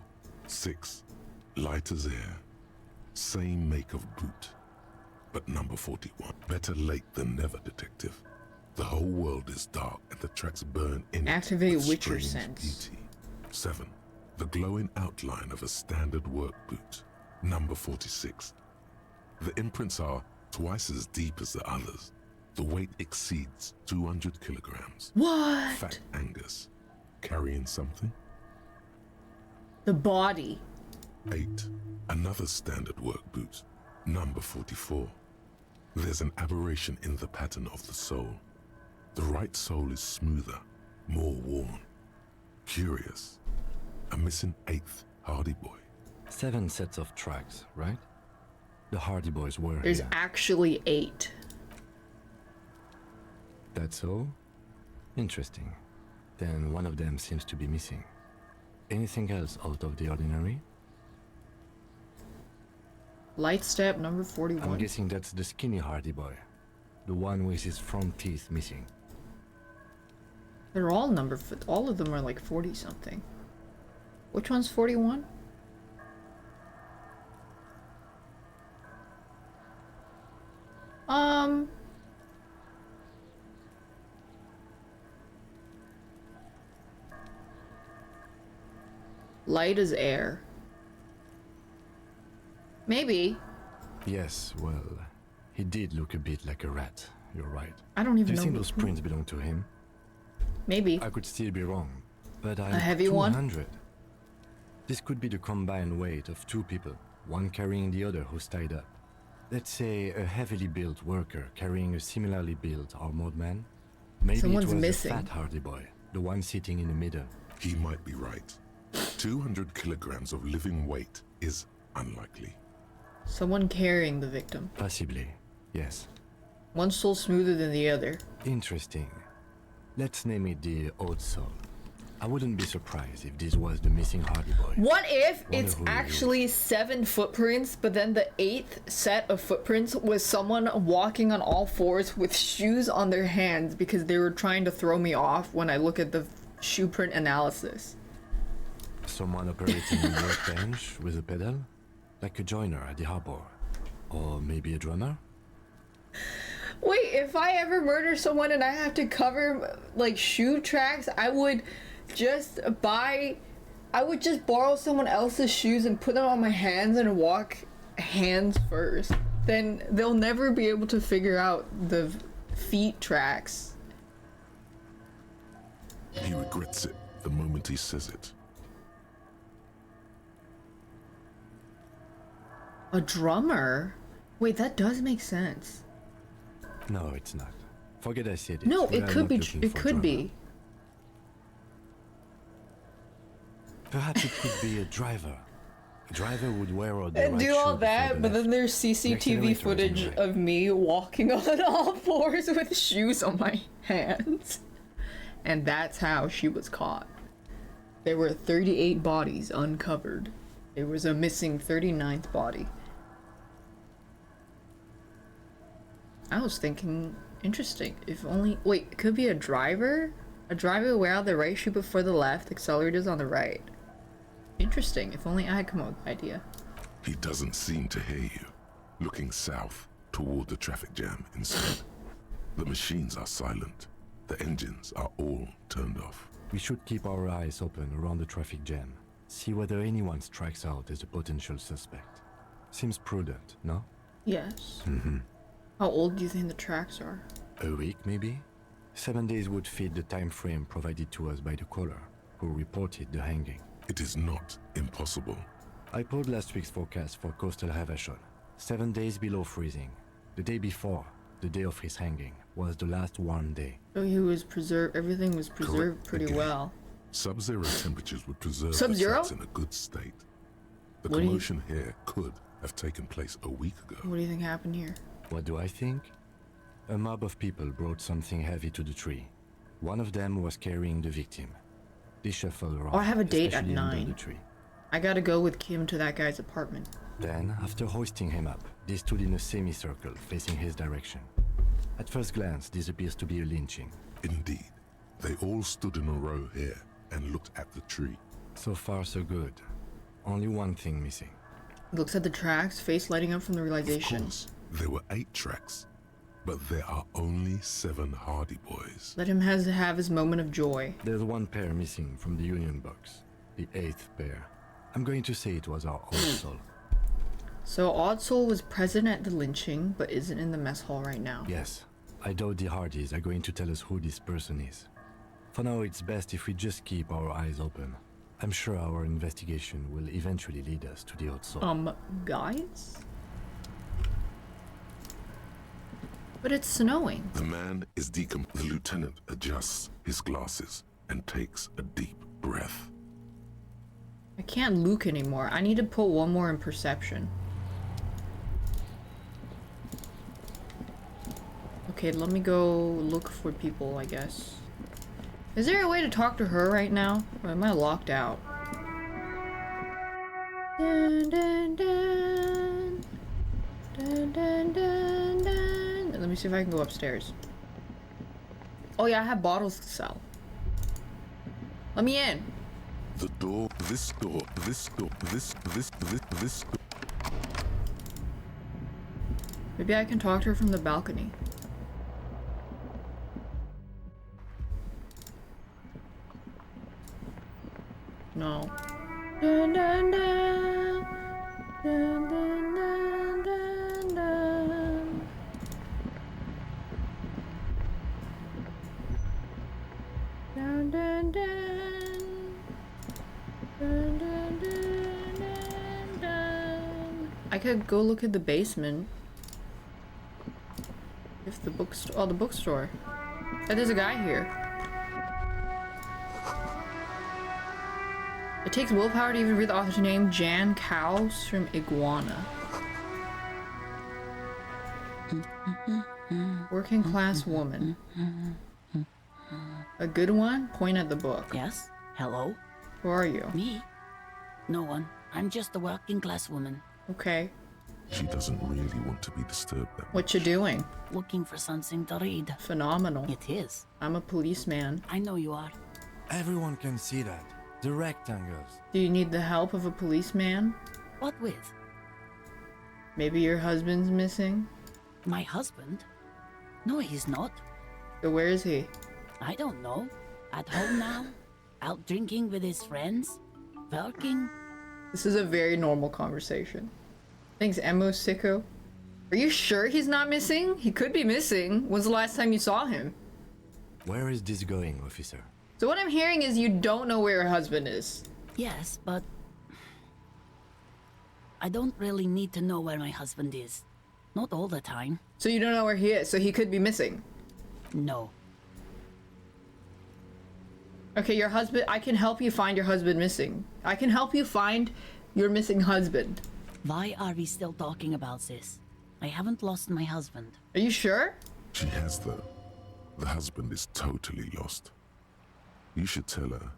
Speaker 4: 6. Light as air. Same make of boot. But number 41. Better late than never, detective. The whole world is dark and the tracks burn in
Speaker 1: Activate
Speaker 4: it with
Speaker 1: Witcher
Speaker 4: strange
Speaker 1: sense.
Speaker 4: beauty. 7. The glowing outline of a standard work boot. Number 46. The imprints are twice as deep as the others. The weight exceeds 200 kilograms.
Speaker 1: What?
Speaker 4: Fat Angus. Carrying something?
Speaker 1: The body.
Speaker 4: 8. Another standard work boot. Number 44. There's an aberration in the pattern of the sole. The right sole is smoother, more worn. Curious. A missing 8th Hardy Boy.
Speaker 6: 7 sets of tracks, right? The Hardy Boys were
Speaker 1: There's
Speaker 6: here.
Speaker 1: actually 8.
Speaker 6: That's all? Interesting. Then one of them seems to be missing. Anything else out of the ordinary?
Speaker 1: Light step number 41.
Speaker 6: I'm guessing that's the skinny Hardy Boy. The one with his front teeth missing.
Speaker 1: They're all all of them are like 40 something. Which one's 41? Light as air. Maybe.
Speaker 6: Yes, well, he did look a bit like a rat. You're right.
Speaker 1: I don't even
Speaker 6: Do you
Speaker 1: know
Speaker 6: think
Speaker 1: who-
Speaker 6: those prints belong to him?
Speaker 1: Maybe.
Speaker 6: I could still be wrong, but I'm
Speaker 1: A heavy one?
Speaker 6: 200. This could be the combined weight of 2 people, one carrying the other who's tied up. Let's say a heavily built worker carrying a similarly built armored man. Maybe
Speaker 1: Someone's
Speaker 6: it was
Speaker 1: missing.
Speaker 6: a fat Hardy Boy, the one sitting in the middle.
Speaker 4: He might be right. 200 kilograms of living weight is unlikely.
Speaker 1: Someone carrying the victim.
Speaker 6: Possibly, yes.
Speaker 1: One soul smoother than the other.
Speaker 6: Interesting. Let's name it the Old Soul. I wouldn't be surprised if this was the missing Hardy Boy.
Speaker 1: What if
Speaker 6: Wonder
Speaker 1: it's
Speaker 6: who he
Speaker 1: actually 7 footprints, but then the 8th set of footprints was someone walking on all fours with shoes on their hands because they were trying to throw me off when I look at the shoe print analysis?
Speaker 6: Someone operating a workbench with a pedal? Like a joiner at the harbor. Or maybe a drummer?
Speaker 1: Wait, if I ever murder someone and I have to cover like shoe tracks, I would just borrow someone else's shoes and put them on my hands and walk hands first. Then they'll never be able to figure out the feet tracks.
Speaker 4: He regrets it the moment he says it.
Speaker 1: A drummer? Wait, that does make sense.
Speaker 6: No, it's not. Forget I said it.
Speaker 1: No,
Speaker 6: We
Speaker 1: it
Speaker 6: are
Speaker 1: could
Speaker 6: not
Speaker 1: be.
Speaker 6: looking
Speaker 1: It
Speaker 6: for
Speaker 1: could
Speaker 6: drama.
Speaker 1: be.
Speaker 6: Perhaps it could be a driver. A driver would wear all the
Speaker 1: And
Speaker 6: right
Speaker 1: do all
Speaker 6: shoe before
Speaker 1: that,
Speaker 6: the
Speaker 1: but then
Speaker 6: left.
Speaker 1: there's
Speaker 6: The
Speaker 1: CCTV
Speaker 6: accelerator is
Speaker 1: footage
Speaker 6: on the right.
Speaker 1: of me walking on all fours with shoes on my hands. And that's how she was caught. There were 38 bodies uncovered. There was a missing 39th body. I was thinking, interesting. If only, wait, it could be a driver? A driver would wear out the right shoe before the left, accelerators on the right. Interesting. If only I had come up with the idea.
Speaker 4: He doesn't seem to hear you, looking south toward the traffic jam instead. The machines are silent. The engines are all turned off.
Speaker 6: We should keep our eyes open around the traffic jam. See whether anyone strikes out as a potential suspect. Seems prudent, no?
Speaker 1: Yes.
Speaker 6: Mm-hmm.
Speaker 1: How old do you think the tracks are?
Speaker 6: A week, maybe? 7 days would fit the time frame provided to us by the caller, who reported the hanging.
Speaker 4: It is not impossible.
Speaker 6: I pulled last week's forecast for coastal Havashon. 7 days below freezing. The day before, the day of his hanging, was the last warm day.
Speaker 1: So he was preserved, everything was preserved
Speaker 4: Correct
Speaker 1: pretty
Speaker 4: again.
Speaker 1: well.
Speaker 4: Sub-zero temperatures would preserve the
Speaker 1: Sub-zero?
Speaker 4: tracks in a good state. The
Speaker 1: What do you-
Speaker 4: commotion here could have taken place a week ago.
Speaker 1: What do you think happened here?
Speaker 6: What do I think? A mob of people brought something heavy to the tree. One of them was carrying the victim. They shuffled around.
Speaker 1: Oh, I have a date at
Speaker 6: especially under
Speaker 1: 9.
Speaker 6: the tree.
Speaker 1: I gotta go with Kim to that guy's apartment.
Speaker 6: Then, after hoisting him up, they stood in a semicircle facing his direction. At first glance, this appears to be a lynching.
Speaker 4: Indeed. They all stood in a row here and looked at the tree.
Speaker 6: So far, so good. Only one thing missing.
Speaker 1: He looks at the tracks, face lighting up from the
Speaker 4: Of
Speaker 1: realization.
Speaker 4: course, there were 8 tracks, but there are only 7 Hardy Boys.
Speaker 1: Let him have his moment of joy.
Speaker 6: There's one pair missing from the union box. The 8th pair. I'm going to say it was our old soul.
Speaker 1: So Odd Soul was present at the lynching, but isn't in the mess hall right now.
Speaker 6: Yes. I doubt the Hardys are going to tell us who this person is. For now, it's best if we just keep our eyes open. I'm sure our investigation will eventually lead us to the Odd Soul.
Speaker 1: Guys? But it's snowing.
Speaker 4: The man is decomposed. The lieutenant adjusts his glasses and takes a deep breath.
Speaker 1: I can't Luke anymore. I need to put one more in perception. Okay, let me go look for people, I guess. Is there a way to talk to her right now? Or am I locked out? Dun, dun, dun. Dun, dun, dun, dun. Let me see if I can go upstairs. Oh yeah, I have bottles to sell. Let me in.
Speaker 4: The door, this door, this door, this door.
Speaker 1: Maybe I can talk to her from the balcony. No. Dun, dun, dun. Dun, dun, dun, dun, dun. Dun, dun, dun. Dun, dun, dun, dun, dun. I could go look at the basement. If the bookstore, oh, the bookstore. Oh, there's a guy here. It takes willpower to even read the author's name, Jan Cows from Iguana. Working class woman. A good one? Point at the book.
Speaker 3: Yes? Hello?
Speaker 1: Who are you?
Speaker 3: Me? No one. I'm just a working class woman.
Speaker 1: Okay.
Speaker 4: She doesn't really want to be disturbed that
Speaker 1: What you doing?
Speaker 3: Looking for something to read.
Speaker 1: Phenomenal.
Speaker 3: It is.
Speaker 1: I'm a policeman.
Speaker 3: I know you are.
Speaker 6: Everyone can see that. The rectangles.
Speaker 1: Do you need the help of a policeman?
Speaker 3: What with?
Speaker 1: Maybe your husband's missing?
Speaker 3: My husband? No, he's not.
Speaker 1: So where is he?
Speaker 3: I don't know. At home now? Out drinking with his friends? Working?
Speaker 1: This is a very normal conversation. Thanks, Emo Sicko. Are you sure he's not missing? He could be missing. When's the last time you saw him?
Speaker 6: Where is this going, officer?
Speaker 1: So what I'm hearing is you don't know where your husband is.
Speaker 3: Yes, but I don't really need to know where my husband is. Not all the time.
Speaker 1: So you don't know where he is, so he could be missing?
Speaker 3: No.
Speaker 1: Okay, your husband, I can help you find your husband missing. I can help you find your missing husband.
Speaker 3: Why are we still talking about this? I haven't lost my husband.
Speaker 1: Are you sure?
Speaker 4: She has, though. The husband is totally lost. You should tell her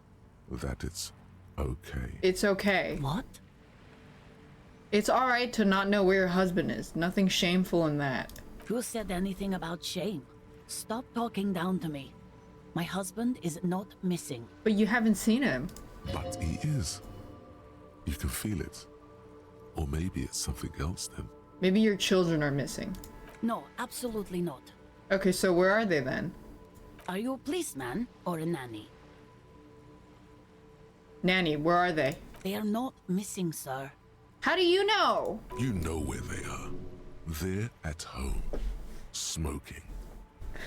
Speaker 4: that it's okay.
Speaker 1: It's okay.
Speaker 3: What?
Speaker 1: It's alright to not know where your husband is. Nothing shameful in that.
Speaker 3: Who said anything about shame? Stop talking down to me. My husband is not missing.
Speaker 1: But you haven't seen him.
Speaker 4: But he is. You can feel it. Or maybe it's something else then.
Speaker 1: Maybe your children are missing.
Speaker 3: No, absolutely not.
Speaker 1: Okay, so where are they then?
Speaker 3: Are you a policeman or a nanny?
Speaker 1: Nanny, where are they?
Speaker 3: They are not missing, sir.
Speaker 1: How do you know?
Speaker 4: You know where they are. They're at home, smoking,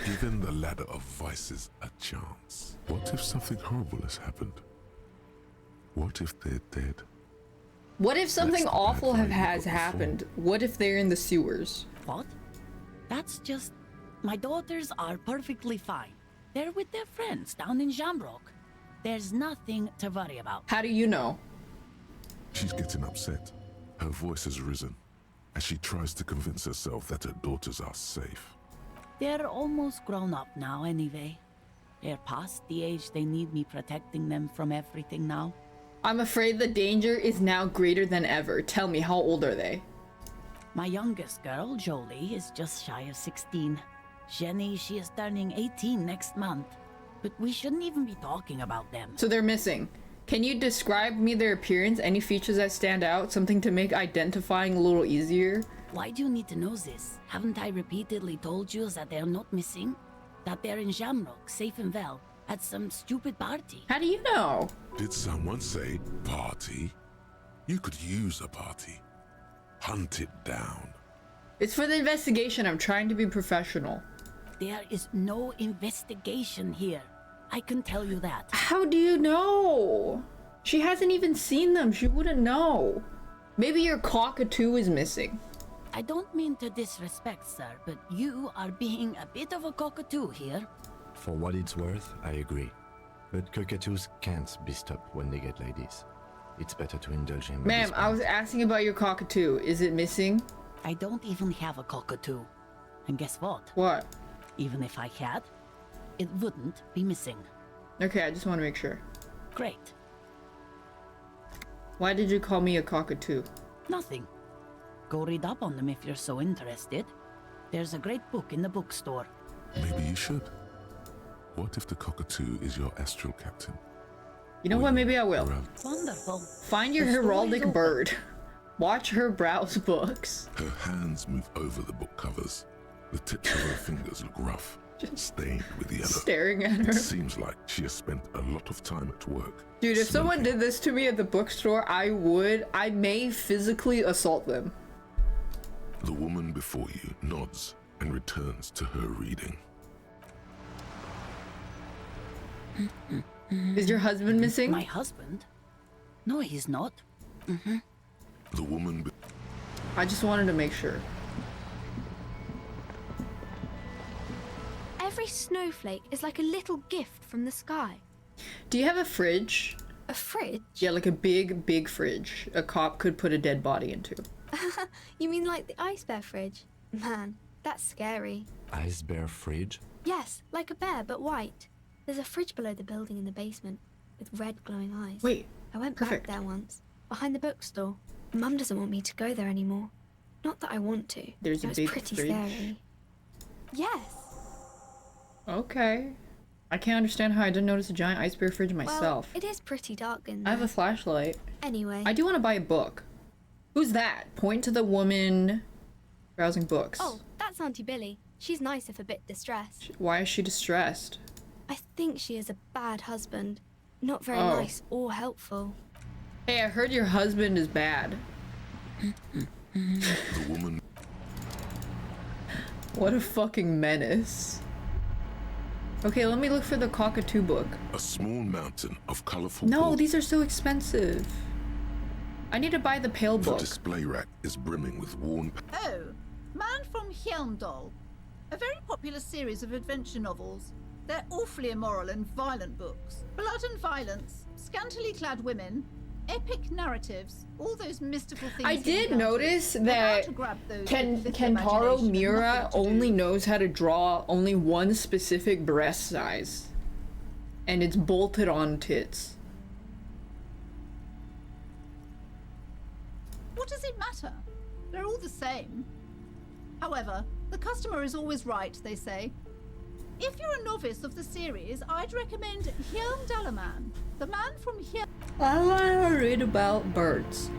Speaker 4: giving the ladder of vices a chance. What if something horrible has happened? What if they're dead?
Speaker 1: What if something
Speaker 4: That's the
Speaker 1: awful
Speaker 4: bad
Speaker 1: has
Speaker 4: vibe you got
Speaker 1: happened? What if they're in the sewers?
Speaker 3: What? That's just... My daughters are perfectly fine. They're with their friends down in Shamrock. There's nothing to worry about.
Speaker 1: How do you know?
Speaker 4: She's getting upset. Her voice has risen as she tries to convince herself that her daughters are safe.
Speaker 3: They're almost grown up now anyway. They're past the age they need me protecting them from everything now.
Speaker 1: I'm afraid the danger is now greater than ever. Tell me, how old are they?
Speaker 3: My youngest girl, Jolie, is just shy of 16. Jenny, she is turning 18 next month. But we shouldn't even be talking about them.
Speaker 1: So they're missing. Can you describe me their appearance? Any features that stand out? Something to make identifying a little easier?
Speaker 3: Why do you need to know this? Haven't I repeatedly told you that they're not missing? That they're in Shamrock, safe and well, at some stupid party?
Speaker 1: How do you know?
Speaker 4: Did someone say party? You could use a party. Hunt it down.
Speaker 1: It's for the investigation. I'm trying to be professional.
Speaker 3: There is no investigation here. I can tell you that.
Speaker 1: How do you know? She hasn't even seen them. She wouldn't know. Maybe your cockatoo is missing.
Speaker 3: I don't mean to disrespect, sir, but you are being a bit of a cockatoo here.
Speaker 6: For what it's worth, I agree. But cockatoos can't be stopped when they get ladies. It's better to indulge in...
Speaker 1: Ma'am, I was asking about your cockatoo. Is it missing?
Speaker 3: I don't even have a cockatoo. And guess what?
Speaker 1: What?
Speaker 3: Even if I had, it wouldn't be missing.
Speaker 1: Okay, I just want to make sure.
Speaker 3: Great.
Speaker 1: Why did you call me a cockatoo?
Speaker 3: Nothing. Go read up on them if you're so interested. There's a great book in the bookstore.
Speaker 4: Maybe you should. What if the cockatoo is your astral captain?
Speaker 1: You know what? Maybe I will.
Speaker 3: Wonderful.
Speaker 1: Find your
Speaker 3: The story is
Speaker 1: heraldic
Speaker 3: open.
Speaker 1: bird. Watch her browse books.
Speaker 4: Her hands move over the book covers. The tips of her fingers look rough, stained with yellow.
Speaker 1: Staring at her.
Speaker 4: It seems like she has spent a lot of time at work.
Speaker 1: Dude, if someone did this to me at the bookstore, I may physically assault them.
Speaker 4: The woman before you nods and returns to her reading.
Speaker 1: Is your husband missing?
Speaker 3: My husband? No, he's not.
Speaker 4: The woman...
Speaker 1: I just wanted to make sure.
Speaker 5: Every snowflake is like a little gift from the sky.
Speaker 1: Do you have a fridge?
Speaker 5: A fridge?
Speaker 1: Yeah, like a big, big fridge a cop could put a dead body into.
Speaker 5: You mean like the ice bear fridge? Man, that's scary.
Speaker 6: Ice bear fridge?
Speaker 5: Yes, like a bear, but white. There's a fridge below the building in the basement with red glowing eyes.
Speaker 1: Wait,
Speaker 5: I went
Speaker 1: perfect.
Speaker 5: back there once, behind the bookstore. Mum doesn't want me to go there anymore. Not that I want to.
Speaker 1: There's a
Speaker 5: It's
Speaker 1: big
Speaker 5: pretty
Speaker 1: fridge?
Speaker 5: scary. Yes.
Speaker 1: Okay. I can't understand how I didn't notice a giant ice bear fridge myself.
Speaker 5: Well, it is pretty dark in
Speaker 1: I
Speaker 5: there.
Speaker 1: have a flashlight.
Speaker 5: Anyway.
Speaker 1: I do want to buy a book. Who's that? Point to the woman browsing books.
Speaker 5: Oh, that's Auntie Billy. She's nice if a bit distressed.
Speaker 1: Why is she distressed?
Speaker 5: I think she is a bad husband. Not very
Speaker 1: Oh.
Speaker 5: nice or helpful.
Speaker 1: Hey, I heard your husband is bad.
Speaker 4: The woman...
Speaker 1: What a fucking menace. Okay, let me look for the cockatoo book.
Speaker 4: A small mountain of colorful...
Speaker 1: No, these are so expensive. I need to buy the pale
Speaker 4: The
Speaker 1: book.
Speaker 4: display rack is brimming with worn...
Speaker 12: Oh,
Speaker 9: Man from Hjelmdal. A very popular series of adventure novels. They're awfully immoral and violent books. Blood and violence, scantily clad women, epic narratives, all those mystical things.
Speaker 1: I did notice that Kentaro Miura only knows how to draw only one specific breast size. And it's bolted on tits.
Speaker 9: What does it matter? They're all the same. However, the customer is always right, they say. If you're a novice of the series, I'd recommend Hjelmdalaman, the man from Hjelm.
Speaker 1: I want to read about birds.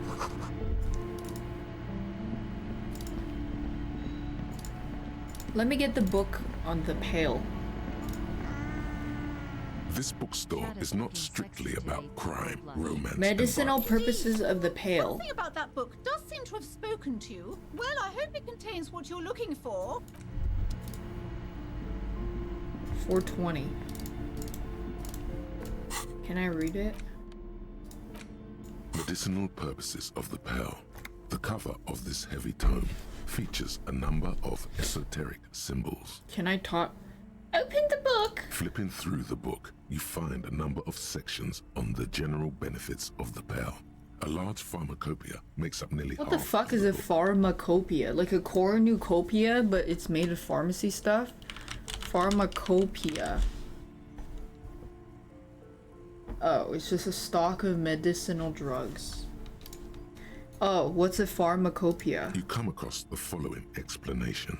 Speaker 1: Let me get the book on the Pale.
Speaker 4: This bookstore is not strictly about crime, romance,
Speaker 1: Medicinal
Speaker 4: and
Speaker 1: purposes of the Pale.
Speaker 9: Something about that book does seem to have spoken to you. Well, I hope it contains what you're looking for.
Speaker 1: 420. Can I read it?
Speaker 4: Medicinal purposes of the Pale. The cover of this heavy tome features a number of esoteric symbols.
Speaker 1: Can I talk? Open the book!
Speaker 4: Flipping through the book, you find a number of sections on the general benefits of the Pale. A large pharmacopoeia makes up nearly
Speaker 1: What
Speaker 4: half
Speaker 1: the fuck is a pharmacopoeia? Like a cornucopia, but it's made of pharmacy stuff? Pharmacopoeia. Oh, it's just a stock of medicinal drugs. Oh, what's a pharmacopoeia?
Speaker 4: You come across the following explanation.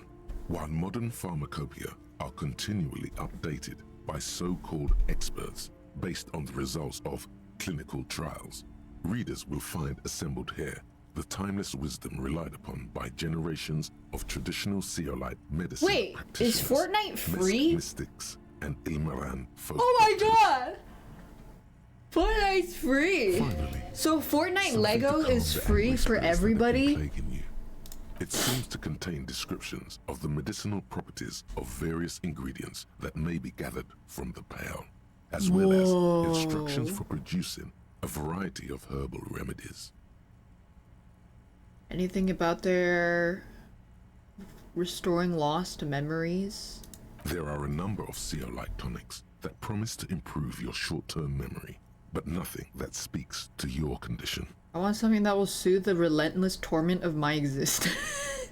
Speaker 4: While modern pharmacopoeia are continually updated by so-called experts based on the results of clinical trials, readers will find assembled here the timeless wisdom relied upon by generations of traditional Seolite medicine.
Speaker 1: Wait, is Fortnite free?
Speaker 4: Mystics and Ilmaran folk.
Speaker 1: Oh my god! Fortnite's free!
Speaker 4: Finally,
Speaker 1: so Fortnite Lego is free for everybody?
Speaker 4: It seems to contain descriptions of the medicinal properties of various ingredients that may be gathered from the Pale, as well as instructions for producing a variety of herbal remedies.
Speaker 1: Anything about their restoring lost memories?
Speaker 4: There are a number of Seolite tonics that promise to improve your short-term memory, but nothing that speaks to your condition.
Speaker 1: I want something that will soothe the relentless torment of my existence.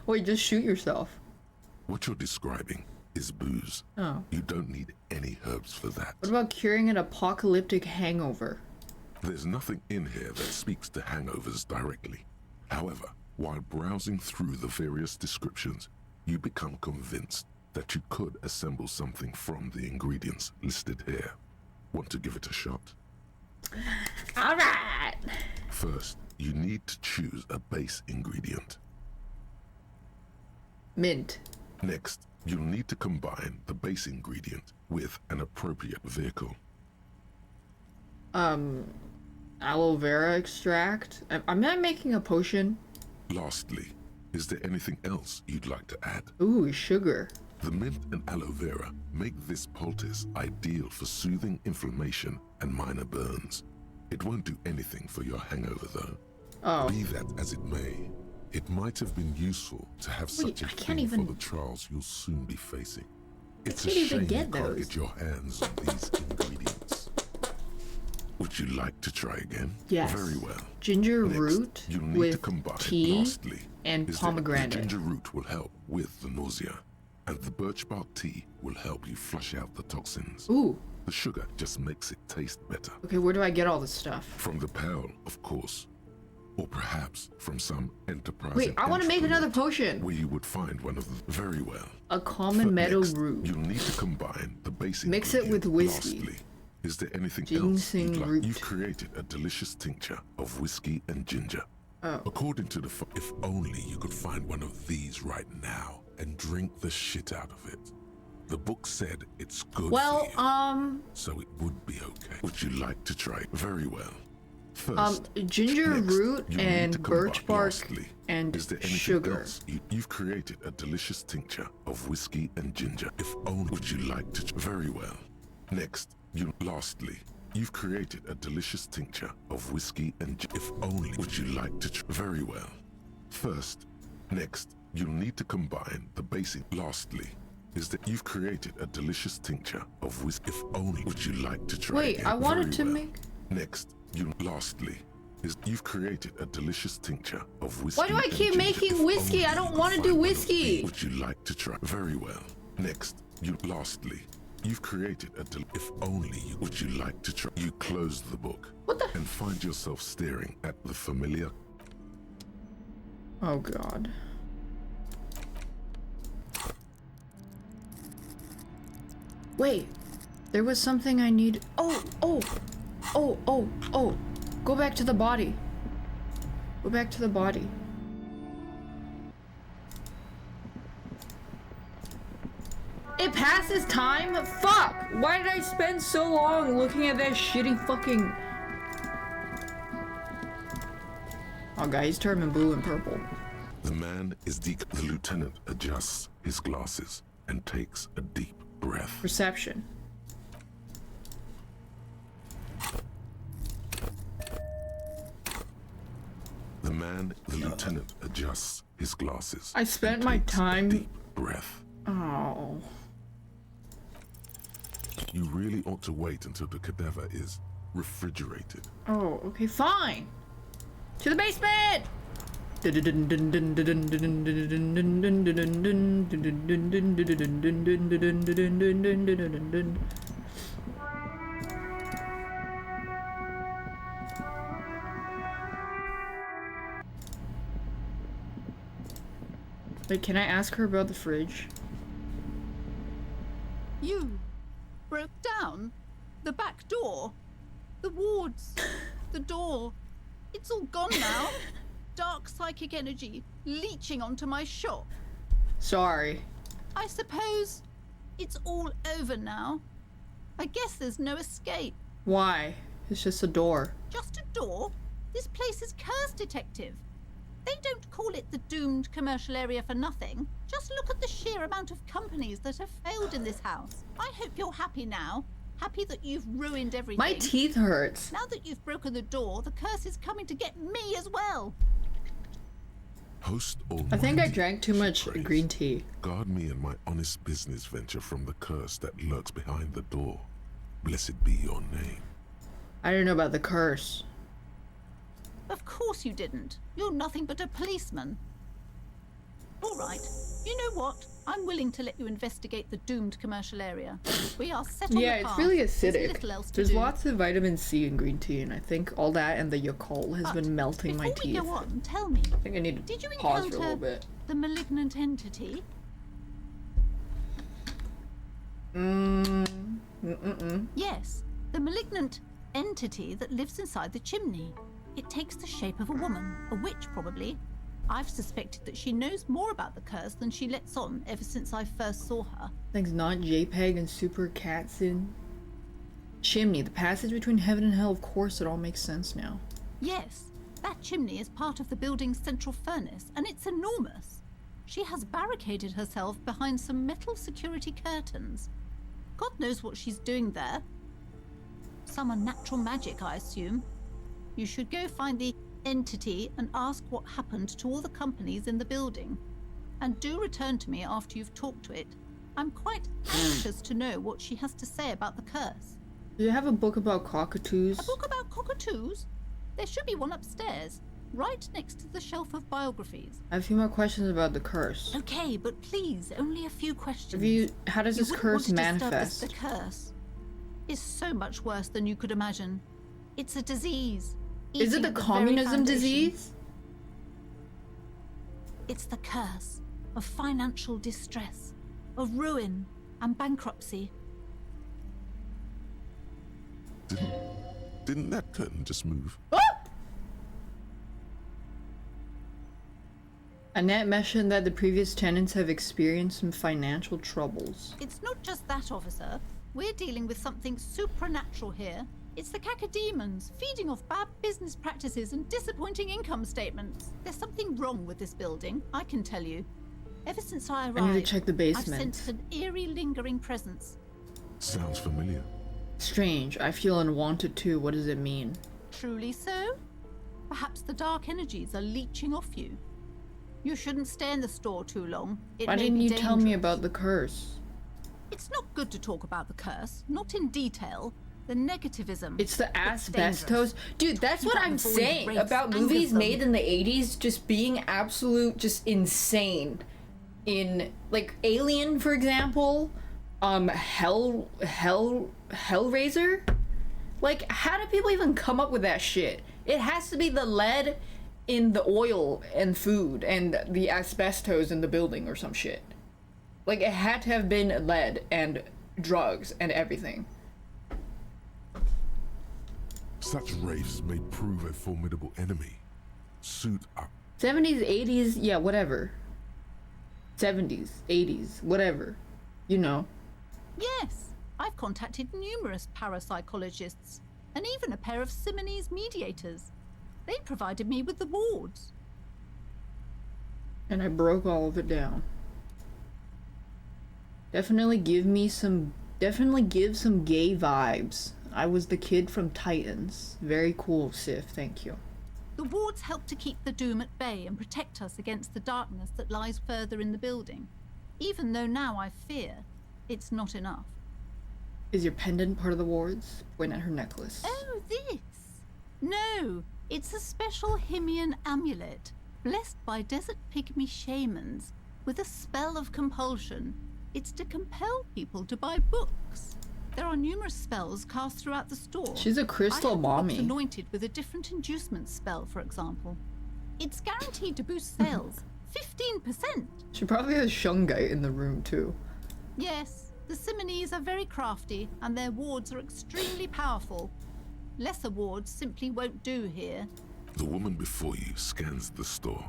Speaker 1: Wait, just shoot yourself.
Speaker 4: What you're describing is booze.
Speaker 1: Oh.
Speaker 4: You don't need any herbs for that.
Speaker 1: What about curing an apocalyptic hangover?
Speaker 4: There's nothing in here that speaks to hangovers directly. However, while browsing through the various descriptions, you become convinced that you could assemble something from the ingredients listed here. Want to give it a shot?
Speaker 1: Alright!
Speaker 4: First, you need to choose a base ingredient.
Speaker 1: Mint.
Speaker 4: Next, you'll need to combine the base ingredient with an appropriate vehicle.
Speaker 1: Aloe vera extract? Am I making a potion?
Speaker 4: Lastly, is there anything else you'd like to add?
Speaker 1: Ooh, sugar.
Speaker 4: The mint and aloe vera make this poultice ideal for soothing inflammation and minor burns. It won't do anything for your hangover though.
Speaker 1: Oh.
Speaker 4: Be that as it may, it might have been useful to have such a thing for the trials you'll soon be facing. It's a shame you can't get your hands on these ingredients. Would you like to try again?
Speaker 1: Yes.
Speaker 4: Very well.
Speaker 1: Ginger
Speaker 4: Next,
Speaker 1: root
Speaker 4: you'll need
Speaker 1: with
Speaker 4: to combine
Speaker 1: tea
Speaker 4: lastly,
Speaker 1: and
Speaker 4: is that
Speaker 1: pomegranate.
Speaker 4: The ginger root will help with the nausea, and the birch bark tea will help you flush out the toxins.
Speaker 1: Ooh.
Speaker 4: The sugar just makes it taste better.
Speaker 1: Okay, where do I get all this stuff?
Speaker 4: From the Pale, of course. Or perhaps from some enterprising
Speaker 1: Wait, I want to make another potion!
Speaker 4: where you would find one of them. Very well.
Speaker 1: A common meadow root.
Speaker 4: You'll need to combine the basic
Speaker 1: Mix it with whiskey.
Speaker 4: Lastly, is there anything
Speaker 1: Ginseng
Speaker 4: else you'd like?
Speaker 1: root.
Speaker 4: You've created a delicious tincture of whiskey and ginger.
Speaker 1: Oh.
Speaker 4: According to the if only you could find one of these right now and drink the shit out of it. The book said it's good
Speaker 1: Well,
Speaker 4: for you, so it would be okay. Would you like to try it? Very well. First,
Speaker 1: ginger root
Speaker 4: you'll need to
Speaker 1: and
Speaker 4: combine-
Speaker 1: birch bark
Speaker 4: lastly,
Speaker 1: and
Speaker 4: is there anything
Speaker 1: sugar.
Speaker 4: else? You've created a delicious tincture of whiskey and ginger. If only would you like to? Very well. Next, lastly, you've created a delicious tincture of whiskey and if only would you like to? Very well. First, next, you'll need to combine the basic. Lastly, is that you've created a delicious tincture of whiskey. If only would you like to try
Speaker 1: Wait,
Speaker 4: again?
Speaker 1: I wanted
Speaker 4: Very
Speaker 1: to
Speaker 4: well.
Speaker 1: make.
Speaker 4: Next, lastly, is you've created a delicious tincture of whiskey.
Speaker 1: Why do I
Speaker 4: and
Speaker 1: keep
Speaker 4: ginger.
Speaker 1: making
Speaker 4: If
Speaker 1: whiskey?
Speaker 4: only
Speaker 1: I don't
Speaker 4: you
Speaker 1: want to
Speaker 4: could
Speaker 1: do
Speaker 4: find
Speaker 1: whiskey.
Speaker 4: Would you like to try? Very well. Next, lastly, you've created a if only you would you like to try. You close the book and find yourself staring at the familiar.
Speaker 1: Oh God. Wait, there was something I need. Oh. Go back to the body. Go back to the body. It passes time? Fuck! Why did I spend so long looking at that shitty fucking... Oh god, he's turning blue and purple.
Speaker 4: The man is the lieutenant adjusts his glasses and takes a deep breath.
Speaker 1: Perception.
Speaker 4: The lieutenant adjusts his glasses.
Speaker 1: I spent
Speaker 4: and
Speaker 1: my
Speaker 4: takes a
Speaker 1: time...
Speaker 4: deep breath.
Speaker 1: Oh.
Speaker 4: You really ought to wait until the cadaver is refrigerated.
Speaker 1: Oh, okay, fine. To the basement! Wait, can I ask her about the fridge?
Speaker 9: You broke down the back door, the wards, the door. It's all gone now. Dark psychic energy leeching onto my shop.
Speaker 1: Sorry.
Speaker 9: I suppose it's all over now. I guess there's no escape.
Speaker 1: Why? It's just a door.
Speaker 9: Just a door? This place is cursed, Detective. They don't call it the doomed commercial area for nothing. Just look at the sheer amount of companies that have failed in this house. I hope you're happy now. Happy that you've ruined everything.
Speaker 1: My teeth hurt.
Speaker 9: Now that you've broken the door, the curse is coming to get me as well.
Speaker 4: Host
Speaker 1: I think I drank too much green tea.
Speaker 4: Guard me and my honest business venture from the curse that lurks behind the door. Blessed be your name.
Speaker 1: I didn't know about the curse.
Speaker 9: Of course you didn't. You're nothing but a policeman. All right. You know what? I'm willing to let you investigate the doomed commercial area. We are set on the
Speaker 1: Yeah,
Speaker 9: path.
Speaker 1: it's really
Speaker 9: There's
Speaker 1: acidic.
Speaker 9: little else to
Speaker 1: There's
Speaker 9: do.
Speaker 1: lots of vitamin C in green tea, and I think all that and the Yakult has been melting my
Speaker 9: Before we
Speaker 1: teeth.
Speaker 9: go on, tell me.
Speaker 1: I think I need to
Speaker 9: Did you
Speaker 1: pause for a
Speaker 9: encounter
Speaker 1: little bit.
Speaker 9: the malignant entity? Yes, the malignant entity that lives inside the chimney. It takes the shape of a woman, a witch probably. I've suspected that she knows more about the curse than she lets on ever since I first saw her.
Speaker 1: Things not JPEG and Super Catsin. Chimney, the passage between heaven and hell, of course it all makes sense now.
Speaker 9: Yes, that chimney is part of the building's central furnace, and it's enormous. She has barricaded herself behind some metal security curtains. God knows what she's doing there. Some unnatural magic, I assume. You should go find the entity and ask what happened to all the companies in the building. And do return to me after you've talked to it. I'm quite anxious to know what she has to say about the curse.
Speaker 1: Do you have a book about cockatoos?
Speaker 9: A book about cockatoos? There should be one upstairs, right next to the shelf of biographies.
Speaker 1: I have a few more questions about the curse.
Speaker 9: Okay, but please, only a few questions.
Speaker 1: How does this curse manifest?
Speaker 9: The curse is so much worse than you could imagine. It's a disease.
Speaker 1: Is it the communism disease?
Speaker 9: It's the curse of financial distress, of ruin and bankruptcy.
Speaker 4: Didn't that curtain just move?
Speaker 1: Annette mentioned that the previous tenants have experienced some financial troubles.
Speaker 9: It's not just that, officer. We're dealing with something supernatural here. It's the cacodemons feeding off bad business practices and disappointing income statements. There's something wrong with this building, I can tell you. Ever since I arrived,
Speaker 1: I need to check the basement.
Speaker 9: I've sensed an eerie, lingering presence.
Speaker 4: Sounds familiar.
Speaker 1: Strange. I feel unwanted too. What does it mean?
Speaker 9: Truly so? Perhaps the dark energies are leeching off you. You shouldn't stay in the store too long.
Speaker 1: Why didn't you tell me about the curse?
Speaker 9: It's not good to talk about the curse, not in detail. The negativism.
Speaker 1: It's the asbestos. Dude, that's what I'm saying about movies made in the 80s just being absolute, just insane. In, like, Alien, for example, Hellraiser? Like, how do people even come up with that shit? It has to be the lead in the oil and food and the asbestos in the building or some shit. Like, it had to have been lead and drugs and everything.
Speaker 4: Such wraiths may prove a formidable enemy. Suit up.
Speaker 1: 70s, 80s, yeah, whatever. 70s, 80s, whatever. You know.
Speaker 9: Yes, I've contacted numerous parapsychologists and even a pair of Simonese mediators. They provided me with the wards.
Speaker 1: And I broke all of it down. Definitely give some gay vibes. I was the kid from Titans. Very cool, Sif, thank you.
Speaker 9: The wards help to keep the doom at bay and protect us against the darkness that lies further in the building. Even though now I fear, it's not enough.
Speaker 1: Is your pendant part of the wards? Point at her necklace.
Speaker 9: Oh, this? No, it's a special Himian amulet, blessed by desert pygmy shamans, with a spell of compulsion. It's to compel people to buy books. There are numerous spells cast throughout the store.
Speaker 1: She's a crystal mommy.
Speaker 9: Anointed with a different inducement spell, for example. It's guaranteed to boost sales 15%.
Speaker 1: She probably has Shungite in the room too.
Speaker 9: Yes, the Simonese are very crafty and their wards are extremely powerful. Lesser wards simply won't do here.
Speaker 4: The woman before you scans the store.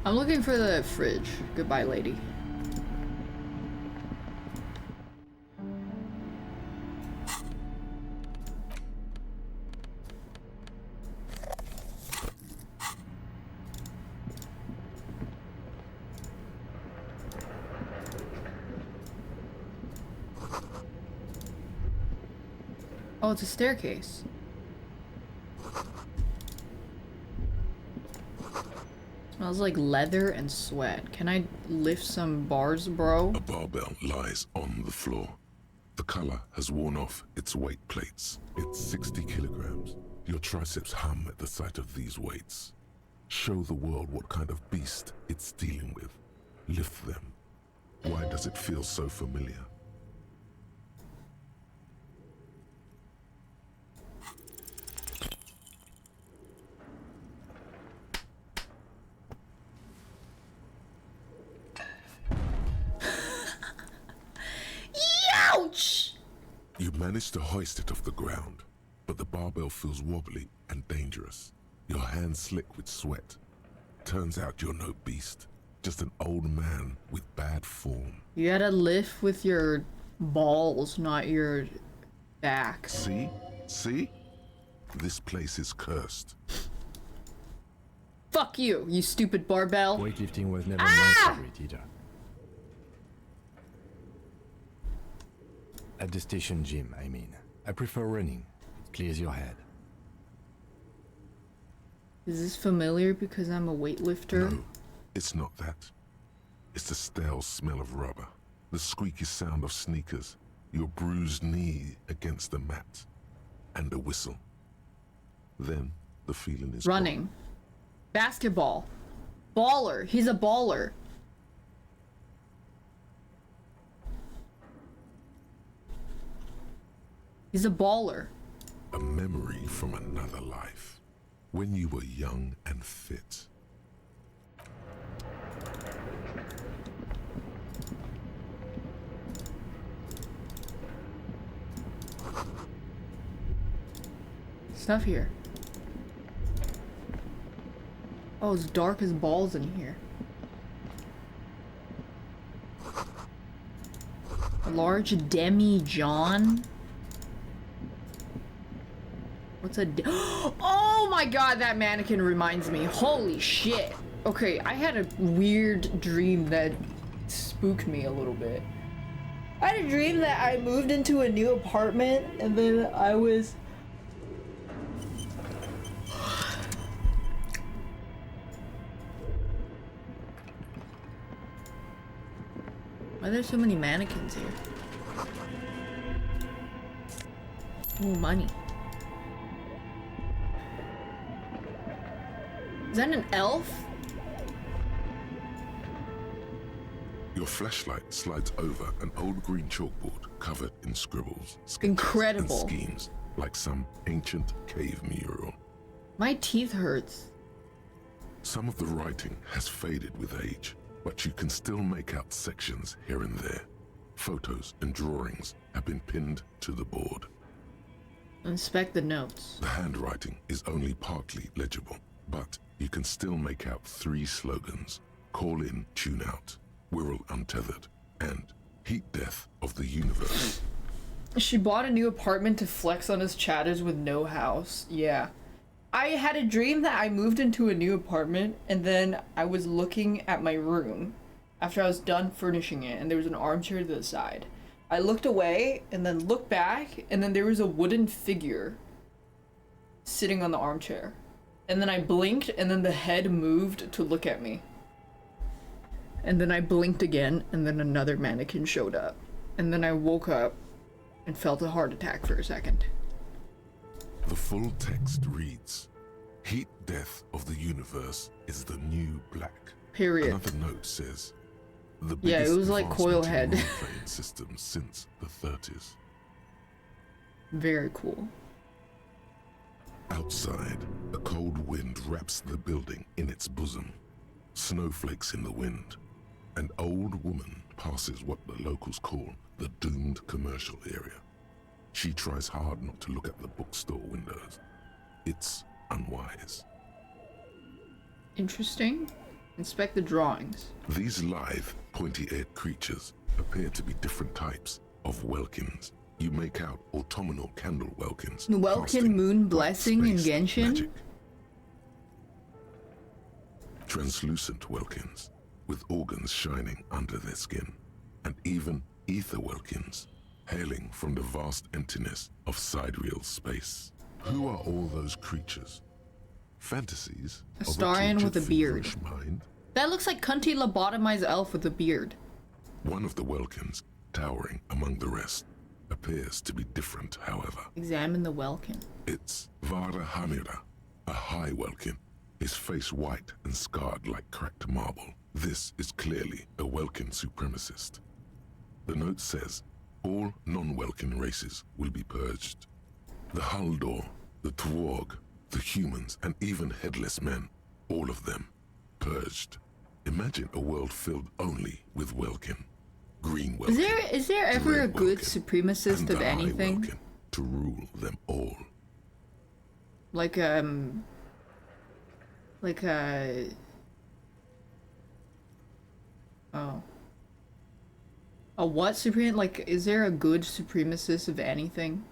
Speaker 1: I'm looking for the fridge. Goodbye, lady. Oh, it's a staircase. Smells like leather and sweat. Can I lift some bars, bro?
Speaker 4: A barbell lies on the floor. The color has worn off its weight plates. It's 60 kilograms. Your triceps hum at the sight of these weights. Show the world what kind of beast it's dealing with. Lift them. Why does it feel so familiar?
Speaker 1: Ouch!
Speaker 4: You manage to hoist it off the ground, but the barbell feels wobbly and dangerous. Your hands slick with sweat. Turns out you're no beast, just an old man with bad form.
Speaker 1: You gotta lift with your balls, not your back.
Speaker 4: See? See? This place is cursed.
Speaker 1: Fuck you, you stupid barbell.
Speaker 6: Weightlifting was never my favorite either. At the station gym, I mean. I prefer running. It clears your head.
Speaker 1: Is this familiar because I'm a weightlifter?
Speaker 4: No, it's not that. It's the stale smell of rubber, the squeaky sound of sneakers, your bruised knee against the mat, and a whistle. Then the feeling is
Speaker 1: running.
Speaker 4: Gone.
Speaker 1: Basketball. Baller. He's a baller. He's a baller.
Speaker 4: A memory from another life, when you were young and fit.
Speaker 1: Stuff here. Oh, it's dark as balls in here. A large demi-john? What's a oh my god, that mannequin reminds me. Holy shit. Okay, I had a weird dream that spooked me a little bit. I had a dream that I moved into a new apartment and then I was... are there so many mannequins here? Ooh, money. Is that an elf?
Speaker 4: Your flashlight slides over an old green chalkboard covered in scribbles, sketches,
Speaker 1: Incredible.
Speaker 4: and schemes like some ancient cave mural.
Speaker 1: My teeth hurts.
Speaker 4: Some of the writing has faded with age, but you can still make out sections here and there. Photos and drawings have been pinned to the board.
Speaker 1: Inspect the notes.
Speaker 4: The handwriting is only partly legible, but you can still make out 3 slogans: Call in, Tune out, Wirral Untethered, and Heat Death of the Universe.
Speaker 1: She bought a new apartment to flex on his chatters with no house. Yeah. I had a dream that I moved into a new apartment, and then I was looking at my room after I was done furnishing it, and there was an armchair to the side. I looked away and then looked back, and then there was a wooden figure sitting on the armchair. And then I blinked, and then the head moved to look at me. And then I blinked again, and then another mannequin showed up. And then I woke up and felt a heart attack for a second.
Speaker 4: The full text reads, Heat Death of the Universe is the new black.
Speaker 1: Period.
Speaker 4: Another note says, the
Speaker 1: Yeah, it
Speaker 4: biggest
Speaker 1: was like
Speaker 4: advancement in
Speaker 1: Coilhead.
Speaker 4: role-playing systems since the 30s.
Speaker 1: Very cool.
Speaker 4: Outside, a cold wind wraps the building in its bosom. Snowflakes in the wind. An old woman passes what the locals call the doomed commercial area. She tries hard not to look at the bookstore windows. It's unwise.
Speaker 1: Interesting. Inspect the drawings.
Speaker 4: These lithe, pointy-eared creatures appear to be different types of welkins. You make out autumnal candle welkins.
Speaker 1: Welkin Moon Blessing in
Speaker 4: space
Speaker 1: Genshin?
Speaker 4: magic. Translucent welkins, with organs shining under their skin, and even ether welkins, hailing from the vast emptiness of sidereal space. Who are all those creatures? Fantasies of
Speaker 1: Astarion with a
Speaker 4: tortured,
Speaker 1: beard.
Speaker 4: feverish mind?
Speaker 1: That looks like cunty lobotomized elf with a beard.
Speaker 4: One of the welkins, towering among the rest, appears to be different, however.
Speaker 1: Examine the welkin.
Speaker 4: It's Vara Hamira, a high welkin, his face white and scarred like cracked marble. This is clearly a welkin supremacist. The note says, all non-welkin races will be purged. The Haldor, the Twarg, the humans, and even headless men, all of them, purged. Imagine a world filled only with welkin. Green welkin.
Speaker 1: Is there ever a
Speaker 4: red
Speaker 1: good
Speaker 4: welkin,
Speaker 1: supremacist
Speaker 4: and
Speaker 1: of
Speaker 4: the high
Speaker 1: anything?
Speaker 4: welkin to rule them all.
Speaker 1: Like a oh. A what supreme? Like, is there a good supremacist of anything?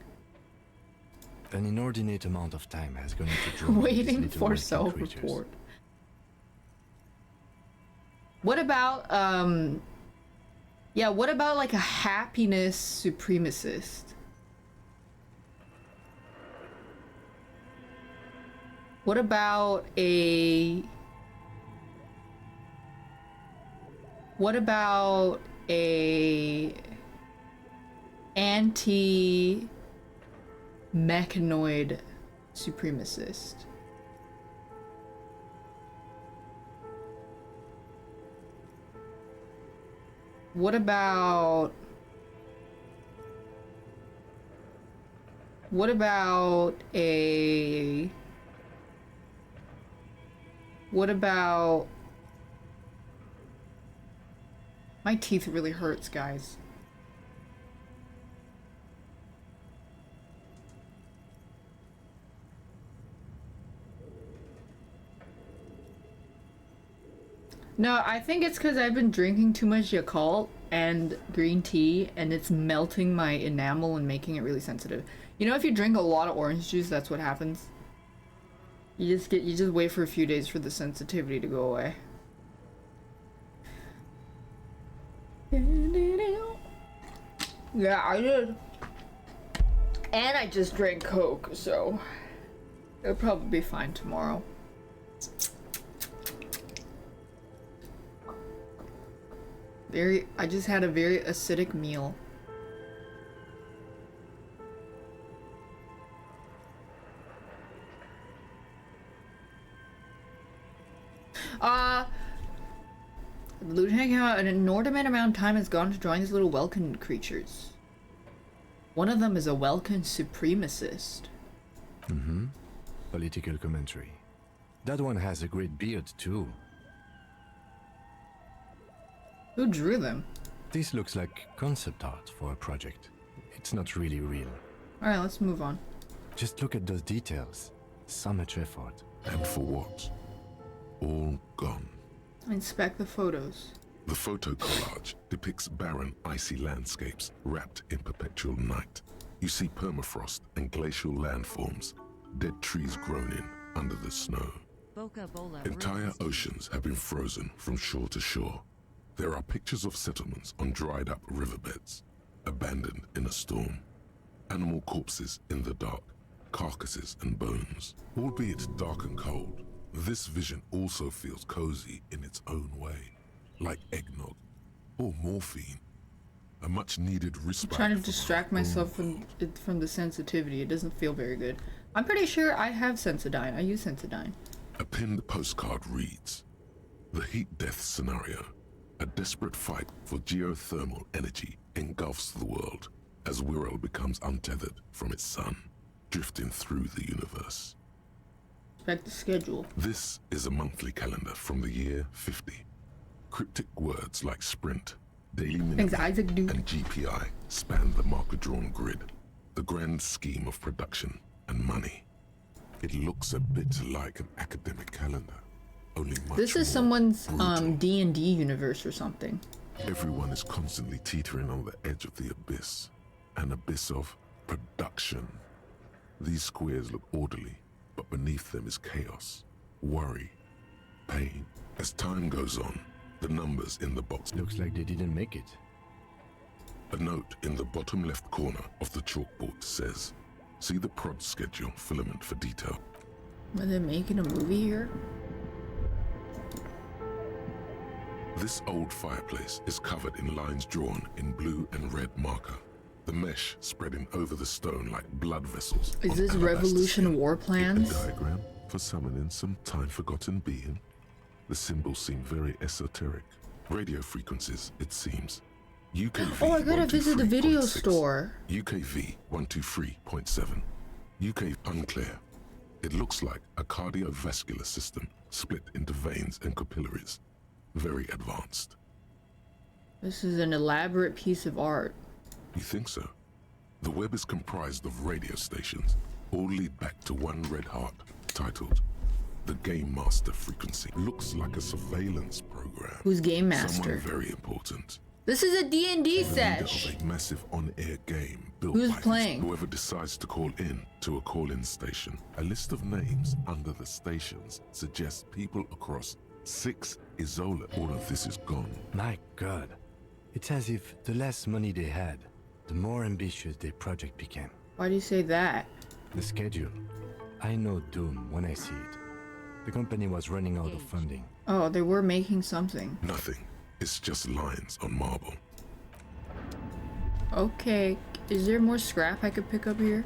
Speaker 6: An inordinate amount of time has gone into drawing these
Speaker 1: Waiting
Speaker 6: little
Speaker 1: for
Speaker 6: working
Speaker 1: self-report.
Speaker 6: creatures.
Speaker 1: What about yeah, what about like a happiness supremacist? What about a anti-mechanoid supremacist? What about my teeth really hurts, guys. No, I think it's because I've been drinking too much Yakult and green tea, and it's melting my enamel and making it really sensitive. You know, if you drink a lot of orange juice, that's what happens. You just wait for a few days for the sensitivity to go away. Yeah, I did. And I just drank Coke, so it'll probably be fine tomorrow. I just had a very acidic meal. The lieutenant came out, an inordinate amount of time has gone to join these little Welkin creatures. One of them is a Welkin supremacist.
Speaker 6: Mm-hmm. Political commentary. That one has a great beard, too.
Speaker 1: Who drew them?
Speaker 6: This looks like concept art for a project. It's not really real.
Speaker 1: Alright, let's move on.
Speaker 6: Just look at those details. So much effort.
Speaker 4: And for what? All gone.
Speaker 1: Inspect the photos.
Speaker 4: The photo collage depicts barren, icy landscapes wrapped in perpetual night. You see permafrost and glacial landforms, dead trees grown in under the snow. Entire oceans have been frozen from shore to shore. There are pictures of settlements on dried up riverbeds, abandoned in a storm. Animal corpses in the dark, carcasses and bones. Albeit dark and cold, this vision also feels cozy in its own way, like eggnog or morphine. A much needed respite.
Speaker 1: I'm trying to distract myself from the sensitivity. It doesn't feel very good. I'm pretty sure I have Sensodyne. I use Sensodyne.
Speaker 4: A pinned postcard reads, "The heat death scenario. A desperate fight for geothermal energy engulfs the world as Wirral becomes untethered from its sun, drifting through the universe."
Speaker 1: Expect the schedule.
Speaker 4: This is a monthly calendar from the year 50. Cryptic words like sprint, daily minute, and GPI span the marker-drawn grid, the grand scheme of production and money. It looks a bit like an academic calendar, only much
Speaker 1: This is someone's D&D universe or something.
Speaker 4: Everyone is constantly teetering on the edge of the abyss, an abyss of production. These squares look orderly, but beneath them is chaos, worry, pain. As time goes on, the numbers in the box
Speaker 6: looks like they didn't make it.
Speaker 4: A note in the bottom left corner of the chalkboard says, "See the prod schedule filament for detail."
Speaker 1: Are they making a movie here?
Speaker 4: This old fireplace is covered in lines drawn in blue and red marker, the mesh spreading over the stone like blood vessels.
Speaker 1: Is this Revolution War Plans?
Speaker 4: A diagram for summoning some time-forgotten being. The symbols seem very esoteric. Radio frequencies, it seems. UKV
Speaker 1: Oh, I gotta visit the video store.
Speaker 4: UKV 123.7. UK unclear. It looks like a cardiovascular system split into veins and capillaries. Very advanced.
Speaker 1: This is an elaborate piece of art.
Speaker 4: You think so? The web is comprised of radio stations, all lead back to one red heart, titled the Game Master Frequency. Looks like a surveillance program.
Speaker 1: Who's Game Master?
Speaker 4: Someone very important.
Speaker 1: This is a D&D
Speaker 4: The
Speaker 1: sesh.
Speaker 4: leader of a massive on-air game built
Speaker 1: Who's
Speaker 4: by
Speaker 1: playing?
Speaker 4: whoever decides to call in to a call-in station. A list of names under the stations suggests people across 6 Isola. All of this is gone.
Speaker 6: My God. It's as if the less money they had, the more ambitious their project became.
Speaker 1: Why do you say that?
Speaker 6: The schedule. I know doom when I see it. The company was running out of funding.
Speaker 1: Oh, they were making something.
Speaker 4: Nothing. It's just lines on marble.
Speaker 1: Okay, is there more scrap I could pick up here?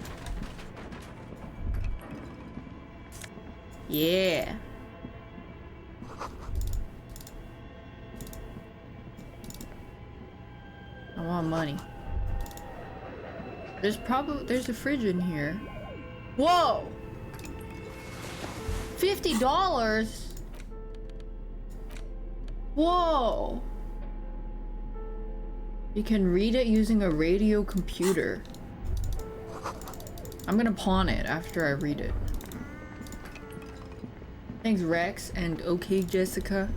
Speaker 1: Yeah. I want money. There's a fridge in here. Whoa! $50? Whoa! You can read it using a radio computer. I'm gonna pawn it after I read it. Thanks, Rex, and okay, Jessica.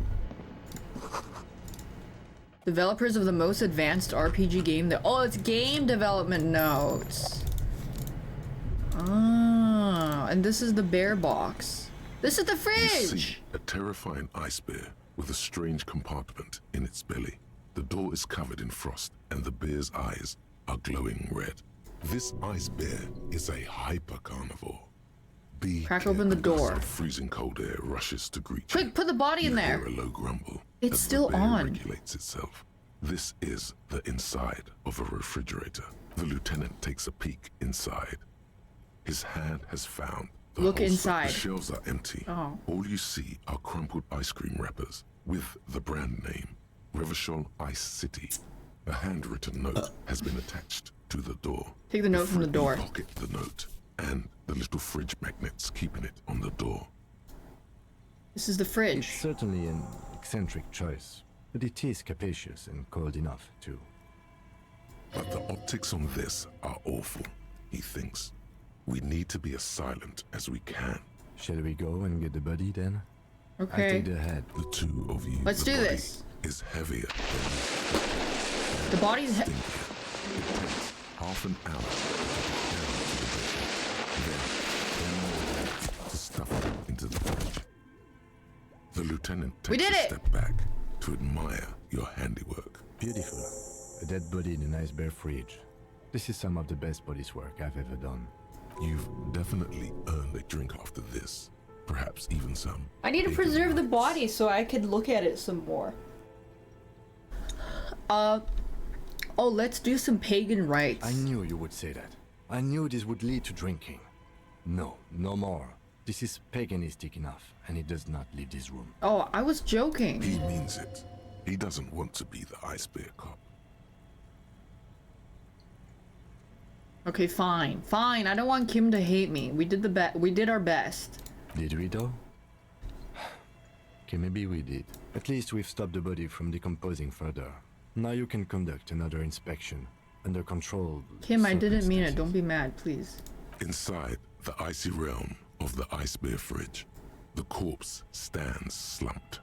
Speaker 1: Developers of the most advanced RPG game that— oh, it's game development notes. Ah, and this is the bear box. This is the
Speaker 4: You
Speaker 1: fridge!
Speaker 4: see a terrifying ice bear with a strange compartment in its belly. The door is covered in frost, and the bear's eyes are glowing red. This ice bear is a hyper carnivore. Be
Speaker 1: Crack open the door.
Speaker 4: careful. Freezing cold air rushes to greet you.
Speaker 1: Quick, put the body in
Speaker 4: You
Speaker 1: there.
Speaker 4: hear a low grumble
Speaker 1: It's
Speaker 4: as
Speaker 1: still
Speaker 4: the bear
Speaker 1: on.
Speaker 4: regulates itself. This is the inside of a refrigerator. The lieutenant takes a peek inside. His hand has found the
Speaker 1: Look
Speaker 4: holster.
Speaker 1: inside.
Speaker 4: The shelves are empty.
Speaker 1: Oh.
Speaker 4: All you see are crumpled ice cream wrappers with the brand name, Revachol Ice City. A handwritten note has been attached to the door.
Speaker 1: Take the note from the door.
Speaker 4: Pocket the note and the little fridge magnets keeping it on the door.
Speaker 1: This is the fridge.
Speaker 6: It's certainly an eccentric choice, but it is capacious and cold enough, too.
Speaker 4: But the optics on this are awful, he thinks. We need to be as silent as we can.
Speaker 6: Shall we go and get the body then?
Speaker 1: Okay.
Speaker 6: I take the head.
Speaker 4: The two of you.
Speaker 1: Let's do this.
Speaker 4: Is heavier
Speaker 1: The body's
Speaker 4: than it takes half an hour to stuff it into the fridge. The lieutenant
Speaker 1: We
Speaker 4: takes
Speaker 1: did
Speaker 4: a
Speaker 1: it!
Speaker 4: step back to admire your handiwork.
Speaker 6: Beautiful. A dead body in a nice bare fridge. This is some of the best police work I've ever done.
Speaker 4: You've definitely earned a drink after this. Perhaps even some.
Speaker 1: I need to preserve the body so I could look at it some more. Oh, let's do some pagan rites.
Speaker 6: I knew you would say that. I knew this would lead to drinking. No, no more. This is paganistic enough, and it does not leave this room.
Speaker 1: Oh, I was joking.
Speaker 4: He means it. He doesn't want to be the ice bear cop.
Speaker 1: Okay, fine. Fine. I don't want Kim to hate me. We did our best.
Speaker 6: Did we though? Okay, maybe we did. At least we've stopped the body from decomposing further. Now you can conduct another inspection under controlled
Speaker 1: Kim, I didn't mean it. Don't be mad, please.
Speaker 4: Inside the icy realm of the ice bear fridge, the corpse stands slumped,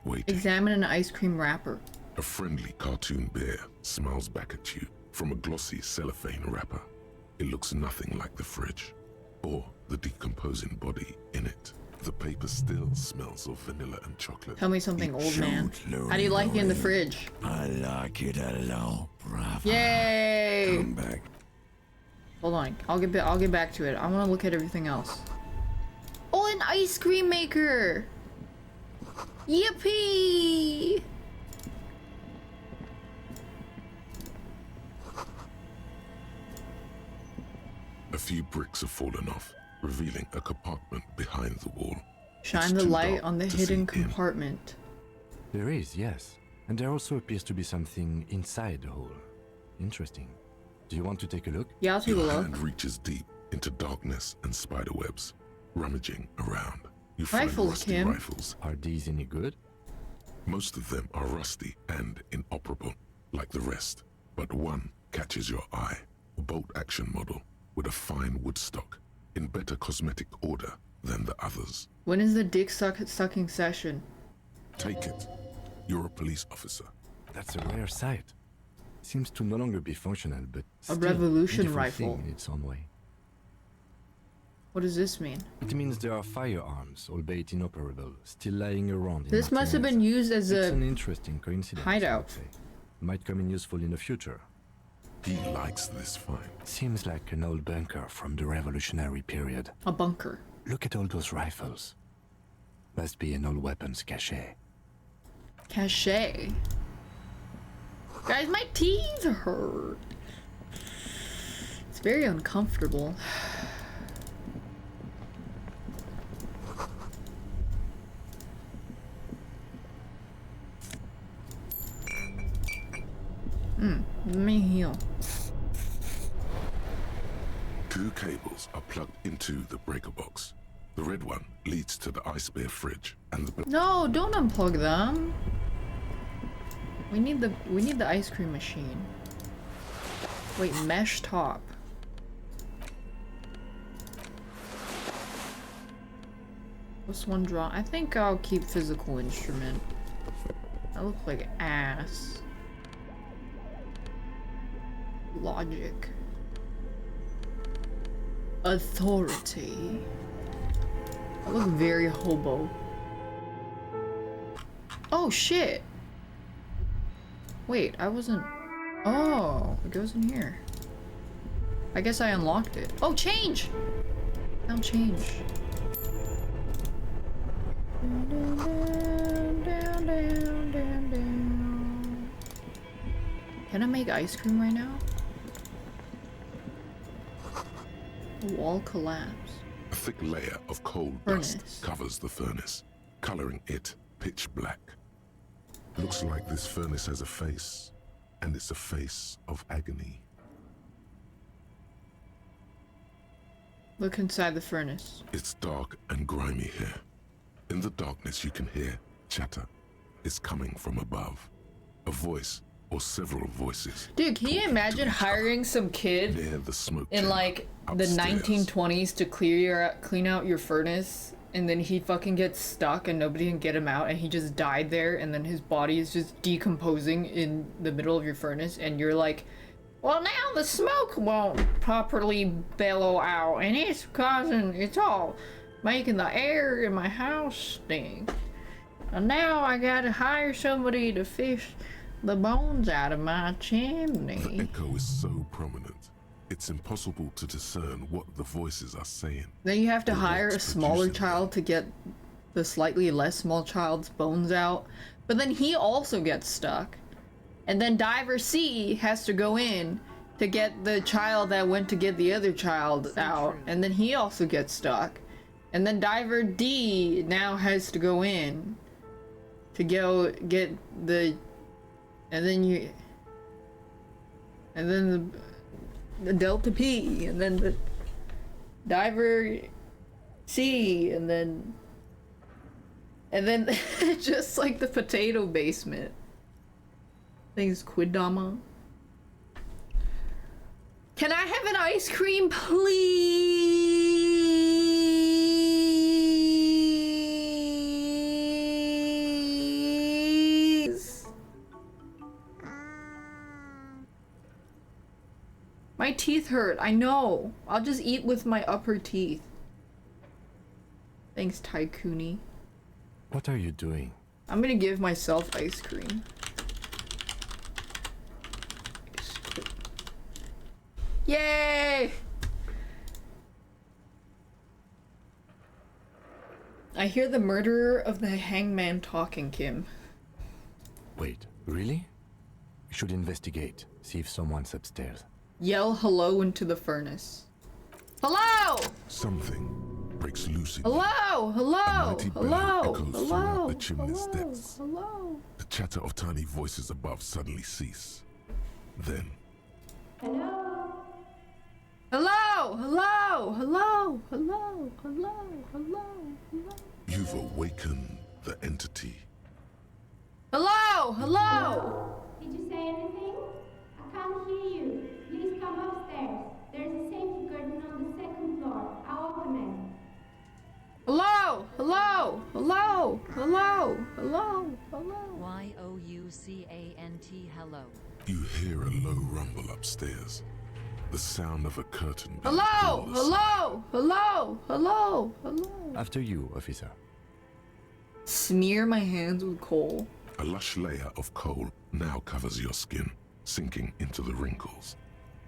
Speaker 4: waiting.
Speaker 1: Examine an ice cream wrapper.
Speaker 4: A friendly cartoon bear smiles back at you from a glossy cellophane wrapper. It looks nothing like the fridge, or the decomposing body in it. The paper still smells of vanilla and chocolate.
Speaker 1: Tell me something, old man. How do you like it in the fridge?
Speaker 16: I like it a lot, bravo.
Speaker 1: Yay!
Speaker 16: Come back.
Speaker 1: Hold on. I'll get back to it. I want to look at everything else. Oh, an ice cream maker! Yippee!
Speaker 4: A few bricks have fallen off, revealing a compartment behind the wall.
Speaker 1: Shine the light on the hidden compartment.
Speaker 6: There is, yes. And there also appears to be something inside the hole. Interesting. Do you want to take a look?
Speaker 1: Yeah, I'll take a
Speaker 4: Your
Speaker 1: look.
Speaker 4: hand reaches deep into darkness and spider webs, rummaging around. You find
Speaker 1: Rifles,
Speaker 4: rusty
Speaker 1: Kim.
Speaker 4: rifles.
Speaker 6: Are these any good?
Speaker 4: Most of them are rusty and inoperable, like the rest. But one catches your eye. A bolt-action model with a fine wood stock, in better cosmetic order than the others.
Speaker 1: When is the dick sucking session?
Speaker 4: Take it. You're a police officer.
Speaker 6: That's a rare sight. Seems to no longer be functional, but
Speaker 1: A
Speaker 6: still
Speaker 1: revolution
Speaker 6: beautiful
Speaker 1: rifle.
Speaker 6: thing in its own way.
Speaker 1: What does this mean?
Speaker 6: It means there are firearms, albeit inoperable, still lying around. In
Speaker 1: This must have been used as
Speaker 6: It's
Speaker 1: a
Speaker 6: an interesting coincidence.
Speaker 1: hideout.
Speaker 6: I'd say. Might come in useful in the future.
Speaker 4: He likes this find.
Speaker 6: Seems like an old bunker from the revolutionary period.
Speaker 1: A bunker.
Speaker 6: Look at all those rifles. Must be an old weapons cache.
Speaker 1: Cachet. Guys, my teeth hurt. It's very uncomfortable. Let me heal.
Speaker 4: Two cables are plugged into the breaker box. The red one leads to the ice bear fridge, and the
Speaker 1: No, don't unplug them. We need the ice cream machine. Wait, mesh top. What's one draw? I think I'll keep physical instrument. I look like ass. Logic. Authority. I look very hobo. Oh shit! Wait, I wasn't... Oh, it goes in here. I guess I unlocked it. Oh, change! Found change. Down, down, down, down, down, down. Can I make ice cream right now? The wall collapse.
Speaker 4: A thick layer of coal dust covers the furnace, coloring it pitch black. Looks like this furnace has a face, and it's a face of agony.
Speaker 1: Look inside the furnace.
Speaker 4: It's dark and grimy here. In the darkness you can hear chatter. It's coming from above. A voice or several voices.
Speaker 1: Dude, can you imagine hiring some kid
Speaker 4: near the smoke
Speaker 1: in like the
Speaker 4: upstairs.
Speaker 1: 1920s to clean out your furnace, and then he fucking gets stuck and nobody can get him out, and he just died there, and then his body is just decomposing in the middle of your furnace, and you're like, well, now the smoke won't properly bellow out, and it's all making the air in my house stink. And now I gotta hire somebody to fish the bones out of my chimney.
Speaker 4: The echo is so prominent, it's impossible to discern what the voices are saying.
Speaker 1: Then you have to
Speaker 4: or
Speaker 1: hire a
Speaker 4: what's
Speaker 1: smaller
Speaker 4: producing
Speaker 1: child to get the slightly less small child's bones out. But then he also gets stuck. And then Diver C has to go in to get the child that went to get the other child out. And then he also gets stuck. And then Diver D now has to go in to go get the... And then the Delta P, and then the Diver C, and then just like the potato basement. Things Quidama. Can I have an ice cream, please? My teeth hurt, I know. I'll just eat with my upper teeth. Thanks, Tycoony.
Speaker 6: What are you doing?
Speaker 1: I'm gonna give myself ice cream. Yay! I hear the murderer of the hangman talking, Kim.
Speaker 6: Wait, really? We should investigate, see if someone's upstairs.
Speaker 1: Yell hello into the furnace. Hello!
Speaker 4: Something breaks loose in
Speaker 1: Hello! Hello!
Speaker 4: mighty bell
Speaker 1: Hello!
Speaker 4: echoes
Speaker 1: Hello!
Speaker 4: throughout the chimney's
Speaker 1: Hello!
Speaker 4: depths.
Speaker 1: Hello!
Speaker 4: The chatter of tiny voices above suddenly cease. Then
Speaker 1: Hello! Hello! Hello! Hello! Hello! Hello! Hello! Hello!
Speaker 4: you've awakened the entity.
Speaker 1: Hello! Hello!
Speaker 10: Did you say anything? I can't hear you. Please come upstairs. There's a safety curtain on the second floor. I'll open it.
Speaker 1: Hello! Hello! Hello! Hello! Hello! Hello!
Speaker 13: Y-O-U-C-A-N-T, hello.
Speaker 4: You hear a low rumble upstairs. The sound of a curtain being
Speaker 1: Hello!
Speaker 4: pulled
Speaker 1: Hello! Hello! Hello! Hello!
Speaker 6: After you, officer.
Speaker 1: Smear my hands with coal.
Speaker 4: A lush layer of coal now covers your skin, sinking into the wrinkles.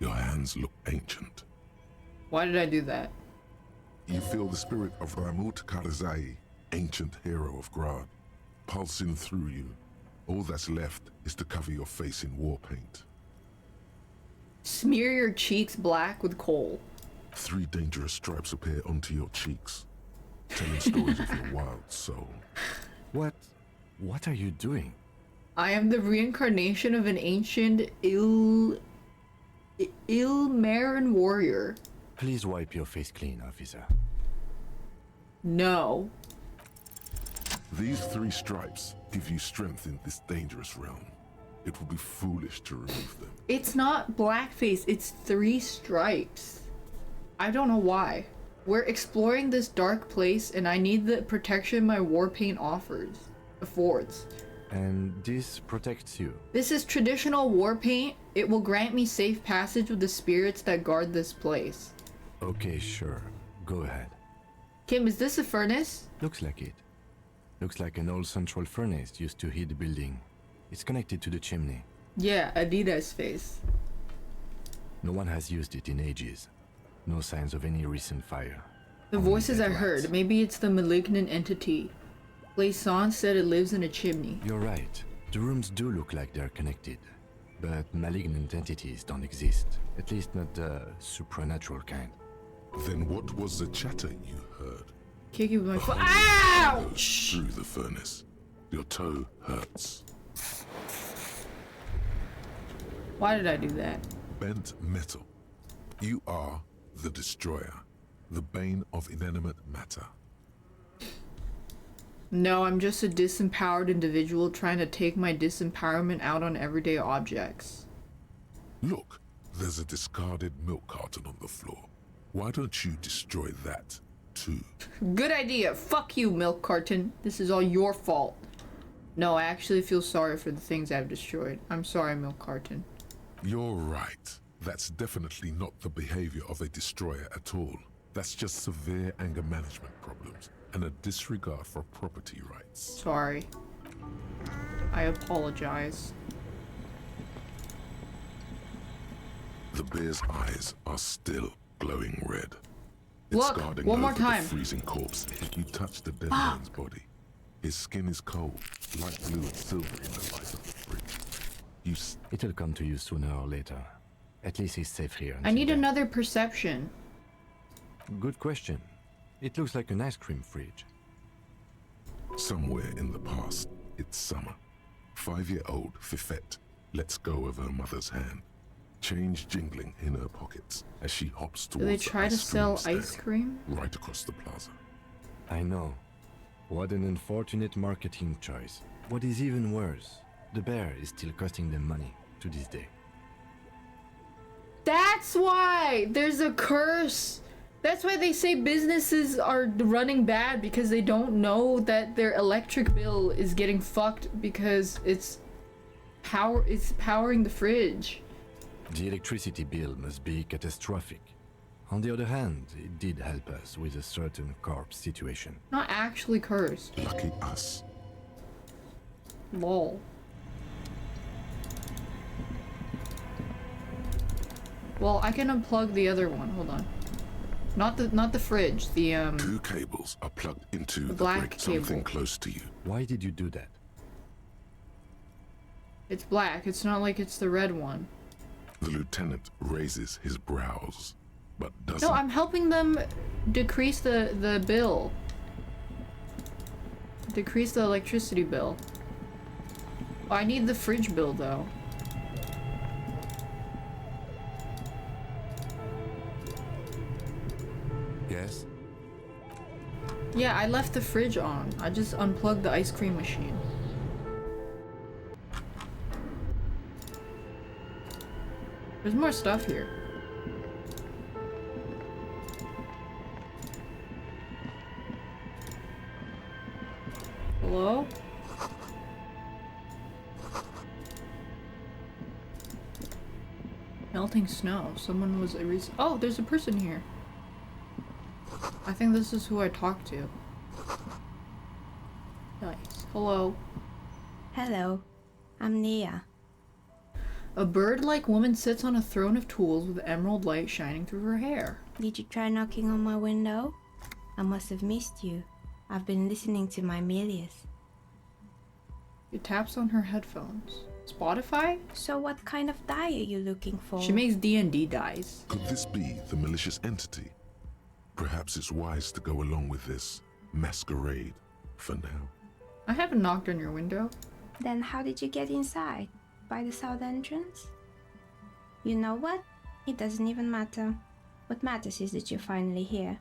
Speaker 4: Your hands look ancient.
Speaker 1: Why did I do that?
Speaker 4: You feel the spirit of Ramut Karzai, ancient hero of Grad, pulsing through you. All that's left is to cover your face in war paint.
Speaker 1: Smear your cheeks black with coal.
Speaker 4: 3 dangerous stripes appear onto your cheeks, telling stories of your wild soul.
Speaker 6: What are you doing?
Speaker 1: I am the reincarnation of an ancient Ilmarin warrior.
Speaker 6: Please wipe your face clean, officer.
Speaker 1: No.
Speaker 4: These 3 stripes give you strength in this dangerous realm. It would be foolish to remove them.
Speaker 1: It's not blackface, it's 3 stripes. I don't know why. We're exploring this dark place and I need the protection my war paint affords.
Speaker 6: And this protects you.
Speaker 1: This is traditional war paint. It will grant me safe passage with the spirits that guard this place.
Speaker 6: Okay, sure. Go ahead.
Speaker 1: Kim, is this a furnace?
Speaker 6: Looks like it. Looks like an old central furnace used to heat the building. It's connected to the chimney.
Speaker 1: Yeah, Adidas face.
Speaker 6: No one has used it in ages. No signs of any recent fire.
Speaker 1: The voices I heard, maybe it's the malignant entity. Glaison said it lives in a chimney.
Speaker 6: You're right. The rooms do look like they're connected. but malignant entities don't exist. At least not the supernatural kind.
Speaker 4: Then what was the chatter you heard?
Speaker 1: Kick you with my foot.
Speaker 4: Ouch! Through the furnace. Your toe hurts.
Speaker 1: Why did I do that?
Speaker 4: Bent metal. You are the destroyer, the bane of inanimate matter.
Speaker 1: No, I'm just a disempowered individual trying to take my disempowerment out on everyday objects.
Speaker 4: Look, there's a discarded milk carton on the floor. Why don't you destroy that, too?
Speaker 1: Good idea. Fuck you, milk carton. This is all your fault. No, I actually feel sorry for the things I've destroyed. I'm sorry, milk carton.
Speaker 4: You're right. That's definitely not the behavior of a destroyer at all. That's just severe anger management problems and a disregard for property rights.
Speaker 1: Sorry. I apologize.
Speaker 4: The bear's eyes are still glowing red. It's
Speaker 1: Look,
Speaker 4: guarding
Speaker 1: one more
Speaker 4: over
Speaker 1: time.
Speaker 4: The freezing corpse. You touch the dead man's body. His skin is cold, light blue and silvery in the light of the fridge.
Speaker 6: It'll come to you sooner or later. At least he's safe here.
Speaker 1: I need another perception.
Speaker 6: Good question. It looks like an ice cream fridge.
Speaker 4: Somewhere in the past, it's summer. 5-year-old Fifette lets go of her mother's hand. Change jingling in her pockets as she hops towards
Speaker 1: Do they try to sell ice cream?
Speaker 4: Right across the plaza.
Speaker 6: I know. What an unfortunate marketing choice. What is even worse, the bear is still costing them money to this day.
Speaker 1: That's why there's a curse. That's why they say businesses are running bad, because they don't know that their electric bill is getting fucked because it's powering the fridge.
Speaker 6: The electricity bill must be catastrophic. On the other hand, it did help us with a certain corpse situation.
Speaker 1: Not actually cursed.
Speaker 4: Lucky us.
Speaker 1: Lol. Well, I can unplug the other one. Hold on. Not the fridge. The
Speaker 4: 2 cables are plugged into
Speaker 1: the
Speaker 4: the
Speaker 1: black
Speaker 4: break something
Speaker 1: cable.
Speaker 4: close to you.
Speaker 6: Why did you do that?
Speaker 1: It's black. It's not like it's the red one.
Speaker 4: The lieutenant raises his brows, but doesn't.
Speaker 1: No, I'm helping them decrease the bill. Decrease the electricity bill. Oh, I need the fridge bill though.
Speaker 6: Yes?
Speaker 1: Yeah, I left the fridge on. I just unplugged the ice cream machine. There's more stuff here. Hello? Melting snow. Someone was oh, there's a person here. I think this is who I talked to. Nice. Hello.
Speaker 13: Hello. I'm Nia.
Speaker 1: A bird-like woman sits on a throne of tools with emerald light shining through her hair.
Speaker 13: Did you try knocking on my window? I must have missed you. I've been listening to my Melius.
Speaker 1: She taps on her headphones. Spotify?
Speaker 13: So what kind of dye are you looking for?
Speaker 1: She makes D&D dice.
Speaker 4: Could this be the malicious entity? Perhaps it's wise to go along with this masquerade for now.
Speaker 1: I haven't knocked on your window.
Speaker 13: Then how did you get inside? By the south entrance? You know what? It doesn't even matter. What matters is that you're finally here.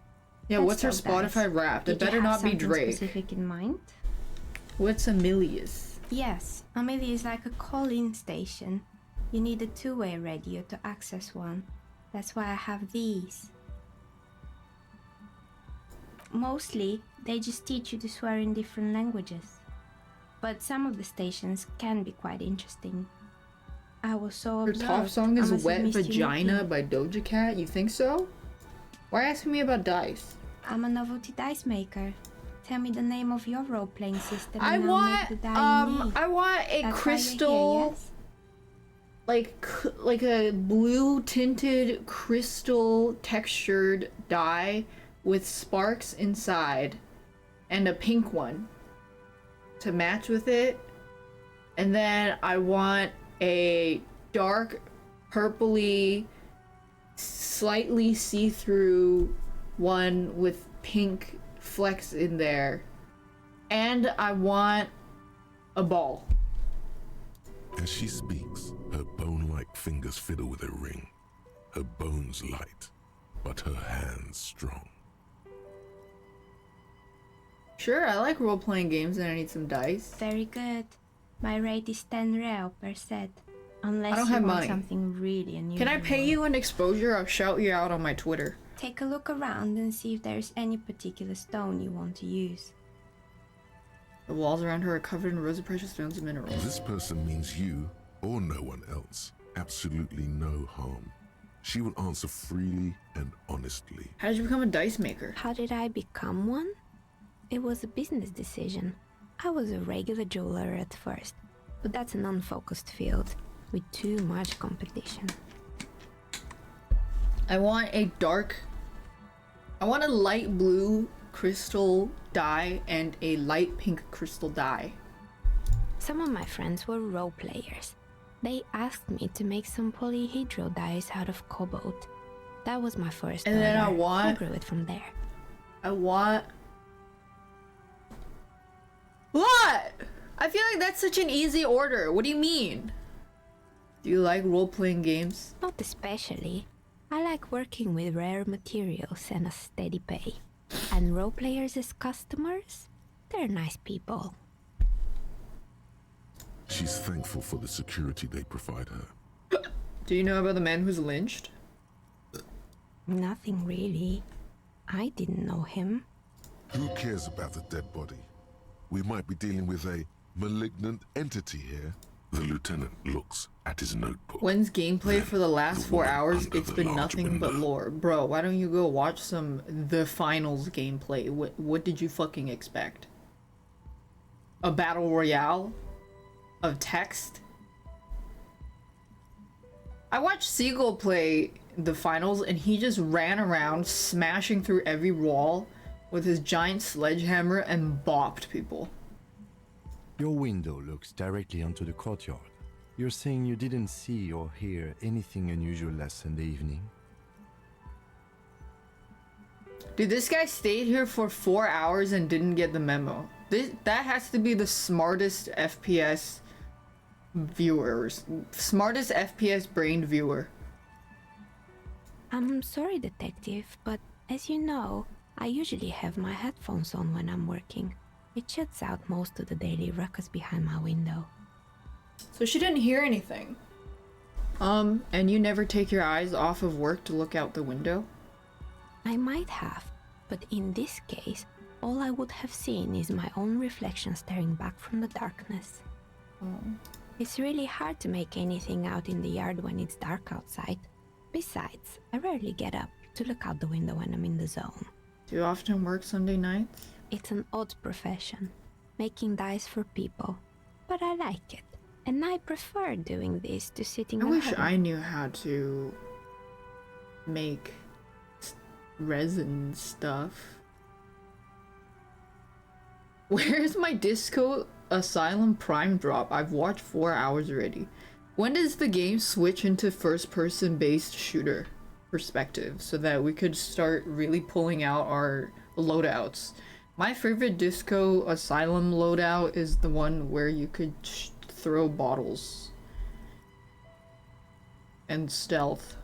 Speaker 1: Yeah,
Speaker 13: Let's
Speaker 1: what's her
Speaker 13: talk dice.
Speaker 1: Spotify Wrapped? It
Speaker 13: Did you
Speaker 1: better
Speaker 13: have
Speaker 1: not be
Speaker 13: something
Speaker 1: Drake.
Speaker 13: specific in mind?
Speaker 1: What's Amelius?
Speaker 13: Yes, Amelia is like a call-in station. You need a two-way radio to access one. That's why I have these. Mostly, they just teach you to swear in different languages. But some of the stations can be quite interesting. I was so
Speaker 1: Her
Speaker 13: observed.
Speaker 1: top song
Speaker 13: I
Speaker 1: is
Speaker 13: must have
Speaker 1: Wet
Speaker 13: missed you
Speaker 1: Vagina
Speaker 13: knocking.
Speaker 1: by Doja Cat. You think so? Why asking me about dice?
Speaker 13: I'm a novelty dice maker. Tell me the name of your role-playing system
Speaker 1: I
Speaker 13: and I'll
Speaker 1: want,
Speaker 13: make the die you need.
Speaker 1: I want a
Speaker 13: That's why you're
Speaker 1: crystal,
Speaker 13: here, yes?
Speaker 1: like a blue tinted crystal textured die with sparks inside and a pink one to match with it. And then I want a dark, purpley, slightly see-through one with pink flecks in there. And I want a ball.
Speaker 4: As she speaks, her bone-like fingers fiddle with a ring. Her bones light, but her hands strong.
Speaker 1: Sure, I like role-playing games and I need some dice.
Speaker 13: Very good. My rate is 10 real per set. Unless
Speaker 1: I don't
Speaker 13: you
Speaker 1: have
Speaker 13: want
Speaker 1: money.
Speaker 13: something really unusual.
Speaker 1: Can I pay you an exposure? I'll shout you out on my Twitter.
Speaker 13: Take a look around and see if there's any particular stone you want to use.
Speaker 1: The walls around her are covered in rows of precious stones and minerals.
Speaker 4: This person means you, or no one else, absolutely no harm. She will answer freely and honestly.
Speaker 1: How did you become a dice maker?
Speaker 12: How did I become one? It was a business decision. I was a regular jeweler at first, but that's an unfocused field with too much competition.
Speaker 1: I want a light blue crystal die and a light pink crystal die.
Speaker 12: Some of my friends were role players. They asked me to make some polyhedral dice out of cobalt. That was my first
Speaker 1: And then
Speaker 12: order.
Speaker 1: I
Speaker 12: grew it from there.
Speaker 1: What? I feel like that's such an easy order. What do you mean? Do you like role-playing games?
Speaker 12: Not especially. I like working with rare materials and a steady pay. And role players as customers, they're nice people.
Speaker 4: She's thankful for the security they provide her.
Speaker 1: Do you know about the man who's lynched?
Speaker 12: Nothing really. I didn't know him.
Speaker 4: Who cares about the dead body? We might be dealing with a malignant entity here. The lieutenant looks at his notebook.
Speaker 1: When's gameplay for the last 4 hours? It's been nothing but lore. Bro, why don't you go watch some The Finals gameplay? What did you fucking expect? A battle royale? Of text? I watched Seagull play The Finals and he just ran around smashing through every wall with his giant sledgehammer and bopped people.
Speaker 6: Your window looks directly onto the courtyard. You're saying you didn't see or hear anything unusual last Sunday evening?
Speaker 1: Dude, this guy stayed here for 4 hours and didn't get the memo. That has to be the smartest FPS viewers. Smartest FPS brained viewer.
Speaker 12: I'm sorry, detective, but as you know, I usually have my headphones on when I'm working. It shuts out most of the daily ruckus behind my window.
Speaker 1: So she didn't hear anything. And you never take your eyes off of work to look out the window?
Speaker 12: I might have, but in this case, all I would have seen is my own reflection staring back from the darkness. It's really hard to make anything out in the yard when it's dark outside. Besides, I rarely get up to look out the window when I'm in the zone.
Speaker 1: Do you often work Sunday nights?
Speaker 12: It's an odd profession, making dice for people, but I like it, and I prefer doing this to sitting
Speaker 1: I wish
Speaker 12: alone.
Speaker 1: I knew how to make resin stuff. Where's my Disco Asylum Prime drop? I've watched 4 hours already. When does the game switch into first-person based shooter perspective so that we could start really pulling out our loadouts? My favorite Disco Asylum loadout is the one where you could throw bottles and stealth.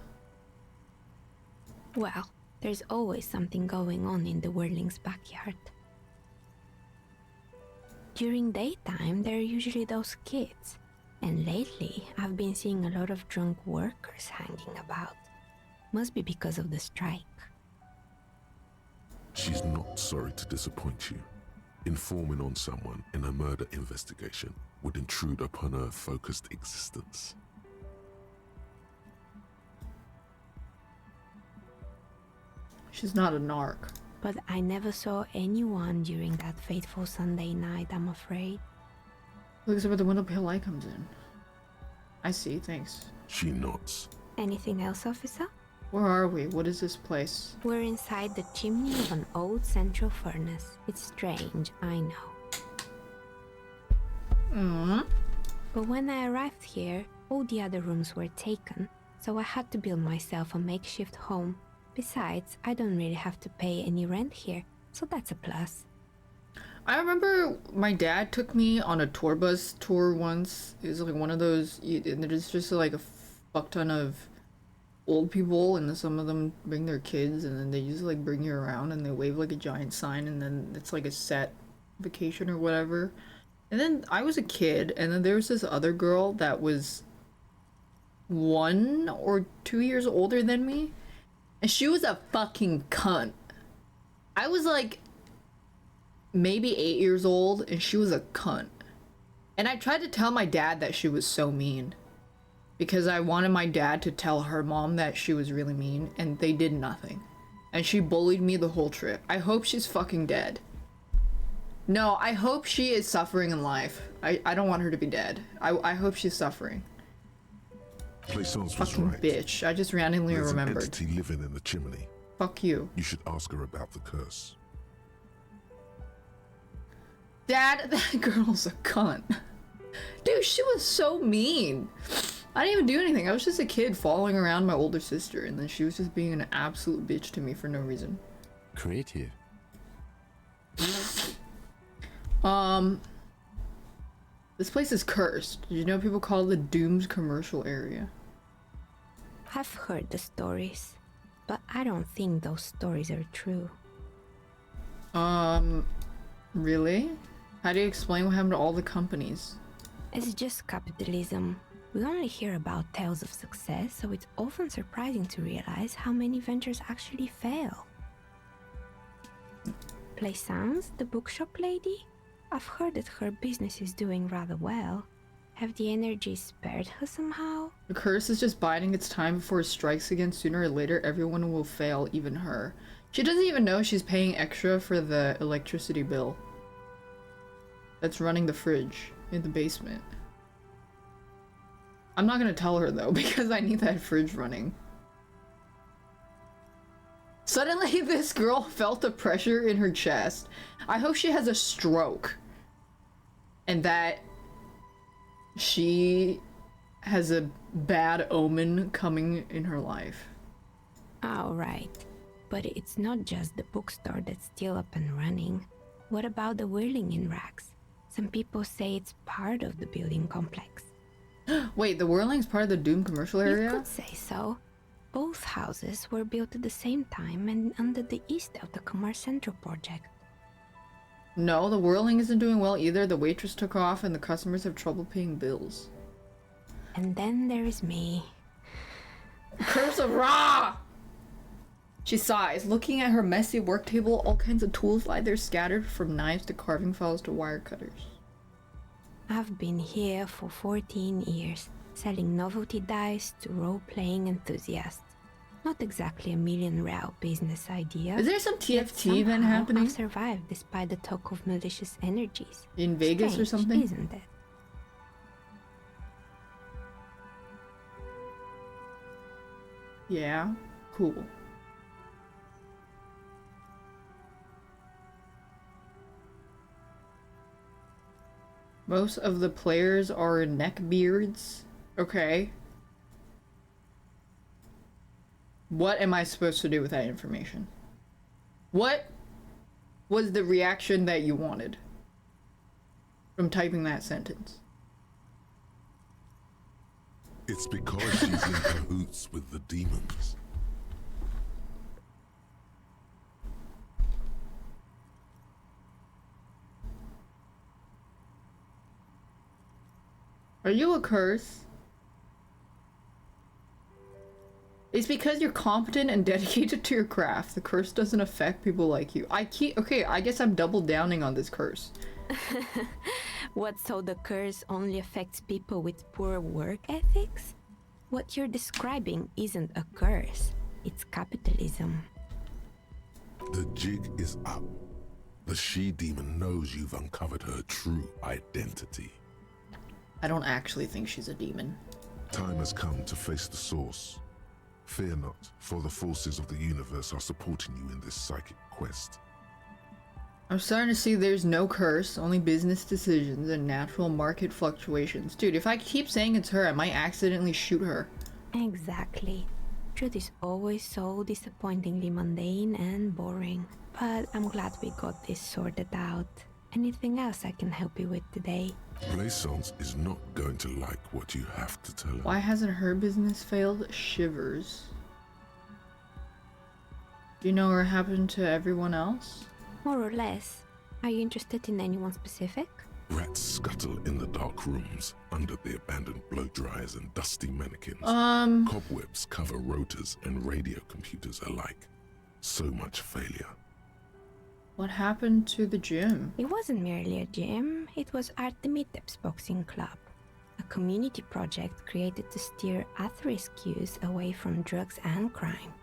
Speaker 12: Well, there's always something going on in the Whirling's backyard. During daytime, there are usually those kids, and lately I've been seeing a lot of drunk workers hanging about. Must be because of the strike.
Speaker 4: She's not sorry to disappoint you. Informing on someone in a murder investigation would intrude upon her focused existence.
Speaker 1: She's not a narc.
Speaker 12: But I never saw anyone during that fateful Sunday night, I'm afraid.
Speaker 1: Looks like where the window pale light comes in. I see, thanks.
Speaker 4: She nods.
Speaker 12: Anything else, officer?
Speaker 1: Where are we? What is this place?
Speaker 12: We're inside the chimney of an old central furnace. It's strange, I know. But when I arrived here, All the other rooms were taken, so I had to build myself a makeshift home. Besides, I don't really have to pay any rent here, so that's a plus.
Speaker 1: I remember my dad took me on a tour bus tour once. It was like one of those, and there's just like a fuck ton of old people, and then some of them bring their kids, and then they just like bring you around and they wave like a giant sign, and then it's like a set vacation or whatever. And then I was a kid, and then there was this other girl that was 1 or 2 years older than me, and she was a fucking cunt. I was like maybe 8 years old, and she was a cunt. And I tried to tell my dad that she was so mean, because I wanted my dad to tell her mom that she was really mean, and they did nothing. And she bullied me the whole trip. I hope she's fucking dead. No, I hope she is suffering in life. I don't want her to be dead. I hope she's suffering.
Speaker 4: Plaisance was
Speaker 1: Fucking
Speaker 4: right.
Speaker 1: bitch. I just randomly
Speaker 4: There's
Speaker 1: remembered.
Speaker 4: an entity living in the chimney.
Speaker 1: Fuck you.
Speaker 4: You should ask her about the curse.
Speaker 1: Dad, that girl's a cunt. Dude, she was so mean. I didn't even do anything. I was just a kid following around my older sister, and then she was just being an absolute bitch to me for no reason.
Speaker 6: Creative.
Speaker 1: This place is cursed. Did you know people call it the doomed commercial area?
Speaker 12: I've heard the stories, but I don't think those stories are true.
Speaker 1: Really? How do you explain what happened to all the companies?
Speaker 12: It's just capitalism. We only hear about tales of success, so it's often surprising to realize how many ventures actually fail. Plaisance, the bookshop lady? I've heard that her business is doing rather well. Have the energies spared her somehow?
Speaker 1: The curse is just biding its time before it strikes again. Sooner or later, everyone will fail, even her. She doesn't even know she's paying extra for the electricity bill that's running the fridge in the basement. I'm not gonna tell her though, because I need that fridge running. Suddenly, this girl felt the pressure in her chest. I hope she has a stroke. And that she has a bad omen coming in her life.
Speaker 12: Alright, but it's not just the bookstore that's still up and running. What about the whirling in rags? Some people say it's part of the building complex.
Speaker 1: Wait, the Whirling's part of the Doom commercial area?
Speaker 12: You could say so. Both houses were built at the same time and under the East Delta Commerce Central project.
Speaker 1: No, the Whirling isn't doing well either. The waitress took off and the customers have trouble paying bills.
Speaker 12: And then there is me.
Speaker 1: Curse of Ra! She sighs, looking at her messy work table. All kinds of tools lie there scattered, from knives to carving files to wire cutters.
Speaker 12: I've been here for 14 years, selling novelty dice to role-playing enthusiasts. Not exactly a million-real business idea.
Speaker 1: Is there some TFT event happening?
Speaker 12: I've survived despite the talk of malicious energies.
Speaker 1: In Vegas
Speaker 12: Strange,
Speaker 1: or something?
Speaker 12: Isn't it?
Speaker 1: Yeah, cool. Most of the players are neckbeards. Okay. What am I supposed to do with that information? What was the reaction that you wanted from typing that sentence?
Speaker 4: It's because she's in cahoots with the demons.
Speaker 1: Are you a curse? It's because you're competent and dedicated to your craft. The curse doesn't affect people like you. Okay, I guess I'm double downing on this curse.
Speaker 12: What, so the curse only affects people with poor work ethics? What you're describing isn't a curse. It's capitalism.
Speaker 4: The jig is up. The she-demon knows you've uncovered her true identity.
Speaker 1: I don't actually think she's a demon.
Speaker 4: Time has come to face the source. Fear not, for the forces of the universe are supporting you in this psychic quest.
Speaker 1: I'm starting to see there's no curse, only business decisions and natural market fluctuations. Dude, if I keep saying it's her, I might accidentally shoot her.
Speaker 12: Exactly. Truth is always so disappointingly mundane and boring. But I'm glad we got this sorted out. Anything else I can help you with today?
Speaker 4: Blaisance is not going to like what you have to tell her.
Speaker 1: Why hasn't her business failed? Shivers. Do you know what happened to everyone else?
Speaker 12: More or less. Are you interested in anyone specific?
Speaker 4: Rats scuttle in the dark rooms, under the abandoned blow dryers and dusty mannequins. Cobwebs cover rotors and radio computers alike. So much failure.
Speaker 1: What happened to the gym?
Speaker 12: It wasn't merely a gym, it was Artemiteps Boxing Club. A community project created to steer at-risk youth away from drugs and crime.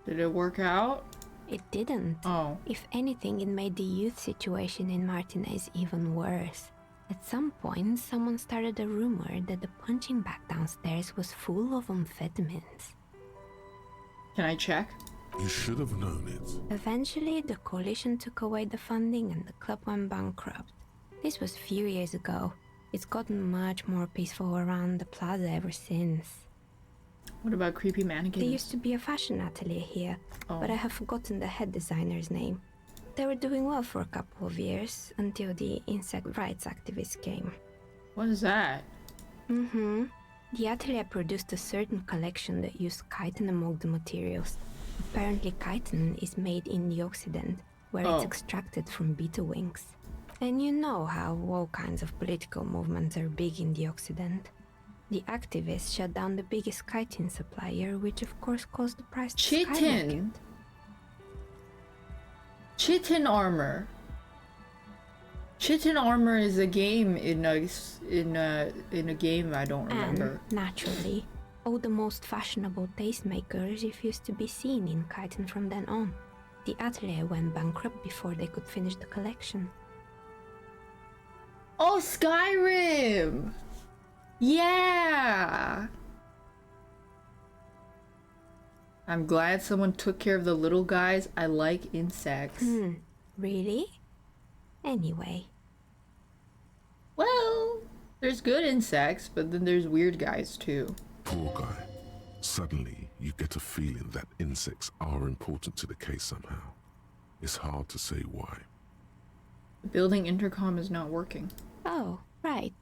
Speaker 1: Did it work out?
Speaker 12: It didn't.
Speaker 1: Oh.
Speaker 12: If anything, it made the youth situation in Martinez even worse. At some point, someone started a rumor that the punching bag downstairs was full of amphetamines.
Speaker 1: Can I check?
Speaker 4: You should have known it.
Speaker 12: Eventually, the coalition took away the funding and the club went bankrupt. This was a few years ago. It's gotten much more peaceful around the plaza ever since.
Speaker 1: What about creepy mannequins?
Speaker 12: There used to be a fashion atelier here, but I have forgotten the head designer's name. They were doing well for a couple of years, until the insect rights activists came.
Speaker 1: What is that?
Speaker 12: The atelier produced a certain collection that used chitin among the materials. Apparently chitin is made in the Occident, where it's extracted from beetle wings. And you know how all kinds of political movements are big in the Occident. The activists shut down the biggest chitin supplier, which of course caused the price to skyrocket.
Speaker 1: Chitin! Chitin armor. Chitin armor is a game in a game I don't remember.
Speaker 12: And, naturally, all the most fashionable tastemakers refused to be seen in chitin from then on. The atelier went bankrupt before they could finish the collection.
Speaker 1: Oh, Skyrim! Yeah! I'm glad someone took care of the little guys. I like insects.
Speaker 12: Really? Anyway.
Speaker 1: Well, there's good insects, but then there's weird guys too.
Speaker 4: Poor guy. Suddenly, you get a feeling that insects are important to the case somehow. It's hard to say why.
Speaker 1: The building intercom is not working.
Speaker 12: Oh, right.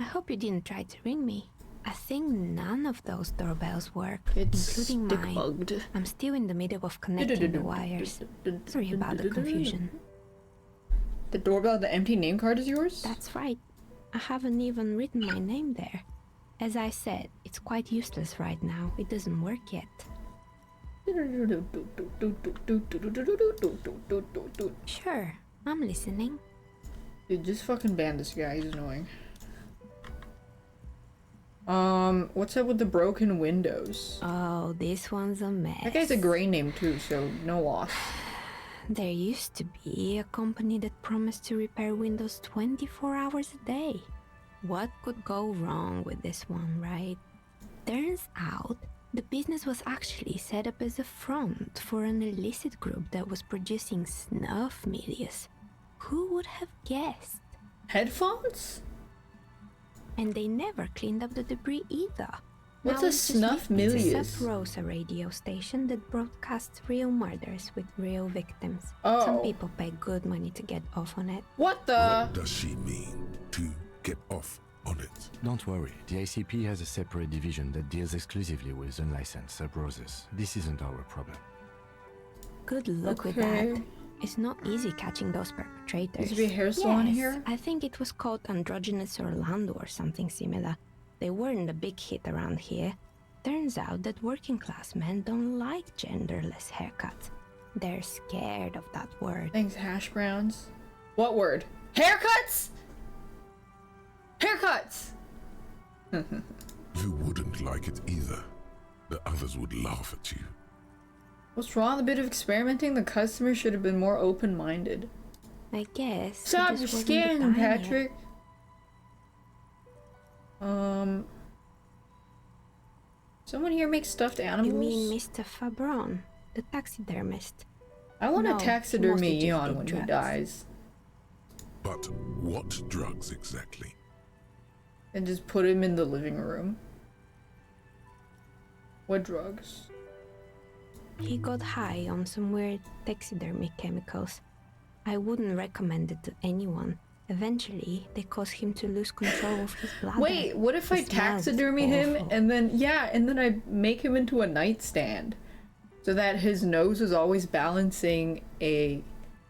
Speaker 12: I hope you didn't try to ring me. I think none of those doorbells work, including mine.
Speaker 1: Bugged.
Speaker 12: I'm still in the middle of connecting the wires. Sorry about the confusion.
Speaker 1: The doorbell, the empty name card is yours?
Speaker 12: That's right. I haven't even written my name there. As I said, it's quite useless right now. It doesn't work yet. Sure, I'm listening.
Speaker 1: Dude, just fucking ban this guy, he's annoying. What's up with the broken windows?
Speaker 12: Oh, this one's a mess.
Speaker 1: That guy's a gray name too, so no loss.
Speaker 12: There used to be a company that promised to repair windows 24 hours a day. What could go wrong with this one, right? Turns out, the business was actually set up as a front for an illicit group that was producing snuff medias. Who would have guessed?
Speaker 1: Headphones?
Speaker 12: And they never cleaned up the debris either.
Speaker 1: What's
Speaker 12: Now
Speaker 1: a
Speaker 12: it's just
Speaker 1: snuff
Speaker 12: me. It's a
Speaker 1: milius?
Speaker 12: Sub Rosa radio station that broadcasts real murders with real victims.
Speaker 1: Oh.
Speaker 12: Some people pay good money to get off on it.
Speaker 1: What the?
Speaker 4: What does she mean to get off on it?
Speaker 6: Don't worry, the ACP has a separate division that deals exclusively with unlicensed sub-roses. This isn't our problem.
Speaker 12: Good luck with
Speaker 1: Okay.
Speaker 12: that. It's not easy catching those perpetrators.
Speaker 1: Used to be a hair salon
Speaker 12: Yes,
Speaker 1: here?
Speaker 12: I think it was called Androgynous Orlando or something similar. They weren't a big hit around here. Turns out that working class men don't like genderless haircuts. They're scared of that word.
Speaker 1: Thanks, hash browns. What word? Haircuts? Haircuts!
Speaker 4: You wouldn't like it either. The others would laugh at you.
Speaker 1: What's wrong with a bit of experimenting? The customer should have been more open-minded.
Speaker 12: I guess.
Speaker 1: Stop,
Speaker 12: it
Speaker 1: you're
Speaker 12: just wasn't
Speaker 1: scaring
Speaker 12: the
Speaker 1: him,
Speaker 12: time yet.
Speaker 1: Patrick. Someone here makes stuffed animals?
Speaker 12: You mean Mr. Fabron, the taxidermist?
Speaker 1: I want to
Speaker 12: No,
Speaker 1: taxidermy
Speaker 12: mostly just
Speaker 1: Eon
Speaker 12: did
Speaker 1: when he
Speaker 12: drugs.
Speaker 1: dies.
Speaker 4: But what drugs exactly?
Speaker 1: And just put him in the living room. What drugs?
Speaker 12: He got high on some weird taxidermy chemicals. I wouldn't recommend it to anyone. Eventually, they cause him to lose control of his bladder.
Speaker 1: Wait, what if
Speaker 12: The
Speaker 1: I
Speaker 12: smell is
Speaker 1: taxidermy him
Speaker 12: awful.
Speaker 1: and then I make him into a nightstand so that his nose is always balancing a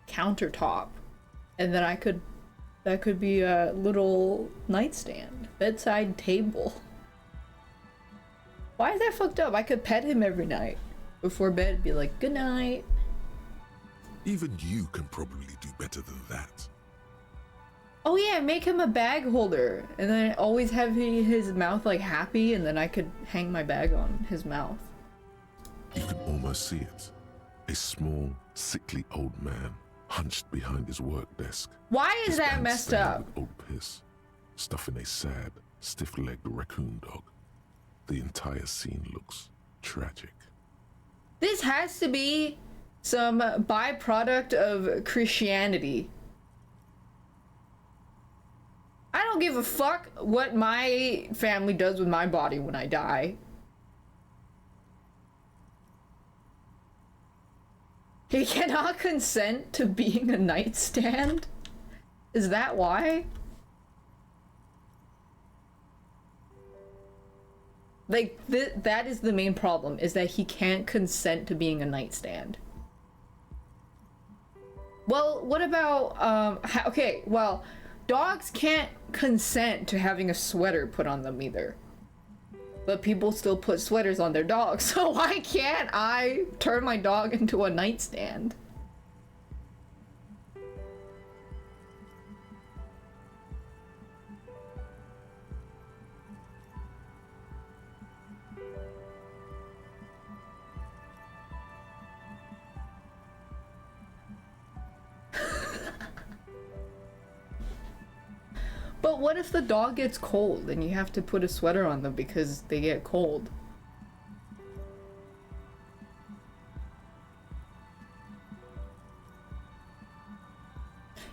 Speaker 1: countertop, and then that could be a little nightstand, bedside table. Why is that fucked up? I could pet him every night before bed, be like, good night.
Speaker 4: Even you can probably do better than that.
Speaker 1: Oh yeah, make him a bag holder, and then always have his mouth like happy, and then I could hang my bag on his mouth.
Speaker 4: You can almost see it. A small, sickly old man hunched behind his work desk.
Speaker 1: Why is
Speaker 4: His
Speaker 1: that
Speaker 4: pants
Speaker 1: messed
Speaker 4: stained
Speaker 1: up?
Speaker 4: with old piss, stuffing a sad, stiff-legged raccoon dog. The entire scene looks tragic.
Speaker 1: This has to be some byproduct of Christianity. I don't give a fuck what my family does with my body when I die. He cannot consent to being a nightstand? Is that why? Like, that is the main problem, is that he can't consent to being a nightstand. Well, what about, okay, well, dogs can't consent to having a sweater put on them either. But people still put sweaters on their dogs, so why can't I turn my dog into a nightstand? But what if the dog gets cold and you have to put a sweater on them because they get cold?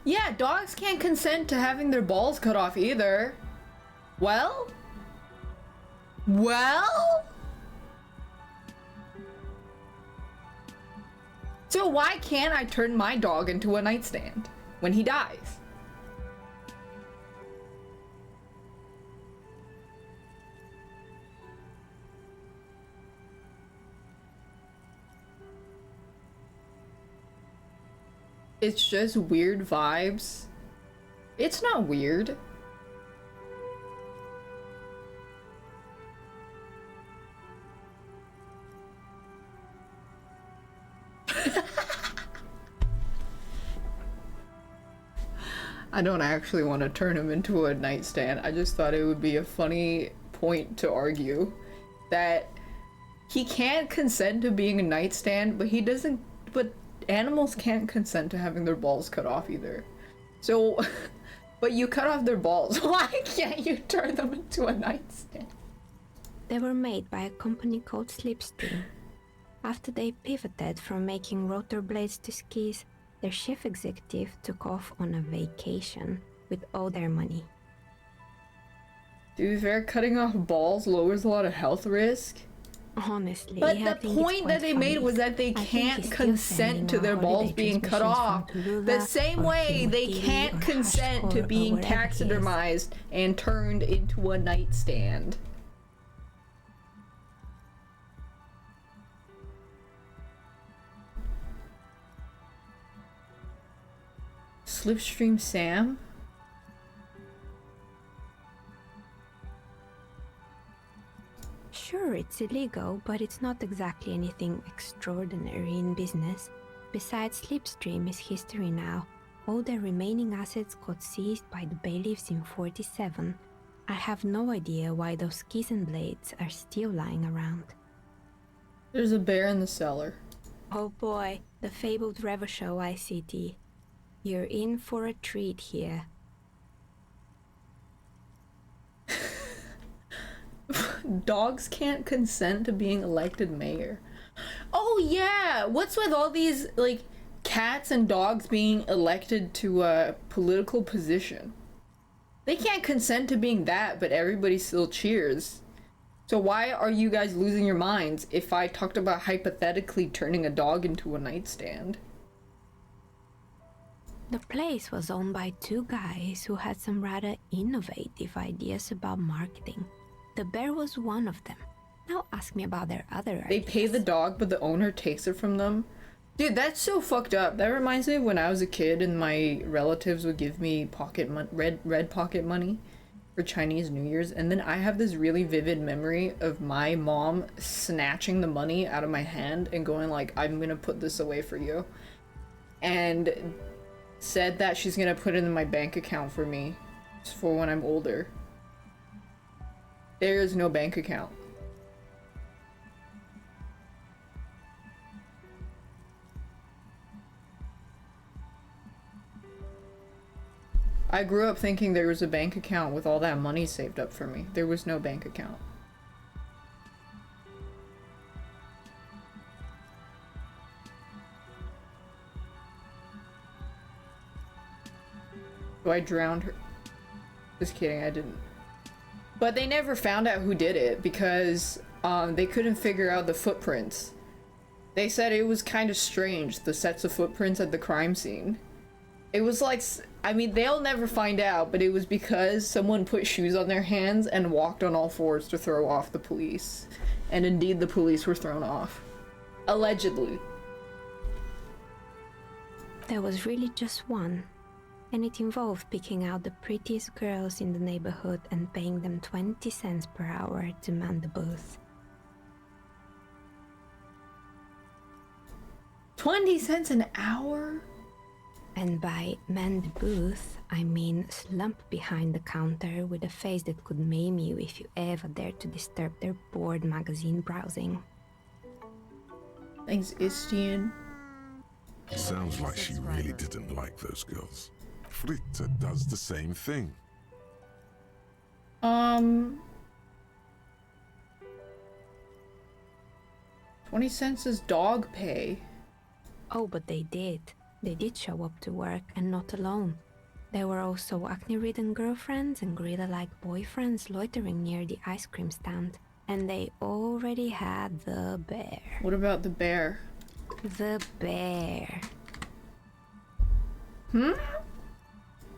Speaker 1: Yeah, dogs can't consent to having their balls cut off either. Well? So why can't I turn my dog into a nightstand when he dies? It's just weird vibes. It's not weird. I don't actually want to turn him into a nightstand. I just thought it would be a funny point to argue that he can't consent to being a nightstand, but he doesn't, but animals can't consent to having their balls cut off either. So, but you cut off their balls. Why can't you turn them into a nightstand?
Speaker 12: They were made by a company called Slipstream. After they pivoted from making rotor blades to skis, their chief executive took off on a vacation with all their money.
Speaker 1: To be fair, cutting off balls lowers a lot of health risk.
Speaker 12: Honestly,
Speaker 1: But
Speaker 12: I
Speaker 1: the
Speaker 12: think it's
Speaker 1: point that
Speaker 12: quite
Speaker 1: they made
Speaker 12: funny.
Speaker 1: was that they
Speaker 12: I think
Speaker 1: can't
Speaker 12: he's still
Speaker 1: consent
Speaker 12: sending
Speaker 1: to
Speaker 12: out
Speaker 1: their balls
Speaker 12: holiday
Speaker 1: being cut
Speaker 12: transmissions
Speaker 1: off.
Speaker 12: from Tulula
Speaker 1: The same
Speaker 12: or
Speaker 1: way they
Speaker 12: Kimotili
Speaker 1: can't
Speaker 12: or
Speaker 1: consent to
Speaker 12: Hashkor or
Speaker 1: being
Speaker 12: wherever he is.
Speaker 1: taxidermized and turned into a nightstand. Slipstream Sam?
Speaker 12: Sure, it's illegal, but it's not exactly anything extraordinary in business. Besides, Slipstream is history now. All their remaining assets got seized by the bailiffs in 47. I have no idea why those skis and blades are still lying around.
Speaker 1: There's a bear in the cellar.
Speaker 12: Oh boy, the fabled Revo Show ICT. You're in for a treat here.
Speaker 1: Dogs can't consent to being elected mayor. Oh yeah, what's with all these, like, cats and dogs being elected to a political position. They can't consent to being that, but everybody still cheers. So why are you guys losing your minds if I talked about hypothetically turning a dog into a nightstand?
Speaker 12: The place was owned by two guys who had some rather innovative ideas about marketing. The bear was one of them. Now ask me about their other
Speaker 1: They
Speaker 12: ideas.
Speaker 1: pay the dog, but the owner takes it from them. Dude, that's so fucked up. That reminds me of when I was a kid and my relatives would give me red pocket money for Chinese New Year's, and then I have this really vivid memory of my mom snatching the money out of my hand and going like, I'm gonna put this away for you. And said that she's gonna put it in my bank account for me for when I'm older. There is no bank account. I grew up thinking there was a bank account with all that money saved up for me. There was no bank account. So I drowned her. Just kidding, I didn't. But they never found out who did it because they couldn't figure out the footprints. They said it was kind of strange, the sets of footprints at the crime scene. It was like, I mean, they'll never find out, but it was because someone put shoes on their hands and walked on all fours to throw off the police. And indeed, the police were thrown off. Allegedly.
Speaker 12: There was really just one, and it involved picking out the prettiest girls in the neighborhood and paying them 20 cents per hour to man the booth.
Speaker 1: 20 cents an hour?
Speaker 12: And by man the booth, I mean slump behind the counter with a face that could maim you if you ever dared to disturb their bored magazine browsing.
Speaker 1: Thanks, Istian.
Speaker 4: Sounds like she really didn't like those girls. Fritta does the same thing.
Speaker 1: 20 cents is dog pay.
Speaker 12: Oh, but they did. They did show up to work, and not alone. There were also acne-ridden girlfriends and gorilla-like boyfriends loitering near the ice cream stand. And they already had the bear.
Speaker 1: What about the bear?
Speaker 12: The bear.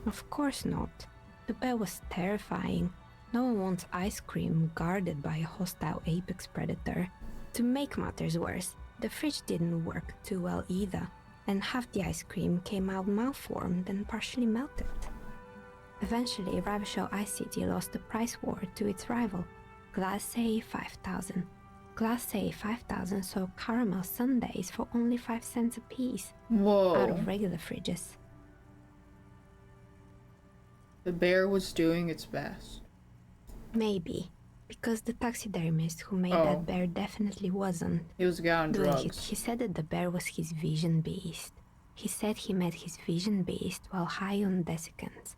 Speaker 12: Of course not. The bear was terrifying. No one wants ice cream guarded by a hostile apex predator. To make matters worse, the fridge didn't work too well either, and half the ice cream came out malformed and partially melted. Eventually, Ravishore Ice City lost the price war to its rival, Glace 5000. Glace 5000 sold caramel sundaes for only 5 cents a piece.
Speaker 1: Whoa.
Speaker 12: Out of regular fridges.
Speaker 1: The bear was doing its best.
Speaker 12: Maybe. Because the taxidermist who made that bear definitely wasn't.
Speaker 1: He was a guy on
Speaker 12: doing
Speaker 1: drugs.
Speaker 12: it. He said that the bear was his vision beast. He said he met his vision beast while high on desiccants.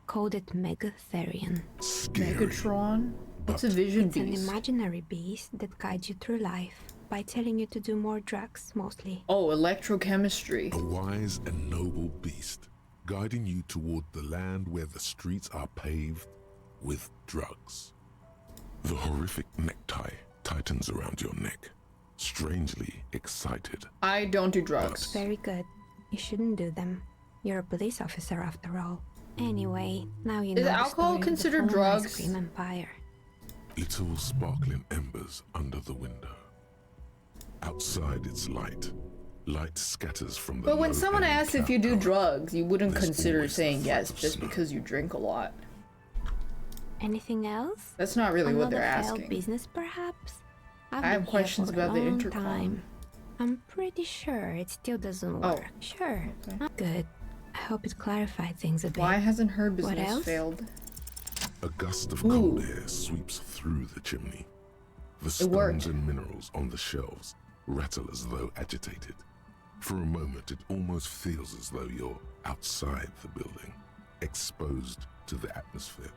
Speaker 12: Called it Megatherion.
Speaker 1: Megatron? What's a vision
Speaker 12: It's an
Speaker 1: beast?
Speaker 12: imaginary beast that guides you through life by telling you to do more drugs, mostly.
Speaker 1: Oh, electrochemistry.
Speaker 4: A wise and noble beast, guiding you toward the land where the streets are paved with drugs. The horrific necktie tightens around your neck, strangely excited.
Speaker 1: I don't do drugs.
Speaker 12: Very good. You shouldn't do them. You're a police officer after all. Anyway, now you know
Speaker 1: Is
Speaker 12: the
Speaker 1: alcohol
Speaker 12: story of
Speaker 1: considered
Speaker 12: the fallen
Speaker 1: drugs?
Speaker 12: Ice cream empire.
Speaker 4: Little sparkling embers under the window. Outside its light. Light scatters from the
Speaker 1: But when
Speaker 4: low
Speaker 1: someone
Speaker 4: end
Speaker 1: asks if
Speaker 4: cloud
Speaker 1: you do
Speaker 4: cover.
Speaker 1: drugs, you wouldn't
Speaker 4: There's
Speaker 1: consider
Speaker 4: always
Speaker 1: saying
Speaker 4: the
Speaker 1: yes
Speaker 4: threat of
Speaker 1: just
Speaker 4: snow.
Speaker 1: because you drink a lot.
Speaker 12: Anything else?
Speaker 1: That's not really what they're
Speaker 12: Another failed
Speaker 1: asking.
Speaker 12: business, perhaps? I've
Speaker 1: I have
Speaker 12: been here
Speaker 1: questions
Speaker 12: for
Speaker 1: about
Speaker 12: a
Speaker 1: the
Speaker 12: long
Speaker 1: intercom.
Speaker 12: time. I'm pretty sure it still doesn't
Speaker 1: Oh,
Speaker 12: work. Sure. Good. I hope it clarified things a bit.
Speaker 1: Why hasn't her
Speaker 12: What
Speaker 1: business
Speaker 12: else?
Speaker 1: failed?
Speaker 4: A gust of cold air sweeps through the chimney. The
Speaker 1: worked.
Speaker 4: stones and minerals on the shelves rattle as though agitated. For a moment, it almost feels as though you're outside the building, exposed to the atmosphere.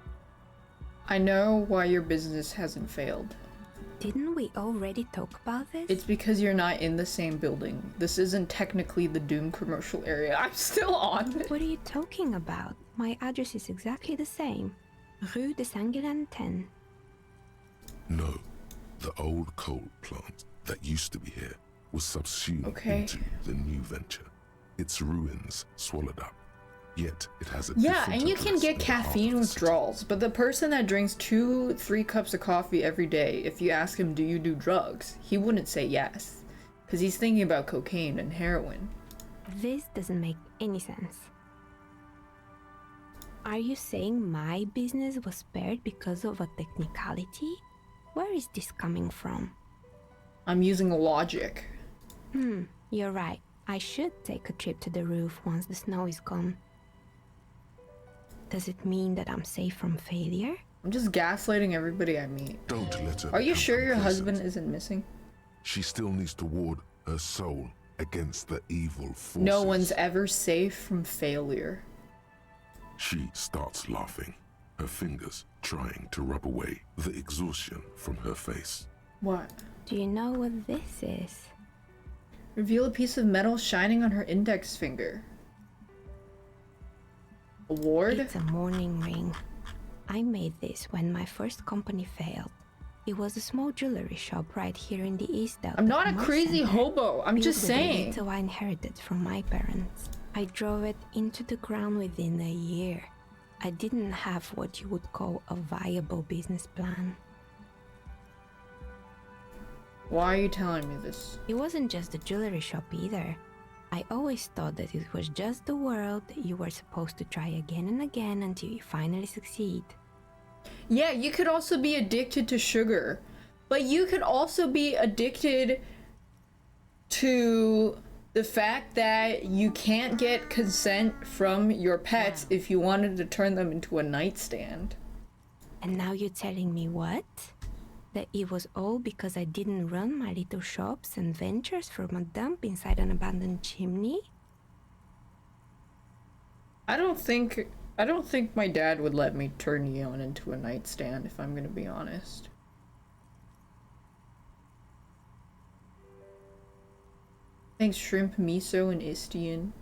Speaker 1: I know why your business hasn't failed.
Speaker 12: Didn't we already talk about this?
Speaker 1: It's because you're not in the same building. This isn't technically the Doom commercial area. I'm still on it.
Speaker 12: What are you talking about? My address is exactly the same. Rue de Saint-Guérin 10.
Speaker 4: No, the old coal plant that used to be here was subsumed
Speaker 1: Okay.
Speaker 4: into the new venture. Its ruins swallowed up. Yet it has a
Speaker 1: Yeah,
Speaker 4: different
Speaker 1: and you can
Speaker 4: address
Speaker 1: get
Speaker 4: in the heart
Speaker 1: caffeine
Speaker 4: of the
Speaker 1: withdrawals, but the person that drinks 2-3 cups of coffee every day, if you ask him, do you do drugs? He wouldn't say yes, because he's thinking about cocaine and heroin.
Speaker 12: This doesn't make any sense. Are you saying my business was spared because of a technicality? Where is this coming from?
Speaker 1: I'm using logic.
Speaker 12: You're right. I should take a trip to the roof once the snow is gone. Does it mean that I'm safe from failure?
Speaker 1: I'm just gaslighting everybody I meet.
Speaker 4: Don't let her
Speaker 1: Are you
Speaker 4: become
Speaker 1: sure your
Speaker 4: complacent.
Speaker 1: husband isn't missing?
Speaker 4: She still needs to ward her soul against the evil forces.
Speaker 1: No one's ever safe from failure.
Speaker 4: She starts laughing, her fingers trying to rub away the exhaustion from her face.
Speaker 1: What?
Speaker 12: Do you know what this is?
Speaker 1: Reveal a piece of metal shining on her index finger. Award?
Speaker 12: It's a mourning ring. I made this when my first company failed. It was a small jewelry shop right here in the East Delta.
Speaker 1: I'm not a
Speaker 12: Commerce
Speaker 1: crazy
Speaker 12: Center,
Speaker 1: hobo. I'm
Speaker 12: built
Speaker 1: just
Speaker 12: with the
Speaker 1: saying.
Speaker 12: little I inherited from my parents. I drove it into the ground within a year. I didn't have what you would call a viable business plan.
Speaker 1: Why are you telling me this?
Speaker 12: It wasn't just the jewelry shop either. I always thought that it was just the world that you were supposed to try again and again until you finally succeed.
Speaker 1: Yeah, you could also be addicted to sugar, but you could also be addicted to the fact that you can't get consent from your pets if you wanted to turn them into a nightstand.
Speaker 12: And now you're telling me what? That it was all because I didn't run my little shops and ventures from a dump inside an abandoned chimney?
Speaker 1: I don't think my dad would let me turn Neon into a nightstand, if I'm gonna be honest. Thanks, Shrimp, Miso, and Istian.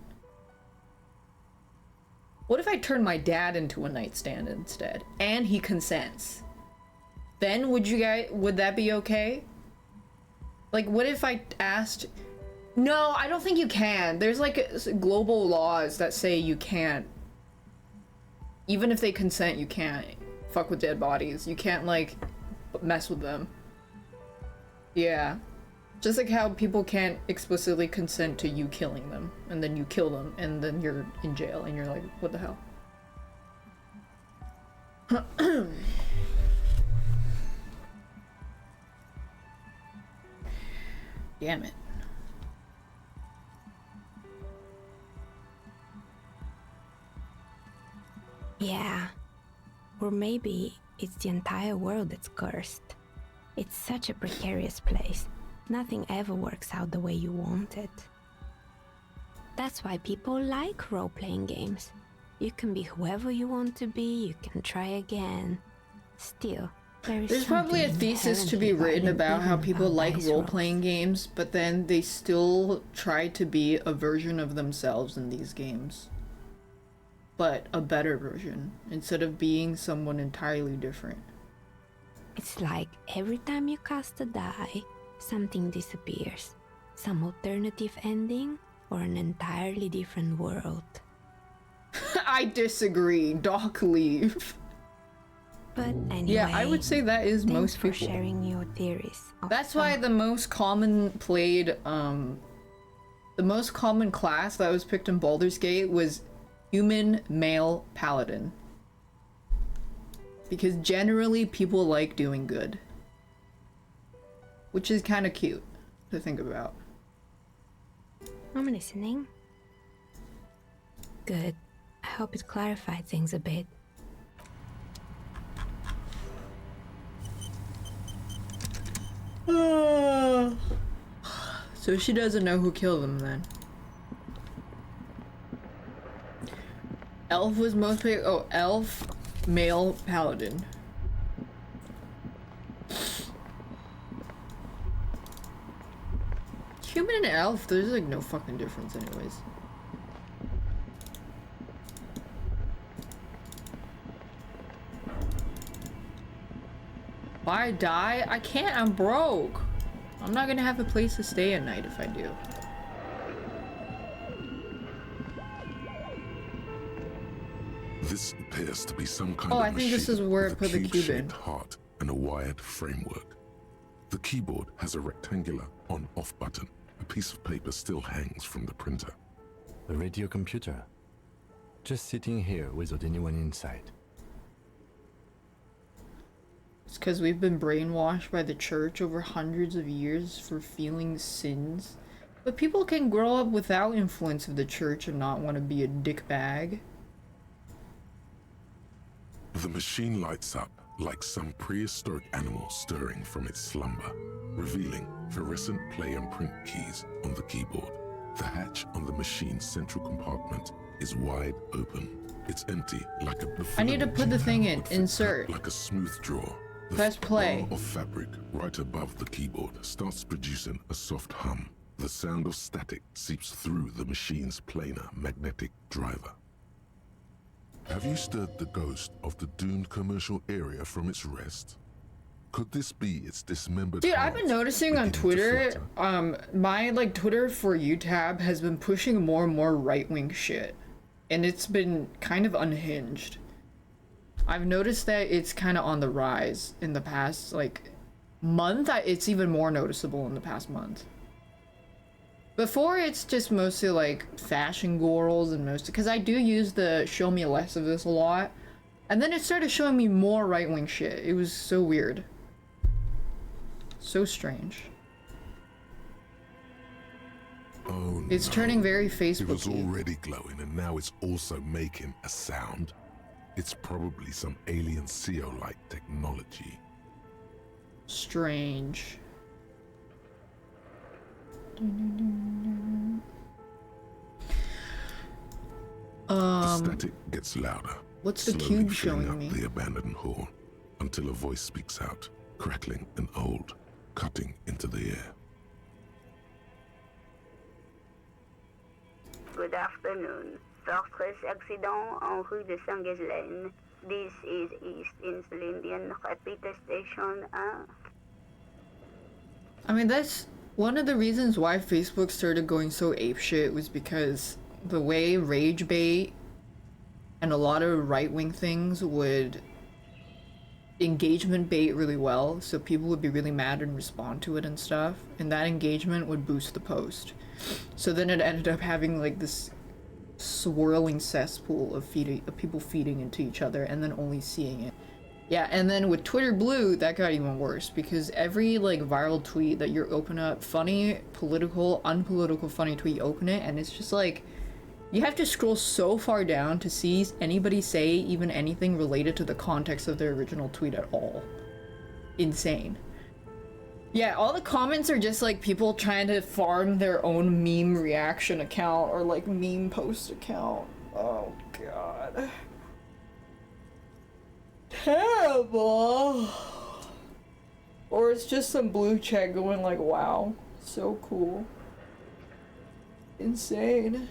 Speaker 1: What if I turn my dad into a nightstand instead, and he consents? Then would that be okay? Like, what if I asked... No, I don't think you can. There's like global laws that say you can't. Even if they consent, you can't fuck with dead bodies. You can't, like, mess with them. Yeah. Just like how people can't explicitly consent to you killing them, and then you kill them, and then you're in jail, and you're like, what the hell? Damn it.
Speaker 12: Yeah. Or maybe it's the entire world that's cursed. It's such a precarious place. Nothing ever works out the way you want it. That's why people like role-playing games. You can be whoever you want to be, you can try again. Still,
Speaker 1: There's probably a thesis to be written about how people like role-playing games, but then they still try to be a version of themselves in these games. But a better version, instead of being someone entirely different.
Speaker 12: It's like every time you cast a die, something disappears. Some alternative ending, or an entirely different world.
Speaker 1: I disagree. Doc, leave.
Speaker 12: But anyway,
Speaker 1: yeah, I would say that is
Speaker 12: thanks
Speaker 1: most
Speaker 12: for
Speaker 1: people.
Speaker 12: sharing your theories.
Speaker 1: That's why the most common played, the most common class that was picked in Baldur's Gate was human male paladin. Because generally people like doing good. Which is kind of cute to think about.
Speaker 12: I'm listening. Good. I hope it clarified things a bit.
Speaker 1: So she doesn't know who killed them then. Elf was most picked. Oh, elf, male paladin. elf, there's like no fucking difference anyways. If I die, I can't, I'm broke. I'm not gonna have a place to stay at night if I do.
Speaker 4: This appears to be some kind
Speaker 1: Oh,
Speaker 4: of
Speaker 1: I think this is where I put the cube in.
Speaker 4: cube-shaped heart and a wired framework. The keyboard has a rectangular on-off button. A piece of paper still hangs from the printer.
Speaker 6: The radio computer. Just sitting here without anyone inside.
Speaker 1: It's because we've been brainwashed by the church over hundreds of years for feeling sins. But people can grow up without influence of the church and not want to be a dickbag.
Speaker 4: The machine lights up like some prehistoric animal stirring from its slumber, revealing fluorescent play and print keys on the keyboard. The hatch on the machine's central compartment is wide open. It's empty like a...
Speaker 1: I need to put the thing in. Insert.
Speaker 4: Like a smooth drawer. The
Speaker 1: Press play.
Speaker 4: bar of fabric right above the keyboard starts producing a soft hum. The sound of static seeps through the machine's planar magnetic driver. Have you stirred the ghost of the doomed commercial area from its rest? Could this be its dismembered
Speaker 1: Dude, I've
Speaker 4: heart
Speaker 1: been noticing on Twitter, my like Twitter For You tab has been pushing more and more right-wing shit. And it's been kind of unhinged. I've noticed that it's kind of on the rise in the past like month. It's even more noticeable in the past month. Before, it's just mostly like fashion girls and most, because I do use the show me less of this a lot. And then it started showing me more right-wing shit. It was so weird. So strange.
Speaker 4: Oh,
Speaker 1: it's
Speaker 4: no.
Speaker 1: turning very
Speaker 4: It
Speaker 1: Facebooky.
Speaker 4: was already glowing and now it's also making a sound. It's probably some alien CO-like technology.
Speaker 1: Strange.
Speaker 4: The static gets louder.
Speaker 1: What's the
Speaker 4: slowly
Speaker 1: cube
Speaker 4: filling
Speaker 1: showing
Speaker 4: up
Speaker 1: me?
Speaker 4: the abandoned hall until a voice speaks out, crackling and old, cutting into the air.
Speaker 2: Good afternoon. Fortress accident en rue de Saint-Ghislaine. This is East Insulindian Rapid Station 1.
Speaker 1: I mean, that's one of the reasons why Facebook started going so apeshit was because the way rage bait and a lot of right-wing things would engagement bait really well, so people would be really mad and respond to it and stuff, and that engagement would boost the post. So then it ended up having like this swirling cesspool of people feeding into each other and then only seeing it. Yeah, and then with Twitter Blue, that got even worse because every like viral tweet that you open up, funny, political, unpolitical funny tweet, you open it and it's just like you have to scroll so far down to see anybody say even anything related to the context of their original tweet at all. Insane. Yeah, all the comments are just like people trying to farm their own meme reaction account or like meme post account. Oh god. Terrible. Or it's just some blue check going like, wow, so cool. Insane.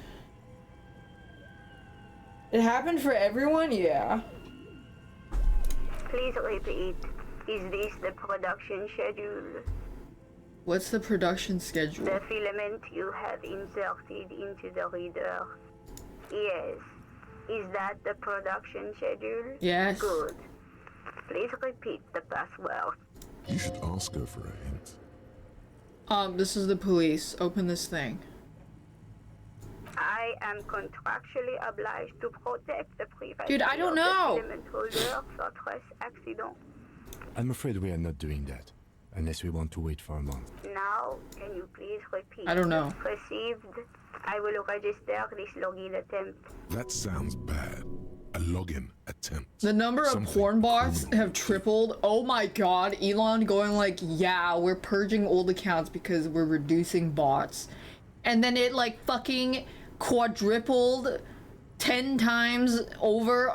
Speaker 1: It happened for everyone? Yeah.
Speaker 2: Please repeat. Is this the production schedule?
Speaker 1: What's the production schedule?
Speaker 2: The filament you have inserted into the reader. Yes. Is that the production schedule?
Speaker 1: Yes.
Speaker 2: Good. Please repeat the password.
Speaker 4: You should ask her for a hint.
Speaker 1: This is the police. Open this thing.
Speaker 2: I am contractually obliged to protect the privacy
Speaker 1: Dude, I don't
Speaker 2: of
Speaker 1: know.
Speaker 2: the filament holder for stress accident.
Speaker 6: I'm afraid we are not doing that, unless we want to wait for a month.
Speaker 2: Now, can you please repeat?
Speaker 1: I don't know.
Speaker 2: Received. I will register this login attempt.
Speaker 4: That sounds bad. A login attempt.
Speaker 1: The number of
Speaker 4: Something
Speaker 1: porn bots have tripled. Oh my god, Elon going like, yeah, we're purging old accounts because we're reducing bots. And then it like fucking quadrupled 10 times over,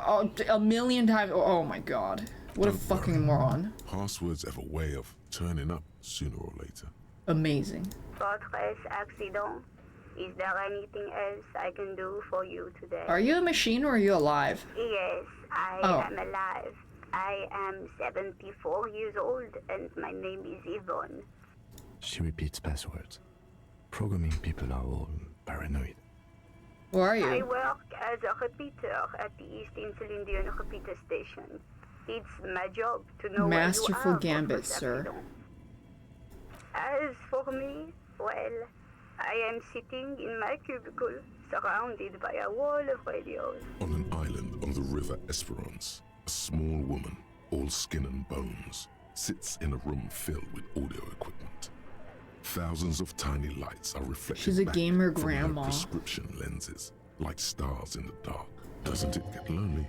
Speaker 1: a million times. Oh my god. What a fucking moron.
Speaker 4: Passwords have a way of turning up sooner or later.
Speaker 1: Amazing.
Speaker 2: Fortress Accident. Is there anything else I can do for you today?
Speaker 1: Are you a machine or are you alive?
Speaker 2: Yes, I am alive. I am 74 years old and my name is Yvonne.
Speaker 6: She repeats passwords. Programming people are all paranoid.
Speaker 1: Who are
Speaker 2: I
Speaker 1: you?
Speaker 2: work as a repeater at the East Insulindian repeater station. It's my job to know
Speaker 1: Masterful
Speaker 2: where you are.
Speaker 1: gambit, sir.
Speaker 2: As for me, well, I am sitting in my cubicle, surrounded by a wall of radios.
Speaker 4: On an island on the river Esperance, a small woman, all skin and bones, sits in a room filled with audio equipment. Thousands of tiny lights are reflected
Speaker 1: She's a
Speaker 4: back
Speaker 1: gamer
Speaker 4: from
Speaker 1: grandma.
Speaker 4: her prescription lenses, like stars in the dark. Doesn't it get lonely,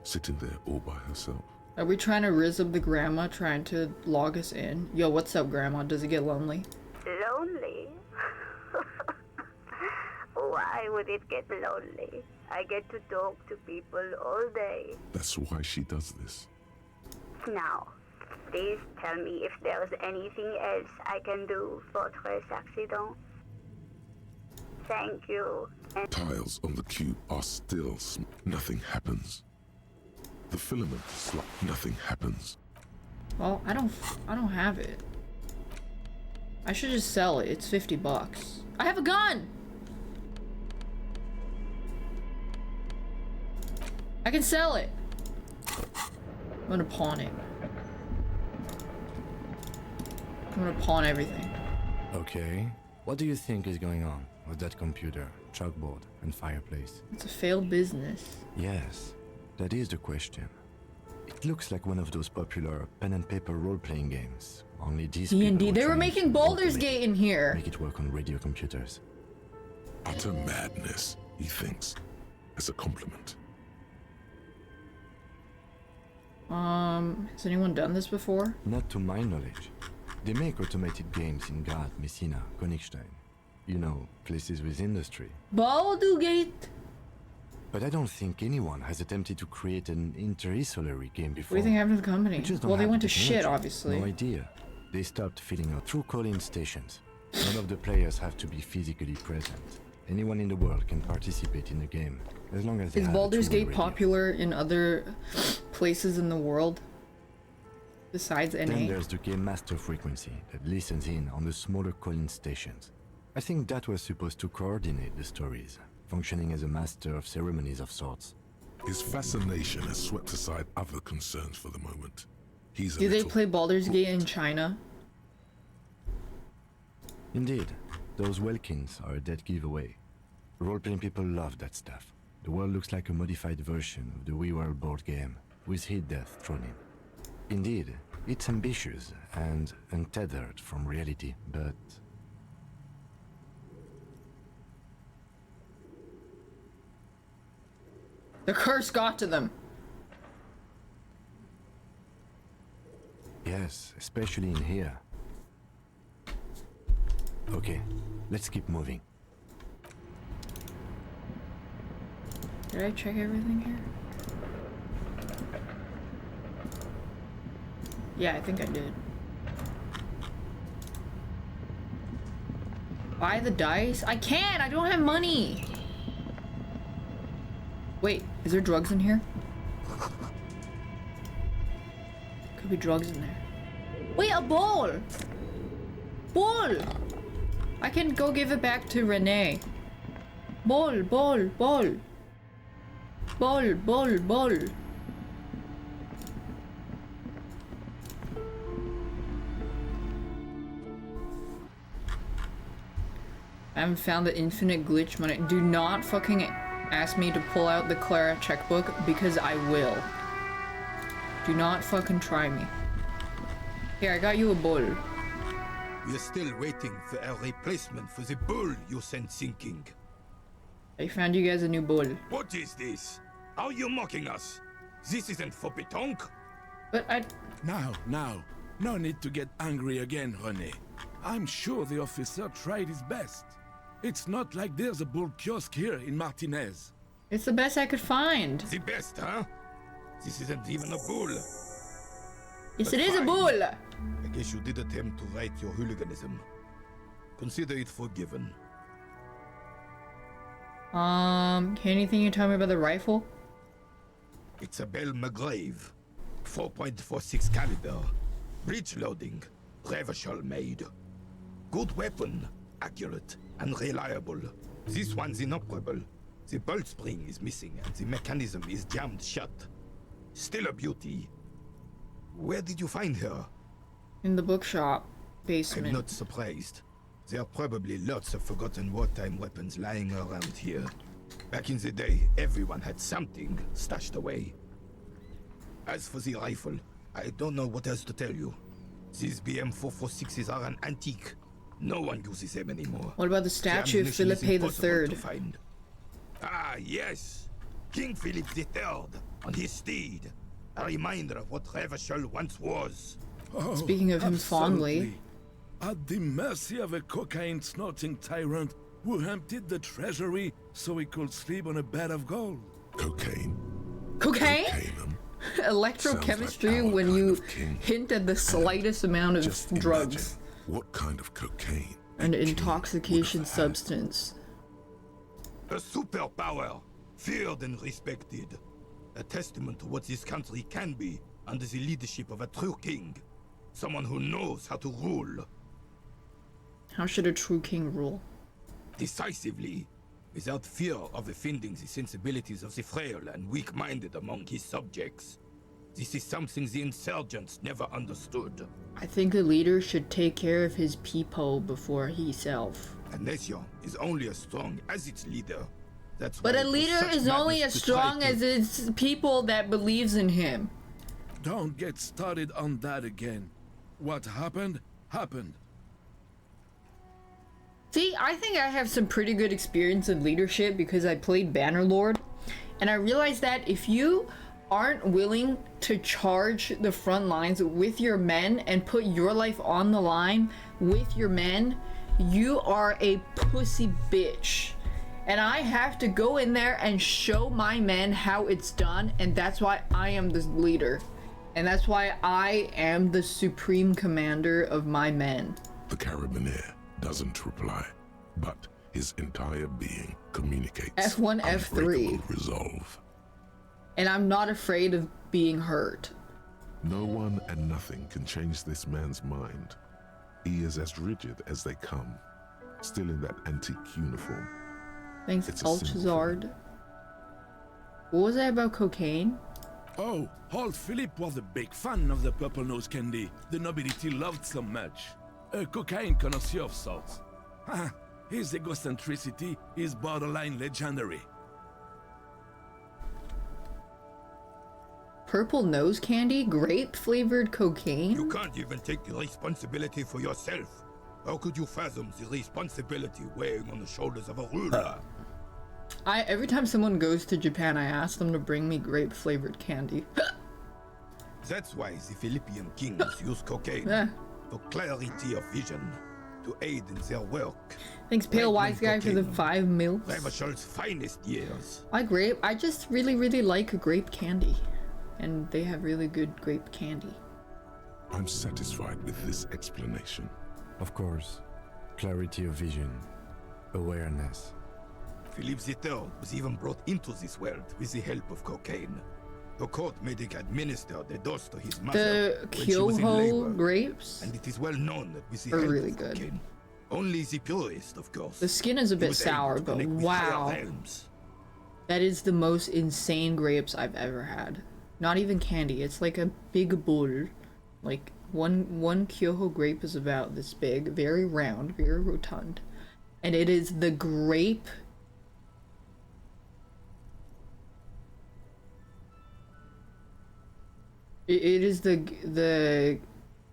Speaker 4: sitting there all by herself?
Speaker 1: Are we trying to riz up the grandma trying to log us in? Yo, what's up, grandma? Does it get lonely?
Speaker 2: Lonely? Why would it get lonely? I get to talk to people all day.
Speaker 4: That's why she does this.
Speaker 2: Now, please tell me if there's anything else I can do for Fortress Accident. Thank you. And
Speaker 4: Tiles on the cube are still nothing happens. The filament nothing happens.
Speaker 1: Well, I don't have it. I should just sell it. It's $50. I have a gun! I can sell it. I'm gonna pawn it. I'm gonna pawn everything.
Speaker 6: Okay. What do you think is going on with that computer, chalkboard, and fireplace?
Speaker 1: It's a failed business.
Speaker 6: Yes, that is the question. It looks like one of those popular pen and paper role-playing games. Only these
Speaker 1: D&D. They were
Speaker 6: trying
Speaker 1: making
Speaker 6: to
Speaker 1: Baldur's
Speaker 6: automate
Speaker 1: Gate in here.
Speaker 6: Make it work on radio computers.
Speaker 4: Utter madness, he thinks, as a compliment.
Speaker 1: Has anyone done this before?
Speaker 6: Not to my knowledge. They make automated games in Graz, Messina, Königstein. You know, places with industry.
Speaker 1: Baldur's Gate.
Speaker 6: But I don't think anyone has attempted to create an interinsulary game before.
Speaker 1: What do you think happened to the company?
Speaker 6: We just don't
Speaker 1: Well, they
Speaker 6: have
Speaker 1: went
Speaker 6: the
Speaker 1: to shit,
Speaker 6: technology.
Speaker 1: obviously.
Speaker 6: No idea. They stopped filling out through call-in stations. None of the players have to be physically present. Anyone in the world can participate in the game, as long as they
Speaker 1: Is
Speaker 6: have a
Speaker 1: Baldur's
Speaker 6: two-way
Speaker 1: Gate
Speaker 6: radio.
Speaker 1: popular in other places in the world? Besides NA?
Speaker 6: Then there's the Game Master frequency that listens in on the smaller call-in stations. I think that was supposed to coordinate the stories, functioning as a master of ceremonies of sorts.
Speaker 4: His fascination has swept aside other concerns for the moment. He's a
Speaker 1: Do they
Speaker 4: little
Speaker 1: play Baldur's Gate in China?
Speaker 6: Indeed, those Welkins are a dead giveaway. Role-playing people love that stuff. The world looks like a modified version of the WeWorld board game, with hit death thrown in. Indeed, it's ambitious and untethered from reality, but...
Speaker 1: The curse got to them.
Speaker 6: Yes, especially in here. Okay, let's keep moving.
Speaker 1: Did I check everything here? Yeah, I think I did. Buy the dice? I can't! I don't have money! Wait, is there drugs in here? Could be drugs in there. Wait, a ball! Ball! I can go give it back to Renee. Ball, ball, ball. Ball, ball, ball. I haven't found the infinite glitch money. Do not fucking ask me to pull out the Clara checkbook because I will. Do not fucking try me. Here, I got you a bull.
Speaker 14: We're still waiting for a replacement for the bull you sent sinking.
Speaker 1: I found you guys a new bull.
Speaker 14: What is this? Are you mocking us? This isn't for pétanque.
Speaker 1: But I...
Speaker 11: Now. No need to get angry again, René. I'm sure the officer tried his best. It's not like there's a bull kiosk here in Martinez.
Speaker 1: It's the best I could find.
Speaker 14: The best, huh? This isn't even a bull.
Speaker 1: Yes, it is a bull.
Speaker 14: I guess you did attempt to right your hooliganism. Consider it forgiven.
Speaker 1: Anything you tell me about the rifle?
Speaker 14: It's a Bell McGrave. 4.46 caliber. Breech loading. Revachol made. Good weapon. Accurate and reliable. This one's inoperable. The bolt spring is missing and the mechanism is jammed shut. Still a beauty. Where did you find her?
Speaker 1: In the bookshop basement.
Speaker 14: I'm not surprised. There are probably lots of forgotten wartime weapons lying around here. Back in the day, everyone had something stashed away. As for the rifle, I don't know what else to tell you. These BM-446s are an antique. No one uses them anymore.
Speaker 1: What about the statue of Philippe III?
Speaker 14: Ah, yes! King Philip III on his steed. A reminder of what Revachol once was.
Speaker 11: Oh,
Speaker 1: Speaking of him fondly.
Speaker 11: At the mercy of a cocaine-snorting tyrant who emptied the treasury so he could sleep on a bed of gold.
Speaker 4: Cocaine?
Speaker 1: Cocaine?
Speaker 4: Cocaine.
Speaker 1: Electrochemistry
Speaker 4: like
Speaker 1: when you hint at the slightest amount of drugs.
Speaker 4: What kind of cocaine?
Speaker 1: An intoxication substance.
Speaker 14: A superpower, feared and respected. A testament to what this country can be under the leadership of a true king. Someone who knows how to rule.
Speaker 1: How should a true king rule?
Speaker 14: Decisively, without fear of offending the sensibilities of the frail and weak-minded among his subjects. This is something the insurgents never understood.
Speaker 1: I think a leader should take care of his people before himself.
Speaker 14: A nation is only as strong as its leader. That's
Speaker 1: But
Speaker 14: why
Speaker 1: a
Speaker 14: it was
Speaker 1: leader
Speaker 14: such
Speaker 1: is only
Speaker 14: madness
Speaker 1: as
Speaker 14: to try
Speaker 1: strong
Speaker 14: to-
Speaker 1: as its people that believes in him.
Speaker 11: Don't get started on that again. What happened, happened.
Speaker 1: See, I think I have some pretty good experience in leadership because I played Bannerlord. And I realized that if you aren't willing to charge the front lines with your men and put your life on the line with your men, you are a pussy bitch. And I have to go in there and show my men how it's done, and that's why I am the leader. And that's why I am the supreme commander of my men.
Speaker 4: The Carabiner doesn't reply, but his entire being communicates
Speaker 1: F1, F3.
Speaker 4: unbreakable resolve.
Speaker 1: And I'm not afraid of being hurt.
Speaker 4: No one and nothing can change this man's mind. He is as rigid as they come, still in that antique uniform.
Speaker 1: Thanks,
Speaker 4: It's a symbol.
Speaker 1: Alchazard. What was that about cocaine?
Speaker 11: Oh, old Philip was a big fan of the purple nose candy the nobility loved so much. A cocaine connoisseur of sorts. His egocentricity is borderline legendary.
Speaker 1: Purple nose candy? Grape flavored cocaine?
Speaker 14: You can't even take the responsibility for yourself. How could you fathom the responsibility weighing on the shoulders of a ruler?
Speaker 1: Every time someone goes to Japan, I ask them to bring me grape flavored candy.
Speaker 14: That's why the Philippian kings use cocaine
Speaker 1: Yeah.
Speaker 14: for clarity of vision, to aid in their work.
Speaker 1: Thanks, Pale
Speaker 14: Red
Speaker 1: Wise Guy, for the
Speaker 14: cocaine.
Speaker 1: 5 mils.
Speaker 14: Revachol's finest years.
Speaker 1: I just really like grape candy. And they have really good grape candy.
Speaker 4: I'm satisfied with this explanation.
Speaker 6: Of course. Clarity of vision. Awareness.
Speaker 14: Philippe III was even brought into this world with the help of cocaine. The court made him administer the dose to his mother
Speaker 1: The
Speaker 14: when she was in
Speaker 1: Kyoho
Speaker 14: labor,
Speaker 1: grapes
Speaker 14: and it is well known that with the
Speaker 1: are
Speaker 14: help
Speaker 1: really
Speaker 14: of
Speaker 1: good.
Speaker 14: cocaine, only the purest, of course.
Speaker 1: The skin is a
Speaker 14: he
Speaker 1: bit
Speaker 14: was able
Speaker 1: sour,
Speaker 14: to
Speaker 1: but
Speaker 14: connect with higher
Speaker 1: wow.
Speaker 14: realms.
Speaker 1: That is the most insane grapes I've ever had. Not even candy, it's like a big bowl. Like one Kyoho grape is about this big, very round, very rotund. And it is the grape. It is the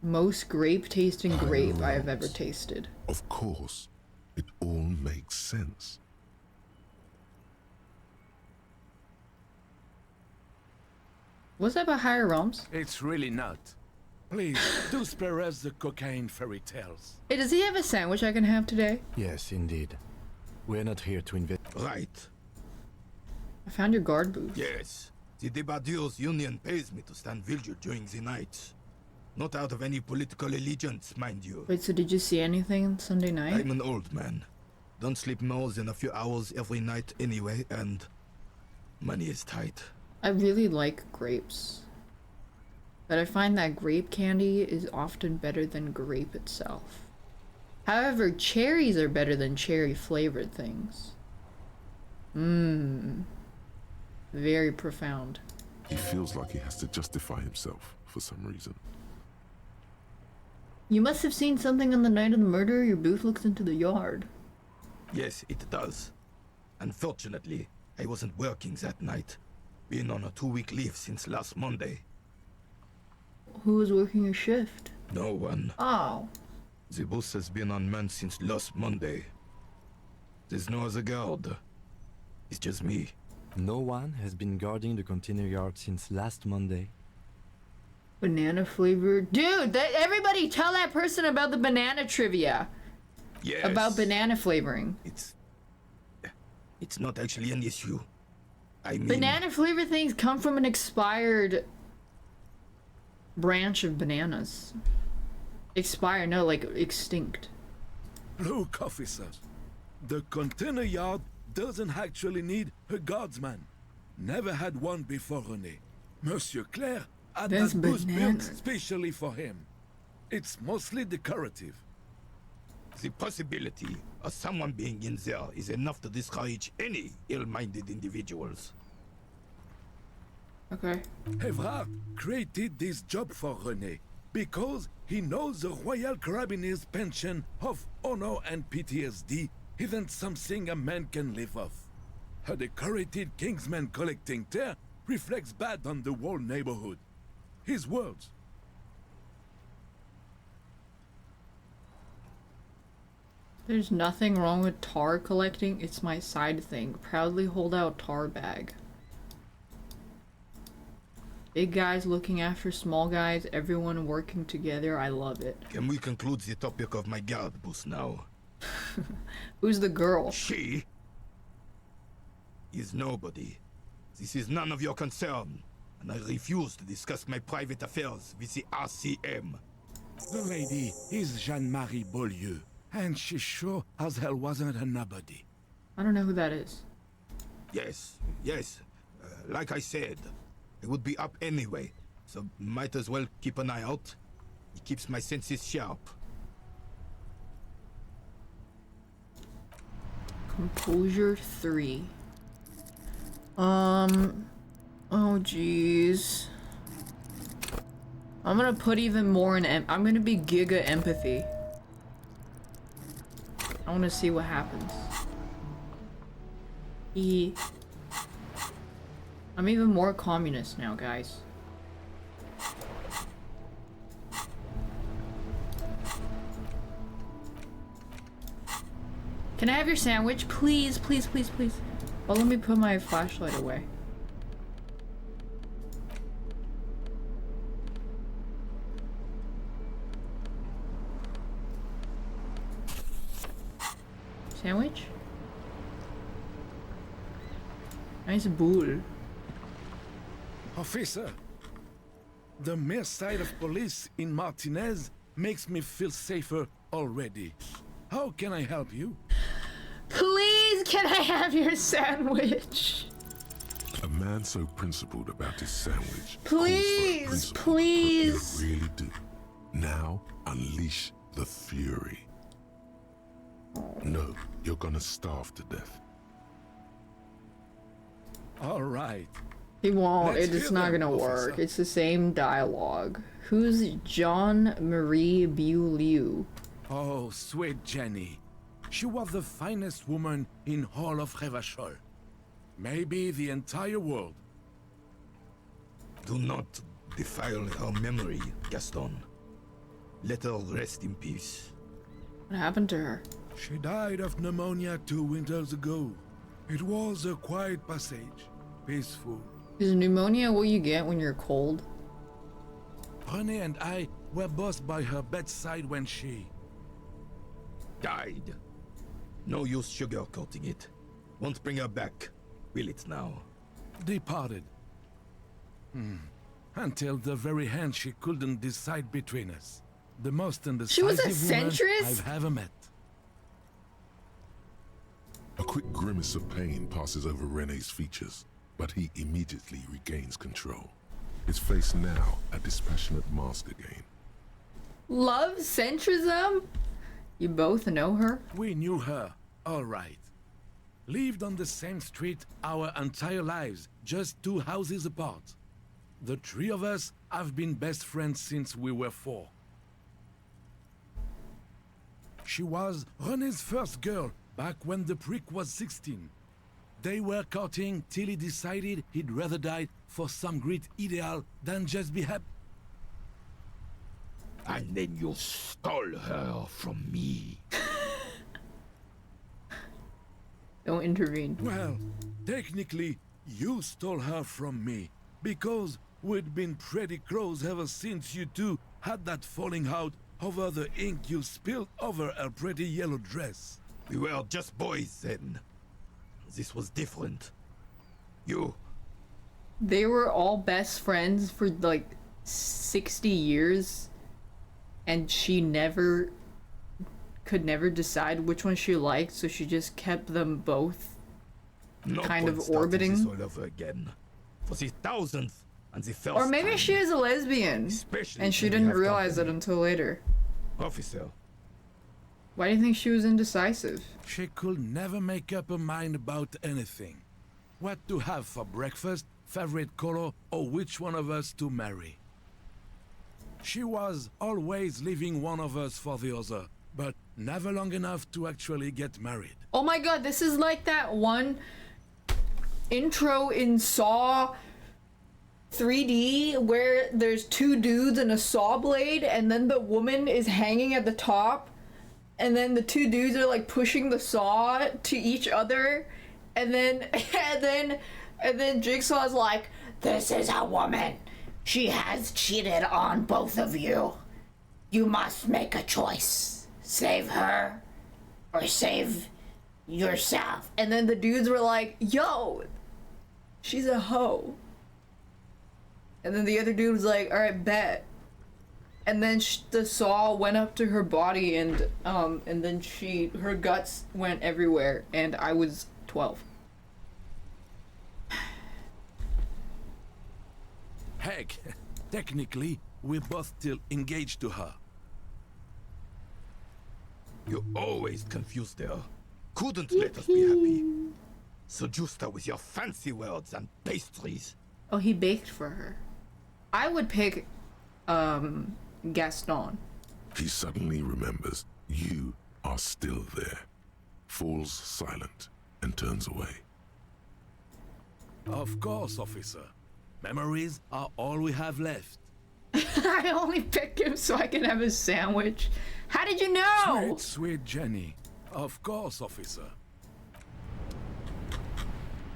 Speaker 1: most grape tasting grape I have ever tasted.
Speaker 4: Of course, it all makes sense.
Speaker 1: Was that about higher realms?
Speaker 11: It's really not. Please, do spare us the cocaine fairy tales.
Speaker 1: Hey, does he have a sandwich I can have today?
Speaker 6: Yes, indeed. We're not here to invest.
Speaker 14: Right.
Speaker 1: I found your guard booth.
Speaker 14: Yes. The Debardeurs Union pays me to stand vigil during the night. Not out of any political allegiance, mind you.
Speaker 1: Wait, so did you see anything Sunday night?
Speaker 14: I'm an old man. Don't sleep more than a few hours every night anyway, and money is tight.
Speaker 1: I really like grapes. But I find that grape candy is often better than grape itself. However, cherries are better than cherry flavored things. Very profound.
Speaker 4: He feels like he has to justify himself for some reason.
Speaker 1: You must have seen something on the night of the murder. Your booth looks into the yard.
Speaker 14: Yes, it does. Unfortunately, I wasn't working that night. Been on a 2-week leave since last Monday.
Speaker 1: Who was working your shift?
Speaker 14: No one.
Speaker 1: Oh.
Speaker 14: The bus has been unmanned since last Monday. There's no other guard. It's just me.
Speaker 6: No one has been guarding the container yard since last Monday.
Speaker 1: Banana flavored. Dude, everybody tell that person about the banana trivia.
Speaker 14: Yes.
Speaker 1: About banana flavoring.
Speaker 14: It's not actually an issue. I mean...
Speaker 1: Banana flavored things come from an expired branch of bananas. Expired, no, like extinct.
Speaker 11: Look, officers. The container yard doesn't actually need a guardsman. Never had one before, René. Monsieur Claire had
Speaker 1: There's
Speaker 11: that booth built
Speaker 1: bananas.
Speaker 11: specially for him. It's mostly decorative.
Speaker 14: The possibility of someone being in there is enough to discourage any ill-minded individuals.
Speaker 1: Okay.
Speaker 11: Evrard created this job for René because he knows the Royal Carabiniers' pension of honor and PTSD isn't something a man can live off. A decorated Kingsman collecting tear reflects bad on the whole neighborhood. His words.
Speaker 1: There's nothing wrong with tar collecting. It's my side thing. Proudly hold out tar bag. Big guys looking after small guys. Everyone working together. I love it.
Speaker 14: Can we conclude the topic of my guard booth now?
Speaker 1: Who's the girl?
Speaker 14: She is nobody. This is none of your concern, and I refuse to discuss my private affairs with the RCM.
Speaker 11: The lady is Jeanne-Marie Beaulieu, and she sure as hell wasn't a nobody.
Speaker 1: I don't know who that is.
Speaker 14: Yes. Like I said, I would be up anyway, so might as well keep an eye out. It keeps my senses sharp.
Speaker 1: Composure 3. Oh jeez. I'm gonna put even more in I'm gonna be giga empathy. I wanna see what happens. I'm even more communist now, guys. Can I have your sandwich? Please, please, please, please. Oh, let me put my flashlight away. Sandwich? Nice bowl.
Speaker 11: Officer, the mere sight of police in Martinez makes me feel safer already. How can I help you?
Speaker 1: Please, can I have your sandwich?
Speaker 4: A man so principled about his sandwich.
Speaker 1: Please, please.
Speaker 4: You really do. Now, unleash the fury. No, you're gonna starve to death.
Speaker 11: All right.
Speaker 1: He won't.
Speaker 11: Let's
Speaker 1: It's
Speaker 11: hear
Speaker 1: not
Speaker 11: them,
Speaker 1: gonna work.
Speaker 11: officer.
Speaker 1: It's the same dialogue. Who's Jeanne-Marie Beaulieu?
Speaker 11: Oh, sweet Jenny. She was the finest woman in all of Revachol. Maybe the entire world.
Speaker 14: Do not defile her memory, Gaston. Let her rest in peace.
Speaker 1: What happened to her?
Speaker 11: She died of pneumonia 2 winters ago. It was a quiet passage, peaceful.
Speaker 1: Is pneumonia what you get when you're cold?
Speaker 11: René and I were both by her bedside when she...
Speaker 14: died. No use sugarcoating it. Won't bring her back. Will it now?
Speaker 11: departed. Until the very hand she couldn't decide between us. The most
Speaker 1: She was a
Speaker 11: indecisive woman
Speaker 1: centrist?
Speaker 11: I've ever met.
Speaker 4: A quick grimace of pain passes over Rene's features, but he immediately regains control. His face now a dispassionate mask again.
Speaker 1: Love centrism? You both know her?
Speaker 11: We knew her, all right. Lived on the same street our entire lives, just 2 houses apart. The 3 of us have been best friends since we were 4. She was Rene's first girl back when the prick was 16. They were courting till he decided he'd rather die for some great ideal than just be happy.
Speaker 14: And then you stole her from me.
Speaker 1: Don't intervene.
Speaker 11: Well, technically, you stole her from me, because we'd been pretty close ever since you two had that falling out over the ink you spilled over her pretty yellow dress.
Speaker 14: We were just boys then. This was different.
Speaker 1: They were all best friends for like 60 years, and she could never decide which one she liked, so she just kept them both kind of orbiting.
Speaker 14: This all over again. For the 1000th and the first
Speaker 1: Or maybe
Speaker 14: time.
Speaker 1: she is a lesbian,
Speaker 14: Especially
Speaker 1: and she
Speaker 14: when we
Speaker 1: didn't
Speaker 14: have
Speaker 1: realize it
Speaker 14: company.
Speaker 1: until later.
Speaker 14: Officer.
Speaker 1: Why do you think she was indecisive?
Speaker 11: She could never make up her mind about anything. What to have for breakfast, favorite color, or which one of us to marry. She was always leaving one of us for the other, but never long enough to actually get married.
Speaker 1: Oh my god, this is like that one intro in Saw 3D where there's 2 dudes and a saw blade, and then the woman is hanging at the top, and then the 2 dudes are like pushing the saw to each other, and then Jigsaw's like, "This is a woman. She has cheated on both of you. You must make a choice. Save her or save yourself." And then the dudes were like, "Yo, she's a hoe." And then the other dude was like, "All right, bet." And then the saw went up to her body, and then her guts went everywhere, and I was 12.
Speaker 11: Heck, technically, we're both still engaged to her.
Speaker 14: You always confused her. Couldn't let us be happy. Seduced her with your fancy words and pastries.
Speaker 1: Oh, he baked for her. I would pick, Gaston.
Speaker 4: He suddenly remembers you are still there, falls silent, and turns away.
Speaker 11: Of course, officer. Memories are all we have left.
Speaker 1: I only picked him so I can have a sandwich. How did you know?
Speaker 11: Sweet, sweet Jenny. Of course, officer.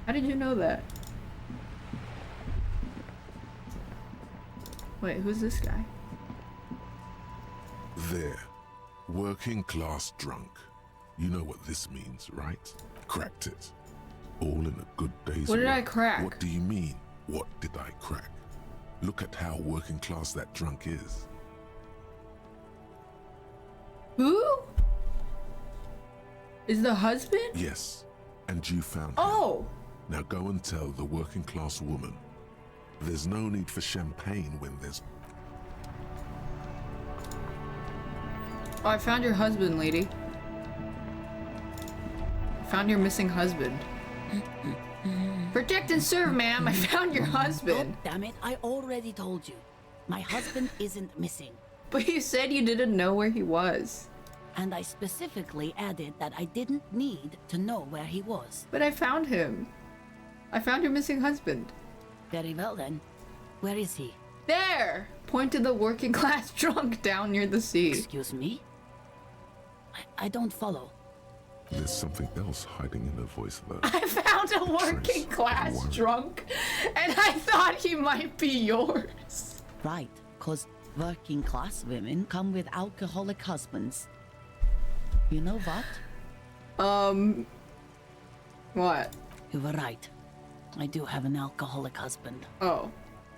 Speaker 1: How did you know that? Wait, who's this guy?
Speaker 4: There, working class drunk. You know what this means, right? Cracked it. All in a good day's
Speaker 1: What did
Speaker 4: work.
Speaker 1: I crack?
Speaker 4: What do you mean, what did I crack? Look at how working class that drunk is.
Speaker 1: Who? Is the husband?
Speaker 4: Yes, and you found him.
Speaker 1: Oh!
Speaker 4: Now go and tell the working class woman there's no need for champagne when there's...
Speaker 1: Oh, I found your husband, lady. Found your missing husband. Protect and serve, ma'am. I found your husband.
Speaker 3: God damn it, I already told you. My husband isn't missing.
Speaker 1: But you said you didn't know where he was.
Speaker 3: And I specifically added that I didn't need to know where he was.
Speaker 1: But I found him. I found your missing husband.
Speaker 3: Very well then. Where is he?
Speaker 1: There! Point to the working class drunk down near the sea.
Speaker 3: Excuse me? I don't follow.
Speaker 4: There's something else hiding in her voice, though.
Speaker 1: I found a working class drunk, and I thought he might be yours.
Speaker 3: Right, cause working class women come with alcoholic husbands. You know what?
Speaker 1: What?
Speaker 3: You were right. I do have an alcoholic husband.
Speaker 1: Oh.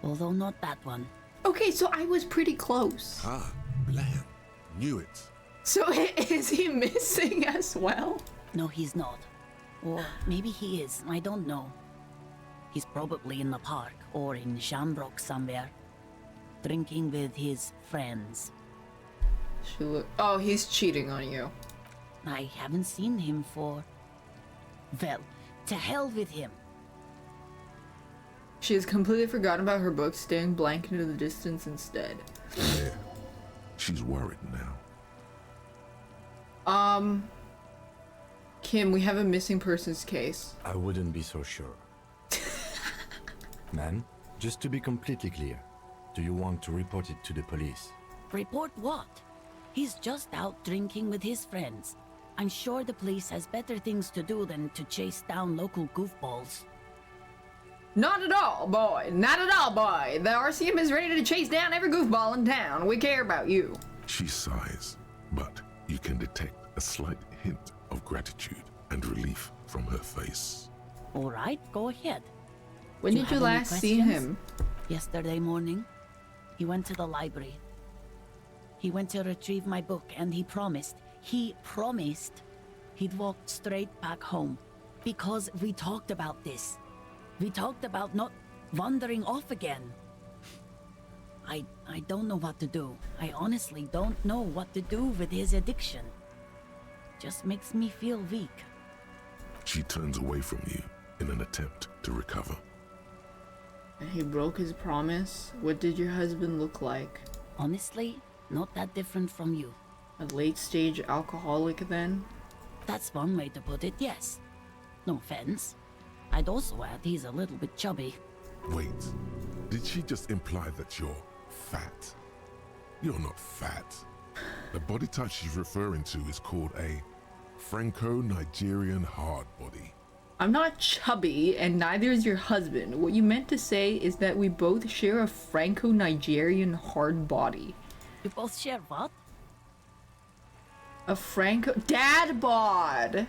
Speaker 3: although not that one.
Speaker 1: Okay, so I was pretty close.
Speaker 4: Ah, blam. Knew it.
Speaker 1: So is he missing as well?
Speaker 3: No, he's not. Or maybe he is, I don't know. He's probably in the park or in Shamrock somewhere, drinking with his friends.
Speaker 1: Oh, he's cheating on you.
Speaker 3: I haven't seen him for... Well, to hell with him.
Speaker 1: She has completely forgotten about her book, staring blank into the distance instead.
Speaker 4: Yeah. She's worried now.
Speaker 1: Kim, we have a missing persons case.
Speaker 6: I wouldn't be so sure. Man, just to be completely clear, do you want to report it to the police?
Speaker 3: Report what? He's just out drinking with his friends. I'm sure the police has better things to do than to chase down local goofballs.
Speaker 1: Not at all, boy. Not at all, boy. The RCM is ready to chase down every goofball in town. We care about you.
Speaker 4: She sighs, but you can detect a slight hint of gratitude and relief from her face.
Speaker 3: All right, go ahead.
Speaker 1: When did you last see him?
Speaker 3: Yesterday morning. He went to the library. He went to retrieve my book, and he promised he'd walk straight back home. Because we talked about this. We talked about not wandering off again. I don't know what to do. I honestly don't know what to do with his addiction. Just makes me feel weak.
Speaker 4: She turns away from you in an attempt to recover.
Speaker 1: And he broke his promise? What did your husband look like?
Speaker 3: Honestly, not that different from you.
Speaker 1: A late-stage alcoholic, then?
Speaker 3: That's one way to put it, yes. No offense. I'd also add he's a little bit chubby.
Speaker 4: Wait, did she just imply that you're fat? You're not fat. The body type she's referring to is called a Franco-Nigerian hard body.
Speaker 1: I'm not chubby, and neither is your husband. What you meant to say is that we both share a Franco-Nigerian hard body.
Speaker 3: You both share what?
Speaker 1: A dad bod.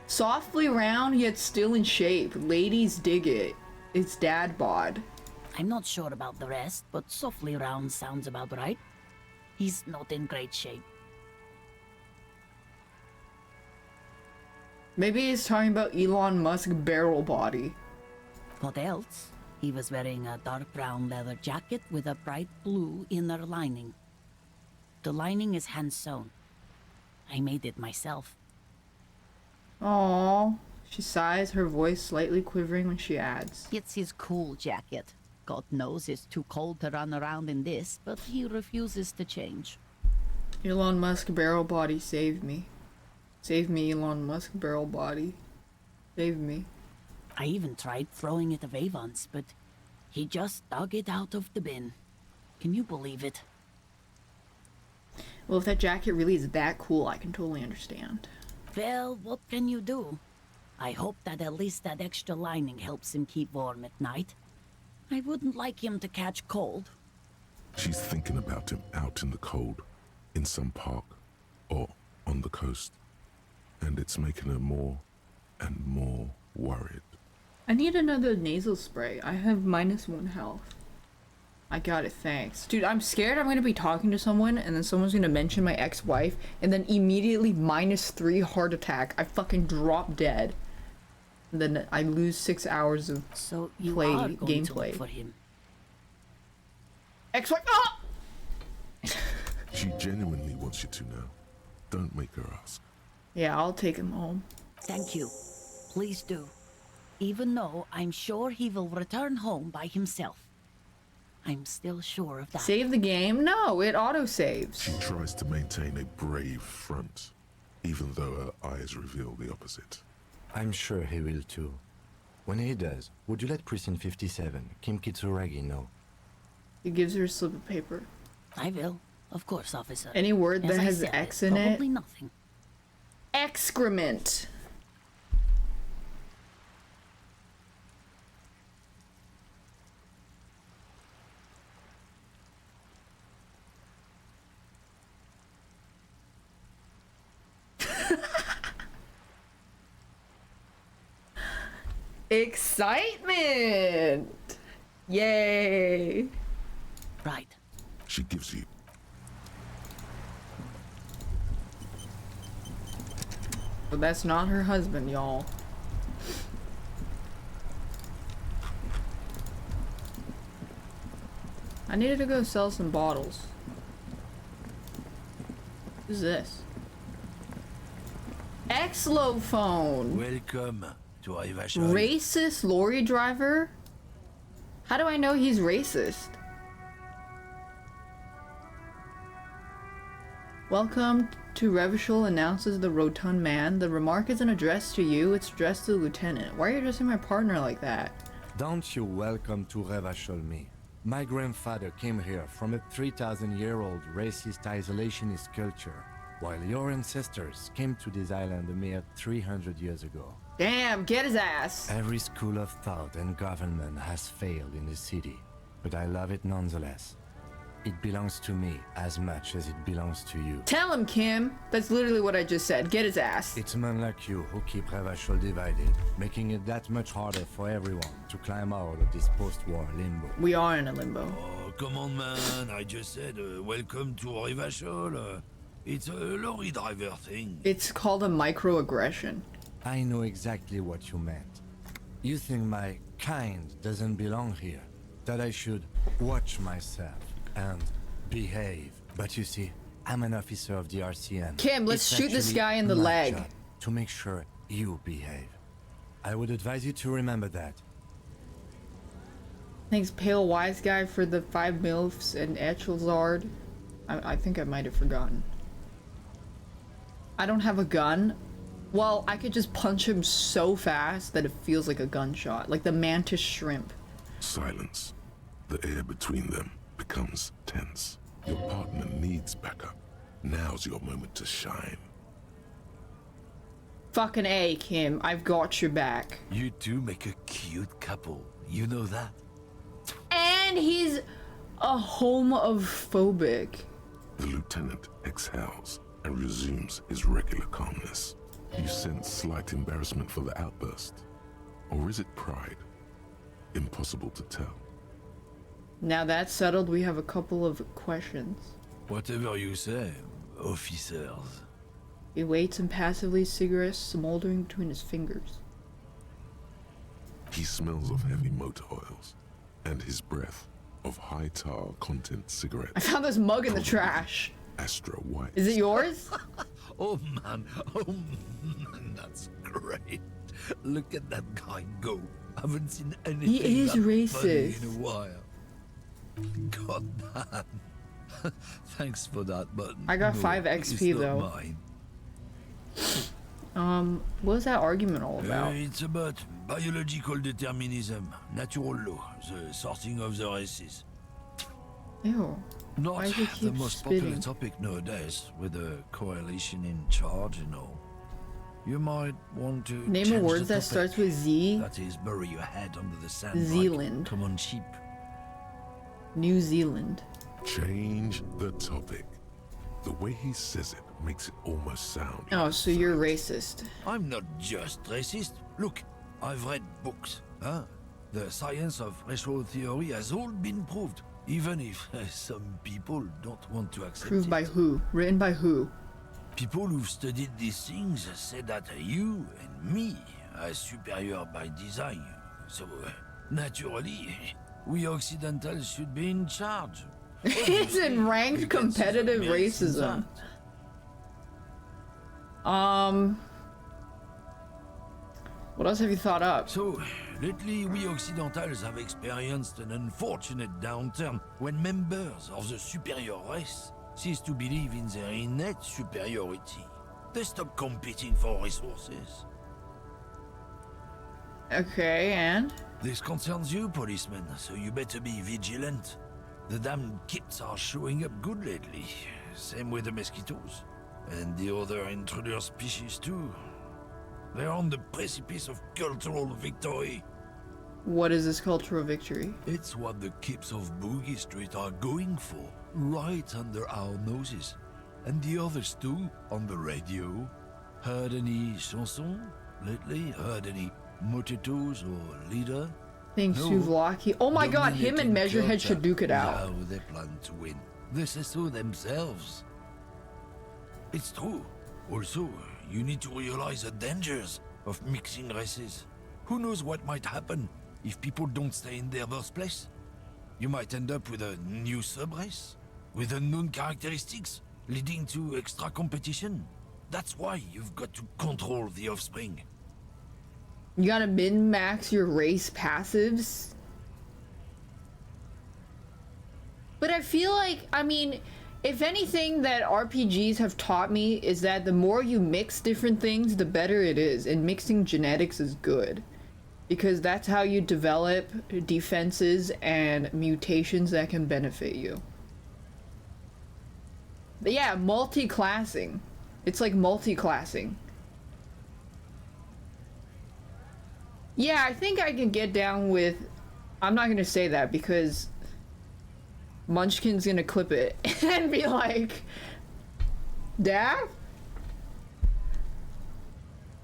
Speaker 1: Softly round yet still in shape. Ladies dig it. It's dad bod.
Speaker 3: I'm not sure about the rest, but softly round sounds about right. He's not in great shape.
Speaker 1: Maybe he's talking about Elon Musk barrel body.
Speaker 3: What else? He was wearing a dark brown leather jacket with a bright blue inner lining. The lining is hand-sewn. I made it myself.
Speaker 1: Aww. She sighs, her voice slightly quivering when she adds.
Speaker 3: It's his cool jacket. God knows it's too cold to run around in this, but he refuses to change.
Speaker 1: Elon Musk barrel body, save me. Save me, Elon Musk barrel body. Save me.
Speaker 3: I even tried throwing it away once, but he just dug it out of the bin. Can you believe it?
Speaker 1: Well, if that jacket really is that cool, I can totally understand.
Speaker 3: Well, what can you do? I hope that at least that extra lining helps him keep warm at night. I wouldn't like him to catch cold.
Speaker 4: She's thinking about him out in the cold, in some park, or on the coast. And it's making her more and more worried.
Speaker 1: I need another nasal spray. I have -1 health. I got it, thanks. Dude, I'm scared I'm gonna be talking to someone and then someone's gonna mention my ex-wife and then immediately -3 heart attack. I fucking drop dead. And then I lose 6 hours of gameplay.
Speaker 3: For him.
Speaker 1: Ex-wife. Ah!
Speaker 4: She genuinely wants you to know. Don't make her ask.
Speaker 1: Yeah, I'll take him home.
Speaker 3: Thank you. Please do. Even though I'm sure he will return home by himself. I'm still sure of that.
Speaker 1: Save the game? No, it auto-saves.
Speaker 4: She tries to maintain a brave front, even though her eyes reveal the opposite.
Speaker 6: I'm sure he will too. When he does, would you let Precinct 57, Kim Kitsuragi, know?
Speaker 1: He gives her a slip of paper.
Speaker 3: I will. Of course, officer.
Speaker 1: Any word that
Speaker 3: As I
Speaker 1: has
Speaker 3: said,
Speaker 1: X in it?
Speaker 3: Probably nothing.
Speaker 1: Excrement. Excitement! Yay!
Speaker 18: Right.
Speaker 4: She gives you.
Speaker 1: But that's not her husband, y'all. I needed to go sell some bottles. Who's this? Xylophone!
Speaker 15: Welcome to Rivachol.
Speaker 1: Racist lorry driver? How do I know he's racist? Welcome to Revachol, announces the rotund man. The remark isn't addressed to you, it's addressed to the lieutenant. Why are you addressing my partner like that?
Speaker 6: Don't you welcome to Revachol me. My grandfather came here from a 3,000-year-old racist isolationist culture, while your ancestors came to this island a mere 300 years ago.
Speaker 1: Damn, get his ass!
Speaker 6: Every school of thought and government has failed in the city, but I love it nonetheless. It belongs to me as much as it belongs to you.
Speaker 1: Tell him, Kim! That's literally what I just said. Get his ass.
Speaker 6: It's men like you who keep Revachol divided, making it that much harder for everyone to climb out of this post-war limbo.
Speaker 1: We are in a limbo.
Speaker 15: Oh, come on, man. I just said, welcome to Rivachol. It's a lorry driver thing.
Speaker 1: It's called a microaggression.
Speaker 6: I know exactly what you meant. You think my kind doesn't belong here, that I should watch myself and behave. But you see, I'm an officer of the RCM.
Speaker 1: Kim, let's shoot this guy in the
Speaker 6: my
Speaker 1: leg.
Speaker 6: job to make sure you behave. I would advise you to remember that.
Speaker 1: Thanks, Pale Wise Guy, for the 5 MILFs and Echelzard. I think I might have forgotten. I don't have a gun. Well, I could just punch him so fast that it feels like a gunshot. Like the mantis shrimp.
Speaker 4: Silence. The air between them becomes tense. Your partner needs backup. Now's your moment to shine.
Speaker 1: Fucking A, Kim. I've got your back.
Speaker 15: You two make a cute couple. You know that?
Speaker 1: And he's a homophobic.
Speaker 4: The lieutenant exhales and resumes his regular calmness. You sense slight embarrassment for the outburst. Or is it pride? Impossible to tell.
Speaker 1: Now that's settled, we have a couple of questions.
Speaker 15: Whatever you say, officers.
Speaker 1: He waits impassively, cigarettes smoldering between his fingers.
Speaker 4: He smells of heavy motor oils and his breath of high tar content cigarettes.
Speaker 1: I found this mug in the trash.
Speaker 4: Astra White.
Speaker 1: Is it yours?
Speaker 15: Oh man, that's great. Look at that guy go. I haven't seen anything
Speaker 1: He is
Speaker 15: that funny
Speaker 1: racist.
Speaker 15: in a while. God damn. Thanks for that, but
Speaker 1: I got
Speaker 15: no,
Speaker 1: 5
Speaker 15: it's
Speaker 1: XP
Speaker 15: not
Speaker 1: though.
Speaker 15: Mine.
Speaker 1: What was that argument all about?
Speaker 15: It's about biological determinism, natural law, the sorting of the races.
Speaker 1: Ew.
Speaker 15: Not
Speaker 1: Why does he
Speaker 15: the
Speaker 1: keep
Speaker 15: most
Speaker 1: spitting?
Speaker 15: popular topic nowadays, with the coalition in charge and all. You might want to
Speaker 1: Name a
Speaker 15: change
Speaker 1: word
Speaker 15: the
Speaker 1: that
Speaker 15: topic.
Speaker 1: starts with Z.
Speaker 15: That is, bury your head under the sand. like
Speaker 1: Zealand.
Speaker 15: common sheep.
Speaker 1: New Zealand.
Speaker 4: Change the topic. The way he says it makes it almost sound.
Speaker 1: Oh, so you're racist.
Speaker 15: I'm not just racist. Look, I've read books. Huh? The science of racial theory has all been proved, even if some people don't want to accept
Speaker 1: Proved
Speaker 15: it.
Speaker 1: by who? Written by who?
Speaker 15: People who've studied these things say that you and me are superior by design. So, naturally, we Occidentals should be in charge.
Speaker 1: It's in ranked competitive racism. What else have you thought up?
Speaker 15: So, lately we Occidentals have experienced an unfortunate downturn when members of the superior race cease to believe in their innate superiority. They stop competing for resources.
Speaker 1: Okay, and?
Speaker 15: This concerns you, policeman, so you better be vigilant. The damned kits are showing up good lately. Same with the mosquitoes. And the other intruder species too. They're on the precipice of cultural victory.
Speaker 1: What is this cultural victory?
Speaker 15: It's what the kips of Boogie Street are going for, right under our noses. And the others too, on the radio. Heard any chansons lately? Heard any motitos or leader?
Speaker 1: Thanks, Souvlaki. Oh my god, him and Measurehead should duke it out.
Speaker 15: How they plan to win. They say so themselves. It's true. Also, you need to realize the dangers of mixing races. Who knows what might happen if people don't stay in their birthplace? You might end up with a new sub-race, with unknown characteristics, leading to extra competition. That's why you've got to control the offspring.
Speaker 1: You gotta min-max your race passives. But I feel like, I mean, if anything that RPGs have taught me is that the more you mix different things, the better it is. And mixing genetics is good. Because that's how you develop defenses and mutations that can benefit you. But yeah, multi-classing. It's like multi-classing. Yeah, I think I can get down with... I'm not gonna say that because Munchkin's gonna clip it and be like, Daph?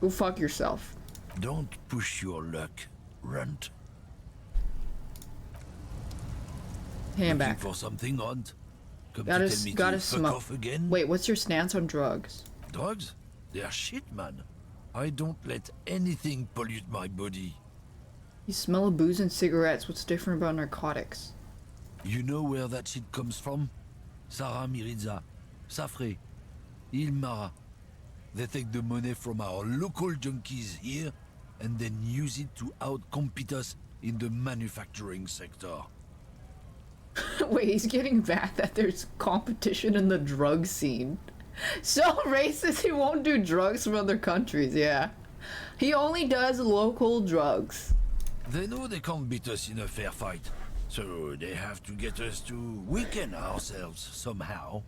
Speaker 1: Go fuck yourself.
Speaker 15: Don't push your luck, Runt.
Speaker 1: Hand
Speaker 15: Looking
Speaker 1: back.
Speaker 15: for something odd? Come
Speaker 1: Gotta
Speaker 15: to tell me
Speaker 1: gotta
Speaker 15: to fuck
Speaker 1: smoke.
Speaker 15: off again?
Speaker 1: Wait, what's your stance on drugs?
Speaker 15: Drugs? They're shit, man. I don't let anything pollute my body.
Speaker 1: You smell of booze and cigarettes. What's different about narcotics?
Speaker 15: You know where that shit comes from? Sarah Mirizza, Safre, Ilmara. They take the money from our local junkies here and then use it to outcompete us in the manufacturing sector.
Speaker 1: Wait, he's getting mad that there's competition in the drug scene. So racist, he won't do drugs from other countries, yeah. He only does local drugs.
Speaker 15: They know they can't beat us in a fair fight, so they have to get us to weaken ourselves somehow.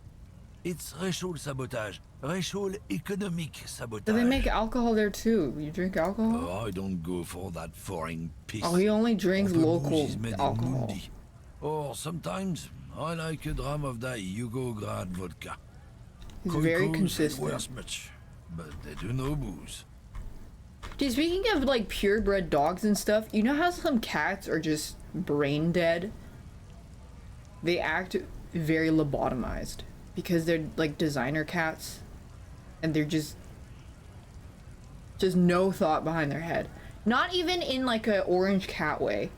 Speaker 15: It's racial sabotage, racial economic sabotage.
Speaker 1: Do they make alcohol there too? You drink alcohol?
Speaker 15: Oh, I don't go for that foreign piss.
Speaker 1: Oh, he only drinks
Speaker 15: All the
Speaker 1: local
Speaker 15: booze is made in
Speaker 1: alcohol.
Speaker 15: Mundi. Or sometimes I like a dram of that Yugograd vodka.
Speaker 1: He's very
Speaker 15: Koikos,
Speaker 1: consistent.
Speaker 15: They wear much, but they do no booze.
Speaker 1: Dude, speaking of like purebred dogs and stuff, you know how some cats are just brain dead? They act very lobotomized because they're like designer cats and they're just no thought behind their head. Not even in like a orange cat way.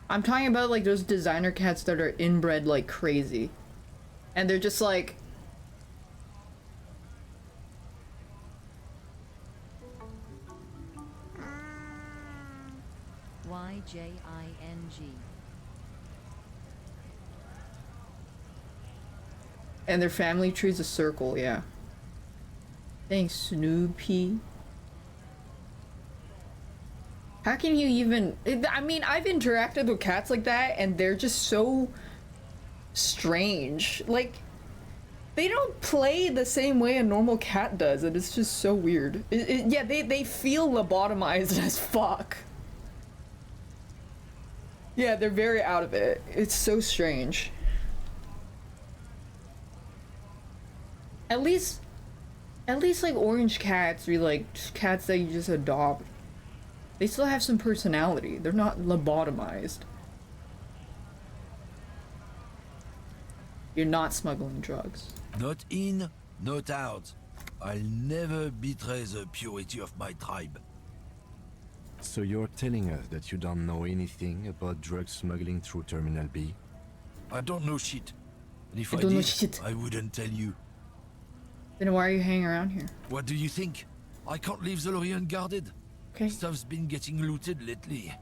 Speaker 1: I'm talking about like those designer cats that are inbred like crazy. And they're just like,
Speaker 17: YJING.
Speaker 1: and their family tree's a circle, yeah. Thanks, Snoopy. How can you even... I mean, I've interacted with cats like that, and they're just so strange. Like, they don't play the same way a normal cat does, and it's just so weird. Yeah, they feel lobotomized as fuck. Yeah, they're very out of it. It's so strange. At least like orange cats or like cats that you just adopt, they still have some personality. They're not lobotomized. You're not smuggling drugs.
Speaker 15: Not in, not out. I'll never betray the purity of my tribe.
Speaker 6: So you're telling us that you don't know anything about drug smuggling through Terminal B?
Speaker 15: I don't know shit. And if
Speaker 1: I
Speaker 15: I
Speaker 1: don't know
Speaker 15: did,
Speaker 1: shit.
Speaker 15: I wouldn't tell you.
Speaker 1: Then why are you hanging around here?
Speaker 15: What do you think? I can't leave the lorry unguarded.
Speaker 1: Okay.
Speaker 15: Stuff's been getting looted lately.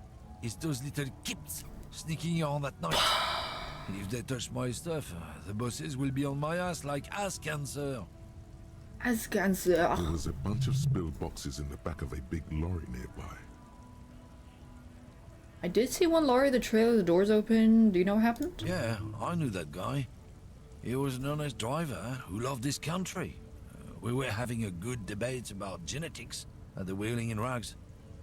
Speaker 15: It's those little kips sneaking around at night. And if they touch my stuff, the bosses will be on my ass like ass cancer.
Speaker 1: Ass cancer.
Speaker 4: There was a bunch of spilled boxes in the back of a big lorry nearby.
Speaker 1: I did see one lorry, the trailer, the doors open. Do you know what happened?
Speaker 15: Yeah, I knew that guy. He was an honest driver who loved this country. We were having a good debate about genetics at the Wheeling in Rags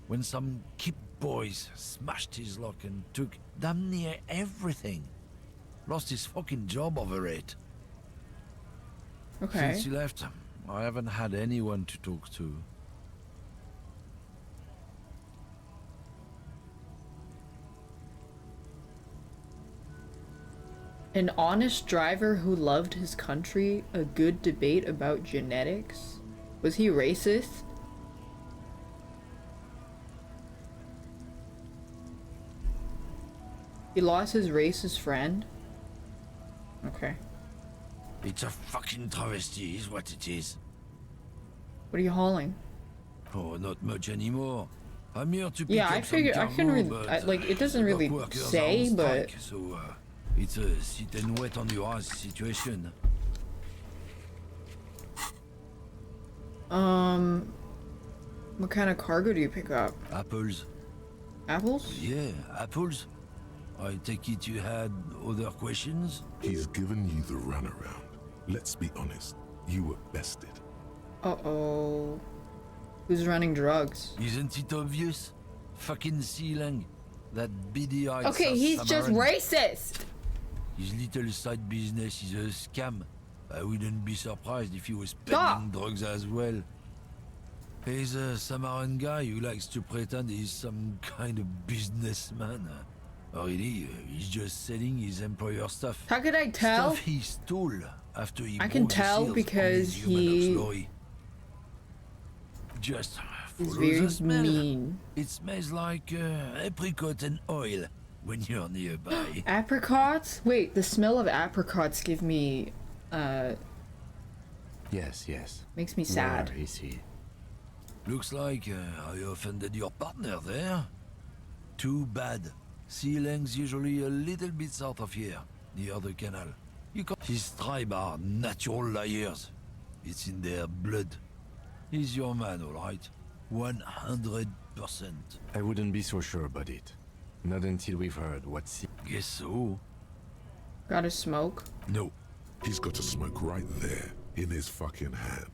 Speaker 15: when some kip boys smashed his lock and took damn near everything. Lost his fucking job over it.
Speaker 1: Okay.
Speaker 15: Since he left, I haven't had anyone to talk to.
Speaker 1: An honest driver who loved his country, a good debate about genetics. Was he racist? He lost his racist friend? Okay.
Speaker 15: It's a fucking travesty, is what it is.
Speaker 1: What are you hauling?
Speaker 15: Oh, not much anymore. I'm here to pick
Speaker 1: Yeah,
Speaker 15: up
Speaker 1: I figured
Speaker 15: some
Speaker 1: I can
Speaker 15: cargo,
Speaker 1: read.
Speaker 15: but
Speaker 1: Like, it doesn't really
Speaker 15: workers are
Speaker 1: say,
Speaker 15: on
Speaker 1: but
Speaker 15: strike, so it's a sit and wait on your ass situation.
Speaker 1: what kind of cargo do you pick up?
Speaker 15: Apples.
Speaker 1: Apples?
Speaker 15: Yeah, apples. I take it you had other questions?
Speaker 4: He's given you the runaround. Let's be honest, you were bested.
Speaker 1: Uh-oh. Who's running drugs?
Speaker 15: Isn't it obvious? Fucking Sealang. That beady-eyed
Speaker 1: Okay, he's just
Speaker 15: Samaran.
Speaker 1: racist!
Speaker 15: His little side business is a scam. I wouldn't be surprised if he was
Speaker 1: Stop.
Speaker 15: peddling drugs as well. He's a Samaran guy who likes to pretend he's some kind of businessman. Really, he's just selling his employer stuff.
Speaker 1: How could I tell?
Speaker 15: Stuff he stole after he
Speaker 1: I can
Speaker 15: broke the
Speaker 1: tell
Speaker 15: seals
Speaker 1: because
Speaker 15: on his human
Speaker 1: he-
Speaker 15: glory. Just
Speaker 1: He's
Speaker 15: follow
Speaker 1: very
Speaker 15: the smell.
Speaker 1: mean.
Speaker 15: It smells like apricot and oil when you're nearby.
Speaker 1: Apricots? Wait, the smell of apricots give me,
Speaker 6: Yes, yes.
Speaker 1: makes me sad.
Speaker 6: Where is he?
Speaker 15: Looks like I offended your partner there. Too bad. Sealang's usually a little bit south of here, near the canal. His tribe are natural liars. It's in their blood. He's your man, all right? 100%.
Speaker 6: I wouldn't be so sure about it. Not until we've heard what
Speaker 15: Guess so.
Speaker 1: Got a smoke?
Speaker 4: No. He's got a smoke right there, in his fucking hand.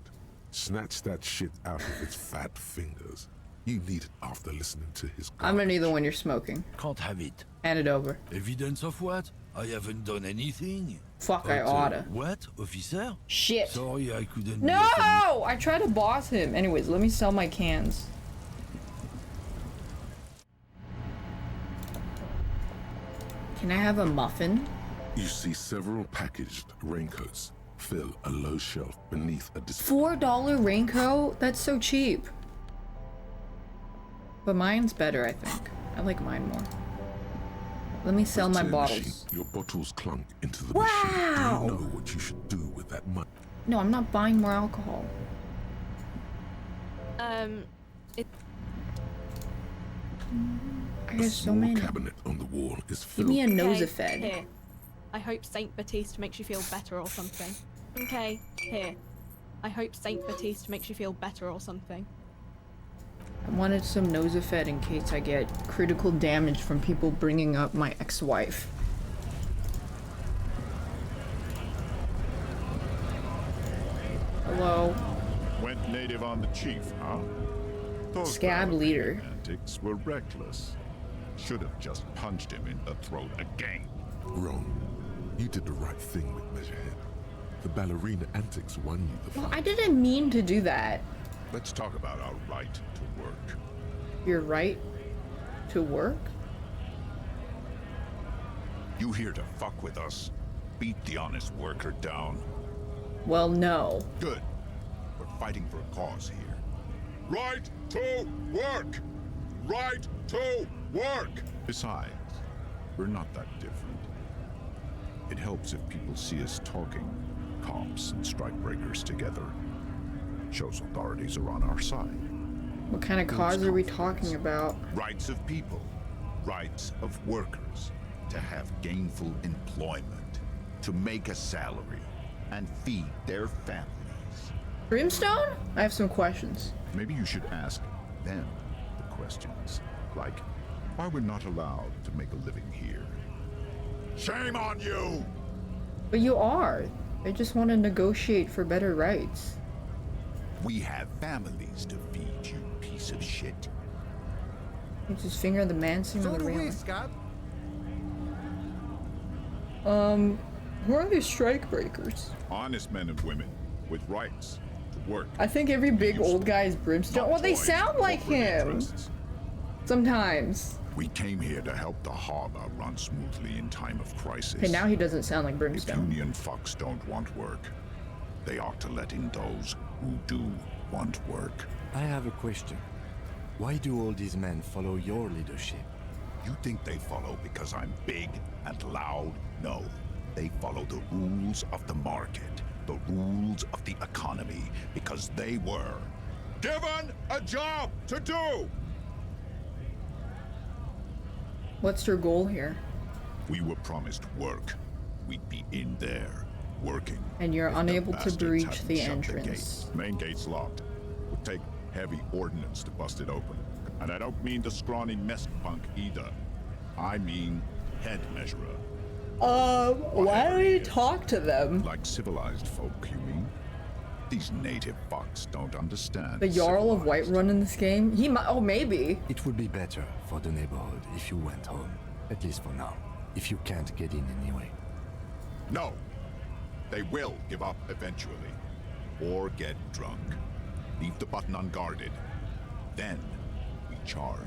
Speaker 4: Snatch that shit out of its fat fingers. You need it after listening to his
Speaker 1: I'm gonna need the one you're smoking.
Speaker 15: Can't have it.
Speaker 1: Hand it over.
Speaker 15: Evidence of what? I haven't done anything.
Speaker 1: Fuck, I
Speaker 15: But,
Speaker 1: oughta.
Speaker 15: What, officer?
Speaker 1: Shit.
Speaker 15: Sorry, I couldn't.
Speaker 1: No!
Speaker 15: get any-
Speaker 1: I tried to boss him. Anyways, let me sell my cans. Can I have a muffin?
Speaker 4: You see several packaged raincoats fill a low shelf beneath a
Speaker 1: $4 raincoat? That's so cheap. But mine's better, I think. I like mine more. Let me sell my
Speaker 4: ATM
Speaker 1: bottles.
Speaker 4: machine. Your bottles clunk into the
Speaker 1: Wow!
Speaker 4: machine. Do you know what you should do with that money?
Speaker 1: No, I'm not buying more alcohol.
Speaker 20: It.
Speaker 1: I
Speaker 4: A
Speaker 1: got so
Speaker 4: small
Speaker 1: many.
Speaker 4: cabinet on the wall is
Speaker 1: Give
Speaker 4: filled.
Speaker 1: me a
Speaker 20: Okay,
Speaker 1: Nosafed.
Speaker 20: here. I hope Saint Baptiste makes you feel better or something. Okay, here. I hope Saint Baptiste makes you feel better or something.
Speaker 1: I wanted some Nosafed in case I get critical damage from people bringing up my ex-wife. Hello?
Speaker 21: Went native on the chief, huh? Those
Speaker 1: Scab leader.
Speaker 21: antics were reckless. Should have just punched him in the throat again.
Speaker 4: Wrong. You did the right thing with Measurehead. The ballerina antics won you the
Speaker 1: Well,
Speaker 4: fight.
Speaker 1: I didn't mean to do that.
Speaker 21: Let's talk about our right to work.
Speaker 1: Your right to work?
Speaker 21: You here to fuck with us? Beat the honest worker down.
Speaker 1: Well, no.
Speaker 21: Good. We're fighting for a cause here. Right to work! Right to work! Besides, we're not that different. It helps if people see us talking, cops and strikebreakers together. Shows authorities are on our side.
Speaker 1: What kind of cause are we talking about?
Speaker 21: Rights of people, rights of workers, to have gainful employment, to make a salary, and feed their families.
Speaker 1: Brimstone? I have some questions.
Speaker 21: Maybe you should ask them the questions, like why we're not allowed to make a living here. Shame on you!
Speaker 1: But you are. They just want to negotiate for better rights.
Speaker 21: We have families to feed, you piece of shit.
Speaker 1: Keeps his finger on the man sitting on the railing.
Speaker 21: Scott.
Speaker 1: Who are these strikebreakers?
Speaker 21: Honest men and women with rights to work.
Speaker 1: I think every big old guy is Brimstone. Well, they sound like him. Sometimes.
Speaker 21: We came here to help the harbor run smoothly in time of crisis.
Speaker 1: Okay, now he doesn't sound like
Speaker 21: If
Speaker 1: Brimstone.
Speaker 21: Union fucks don't want work, they ought to let in those who do want work.
Speaker 6: I have a question. Why do all these men follow your leadership?
Speaker 21: You think they follow because I'm big and loud? No. They follow the rules of the market, the rules of the economy, because they were given a job to do!
Speaker 1: What's your goal here?
Speaker 21: We were promised work. We'd be in there, working.
Speaker 1: And you're
Speaker 21: If the
Speaker 1: unable to
Speaker 21: bastards
Speaker 1: breach
Speaker 21: hadn't
Speaker 1: the
Speaker 21: shut
Speaker 1: entrance.
Speaker 21: gate. Main gate's locked. Would take heavy ordnance to bust it open. And I don't mean the scrawny mess punk either. I mean head measurer.
Speaker 1: Why don't you talk to them?
Speaker 21: Like civilized folk, you mean? These native fucks don't understand.
Speaker 1: The Jarl of Whiterun in this game? He might. Oh, maybe.
Speaker 6: It would be better for the neighborhood if you went home. At least for now. If you can't get in anyway.
Speaker 21: No. They will give up eventually. Or get drunk. Leave the button unguarded. Then we charge.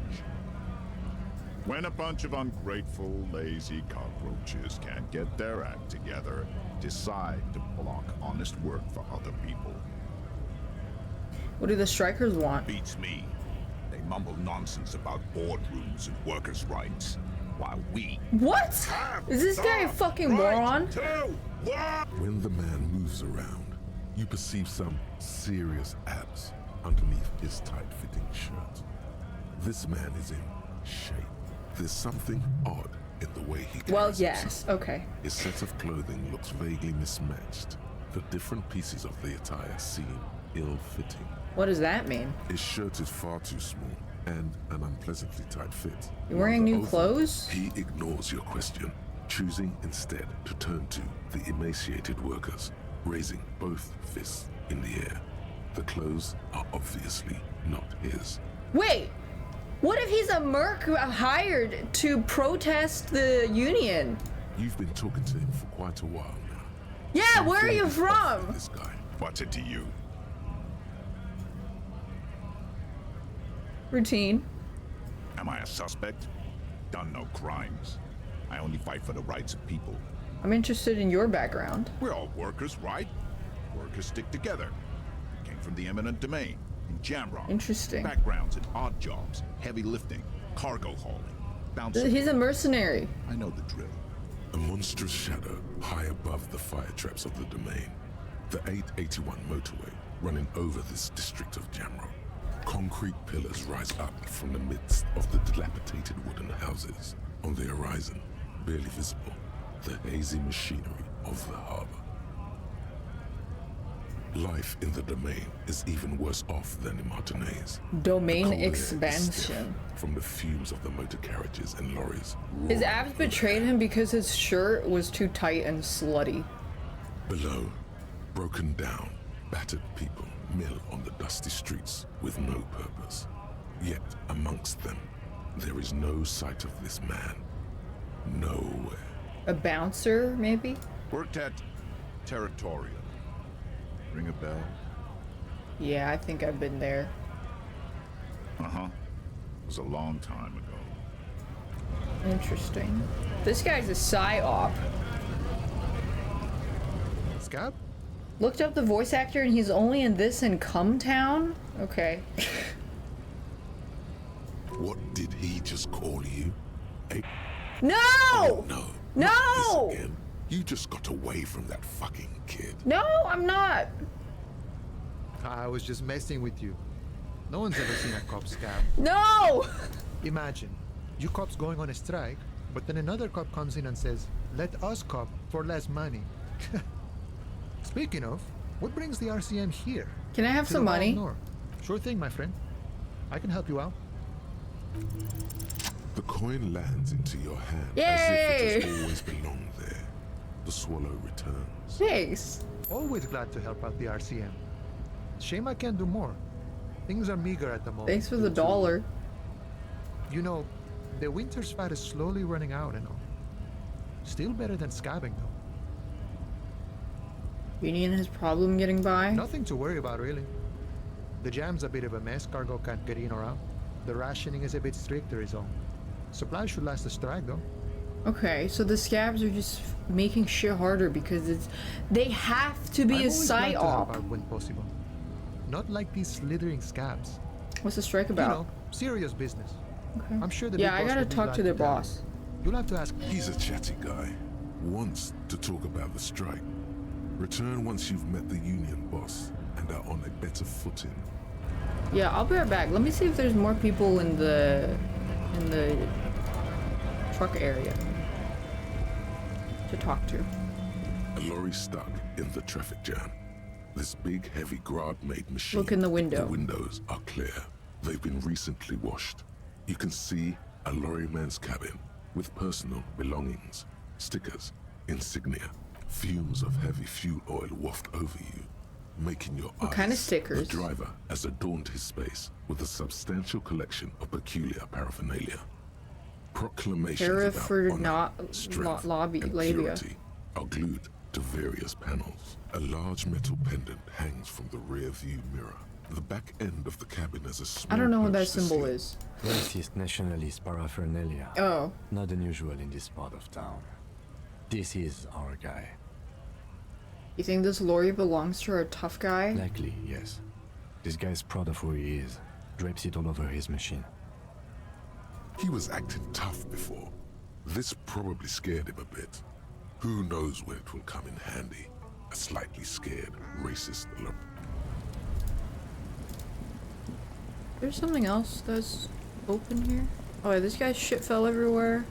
Speaker 21: When a bunch of ungrateful, lazy cockroaches can't get their act together, decide to block honest work for other people.
Speaker 1: What do the strikers want?
Speaker 21: Beats me. They mumble nonsense about boardrooms and workers' rights, while we...
Speaker 1: What? Is this guy a fucking moron?
Speaker 4: When the man moves around, you perceive some serious abs underneath his tight-fitting shirt. This man is in shape. There's something odd in the way he carries
Speaker 1: Well,
Speaker 4: himself.
Speaker 1: yes. Okay.
Speaker 4: His set of clothing looks vaguely mismatched. The different pieces of the attire seem ill-fitting.
Speaker 1: What does that mean?
Speaker 4: His shirt is far too small and an unpleasantly tight fit.
Speaker 1: You wearing new
Speaker 4: Moreover,
Speaker 1: clothes?
Speaker 4: He ignores your question, choosing instead to turn to the emaciated workers, raising both fists in the air. The clothes are obviously not his.
Speaker 1: Wait! What if he's a merc hired to protest the union?
Speaker 4: You've been talking to him for quite a while now.
Speaker 1: Yeah, where are you from?
Speaker 4: This guy.
Speaker 21: What's it to you?
Speaker 1: Routine.
Speaker 21: Am I a suspect? Done no crimes. I only fight for the rights of people.
Speaker 1: I'm interested in your background.
Speaker 21: We're all workers, right? Workers stick together. Came from the eminent domain, in Jamrock.
Speaker 1: Interesting.
Speaker 21: Backgrounds in odd jobs, heavy lifting, cargo hauling, bouncing.
Speaker 1: He's a mercenary.
Speaker 21: I know the drill.
Speaker 4: A monstrous shadow high above the fire traps of the domain. The 881 motorway running over this district of Jamrock. Concrete pillars rise up from the midst of the dilapidated wooden houses. On the horizon, barely visible, the hazy machinery of the harbor. Life in the domain is even worse off than in Martinez.
Speaker 1: Domain
Speaker 4: The cold air is
Speaker 1: expansion.
Speaker 4: stiff from the fumes of the motor carriages and lorries.
Speaker 1: His
Speaker 4: roaring
Speaker 1: abs betrayed him because his shirt was too tight and slutty.
Speaker 4: Below, broken down, battered people mill on the dusty streets with no purpose. Yet amongst them, there is no sight of this man. Nowhere.
Speaker 1: A bouncer, maybe?
Speaker 21: Worked at Territorial. Ring a bell?
Speaker 1: Yeah, I think I've been there.
Speaker 21: Uh-huh. It was a long time ago.
Speaker 1: Interesting. This guy's a psyop.
Speaker 7: Scab?
Speaker 1: Looked up the voice actor and he's only in this and Come Town? Okay.
Speaker 4: What did he just call you?
Speaker 1: No!
Speaker 4: Oh, no.
Speaker 1: No!
Speaker 4: Not this again. You just got away from that fucking kid.
Speaker 1: No, I'm not.
Speaker 7: I was just messing with you. No one's ever seen a cop scab.
Speaker 1: No!
Speaker 7: Imagine, you cops going on a strike, but then another cop comes in and says, let us cop for less money. Speaking of, what brings the RCM here?
Speaker 1: Can I have
Speaker 7: To
Speaker 1: some
Speaker 7: the Wild
Speaker 1: money?
Speaker 7: North? Sure thing, my friend. I can help you out.
Speaker 4: The coin lands into your hand
Speaker 1: Yay!
Speaker 4: as if it has always belonged there. The swallow returns.
Speaker 1: Thanks.
Speaker 7: Always glad to help out the RCM. Shame I can't do more. Things are meager at the moment.
Speaker 1: Thanks for the dollar.
Speaker 7: You know, the winter's fat is slowly running out and all. Still better than scabbing, though.
Speaker 1: Union has problem getting by?
Speaker 7: Nothing to worry about, really. The jam's a bit of a mess. Cargo can't get in or out. The rationing is a bit stricter is all. Supplies should last the strike, though.
Speaker 1: Okay, so the scabs are just making shit harder because they have to be a psyop.
Speaker 7: When possible. Not like these slithering scabs.
Speaker 1: What's the strike about?
Speaker 7: You know, serious business.
Speaker 1: Okay.
Speaker 7: I'm sure the
Speaker 1: Yeah,
Speaker 7: big
Speaker 1: I
Speaker 7: boss
Speaker 1: gotta
Speaker 7: will be
Speaker 1: talk
Speaker 7: glad
Speaker 1: to their
Speaker 7: tell you.
Speaker 1: boss.
Speaker 7: You'll have to ask.
Speaker 4: He's a chatty guy. Wants to talk about the strike. Return once you've met the union boss and are on a better footing.
Speaker 1: Yeah, I'll be right back. Let me see if there's more people in the truck area to talk to.
Speaker 4: A lorry stuck in the traffic jam. This big, heavy Grad-made machine.
Speaker 1: Look in the window.
Speaker 4: The windows are clear. They've been recently washed. You can see a lorryman's cabin with personal belongings, stickers, insignia. Fumes of heavy fuel oil waft over you, making your
Speaker 1: What
Speaker 4: eyes.
Speaker 1: kind of stickers?
Speaker 4: The driver has adorned his space with a substantial collection of peculiar paraphernalia. Proclamations about honor, strength, and purity are glued to various panels. A large metal pendant hangs from the rear view mirror. The back end of the cabin has a small
Speaker 1: I don't know what that
Speaker 4: perch to
Speaker 1: symbol
Speaker 4: sleep.
Speaker 1: is.
Speaker 6: Racist nationalist paraphernalia.
Speaker 1: Oh.
Speaker 6: Not unusual in this part of town. This is our guy.
Speaker 1: You think this lorry belongs to a tough guy?
Speaker 6: Likely, yes. This guy's proud of who he is. Drapes it all over his machine.
Speaker 4: He was acting tough before. This probably scared him a bit. Who knows when it will come in handy? A slightly scared, racist look.
Speaker 1: There's something else that's open here. Oh, yeah, this guy's shit fell everywhere.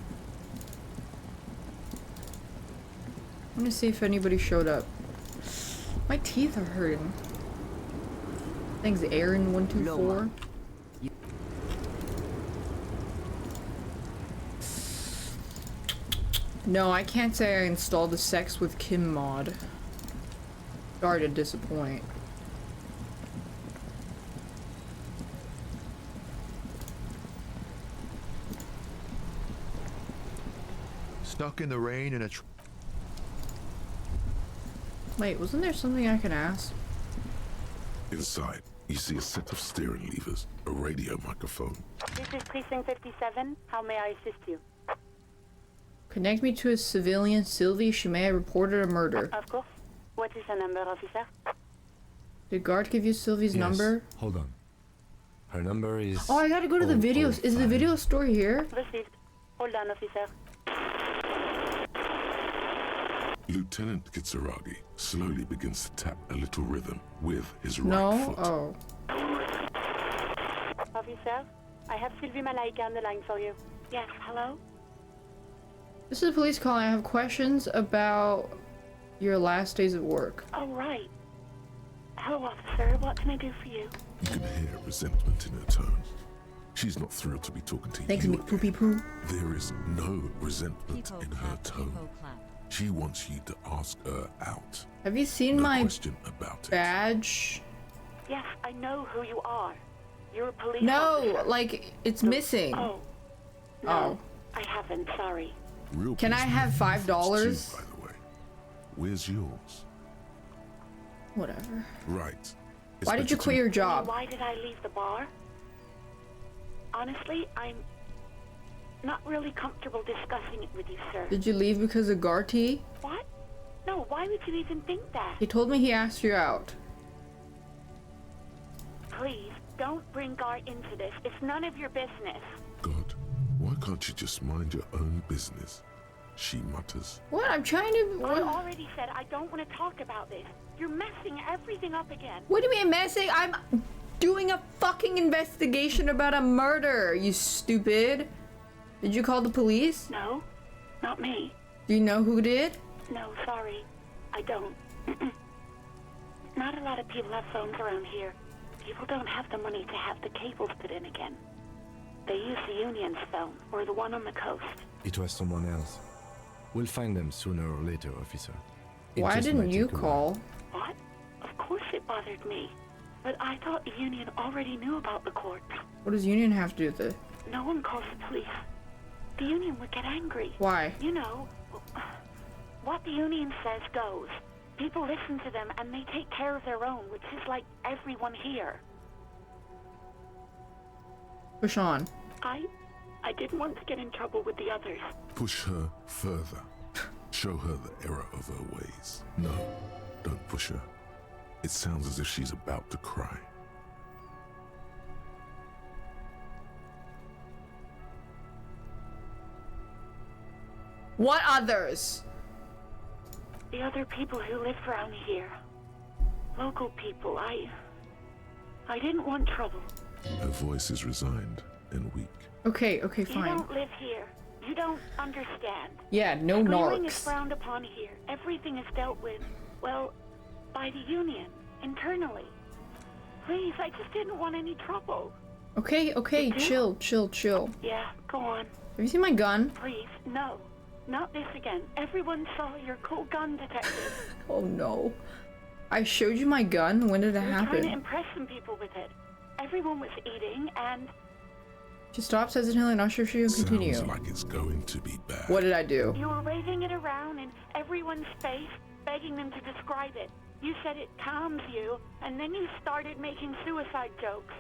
Speaker 1: I'm gonna see if anybody showed up. My teeth are hurting. Thanks, Aaron124. No, I can't say I installed the Sex with Kim mod. Sorry to disappoint.
Speaker 7: Stuck in the rain in a
Speaker 1: Wait, wasn't there something I could ask?
Speaker 4: Inside, you see a set of steering levers, a radio microphone.
Speaker 8: This is Precinct 57. How may I assist you?
Speaker 1: Connect me to a civilian, Sylvie. She may have reported a murder.
Speaker 8: Of course. What is the number, officer?
Speaker 1: Did guard give you Sylvie's number?
Speaker 6: Hold on. Her number is...
Speaker 1: Oh, I gotta go to the videos. Is the video store here?
Speaker 8: Received. Hold on, officer.
Speaker 4: Lieutenant Kitsuragi slowly begins to tap a little rhythm with his right
Speaker 1: No?
Speaker 4: foot.
Speaker 1: Oh.
Speaker 8: Officer, I have Sylvie Malaika on the line for you. Yes, hello?
Speaker 1: This is a police call. I have questions about your last days at work.
Speaker 8: Oh, right. Hello, officer. What can I do for you?
Speaker 4: You can hear resentment in her tone. She's not thrilled to be talking to
Speaker 1: Thanks,
Speaker 4: you.
Speaker 1: McPoopy Poo.
Speaker 4: There is no resentment in her tone. She wants you to ask her out.
Speaker 1: Have you seen
Speaker 4: No
Speaker 1: my
Speaker 4: question about it.
Speaker 1: badge?
Speaker 8: Yes, I know who you are. You're a police
Speaker 1: No,
Speaker 8: officer.
Speaker 1: like, it's missing.
Speaker 8: Oh. No,
Speaker 1: Oh.
Speaker 8: I haven't. Sorry.
Speaker 4: Real
Speaker 1: Can I have $5?
Speaker 4: It's too, by the way. Where's yours?
Speaker 1: Whatever.
Speaker 4: Right. It's
Speaker 1: Why did you
Speaker 4: better
Speaker 1: quit
Speaker 4: to-
Speaker 1: your job?
Speaker 8: Why did I leave the bar? Honestly, I'm not really comfortable discussing it with you, sir.
Speaker 1: Did you leave because of Garty?
Speaker 8: What? No, why would you even think that?
Speaker 1: He told me he asked you out.
Speaker 8: Please, don't bring Gar into this. It's none of your business.
Speaker 4: God, why can't you just mind your own business? She mutters.
Speaker 1: What? I'm trying to...
Speaker 8: I already said I don't want to talk about this. You're messing everything up again.
Speaker 1: What do you mean messing? I'm doing a fucking investigation about a murder, you stupid. Did you call the police?
Speaker 8: No, not me.
Speaker 1: Do you know who did?
Speaker 8: No, sorry. I don't. Not a lot of people have phones around here. People don't have the money to have the cables put in again. They use the union's phone, or the one on the coast.
Speaker 6: It was someone else. We'll find them sooner or later, officer. It
Speaker 1: Why
Speaker 6: just
Speaker 1: didn't
Speaker 6: might
Speaker 1: you
Speaker 6: take a
Speaker 1: call?
Speaker 8: What? Of course it bothered me. But I thought the union already knew about the court.
Speaker 1: What does union have to do with it?
Speaker 8: No one calls the police. The union would get angry.
Speaker 1: Why?
Speaker 8: You know, what the union says goes. People listen to them and they take care of their own, which is like everyone here.
Speaker 1: Push on.
Speaker 8: I I didn't want to get in trouble with the others.
Speaker 4: Push her further. Show her the error of her ways. No, don't push her. It sounds as if she's about to cry.
Speaker 1: What others?
Speaker 8: The other people who live around here. Local people. I didn't want trouble.
Speaker 4: Her voice is resigned and weak.
Speaker 1: Okay,
Speaker 8: You
Speaker 1: fine.
Speaker 8: don't live here. You don't understand.
Speaker 1: Yeah, no
Speaker 8: Screaming is
Speaker 1: narcs.
Speaker 8: frowned upon here. Everything is dealt with, well, by the Union, internally. Please, I just didn't want any trouble.
Speaker 1: Okay, chill.
Speaker 8: Yeah, go on.
Speaker 1: Have you seen my gun?
Speaker 8: Please, no. Not this again. Everyone saw your cool gun, detective.
Speaker 1: Oh no. I showed you my gun? When did it
Speaker 8: You were trying to
Speaker 1: happen?
Speaker 8: impress some people with it. Everyone was eating, and
Speaker 1: She stops hesitantly, not sure if she can continue.
Speaker 4: Sounds like it's going to be bad.
Speaker 1: What did I do?
Speaker 8: you were waving it around in everyone's face, begging them to describe it. You said it calms you, and then you started making suicide jokes.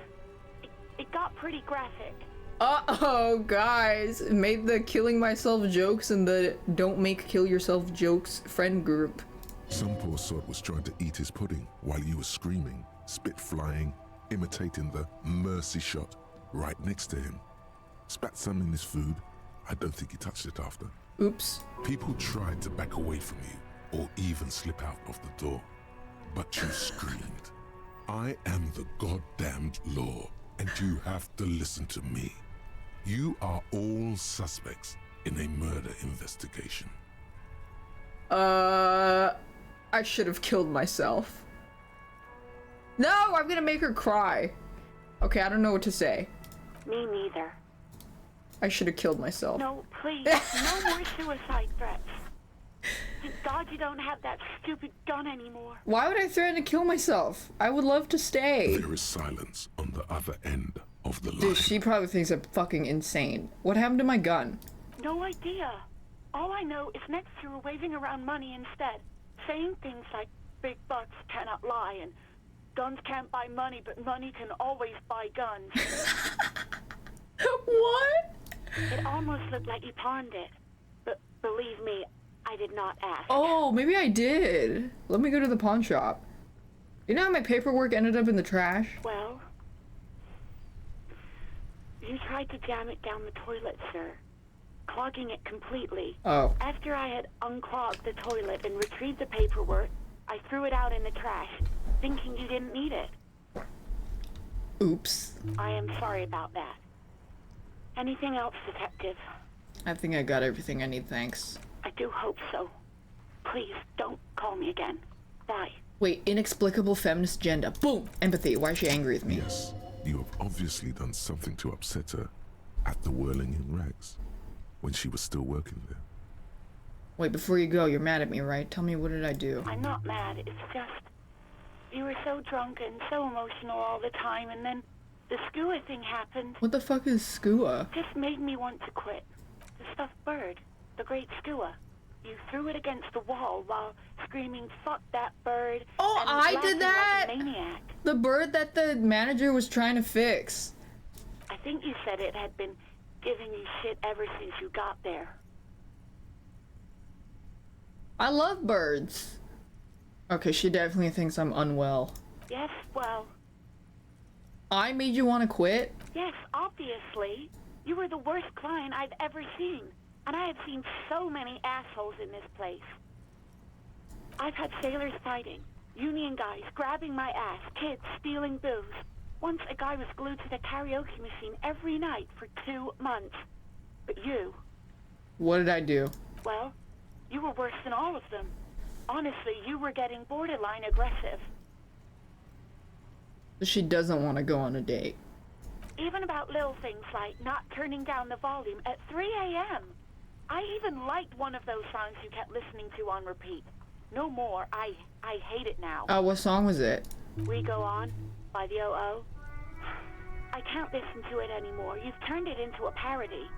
Speaker 8: It got pretty graphic.
Speaker 1: Uh-oh, guys. Made the killing myself jokes and the don't make kill yourself jokes friend group.
Speaker 4: Some poor sod was trying to eat his pudding while you were screaming, spit flying, imitating the mercy shot right next to him. Spat some in his food. I don't think he touched it after.
Speaker 1: Oops.
Speaker 4: People tried to back away from you or even slip out of the door, but you screamed. I am the goddamned law, and you have to listen to me. You are all suspects in a murder investigation.
Speaker 1: I should have killed myself. No, I'm gonna make her cry. Okay, I don't know what to say.
Speaker 8: Me neither.
Speaker 1: I should have killed myself.
Speaker 8: No, please, no more suicide threats. Thank God you don't have that stupid gun anymore.
Speaker 1: Why would I threaten to kill myself? I would love to stay.
Speaker 4: There is silence on the other end of the line.
Speaker 1: Dude, she probably thinks I'm fucking insane. What happened to my gun?
Speaker 8: No idea. All I know is next you were waving around money instead, saying things like big bucks cannot lie and guns can't buy money, but money can always buy guns.
Speaker 1: What?
Speaker 8: It almost looked like you pawned it, but believe me, I did not ask.
Speaker 1: Oh, maybe I did. Let me go to the pawn shop. You know how my paperwork ended up in the trash?
Speaker 8: Well, you tried to jam it down the toilet, sir, clogging it completely.
Speaker 1: Oh.
Speaker 8: After I had unclogged the toilet and retrieved the paperwork, I threw it out in the trash, thinking you didn't need it.
Speaker 1: Oops.
Speaker 8: I am sorry about that. Anything else, detective?
Speaker 1: I think I got everything I need, thanks.
Speaker 8: I do hope so. Please, don't call me again. Bye.
Speaker 1: Wait, inexplicable feminist agenda. Boom! Empathy. Why is she angry with me?
Speaker 4: Yes, you have obviously done something to upset her at the Whirling in Rags when she was still working there.
Speaker 1: Wait, before you go, you're mad at me, right? Tell me, what did I do?
Speaker 8: I'm not mad. It's just you were so drunk and so emotional all the time, and then the skua thing happened.
Speaker 1: What the fuck is skua?
Speaker 8: Just made me want to quit. The stuffed bird, the great skua. You threw it against the wall while screaming, "Fuck that bird!"
Speaker 1: Oh,
Speaker 8: and
Speaker 1: I
Speaker 8: laughing
Speaker 1: did that.
Speaker 8: like a maniac.
Speaker 1: The bird that the manager was trying to fix.
Speaker 8: I think you said it had been giving you shit ever since you got there.
Speaker 1: I love birds. Okay, she definitely thinks I'm unwell.
Speaker 8: Yes, well,
Speaker 1: I made you want to quit?
Speaker 8: yes, obviously. You were the worst client I've ever seen. And I have seen so many assholes in this place. I've had sailors fighting, union guys grabbing my ass, kids stealing booze. Once a guy was glued to the karaoke machine every night for 2 months. But you,
Speaker 1: What did I do?
Speaker 8: well, you were worse than all of them. Honestly, you were getting borderline aggressive.
Speaker 1: She doesn't want to go on a date.
Speaker 8: Even about little things like not turning down the volume at 3 a.m. I even liked one of those songs you kept listening to on repeat. No more. I hate it now.
Speaker 1: What song was it?
Speaker 8: We Go On by the O.O. I can't listen to it anymore. You've turned it into a parody.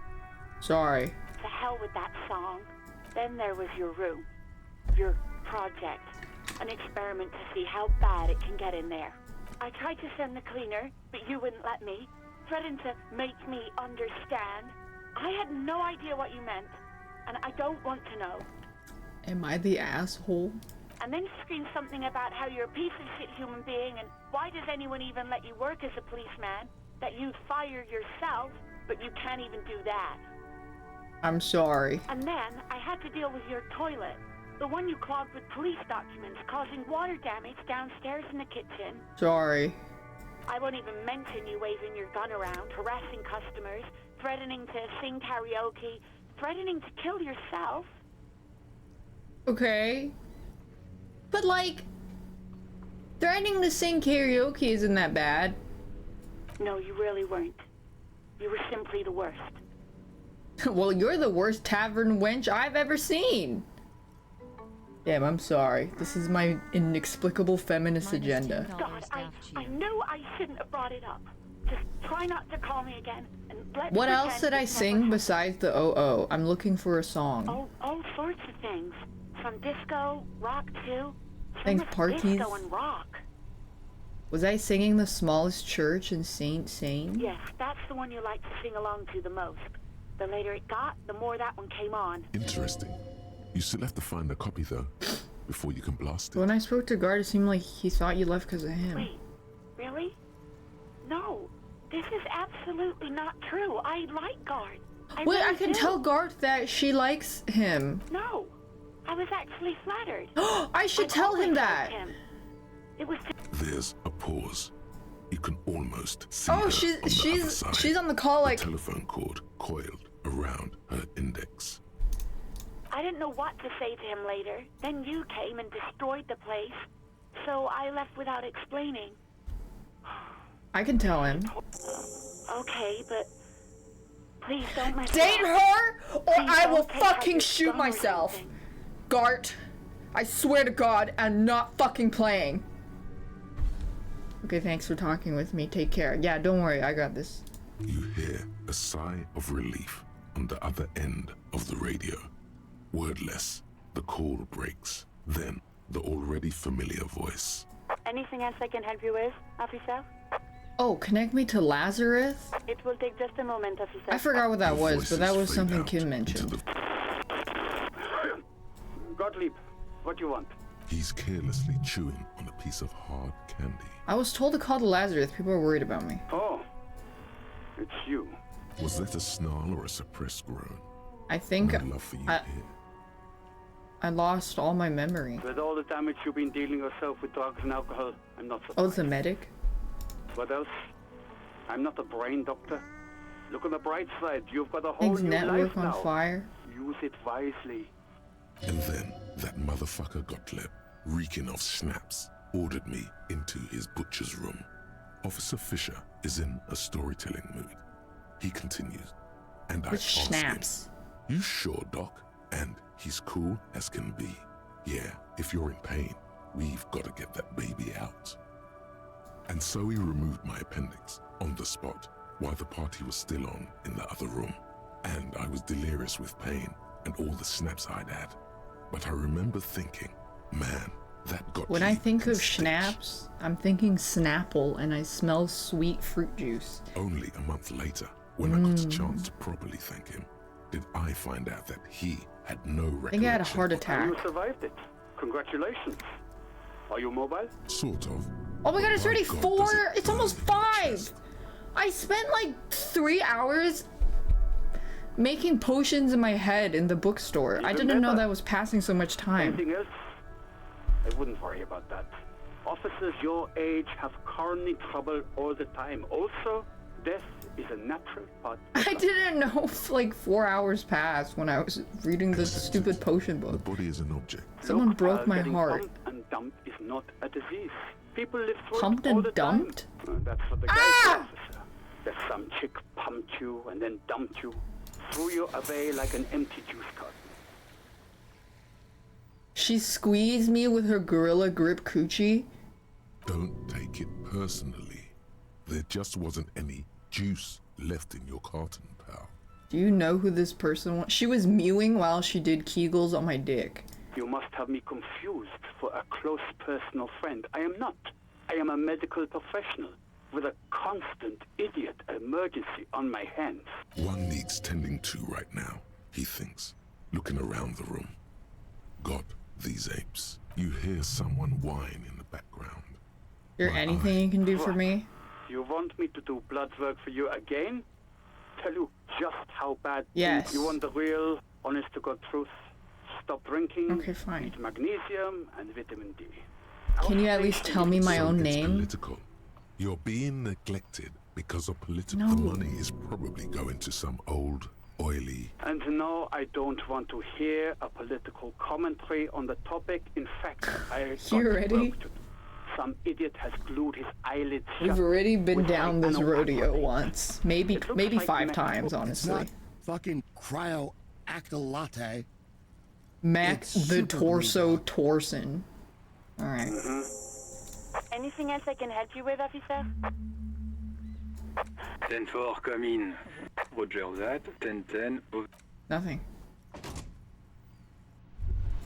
Speaker 1: Sorry.
Speaker 8: To hell with that song. Then there was your room. Your project. An experiment to see how bad it can get in there. I tried to send the cleaner, but you wouldn't let me. Threatened to make me understand. I had no idea what you meant, and I don't want to know.
Speaker 1: Am I the asshole?
Speaker 8: And then you screamed something about how you're a piece of shit human being, and why does anyone even let you work as a policeman? That you'd fire yourself, but you can't even do that.
Speaker 1: I'm sorry.
Speaker 8: And then I had to deal with your toilet. The one you clogged with police documents, causing water damage downstairs in the kitchen.
Speaker 1: Sorry.
Speaker 8: I won't even mention you waving your gun around, harassing customers, threatening to sing karaoke, threatening to kill yourself.
Speaker 1: Okay. But like, threatening to sing karaoke isn't that bad.
Speaker 8: No, you really weren't. You were simply the worst.
Speaker 1: Well, you're the worst tavern wench I've ever seen. Damn, I'm sorry. This is my inexplicable feminist agenda.
Speaker 8: God, I knew I shouldn't have brought it up. Just try not to call me again. And let's
Speaker 1: What else
Speaker 8: pretend
Speaker 1: did I
Speaker 8: it's
Speaker 1: sing
Speaker 8: never
Speaker 1: besides the oh? I'm looking for a song.
Speaker 8: happened. All sorts of things. From disco, rock too.
Speaker 1: Thanks,
Speaker 8: Some
Speaker 1: parties.
Speaker 8: disco and rock.
Speaker 1: Was I singing The Smallest Church in Saint Sane?
Speaker 8: Yes, that's the one you like to sing along to the most. The later it got, the more that one came on.
Speaker 4: Interesting. You still have to find a copy though, before you can blast it.
Speaker 1: When I spoke to Guard, it seemed like he thought you left because of him.
Speaker 8: Wait, really? No, this is absolutely not true. I like Guard.
Speaker 1: Wait,
Speaker 8: really
Speaker 1: I can
Speaker 8: do.
Speaker 1: tell Guard that she likes him.
Speaker 8: No, I was actually flattered.
Speaker 1: I should tell him
Speaker 8: always
Speaker 1: that.
Speaker 8: liked him. It was.
Speaker 4: There's a pause. You can almost see
Speaker 1: Oh,
Speaker 4: her
Speaker 1: she's
Speaker 4: on the other
Speaker 1: she's
Speaker 4: side.
Speaker 1: she's on the call like.
Speaker 4: The telephone cord coiled around her index.
Speaker 8: I didn't know what to say to him later. Then you came and destroyed the place. So I left without explaining.
Speaker 1: I can tell him.
Speaker 8: Okay, but please don't mess
Speaker 1: Date
Speaker 8: up.
Speaker 1: her, or
Speaker 8: Please
Speaker 1: I will
Speaker 8: don't take out
Speaker 1: fucking
Speaker 8: your
Speaker 1: shoot
Speaker 8: gun or
Speaker 1: myself.
Speaker 8: something.
Speaker 1: Gart, I swear to God, I'm not fucking playing. Okay, thanks for talking with me. Take care. Yeah, don't worry, I got this.
Speaker 4: You hear a sigh of relief on the other end of the radio. Wordless, the call breaks. Then, the already familiar voice.
Speaker 8: Anything else I can help you with, officer?
Speaker 1: Oh, connect me to Lazarus?
Speaker 8: It will take just a moment, officer.
Speaker 1: I forgot what that
Speaker 4: The
Speaker 1: was, but that
Speaker 4: voices
Speaker 1: was
Speaker 4: fade
Speaker 1: something
Speaker 4: out
Speaker 1: Kim mentioned.
Speaker 19: Gottlieb, what you want?
Speaker 4: He's carelessly chewing on a piece of hard candy.
Speaker 1: I was told to call the Lazarus. People are worried about me.
Speaker 19: Oh, it's you.
Speaker 4: Was that a snarl or a suppressed groan?
Speaker 1: I think
Speaker 4: No love for you
Speaker 1: I,
Speaker 4: here.
Speaker 1: I lost all my memory.
Speaker 19: With all the damage you've been dealing yourself with drugs and alcohol, I'm not surprised.
Speaker 1: Oh, it's a medic?
Speaker 19: What else? I'm not a brain doctor. Look on the bright side. You've got a whole
Speaker 1: Things
Speaker 19: new
Speaker 1: network
Speaker 19: life
Speaker 1: on
Speaker 19: now.
Speaker 1: fire.
Speaker 19: Use it wisely.
Speaker 4: And then that motherfucker Gottlieb, reeking of schnapps, ordered me into his butcher's room. Officer Fisher is in a storytelling mood. He continues, and I
Speaker 1: Which
Speaker 4: ask
Speaker 1: schnapps?
Speaker 4: him, "You sure, Doc?" And he's cool as can be. "Yeah, if you're in pain, we've got to get that baby out." And so he removed my appendix on the spot while the party was still on in the other room. And I was delirious with pain and all the snaps I'd had. But I remember thinking, man, that got
Speaker 1: When I think of schnapps, I'm thinking Snapple, and I smell sweet fruit juice.
Speaker 4: Only a month later, when I got a chance to properly thank him, did I find out that he had no recollection.
Speaker 1: I think I had a heart
Speaker 19: And
Speaker 1: attack.
Speaker 19: you survived it. Congratulations. Are you mobile?
Speaker 4: Sort of.
Speaker 1: Oh my god, it's already
Speaker 4: God,
Speaker 1: 4!
Speaker 4: does it
Speaker 1: It's almost 5! I spent like 3 hours making potions in my head in the bookstore. I
Speaker 19: Even
Speaker 1: didn't know
Speaker 19: better.
Speaker 1: that was passing so much time.
Speaker 19: Anything else? I wouldn't worry about that. Officers your age have coronary trouble all the time. Also, death is a natural part.
Speaker 1: I didn't know if like 4 hours passed when I was reading this stupid potion book.
Speaker 4: The body is an object.
Speaker 1: Someone
Speaker 19: Look,
Speaker 1: broke my
Speaker 19: getting
Speaker 1: heart.
Speaker 19: Pumped and dumped is not a disease. People live through
Speaker 1: Pumped
Speaker 19: it all
Speaker 1: and
Speaker 19: the
Speaker 1: dumped?
Speaker 19: time. That's what the guy officer. That some chick pumped you and then dumped you, threw you away like an empty juice carton.
Speaker 1: She squeezed me with her gorilla grip coochie.
Speaker 4: Don't take it personally. There just wasn't any juice left in your carton, pal.
Speaker 1: Do you know who this person was? She was mewing while she did Kegels on my dick.
Speaker 19: You must have me confused for a close personal friend. I am not. I am a medical professional. with a constant idiot emergency on my hands.
Speaker 4: One needs tending to right now, he thinks, looking around the room. God, these apes. You hear someone whine in the background.
Speaker 1: Is there anything you can do for me?
Speaker 19: You want me to do blood work for you again? Tell you just how bad
Speaker 1: Yes.
Speaker 19: you want the real, honest-to-God truth. Stop drinking,
Speaker 1: Okay, fine.
Speaker 19: eat magnesium and vitamin D.
Speaker 1: Can you at least tell me my own
Speaker 4: It's
Speaker 1: name?
Speaker 4: political. You're being neglected because of political.
Speaker 1: No.
Speaker 4: The money is probably going to some old, oily.
Speaker 19: And no, I don't want to hear a political commentary on the topic. In fact, I got
Speaker 1: already?
Speaker 19: work to do. Some idiot has glued his eyelids
Speaker 1: We've
Speaker 19: shut
Speaker 1: already been
Speaker 19: with
Speaker 1: down
Speaker 19: my
Speaker 1: this rodeo
Speaker 19: anomaly.
Speaker 1: once. Maybe
Speaker 19: It looks
Speaker 1: maybe
Speaker 19: like
Speaker 1: 5
Speaker 19: Mac-
Speaker 1: times,
Speaker 5: It's
Speaker 1: honestly.
Speaker 5: not fucking cryo acta latte.
Speaker 1: Mac
Speaker 5: It's
Speaker 1: the
Speaker 5: super
Speaker 1: torso Torsen. Alright.
Speaker 8: Anything else I can help you with, officer?
Speaker 22: 10-4 come in. Roger that. 10-10.
Speaker 1: Nothing.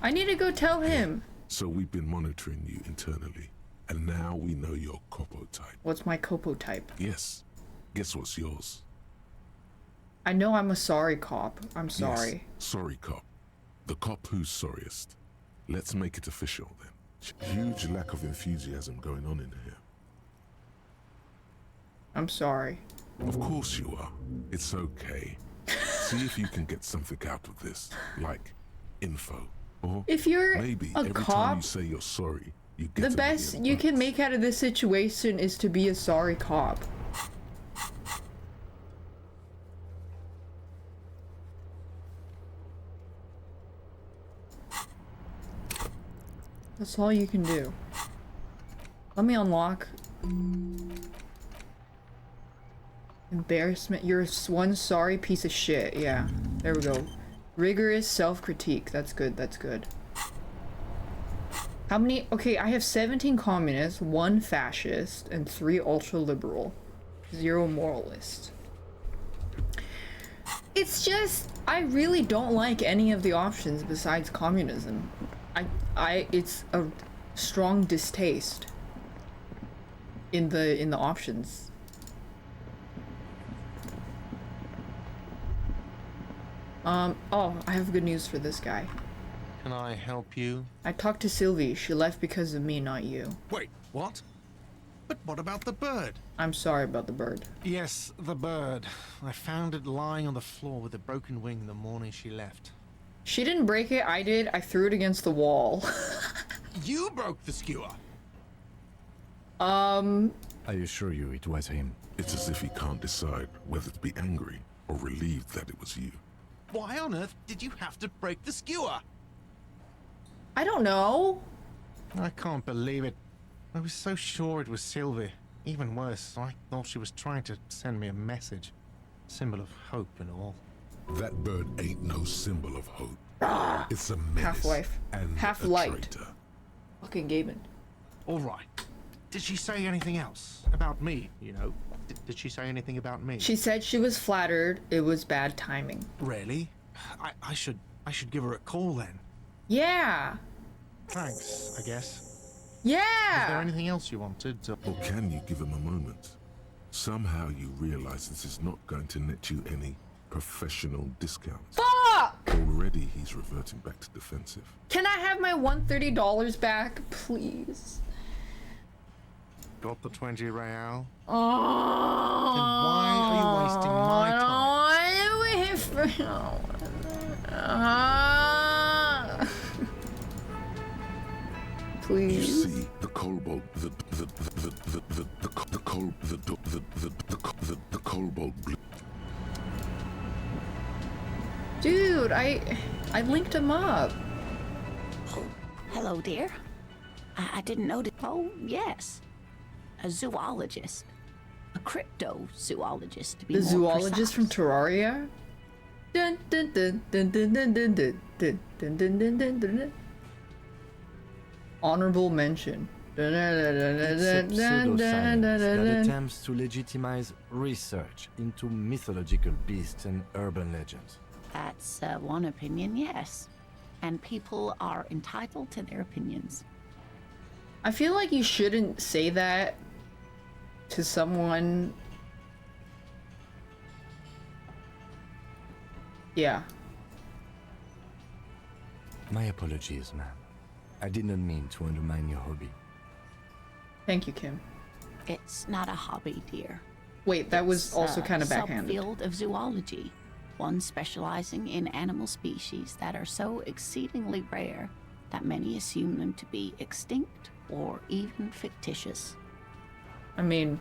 Speaker 1: I need to go tell him.
Speaker 4: So we've been monitoring you internally, and now we know your Copo type.
Speaker 1: What's my Copo type?
Speaker 4: Yes. Guess what's yours?
Speaker 1: I know I'm a sorry cop. I'm sorry.
Speaker 4: Yes, sorry cop. The cop who's sorriest. Let's make it official then. Huge lack of enthusiasm going on in here.
Speaker 1: I'm sorry.
Speaker 4: Of course you are. It's okay. See if you can get something out of this, like info. Or
Speaker 1: If you're
Speaker 4: maybe
Speaker 1: a
Speaker 4: every time
Speaker 1: cop,
Speaker 4: you say you're sorry, you get
Speaker 1: the
Speaker 4: a
Speaker 1: best
Speaker 4: million
Speaker 1: you
Speaker 4: bucks.
Speaker 1: can make out of this situation is to be a sorry cop. That's all you can do. Let me unlock. Embarrassment. You're one sorry piece of shit. Yeah. There we go. Rigorous self-critique. That's good. That's good. How many? Okay, I have 17 communists, 1 fascist, and 3 ultra-liberal. 0 moralist. It's just, I really don't like any of the options besides communism. It's a strong distaste in the options. Oh, I have good news for this guy.
Speaker 23: Can I help you?
Speaker 1: I talked to Sylvie. She left because of me, not you.
Speaker 23: Wait, what? But what about the bird?
Speaker 1: I'm sorry about the bird.
Speaker 23: Yes, the bird. I found it lying on the floor with a broken wing the morning she left.
Speaker 1: She didn't break it, I did. I threw it against the wall.
Speaker 23: You broke the skewer!
Speaker 6: I assure you it was him.
Speaker 4: It's as if he can't decide whether to be angry or relieved that it was you.
Speaker 23: Why on earth did you have to break the skewer?
Speaker 1: I don't know.
Speaker 23: I can't believe it. I was so sure it was Sylvie. Even worse, I thought she was trying to send me a message. Symbol of hope and all.
Speaker 4: That bird ain't no symbol of hope. It's a menace
Speaker 1: Half-life.
Speaker 4: and
Speaker 1: Half-light.
Speaker 4: a traitor.
Speaker 1: Fucking Gaben.
Speaker 23: All right. Did she say anything else? About me, you know? Did she say anything about me?
Speaker 1: She said she was flattered. It was bad timing.
Speaker 23: Really? I should give her a call then.
Speaker 1: Yeah.
Speaker 23: Thanks, I guess.
Speaker 1: Yeah.
Speaker 23: Is there anything else you wanted?
Speaker 4: Or can you give him a moment? Somehow you realize this is not going to net you any professional discounts.
Speaker 1: Fuck!
Speaker 4: Already he's reverting back to defensive.
Speaker 1: Can I have my $130 back, please?
Speaker 23: Got the 20 real?
Speaker 1: Oh.
Speaker 23: Then why are you wasting my time?
Speaker 1: Please.
Speaker 4: You see, the cobalt, the cobalt blue.
Speaker 1: Dude, I linked him up.
Speaker 3: Oh, hello, dear. I didn't notice. Oh, yes. A zoologist. A cryptozoologist, to be
Speaker 1: The
Speaker 3: more
Speaker 1: zoologist from
Speaker 3: precise.
Speaker 1: Terraria? Dun dun dun dun dun dun dun dun dun dun dun dun dun dun. Honorable mention. Dun, dun, dun, dun,
Speaker 6: It's a
Speaker 1: dun, dun,
Speaker 6: pseudoscience
Speaker 1: dun,
Speaker 6: that
Speaker 1: dun.
Speaker 6: attempts to legitimize research into mythological beasts and urban legends.
Speaker 3: That's one opinion, yes. And people are entitled to their opinions.
Speaker 1: I feel like you shouldn't say that to someone. Yeah.
Speaker 6: My apologies, ma'am. I did not mean to undermine your hobby.
Speaker 1: Thank you, Kim.
Speaker 3: It's not a hobby, dear.
Speaker 1: Wait, that was
Speaker 3: It's
Speaker 1: also
Speaker 3: a
Speaker 1: kind of backhanded.
Speaker 3: subfield of zoology, one specializing in animal species that are so exceedingly rare that many assume them to be extinct or even fictitious.
Speaker 1: I mean,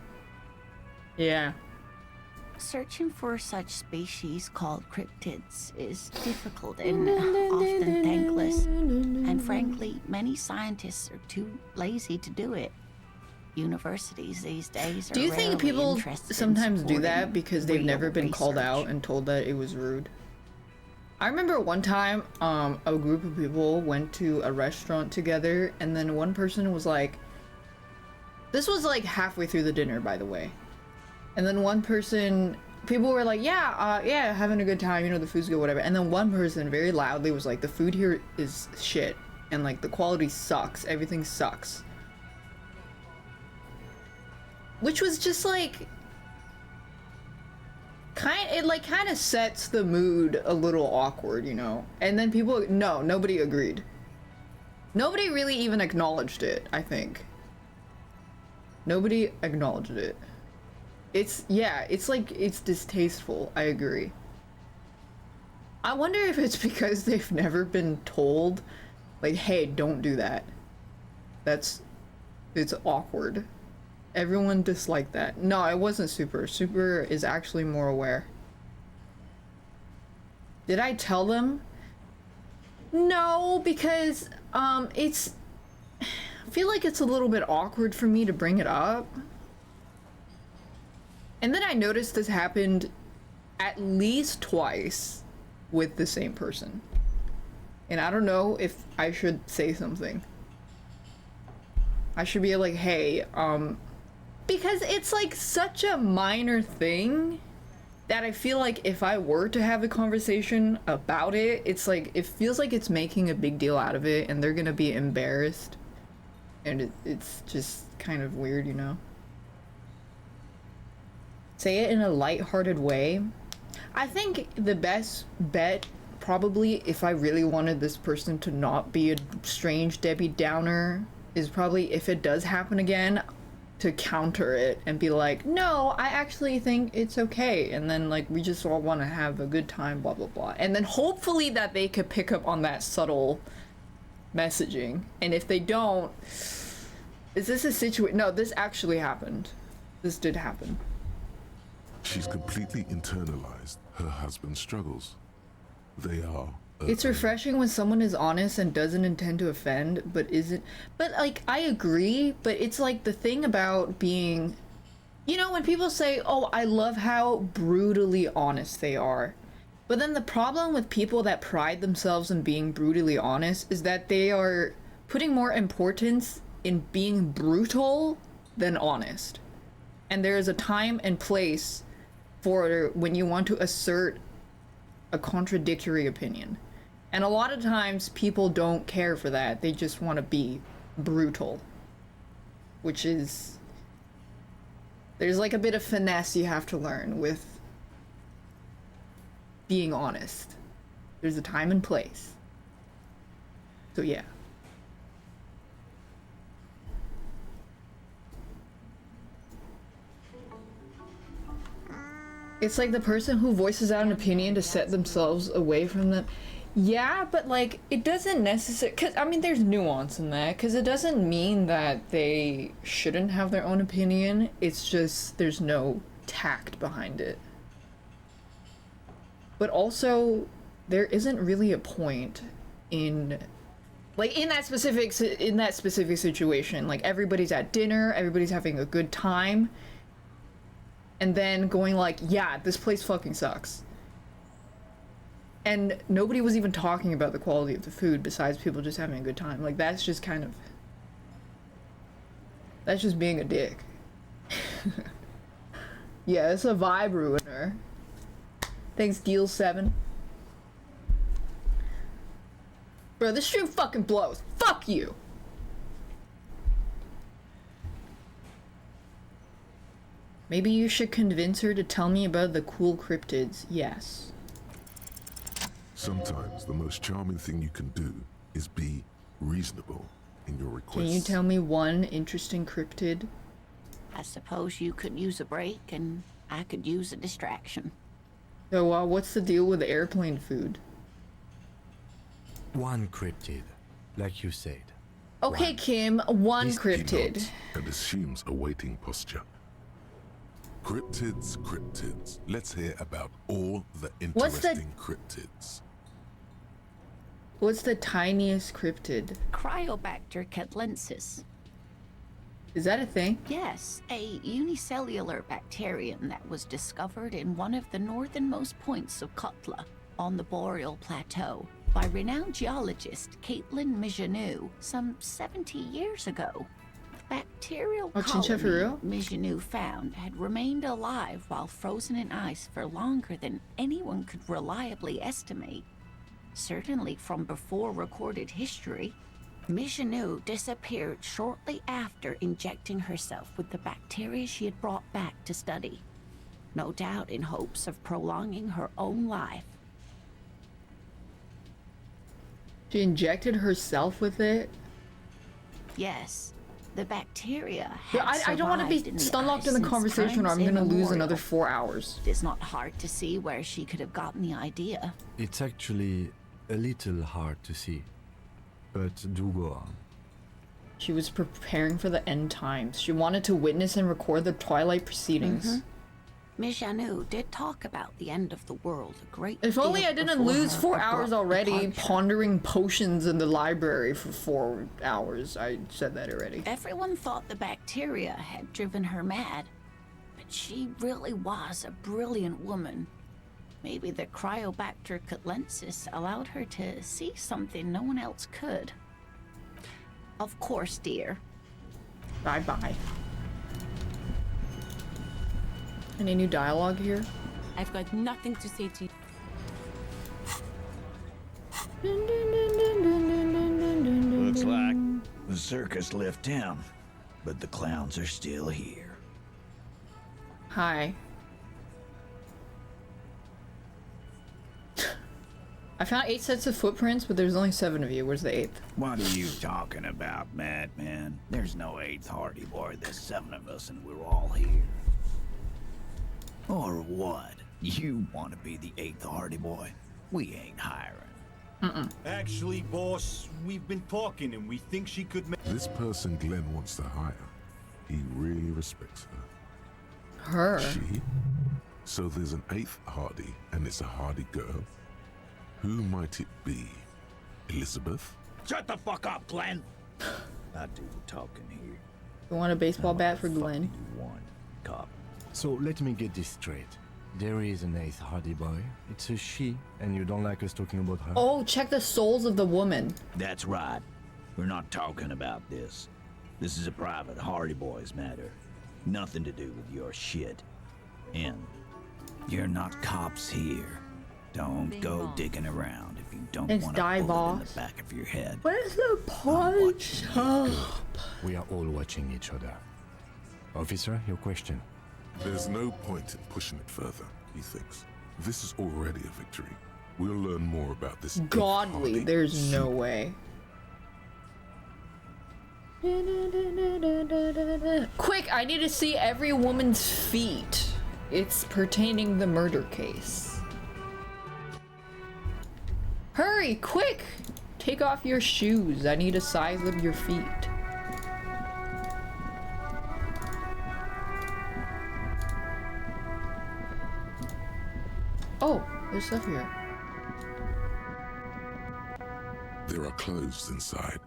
Speaker 1: yeah.
Speaker 3: Searching for such species called cryptids is difficult and often thankless, and frankly, many scientists are too lazy to do it. Universities these days are
Speaker 1: Do you think
Speaker 3: rarely
Speaker 1: people
Speaker 3: interested in
Speaker 1: sometimes do that
Speaker 3: supporting
Speaker 1: because they've never
Speaker 3: real
Speaker 1: been called
Speaker 3: research?
Speaker 1: out and told that it was rude? I remember one time, a group of people went to a restaurant together, and then one person was like, this was like halfway through the dinner, by the way. And then one person, people were like, yeah, having a good time, you know, the food's good, whatever. And then one person very loudly was like, the food here is shit, and like the quality sucks, everything sucks. Which was just like, kind of sets the mood a little awkward, you know? And then people, nobody agreed. Nobody really even acknowledged it, I think. Nobody acknowledged it. It's like, it's distasteful, I agree. I wonder if it's because they've never been told, like, hey, don't do that. It's awkward. Everyone disliked that. No, it wasn't Super. Super is actually more aware. Did I tell them? No, because, I feel like it's a little bit awkward for me to bring it up. And then I noticed this happened at least twice with the same person. And I don't know if I should say something. I should be like, hey, because it's like such a minor thing that I feel like if I were to have a conversation about it, it's like, it feels like it's making a big deal out of it and they're gonna be embarrassed. And it's just kind of weird, you know? Say it in a lighthearted way. I think the best bet, probably, if I really wanted this person to not be a strange Debbie Downer, is probably, if it does happen again, to counter it and be like, no, I actually think it's okay, and then like we just all want to have a good time, blah blah blah, and then hopefully that they could pick up on that subtle messaging. And if they don't, is this a situation? No, this actually happened. This did happen.
Speaker 4: She's completely internalized her husband's struggles. They are...
Speaker 1: It's refreshing when someone is honest and doesn't intend to offend, but isn't... But, like, I agree, but it's like the thing about being... You know, when people say, oh, I love how brutally honest they are. But then the problem with people that pride themselves in being brutally honest is that they are putting more importance in being brutal than honest. And there is a time and place for when you want to assert a contradictory opinion. And a lot of times people don't care for that. They just want to be brutal. Which is... There's like a bit of finesse you have to learn with being honest. There's a time and place. So yeah. It's like the person who voices out an opinion to set themselves away from them. Yeah, but like, it doesn't necessarily... Cause, I mean, there's nuance in that, because it doesn't mean that they shouldn't have their own opinion. It's just, there's no tact behind it. But also, there isn't really a point in... Like, in that specific situation, like, everybody's at dinner, everybody's having a good time, and then going like, yeah, this place fucking sucks. And nobody was even talking about the quality of the food besides people just having a good time. Like, that's just kind of... That's just being a dick. Yeah, it's a vibe ruiner. Thanks, Deal7. Bro, this stream fucking blows. Fuck you! Maybe you should convince her to tell me about the cool cryptids. Yes.
Speaker 4: Sometimes the most charming thing you can do is be reasonable in your requests.
Speaker 1: Can you tell me one interesting cryptid?
Speaker 3: I suppose you could use a break, and I could use a distraction.
Speaker 1: So, what's the deal with the airplane food?
Speaker 6: One cryptid, like you said.
Speaker 1: Okay, Kim, one
Speaker 4: He
Speaker 1: cryptid.
Speaker 4: nods and assumes a waiting posture. Cryptids, cryptids. Let's hear about all the interesting cryptids.
Speaker 1: What's the tiniest cryptid?
Speaker 3: Cryobacter catlensis.
Speaker 1: Is that a thing?
Speaker 3: Yes, a unicellular bacterium that was discovered in one of the northernmost points of Kotla on the Boreal Plateau by renowned geologist Caitlin Mijanou some 70 years ago. The bacterial colony Mijanou found had remained alive while frozen in ice for longer than anyone could reliably estimate. Certainly from before recorded history, Mijanou disappeared shortly after injecting herself with the bacteria she had brought back to study, no doubt in hopes of prolonging her own life.
Speaker 1: She injected herself with it?
Speaker 3: Yes, the bacteria
Speaker 1: Yeah,
Speaker 3: had
Speaker 1: I don't want to be stun locked in the conversation or I'm going to lose another 4 hours.
Speaker 3: It is not hard to see where she could have gotten the idea.
Speaker 6: It's actually a little hard to see, but do go on.
Speaker 1: She was preparing for the end times. She wanted to witness and record the Twilight proceedings.
Speaker 3: Mijanou did talk about the end of the world a great
Speaker 1: If only I didn't lose 4 hours already
Speaker 3: departure.
Speaker 1: pondering potions in the library for 4 hours. I said that already.
Speaker 3: Everyone thought the bacteria had driven her mad, but she really was a brilliant woman. Maybe the Cryobacter catlensis allowed her to see something no one else could. Of course, dear.
Speaker 1: Bye-bye. Any new dialogue here?
Speaker 18: I've got nothing to say to you.
Speaker 9: Looks like the circus left town, but the clowns are still here.
Speaker 1: Hi. I found 8 sets of footprints, but there's only 7 of you. Where's the 8th?
Speaker 9: What are you talking about, madman? There's no 8th Hardy Boy. There's 7 of us and we're all here. Or what? You want to be the 8th Hardy Boy? We ain't hiring.
Speaker 10: Actually, boss, we've been talking and we think she could
Speaker 4: This person Glenn wants to hire, he really respects her.
Speaker 1: Her?
Speaker 4: She? So there's an 8th Hardy, and it's a Hardy girl. Who might it be? Elizabeth?
Speaker 9: Shut the fuck up, Glenn! I do the talking here.
Speaker 1: You want a baseball bat for Glenn?
Speaker 9: Cop.
Speaker 6: So let me get this straight. There is an 8th Hardy Boy. It's a she, and you don't like us talking about her?
Speaker 1: Oh, check the souls of the woman.
Speaker 9: That's right. We're not talking about this. This is a private Hardy Boys matter. Nothing to do with your shit. And you're not cops here. Don't go digging around if you don't
Speaker 1: It's
Speaker 9: want
Speaker 1: die,
Speaker 9: a bullet in
Speaker 1: boss.
Speaker 9: the back of your head.
Speaker 1: Where's the punch?
Speaker 6: We are all watching each other. Officer, your question.
Speaker 4: There's no point in pushing it further, he thinks. This is already a victory. We'll learn more about this.
Speaker 1: Godly, there's no way. Quick, I need to see every woman's feet. It's pertaining the murder case. Hurry, quick! Take off your shoes. I need a size of your feet. Oh, there's stuff here.
Speaker 4: There are clothes inside.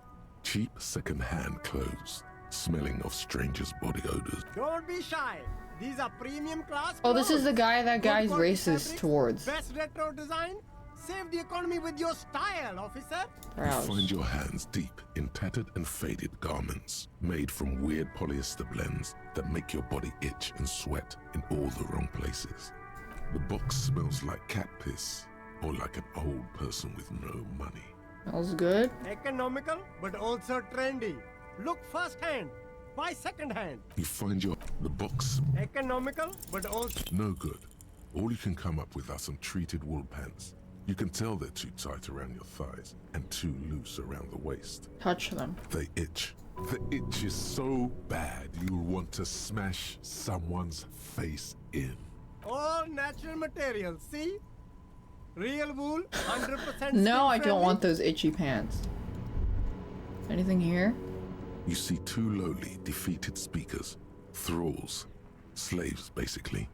Speaker 4: Cheap second-hand clothes, smelling of strangers' body odors.
Speaker 16: Don't be shy. These are premium class.
Speaker 1: Oh, this is the guy that guy's
Speaker 16: Good quality
Speaker 1: racist
Speaker 16: fabrics,
Speaker 1: towards.
Speaker 16: Best retro design. Save the economy with your style, officer.
Speaker 4: You find your hands deep in tattered and faded garments, made from weird polyester blends that make your body itch and sweat in all the wrong places. The box smells like cat piss, or like an old person with no money.
Speaker 1: Smells good.
Speaker 16: Economical, but also trendy. Look firsthand. Buy second-hand.
Speaker 4: You find the box
Speaker 16: Economical, but also...
Speaker 4: no good. All you can come up with are some treated wool pants. You can tell they're too tight around your thighs and too loose around the waist.
Speaker 1: Touch them.
Speaker 4: They itch. The itch is so bad you'll want to smash someone's face in.
Speaker 16: All natural materials, see? Real wool, 100%
Speaker 1: No, I
Speaker 16: skin
Speaker 1: don't want
Speaker 16: friendly.
Speaker 1: those itchy pants. Anything here?
Speaker 4: You see two lowly, defeated speakers, thralls, slaves basically,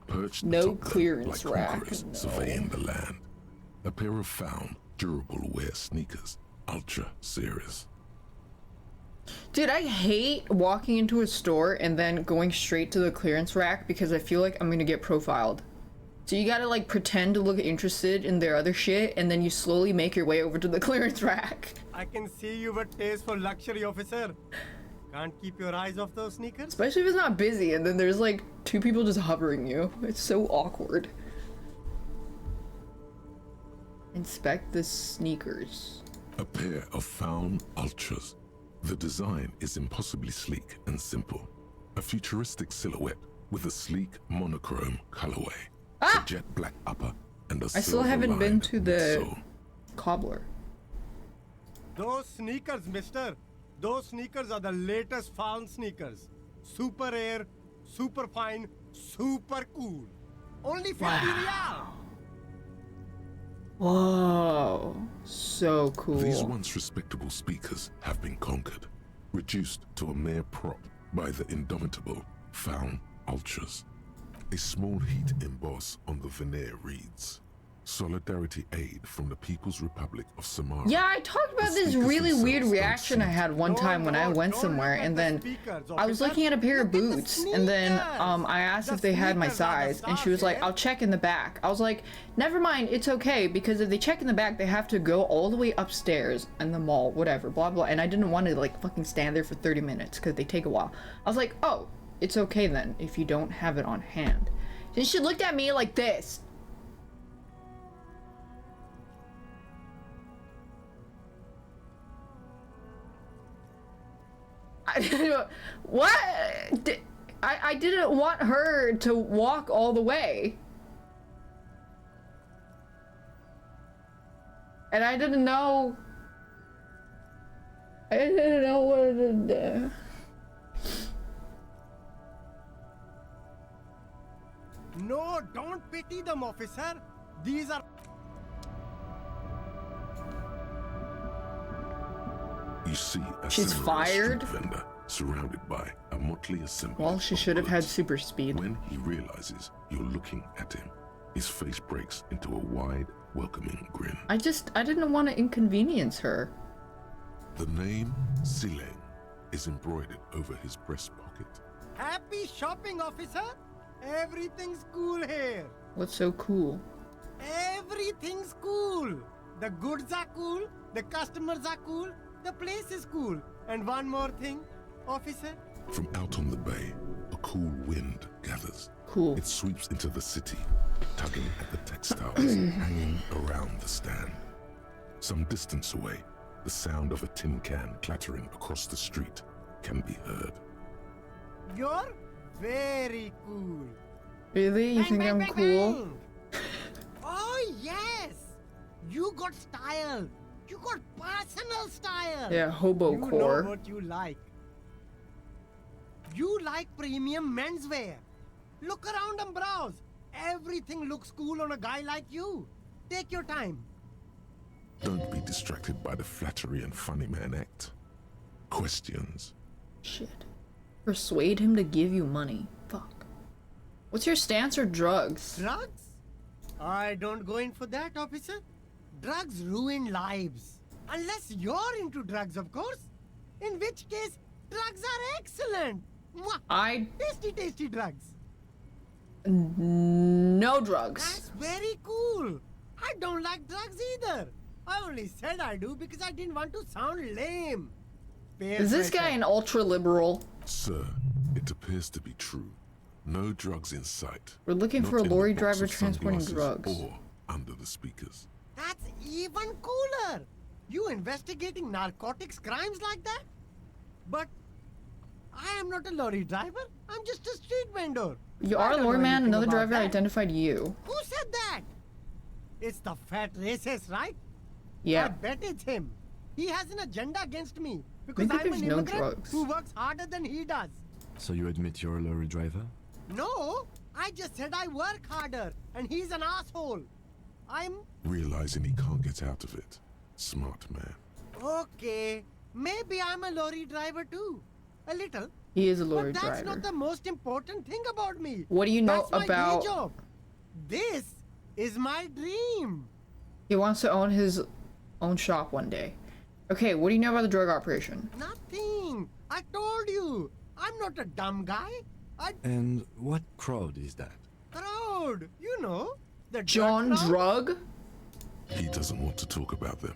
Speaker 4: perched
Speaker 1: No
Speaker 4: atop them
Speaker 1: clearance
Speaker 4: like
Speaker 1: rack,
Speaker 4: conquerors
Speaker 1: no.
Speaker 4: surveying the land. A pair of found, durable wear sneakers, ultra serious.
Speaker 1: Dude, I hate walking into a store and then going straight to the clearance rack because I feel like I'm gonna get profiled. So you gotta like pretend to look interested in their other shit and then you slowly make your way over to the clearance rack.
Speaker 16: I can see you have a taste for luxury, officer. Can't keep your eyes off those sneakers?
Speaker 1: Especially if it's not busy and then there's like two people just hovering you. It's so awkward. Inspect the sneakers.
Speaker 4: A pair of found ultras. The design is impossibly sleek and simple. A futuristic silhouette with a sleek monochrome colorway. A jet black upper and a
Speaker 1: I still haven't been to the cobbler.
Speaker 16: Those sneakers, mister. Those sneakers are the latest found sneakers. Super air, super fine, super cool. Only 50 real.
Speaker 1: Whoa, so cool.
Speaker 4: These once respectable speakers have been conquered, reduced to a mere prop by the indomitable found ultras. A small heat emboss on the veneer reads, Solidarity Aid from the People's Republic of Samara.
Speaker 1: Yeah, I talked about this really weird reaction I had one time when I went somewhere and then I was looking at a pair of boots and then I asked if they had my size and she was like, I'll check in the back. I was like, never mind, it's okay because if they check in the back they have to go all the way upstairs in the mall, whatever, blah blah, and I didn't want to like fucking stand there for 30 minutes because they take a while. I was like, oh, it's okay then if you don't have it on hand. Then she looked at me like this. What? I didn't want her to walk all the way. And I didn't know. I didn't know what to do.
Speaker 16: No, don't pity them, officer. These are...
Speaker 4: You see a
Speaker 1: She's
Speaker 4: similar
Speaker 1: fired?
Speaker 4: street vendor surrounded by a motley assembly.
Speaker 1: Well, she should have had super speed.
Speaker 4: When he realizes you're looking at him, his face breaks into a wide, welcoming grin.
Speaker 1: I didn't want to inconvenience her.
Speaker 4: The name Sileng is embroidered over his breast pocket.
Speaker 16: Happy shopping, officer. Everything's cool here.
Speaker 1: What's so cool?
Speaker 16: Everything's cool. The goods are cool. The customers are cool. The place is cool. And one more thing, officer.
Speaker 4: From out on the bay, a cool wind gathers.
Speaker 1: Cool.
Speaker 4: It sweeps into the city, tugging at the textiles hanging around the stand. Some distance away, the sound of a tin can clattering across the street can be heard.
Speaker 16: You're very cool.
Speaker 1: Really? You think I'm cool?
Speaker 16: Oh, yes. You got style. You got personal style.
Speaker 1: Yeah, hobo
Speaker 16: you
Speaker 1: core.
Speaker 16: know what you like. You like premium menswear. Look around and browse. Everything looks cool on a guy like you. Take your time.
Speaker 4: Don't be distracted by the flattery and funny man act. Questions.
Speaker 1: Shit. Persuade him to give you money. Fuck. What's your stance or drugs?
Speaker 16: Drugs? I don't go in for that, officer. Drugs ruin lives. Unless you're into drugs, of course. In which case, drugs are excellent. Mwah. Tasty, tasty drugs.
Speaker 1: No drugs.
Speaker 16: That's very cool. I don't like drugs either. I only said I do because I didn't want to sound lame.
Speaker 1: Is this guy an ultra liberal?
Speaker 4: Sir, it appears to be true. No drugs in sight.
Speaker 1: We're looking
Speaker 4: Not
Speaker 1: for a
Speaker 4: in the
Speaker 1: lorry
Speaker 4: box
Speaker 1: driver
Speaker 4: of
Speaker 1: transporting
Speaker 4: sunglasses
Speaker 1: drugs.
Speaker 4: Or under the speakers.
Speaker 16: That's even cooler. You investigating narcotics crimes like that? But I am not a lorry driver. I'm just a street vendor.
Speaker 1: You
Speaker 16: I
Speaker 1: are a
Speaker 16: don't know
Speaker 1: lorry man.
Speaker 16: anything
Speaker 1: Another
Speaker 16: about
Speaker 1: driver
Speaker 16: that.
Speaker 1: identified you.
Speaker 16: Who said that? It's the fat racist, right?
Speaker 1: Yeah.
Speaker 16: I bet it's him. He has an agenda against me because
Speaker 1: Maybe
Speaker 16: I'm
Speaker 1: there's
Speaker 16: an
Speaker 1: no
Speaker 16: immigrant
Speaker 1: drugs.
Speaker 16: who works harder than he does.
Speaker 6: So you admit you're a lorry driver?
Speaker 16: No, I just said I work harder and he's an asshole. I'm
Speaker 4: Realizing he can't get out of it. Smart man.
Speaker 16: okay. Maybe I'm a lorry driver too. A little.
Speaker 1: He is a lorry
Speaker 16: but that's
Speaker 1: driver.
Speaker 16: not the most important thing about me.
Speaker 1: What do you know
Speaker 16: That's my
Speaker 1: about-
Speaker 16: day job. This is my dream.
Speaker 1: He wants to own his own shop one day. Okay, what do you know about the drug operation?
Speaker 16: Nothing. I told you. I'm not a dumb guy.
Speaker 6: And what crowd is that?
Speaker 16: Crowd. You know. The
Speaker 1: John
Speaker 16: drug crowd.
Speaker 1: Drug?
Speaker 4: He doesn't want to talk about them.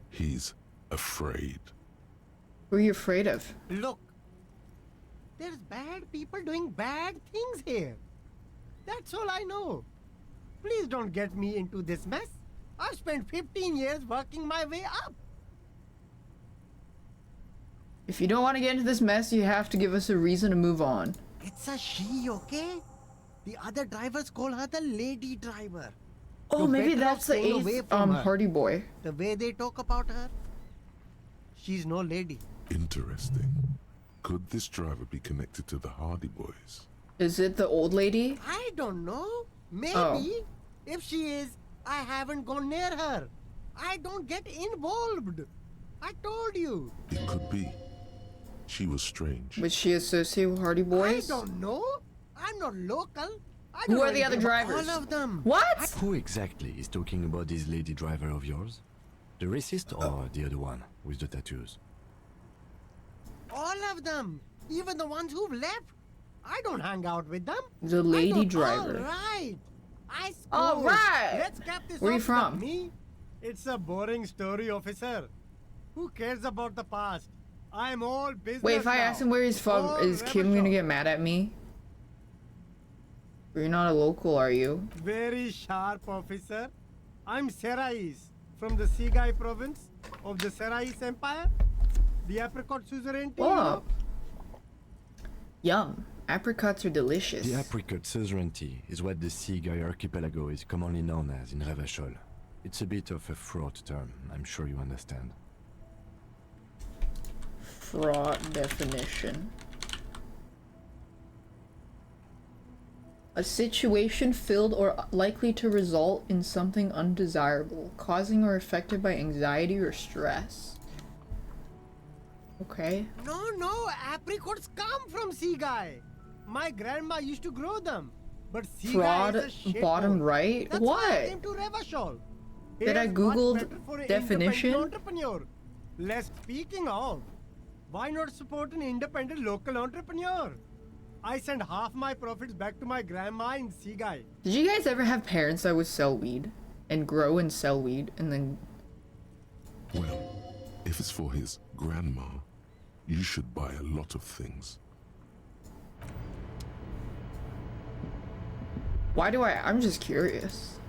Speaker 4: He's afraid.
Speaker 1: Who are you afraid of?
Speaker 16: Look. There's bad people doing bad things here. That's all I know. Please don't get me into this mess. I've spent 15 years working my way up.
Speaker 1: If you don't want to get into this mess, you have to give us a reason to move on.
Speaker 16: It's a she, okay? The other drivers call her the lady driver.
Speaker 1: Oh,
Speaker 16: You're
Speaker 1: maybe
Speaker 16: better off
Speaker 1: that's the
Speaker 16: staying away
Speaker 1: eighth
Speaker 16: from her.
Speaker 1: Hardy Boy.
Speaker 16: The way they talk about her, she's no lady.
Speaker 4: Interesting. Could this driver be connected to the Hardy Boys?
Speaker 1: Is it the old lady?
Speaker 16: I don't know. Maybe.
Speaker 1: Oh.
Speaker 16: If she is, I haven't gone near her. I don't get involved. I told you.
Speaker 4: It could be. She was strange.
Speaker 1: Was she associated with Hardy Boys?
Speaker 16: I don't know. I'm not local. I
Speaker 1: Who
Speaker 16: don't
Speaker 1: are
Speaker 16: know
Speaker 1: the other
Speaker 16: anything about
Speaker 1: drivers?
Speaker 16: All of them.
Speaker 1: What?
Speaker 6: Who exactly is talking about this lady driver of yours? The racist or the other one with the tattoos?
Speaker 16: All of them. Even the ones who've left. I don't hang out with them.
Speaker 1: The
Speaker 16: I
Speaker 1: lady
Speaker 16: don't-
Speaker 1: driver.
Speaker 16: All right. I suppose.
Speaker 1: All right.
Speaker 16: Let's cap this
Speaker 1: Where you
Speaker 16: off
Speaker 1: from?
Speaker 16: with Me? It's a boring story, officer. Who cares about the past? I'm all business.
Speaker 1: Wait, if I
Speaker 16: now.
Speaker 1: ask him where he's from,
Speaker 16: All
Speaker 1: is Kim gonna
Speaker 16: rebel
Speaker 1: get mad at me? You're not a local, are you?
Speaker 16: shop. Very sharp, officer. I'm Serais from the Sigai province of the Serais Empire. The apricot suzerainty. you know?
Speaker 1: Whoa. Yum. Apricots are delicious.
Speaker 6: The apricot suzerainty is what the Sigai archipelago is commonly known as in Revachol. It's a bit of a fraught term, I'm sure you understand.
Speaker 1: Fraught definition. A situation filled or likely to result in something undesirable, causing or affected by anxiety or stress. Okay.
Speaker 16: No, apricots come from Sigai. My grandma used to grow them. But Sigai
Speaker 1: Fraud
Speaker 16: is a shithole.
Speaker 1: bottom right?
Speaker 16: That's why I
Speaker 1: What?
Speaker 16: came to Revachol.
Speaker 1: Did I
Speaker 16: Here's
Speaker 1: Googled
Speaker 16: what's better for an
Speaker 1: definition?
Speaker 16: independent Entrepreneur. Less speaking of, why not support an independent local entrepreneur? I send half my profits back to my grandma in Sigai.
Speaker 1: Did you guys ever have parents that would sell weed? And grow and sell weed and then...
Speaker 4: Well, if it's for his grandma, you should buy a lot of things.
Speaker 1: Why do I'm just curious.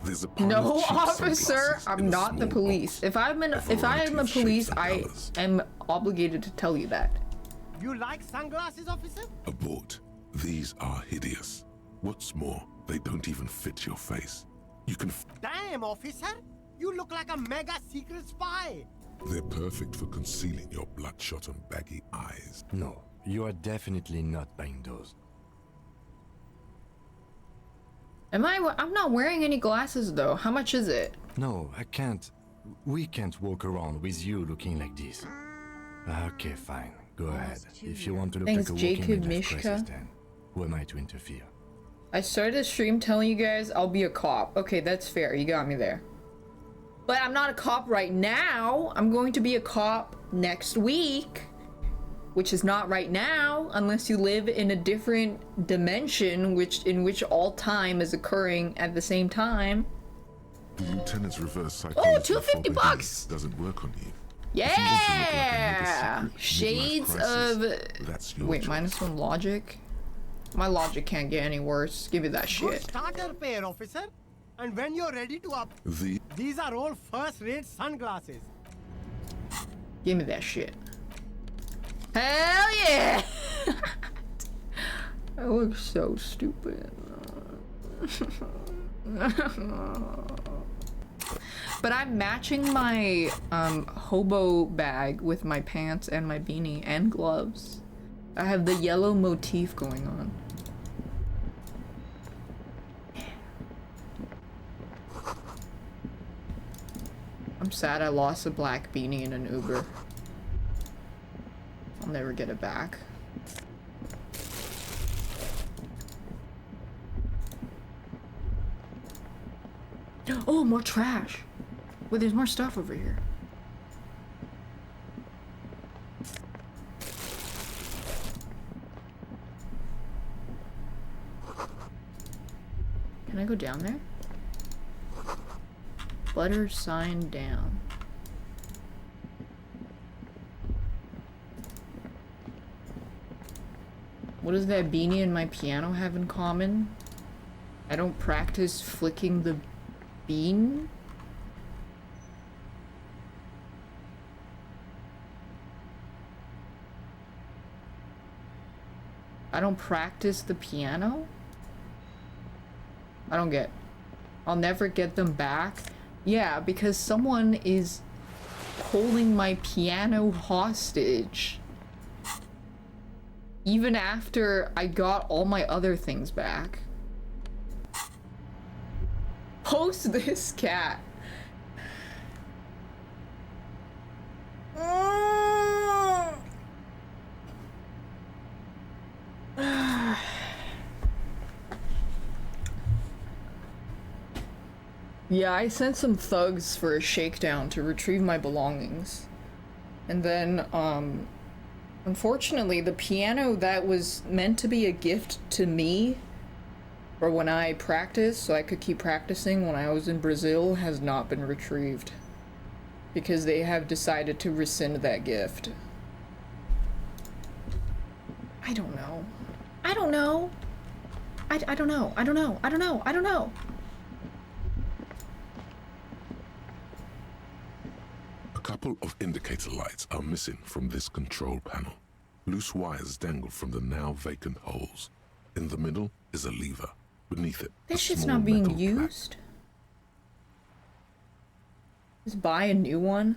Speaker 4: There's a pile
Speaker 1: No,
Speaker 4: of cheap
Speaker 1: officer,
Speaker 4: sunglasses in
Speaker 1: I'm
Speaker 4: a
Speaker 1: not the
Speaker 4: small
Speaker 1: police.
Speaker 4: box.
Speaker 1: If I am a
Speaker 4: of
Speaker 1: police,
Speaker 4: shapes and
Speaker 1: I
Speaker 4: colours.
Speaker 1: am obligated to tell you that.
Speaker 16: You like sunglasses, officer?
Speaker 4: Abort. These are hideous. What's more, they don't even fit your face. You can.
Speaker 16: Damn, officer! You look like a mega secret spy!
Speaker 4: They're perfect for concealing your bloodshot and baggy eyes.
Speaker 6: No, you are definitely not buying those.
Speaker 1: I'm not wearing any glasses though. How much is it?
Speaker 6: No, I can't. We can't walk around with you looking like this. Okay, fine. Go ahead. If you want to look
Speaker 1: Thanks,
Speaker 6: like a walking
Speaker 1: Jacob
Speaker 6: midlife
Speaker 1: Mishka.
Speaker 6: crisis, then who am I to interfere?
Speaker 1: I started a stream telling you guys I'll be a cop. Okay, that's fair. You got me there. But I'm not a cop right now. I'm going to be a cop next week. Which is not right now, unless you live in a different dimension in which all time is occurring at the same time.
Speaker 4: The lieutenant's reverse psychology.
Speaker 1: Oh, $250 bucks!
Speaker 4: Doesn't work on you.
Speaker 1: Yeah! Shades of...
Speaker 4: That's your
Speaker 1: Wait,
Speaker 4: choice.
Speaker 1: -1 logic? My logic can't get any worse. Give me that
Speaker 16: Good
Speaker 1: shit.
Speaker 16: starter pair, officer. And when you're ready to up, these are all first-rate sunglasses.
Speaker 1: Give me that shit. Hell yeah! I look so stupid. But I'm matching my hobo bag with my pants and my beanie and gloves. I have the yellow motif going on. I'm sad I lost a black beanie in an Uber. I'll never get it back. Oh, more trash. Wait, there's more stuff over here. Can I go down there? Butter sign down. What does that beanie and my piano have in common? I don't practice flicking the bean? I don't practice the piano? I don't get. I'll never get them back. Yeah, because someone is holding my piano hostage. Even after I got all my other things back. Post this cat. Yeah, I sent some thugs for a shakedown to retrieve my belongings. And then, unfortunately, the piano that was meant to be a gift to me for when I practiced, so I could keep practicing when I was in Brazil, has not been retrieved. Because they have decided to rescind that gift. I don't know. I don't know. I don't know. I don't know. I don't know. I don't know.
Speaker 4: A couple of indicator lights are missing from this control panel. Loose wires dangle from the now vacant holes. In the middle is a lever. Beneath it,
Speaker 1: This shit's not being used. Just buy a new one?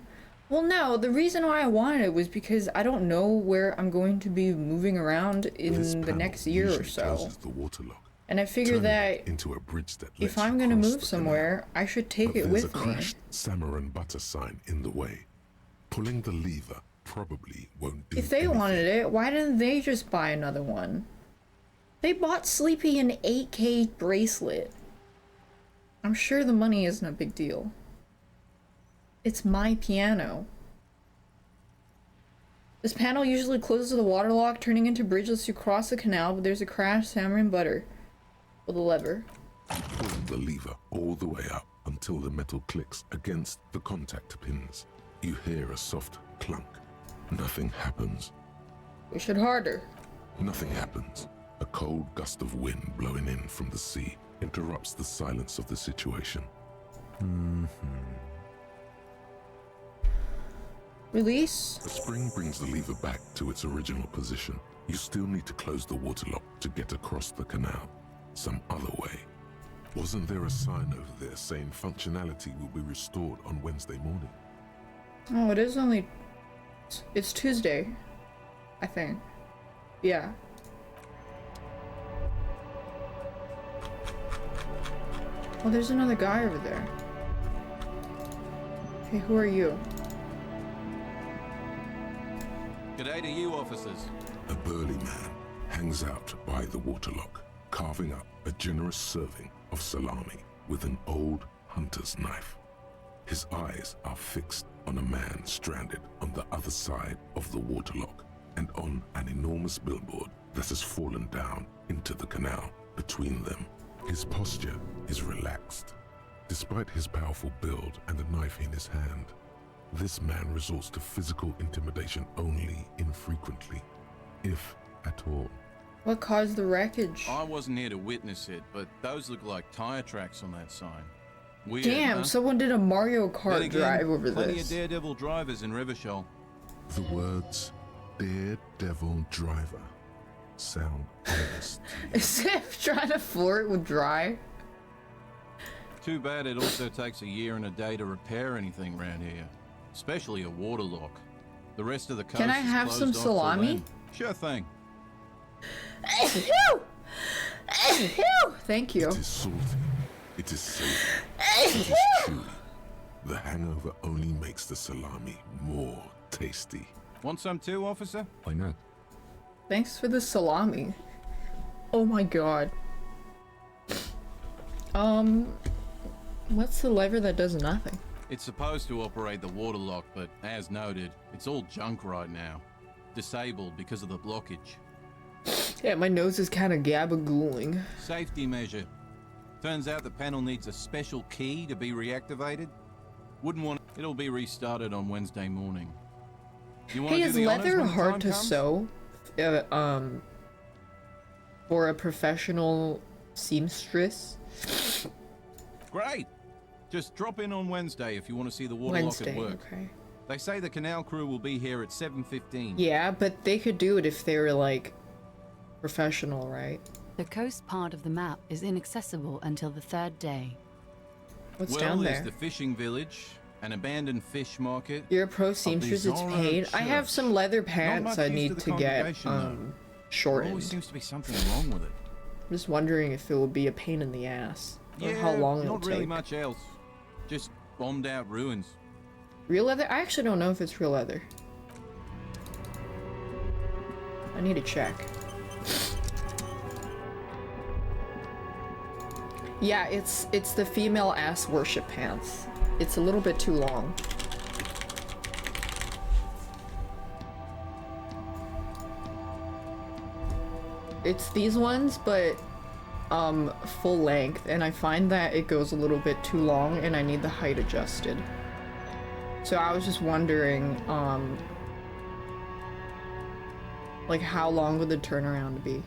Speaker 1: Well, no, the reason why I wanted it was because I don't know where I'm going to be moving around in the next year or so.
Speaker 4: The water lock,
Speaker 1: and I figure that
Speaker 4: into a bridge that
Speaker 1: if I'm going to move somewhere, I should take it with
Speaker 4: me. There's a crashed Samaran butter sign in the way. Pulling the lever probably won't do
Speaker 1: If they
Speaker 4: anything.
Speaker 1: wanted it, why didn't they just buy another one? They bought Sleepy an 8K bracelet. I'm sure the money isn't a big deal. It's my piano. This panel usually closes the water lock, turning into bridgeless to cross the canal, but there's a crashed Samaran butter with a lever.
Speaker 4: Pull the lever all the way up until the metal clicks against the contact pins. You hear a soft clunk. Nothing happens.
Speaker 1: Push it harder.
Speaker 4: Nothing happens. A cold gust of wind blowing in from the sea interrupts the silence of the situation.
Speaker 1: Release.
Speaker 4: The spring brings the lever back to its original position. You still need to close the water lock to get across the canal. Some other way. Wasn't there a sign over there saying functionality will be restored on Wednesday morning?
Speaker 1: Oh, it is only... It's Tuesday, I think. Yeah. Oh, there's another guy over there. Hey, who are you?
Speaker 2: G'day to you, officers.
Speaker 4: A burly man hangs out by the waterlock, carving up a generous serving of salami with an old hunter's knife. His eyes are fixed on a man stranded on the other side of the waterlock and on an enormous billboard that has fallen down into the canal between them. His posture is relaxed. Despite his powerful build and a knife in his hand, this man resorts to physical intimidation only infrequently, if at all.
Speaker 1: What caused the wreckage?
Speaker 2: I wasn't here to witness it, but those look like tire tracks on that sign. Weird,
Speaker 1: Damn,
Speaker 2: huh?
Speaker 1: someone did a Mario
Speaker 2: Then
Speaker 1: Kart
Speaker 2: again,
Speaker 1: drive over
Speaker 2: plenty
Speaker 1: this.
Speaker 2: of daredevil drivers in Revachol.
Speaker 4: The words daredevil driver sound honest?
Speaker 1: Is it trying to flirt with Dry?
Speaker 2: Too bad it also takes a year and a day to repair anything around here, especially a water lock. The rest of the coast
Speaker 1: Can I have
Speaker 2: is
Speaker 1: some
Speaker 2: closed off till
Speaker 1: salami?
Speaker 2: then. Sure thing.
Speaker 1: Thank you.
Speaker 4: It is salty. It is safe. It is chewy. The hangover only makes the salami more tasty.
Speaker 2: Want some too, officer?
Speaker 6: Why not?
Speaker 1: Thanks for the salami. Oh my god. What's the lever that does nothing?
Speaker 2: It's supposed to operate the water lock, but as noted, it's all junk right now. Disabled because of the blockage.
Speaker 1: Yeah, my nose is kind of gabagooling.
Speaker 2: Safety measure. Turns out the panel needs a special key to be reactivated. Wouldn't want it. It'll be restarted on Wednesday morning. You want
Speaker 1: Hey,
Speaker 2: to
Speaker 1: is
Speaker 2: do the honors
Speaker 1: leather
Speaker 2: when the
Speaker 1: hard
Speaker 2: time
Speaker 1: to
Speaker 2: comes?
Speaker 1: sew? For a professional seamstress?
Speaker 2: Great. Just drop in on Wednesday if you want to see the water lock at work.
Speaker 1: Okay.
Speaker 2: They say the canal crew will be here at 7:15.
Speaker 1: Yeah, but they could do it if they were like professional, right?
Speaker 12: The coast part of the map is inaccessible until the 3rd day.
Speaker 1: What's
Speaker 2: well,
Speaker 1: down
Speaker 2: there's
Speaker 1: there?
Speaker 2: the fishing village, an abandoned fish market.
Speaker 1: You're a pro seamstress, it's
Speaker 2: bizarro
Speaker 1: paid. I have
Speaker 2: church.
Speaker 1: some leather
Speaker 2: Not
Speaker 1: pants
Speaker 2: much
Speaker 1: I
Speaker 2: use
Speaker 1: need
Speaker 2: the
Speaker 1: to get
Speaker 2: congregation, though. There
Speaker 1: shortened.
Speaker 2: always seems to be something wrong with it.
Speaker 1: I'm just wondering if it would be a pain in the ass. Or
Speaker 2: Yeah,
Speaker 1: how long it'll
Speaker 2: not really
Speaker 1: take.
Speaker 2: much else. Just bombed out ruins.
Speaker 1: Real leather? I actually don't know if it's real leather. I need to check. Yeah, it's the female ass worship pants. It's a little bit too long. It's these ones, but full length, and I find that it goes a little bit too long and I need the height adjusted. So I was just wondering, like how long would the turnaround be?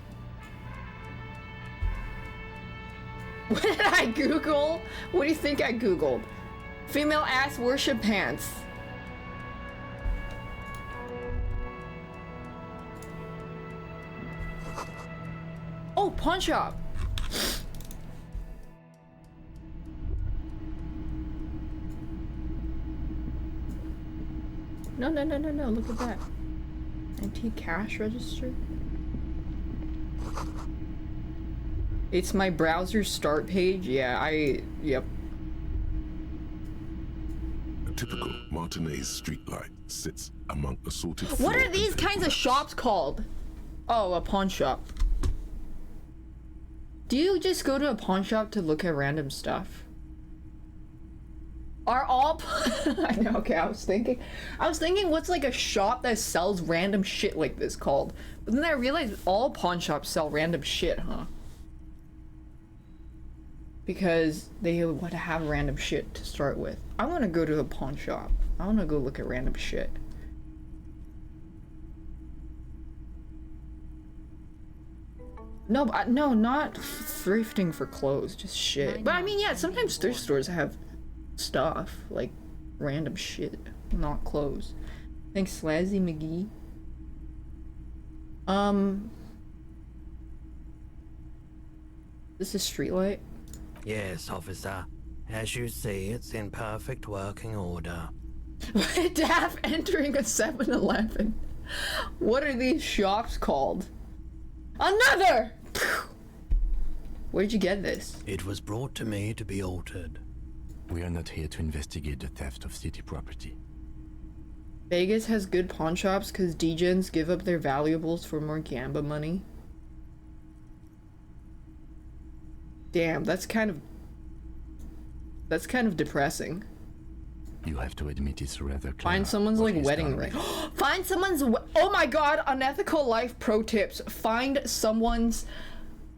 Speaker 1: What did I Google? What do you think I Googled? Female ass worship pants. Oh, pawn shop. No, look at that. Antique cash register. It's my browser start page. Yeah, yep.
Speaker 4: A typical Martinez streetlight sits among assorted.
Speaker 1: What are these kinds of shops called? Oh, a pawn shop. Do you just go to a pawn shop to look at random stuff? Are all I know, okay, I was thinking what's like a shop that sells random shit like this called? But then I realized all pawn shops sell random shit, huh? Because they want to have random shit to start with. I want to go to a pawn shop. I want to go look at random shit. No, no, not thrifting for clothes, just shit. But I mean, yeah, sometimes thrift stores have stuff, like random shit, not clothes. Thanks, Slazzy McGee. This is streetlight?
Speaker 13: Yes, officer. As you see, it's in perfect working order.
Speaker 1: Daph entering a 7-Eleven. What are these shops called? Another! Where'd you get this?
Speaker 13: It was brought to me to be altered.
Speaker 6: We are not here to investigate the theft of city property.
Speaker 1: Vegas has good pawn shops because degens give up their valuables for more gamba money. Damn, that's kind of depressing.
Speaker 6: You have to admit it's rather clever.
Speaker 1: Find someone's
Speaker 6: what
Speaker 1: like
Speaker 6: he's
Speaker 1: wedding
Speaker 6: done.
Speaker 1: ring. Find someone's oh my god, unethical life pro tips. Find someone's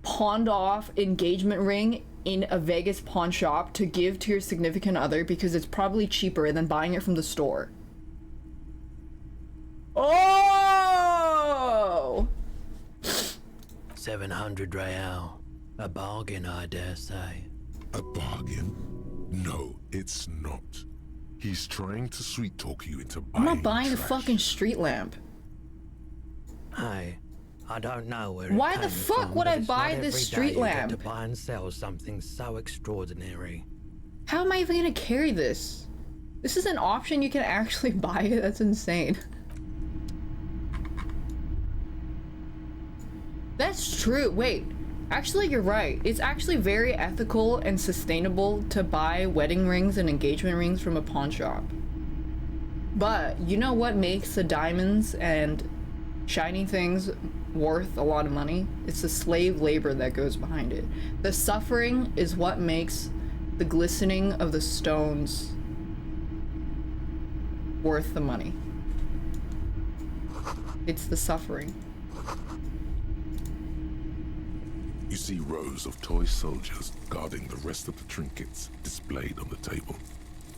Speaker 1: pawned off engagement ring in a Vegas pawn shop to give to your significant other because it's probably cheaper than buying it from the store. Oh!
Speaker 13: 700 real. A bargain, I dare say.
Speaker 4: A bargain? No, it's not. He's trying to sweet talk you into buying
Speaker 1: I'm not buying a
Speaker 4: trash.
Speaker 1: fucking street lamp.
Speaker 13: Hey, I don't know where
Speaker 1: Why
Speaker 13: it
Speaker 1: the
Speaker 13: came
Speaker 1: fuck
Speaker 13: from,
Speaker 1: would
Speaker 13: but
Speaker 1: I
Speaker 13: it's
Speaker 1: buy
Speaker 13: not
Speaker 1: this
Speaker 13: every
Speaker 1: street
Speaker 13: day you get
Speaker 1: lamp?
Speaker 13: to buy and sell something so extraordinary.
Speaker 1: How am I even gonna carry this? This is an option, you can actually buy it? That's insane. That's true. Wait, actually you're right. It's actually very ethical and sustainable to buy wedding rings and engagement rings from a pawn shop. But you know what makes the diamonds and shiny things worth a lot of money? It's the slave labor that goes behind it. The suffering is what makes the glistening of the stones worth the money. It's the suffering.
Speaker 4: You see rows of toy soldiers guarding the rest of the trinkets displayed on the table.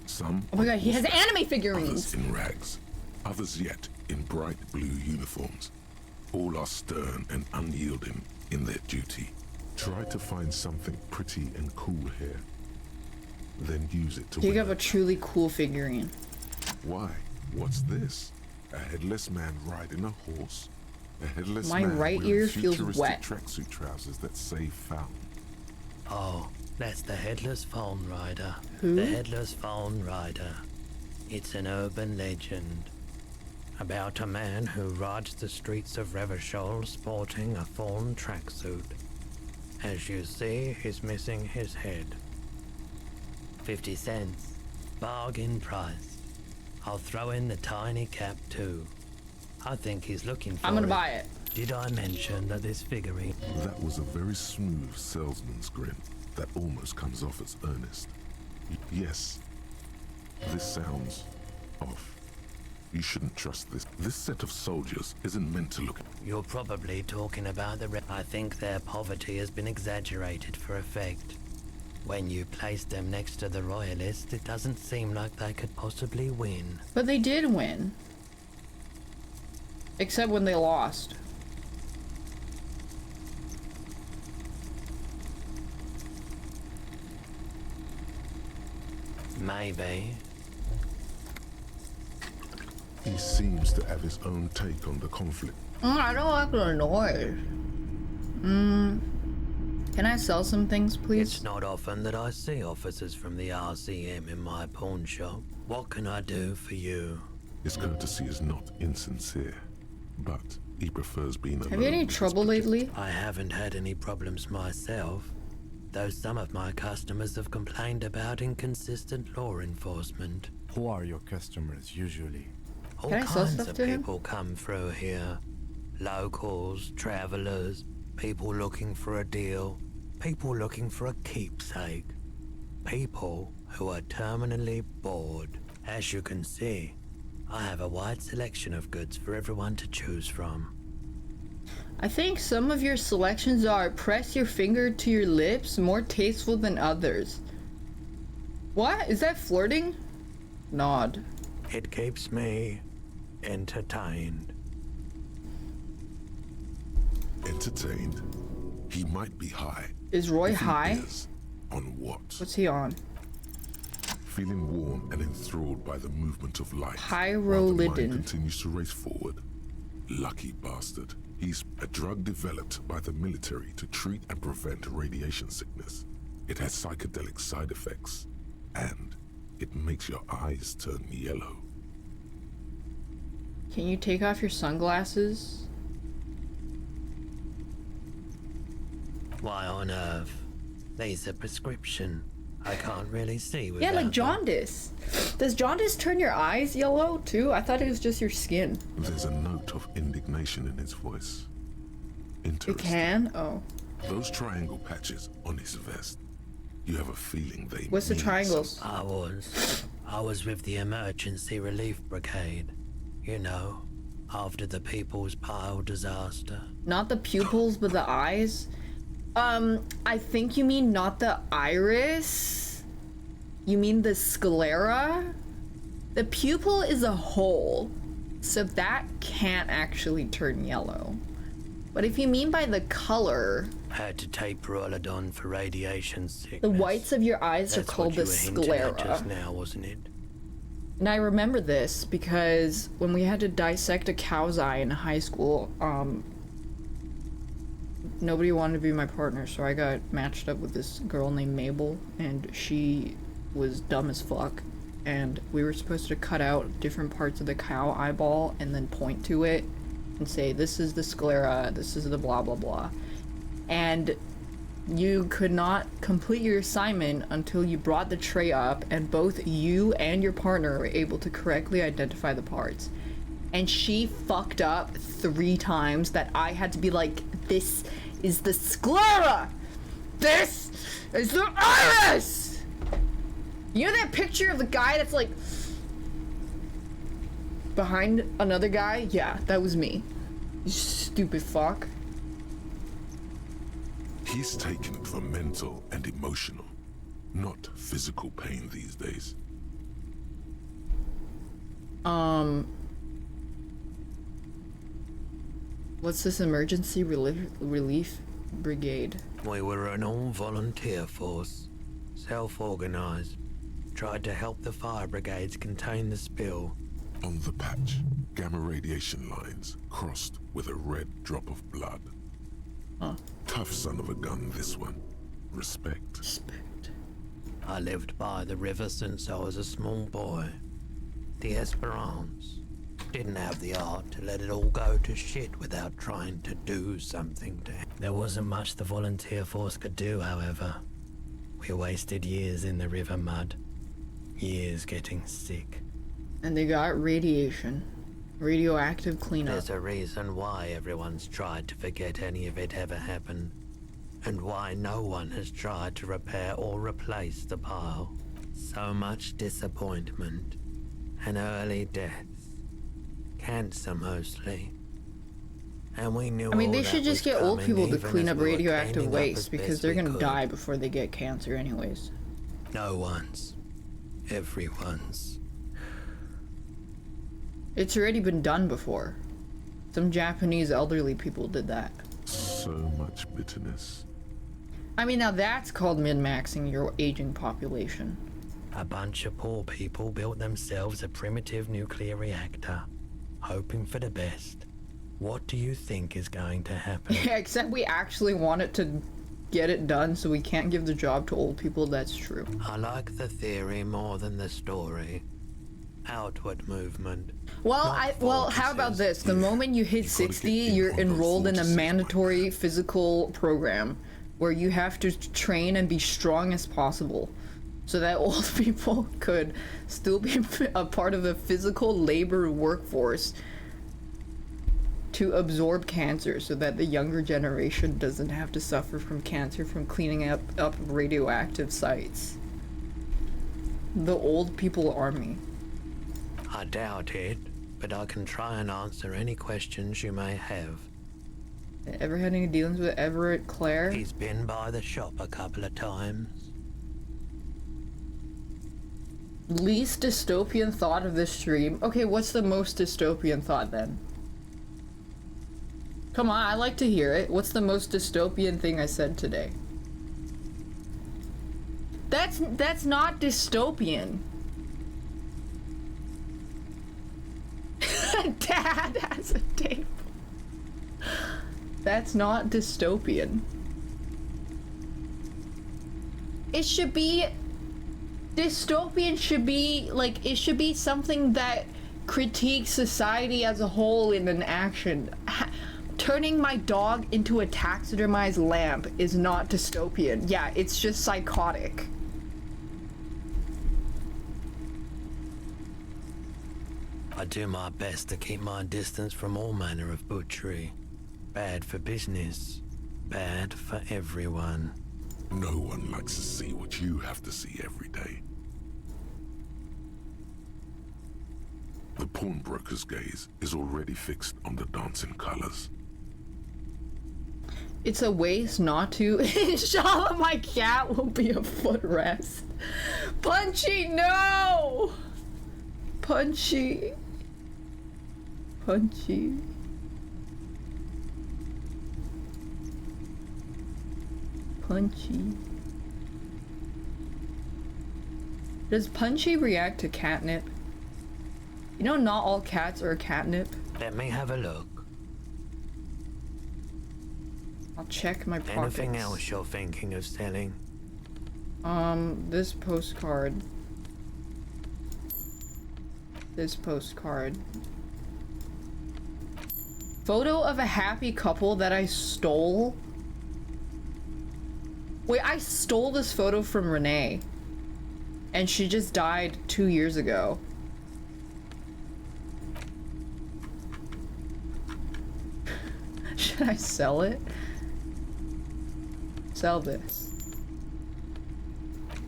Speaker 4: Some
Speaker 1: Oh my god, he has
Speaker 4: on horseback,
Speaker 1: anime figurines!
Speaker 4: others in rags, others yet in bright blue uniforms. All are stern and unyielding in their duty. Try to find something pretty and cool here. Then use it to
Speaker 1: You
Speaker 4: win.
Speaker 1: have a truly cool figurine.
Speaker 4: Why? What's this? A headless man riding a horse? A headless
Speaker 1: My
Speaker 4: man
Speaker 1: right
Speaker 4: wearing
Speaker 1: ear feels
Speaker 4: futuristic
Speaker 1: wet.
Speaker 4: tracksuit trousers that say found.
Speaker 13: Oh, that's the Headless Phone Rider.
Speaker 1: Who?
Speaker 13: The Headless Phone Rider. It's an urban legend about a man who rides the streets of Revachol sporting a fawn tracksuit. As you see, he's missing his head. 50 cents. Bargain price. I'll throw in the tiny cap too. I think he's looking for
Speaker 1: I'm gonna
Speaker 13: it.
Speaker 1: buy it.
Speaker 13: Did I mention that this figurine...
Speaker 4: That was a very smooth salesman's grin that almost comes off as earnest. Yes, this sounds off. You shouldn't trust this. This set of soldiers isn't meant to look...
Speaker 13: You're probably talking about the... I think their poverty has been exaggerated for effect. When you place them next to the royalists, it doesn't seem like they could possibly win.
Speaker 1: But they did win. Except when they lost.
Speaker 13: Maybe.
Speaker 4: He seems to have his own take on the conflict.
Speaker 1: I don't like the noise. Can I sell some things, please?
Speaker 13: It's not often that I see officers from the RCM in my pawn shop. What can I do for you?
Speaker 4: His courtesy is not insincere, but he prefers being alone.
Speaker 1: Have you had any trouble lately?
Speaker 13: I haven't had any problems myself, though some of my customers have complained about inconsistent law enforcement.
Speaker 6: Who are your customers usually?
Speaker 13: All
Speaker 1: Can I sell
Speaker 13: kinds
Speaker 1: stuff
Speaker 13: of
Speaker 1: to him?
Speaker 13: people come through here. Locals, travelers, people looking for a deal, people looking for a keepsake, people who are terminally bored. As you can see, I have a wide selection of goods for everyone to choose from.
Speaker 1: I think some of your selections are press your finger to your lips, more tasteful than others. What? Is that flirting? Nod.
Speaker 13: It keeps me entertained.
Speaker 4: Entertained? He might be high.
Speaker 1: Is Roy
Speaker 4: If he
Speaker 1: high?
Speaker 4: is, on what?
Speaker 1: What's he on?
Speaker 4: Feeling warm and enthralled by the movement of light.
Speaker 1: Pyrolidin.
Speaker 4: While the mind continues to race forward. Lucky bastard. He's a drug developed by the military to treat and prevent radiation sickness. It has psychedelic side effects, and it makes your eyes turn yellow.
Speaker 1: Can you take off your sunglasses?
Speaker 13: Why on earth? These are prescription. I can't really see without
Speaker 1: Yeah, like
Speaker 13: them.
Speaker 1: jaundice. Does jaundice turn your eyes yellow too? I thought it was just your skin.
Speaker 4: There's a note of indignation in his voice.
Speaker 1: It
Speaker 4: Interesting.
Speaker 1: can? Oh.
Speaker 4: Those triangle patches on his vest. You have a feeling they
Speaker 1: What's the
Speaker 4: mean
Speaker 1: triangles?
Speaker 13: I was with the Emergency Relief Brigade. You know, after the People's Pile disaster.
Speaker 1: Not the pupils, but the eyes? I think you mean not the iris? You mean the sclera? The pupil is a hole, so that can't actually turn yellow. But if you mean by the color,
Speaker 13: Had to take Perolidon for radiation sickness.
Speaker 1: the whites of your eyes are
Speaker 13: That's
Speaker 1: called
Speaker 13: what
Speaker 1: the
Speaker 13: you were hinting at
Speaker 1: sclera.
Speaker 13: just now, wasn't it?
Speaker 1: And I remember this because when we had to dissect a cow's eye in high school, nobody wanted to be my partner, so I got matched up with this girl named Mabel, and she was dumb as fuck. And we were supposed to cut out different parts of the cow eyeball and then point to it and say, this is the sclera, this is the blah blah blah. And you could not complete your assignment until you brought the tray up and both you and your partner were able to correctly identify the parts. And she fucked up 3 times that I had to be like, this is the sclera! This is the iris! You know that picture of the guy that's like behind another guy? Yeah, that was me. You stupid fuck.
Speaker 4: He's taken it for mental and emotional, not physical pain these days.
Speaker 1: What's this emergency relief brigade?
Speaker 13: We were an all-volunteer force, self-organized. Tried to help the fire brigades contain the spill.
Speaker 4: On the patch, gamma radiation lines crossed with a red drop of blood.
Speaker 1: Huh.
Speaker 4: Tough son of a gun, this one. Respect.
Speaker 1: Respect.
Speaker 13: I lived by the river since I was a small boy. The Esperance didn't have the art to let it all go to shit without trying to do something to it. There wasn't much the volunteer force could do, however. We wasted years in the river mud. Years getting sick.
Speaker 1: And they got radiation. Radioactive cleanup.
Speaker 13: There's a reason why everyone's tried to forget any of it ever happened. And why no one has tried to repair or replace the pile. So much disappointment. And early deaths. Cancer mostly. And we knew.
Speaker 1: I mean, they
Speaker 13: all
Speaker 1: should
Speaker 13: that
Speaker 1: just
Speaker 13: was
Speaker 1: get old
Speaker 13: coming,
Speaker 1: people to
Speaker 13: even
Speaker 1: clean
Speaker 13: as
Speaker 1: up
Speaker 13: we were
Speaker 1: radioactive
Speaker 13: cleaning up
Speaker 1: waste
Speaker 13: as
Speaker 1: because
Speaker 13: best
Speaker 1: they're
Speaker 13: we
Speaker 1: gonna
Speaker 13: could.
Speaker 1: die before they get cancer anyways.
Speaker 13: No one's. Everyone's.
Speaker 1: It's already been done before. Some Japanese elderly people did that.
Speaker 4: So much bitterness.
Speaker 1: I mean, now that's called min-maxing your aging population.
Speaker 13: A bunch of poor people built themselves a primitive nuclear reactor, hoping for the best. What do you think is going to happen?
Speaker 1: Yeah, except we actually want it to get it done, so we can't give the job to old people. That's true.
Speaker 13: I like the theory more than the story. Outward movement.
Speaker 1: Well, how about this? The moment you hit 60, you're enrolled in a mandatory physical program where you have to train and be strong as possible so that old people could still be a part of the physical labor workforce to absorb cancer so that the younger generation doesn't have to suffer from cancer from cleaning up radioactive sites. The old people army.
Speaker 13: I doubt it, but I can try and answer any questions you may have.
Speaker 1: Ever had any dealings with Everett Clare?
Speaker 13: He's been by the shop a couple of times.
Speaker 1: Least dystopian thought of this stream? Okay, what's the most dystopian thought then? Come on, I like to hear it. What's the most dystopian thing I said today? That's not dystopian. Dad has a table. That's not dystopian. It should be... Dystopian should be, like, it should be something that critiques society as a whole in an action. Turning my dog into a taxidermized lamp is not dystopian. Yeah, it's just psychotic.
Speaker 13: I do my best to keep my distance from all manner of butchery. Bad for business. Bad for everyone.
Speaker 4: No one likes to see what you have to see every day. The pawnbroker's gaze is already fixed on the dancing colors.
Speaker 1: It's a waste not to. Inshallah, my cat will be a footrest. Punchy, no! Punchy. Punchy. Punchy. Does Punchy react to catnip? You know, not all cats are catnip.
Speaker 13: Let me have a look.
Speaker 1: I'll check my pockets.
Speaker 13: Anything else you're thinking of selling?
Speaker 1: This postcard. This postcard. Photo of a happy couple that I stole. Wait, I stole this photo from Renee. And she just died 2 years ago. Should I sell it? Sell this.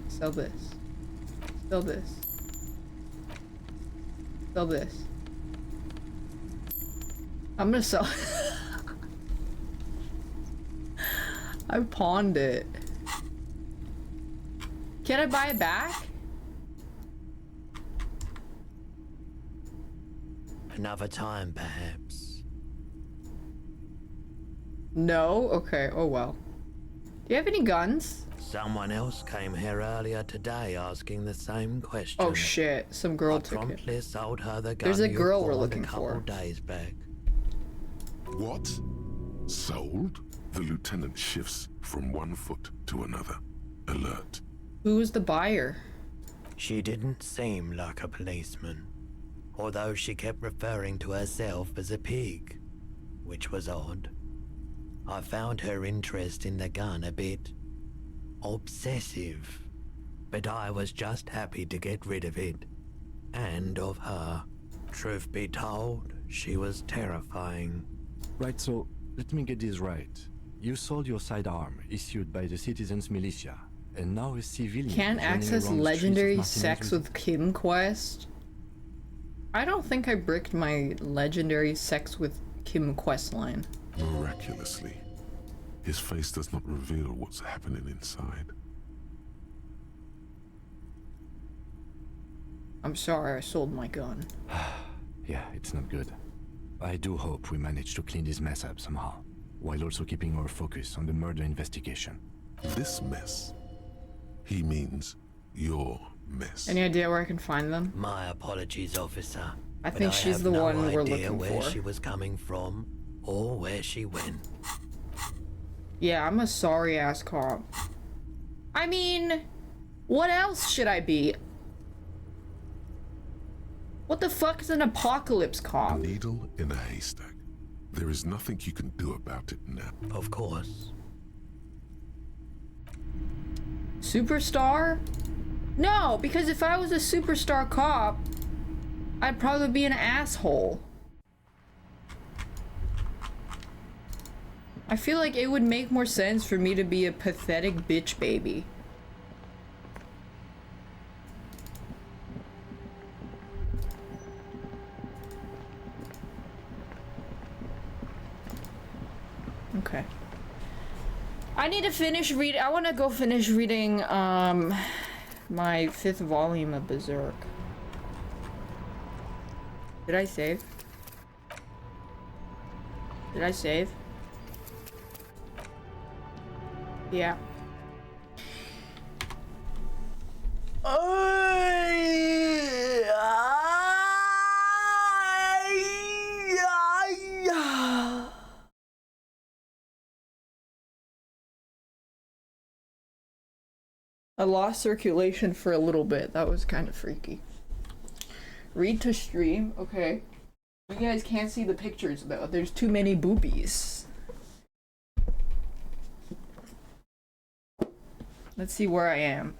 Speaker 1: Sell this. Sell this. Sell this. I'm gonna sell I pawned it. Can I buy it back?
Speaker 13: Another time, perhaps.
Speaker 1: No? Okay, oh well. Do you have any guns?
Speaker 13: Someone else came here earlier today asking the same question.
Speaker 1: Oh shit, some girl
Speaker 13: I
Speaker 1: took it.
Speaker 13: promptly sold her the gun.
Speaker 1: There's a
Speaker 13: you
Speaker 1: girl we're
Speaker 13: bought
Speaker 1: looking
Speaker 13: a couple
Speaker 1: for.
Speaker 13: days back.
Speaker 4: What? Sold? The lieutenant shifts from one foot to another. Alert.
Speaker 1: Who's the buyer?
Speaker 13: She didn't seem like a policeman, although she kept referring to herself as a pig, which was odd. I found her interest in the gun a bit obsessive, but I was just happy to get rid of it, and of her. Truth be told, she was terrifying.
Speaker 6: Right, so let me get this right. You sold your sidearm, issued by the Citizens Militia, and now a civilian.
Speaker 1: Can't access legendary sex with Kim quest? I don't think I bricked my legendary sex with Kim quest line.
Speaker 4: Miraculously, his face does not reveal what's happening inside.
Speaker 1: I'm sorry, I sold my gun.
Speaker 6: Yeah, it's not good. I do hope we manage to clean this mess up somehow, while also keeping our focus on the murder investigation.
Speaker 4: This mess? He means your mess.
Speaker 1: Any idea where I can find them?
Speaker 13: My apologies, officer.
Speaker 1: I
Speaker 13: but
Speaker 1: think she's
Speaker 13: have
Speaker 1: the
Speaker 13: no
Speaker 1: one we're
Speaker 13: idea
Speaker 1: looking
Speaker 13: where
Speaker 1: for.
Speaker 13: she was coming from or where she went.
Speaker 1: Yeah, I'm a sorry ass cop. I mean, what else should I be? What the fuck is an apocalypse cop?
Speaker 4: A needle in a haystack. There is nothing you can do about it now.
Speaker 13: Of course.
Speaker 1: Superstar? No, because if I was a superstar cop, I'd probably be an asshole. I feel like it would make more sense for me to be a pathetic bitch baby. Okay. I need to finish reading. I want to go finish reading my 5th volume of Berserk. Did I save? Did I save? Yeah. I lost circulation for a little bit. That was kind of freaky. Read to stream. Okay. You guys can't see the pictures though. There's too many boobies. Let's see where I am.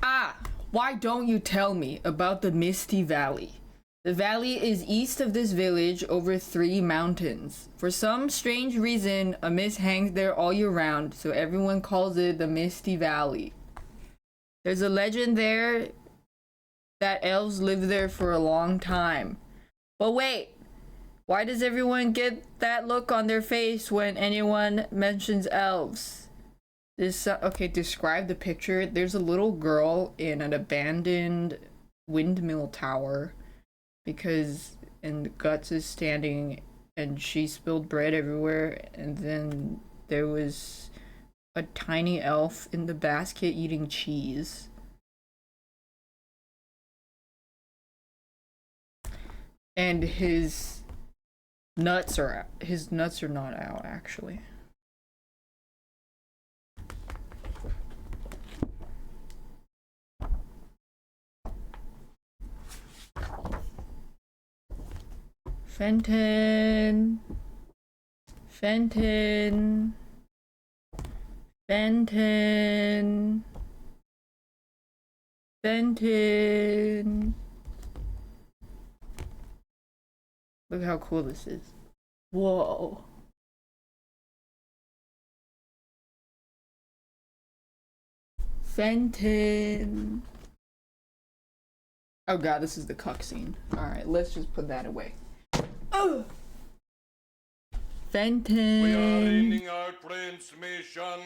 Speaker 1: Ah! Why don't you tell me about the Misty Valley? The valley is east of this village over 3 mountains. For some strange reason, a mist hangs there all year round, so everyone calls it the Misty Valley. There's a legend there that elves lived there for a long time. But wait, why does everyone get that look on their face when anyone mentions elves? Okay, describe the picture. There's a little girl in an abandoned windmill tower. And Guts is standing and she spilled bread everywhere, and then there was a tiny elf in the basket eating cheese. And his nuts are not out actually. Fenton. Fenton. Fenton. Fenton. Look how cool this is. Whoa. Fenton. Oh god, this is the cuck scene. Alright, let's just put that away. Oh! Fenton.
Speaker 11: We are ending our transmission.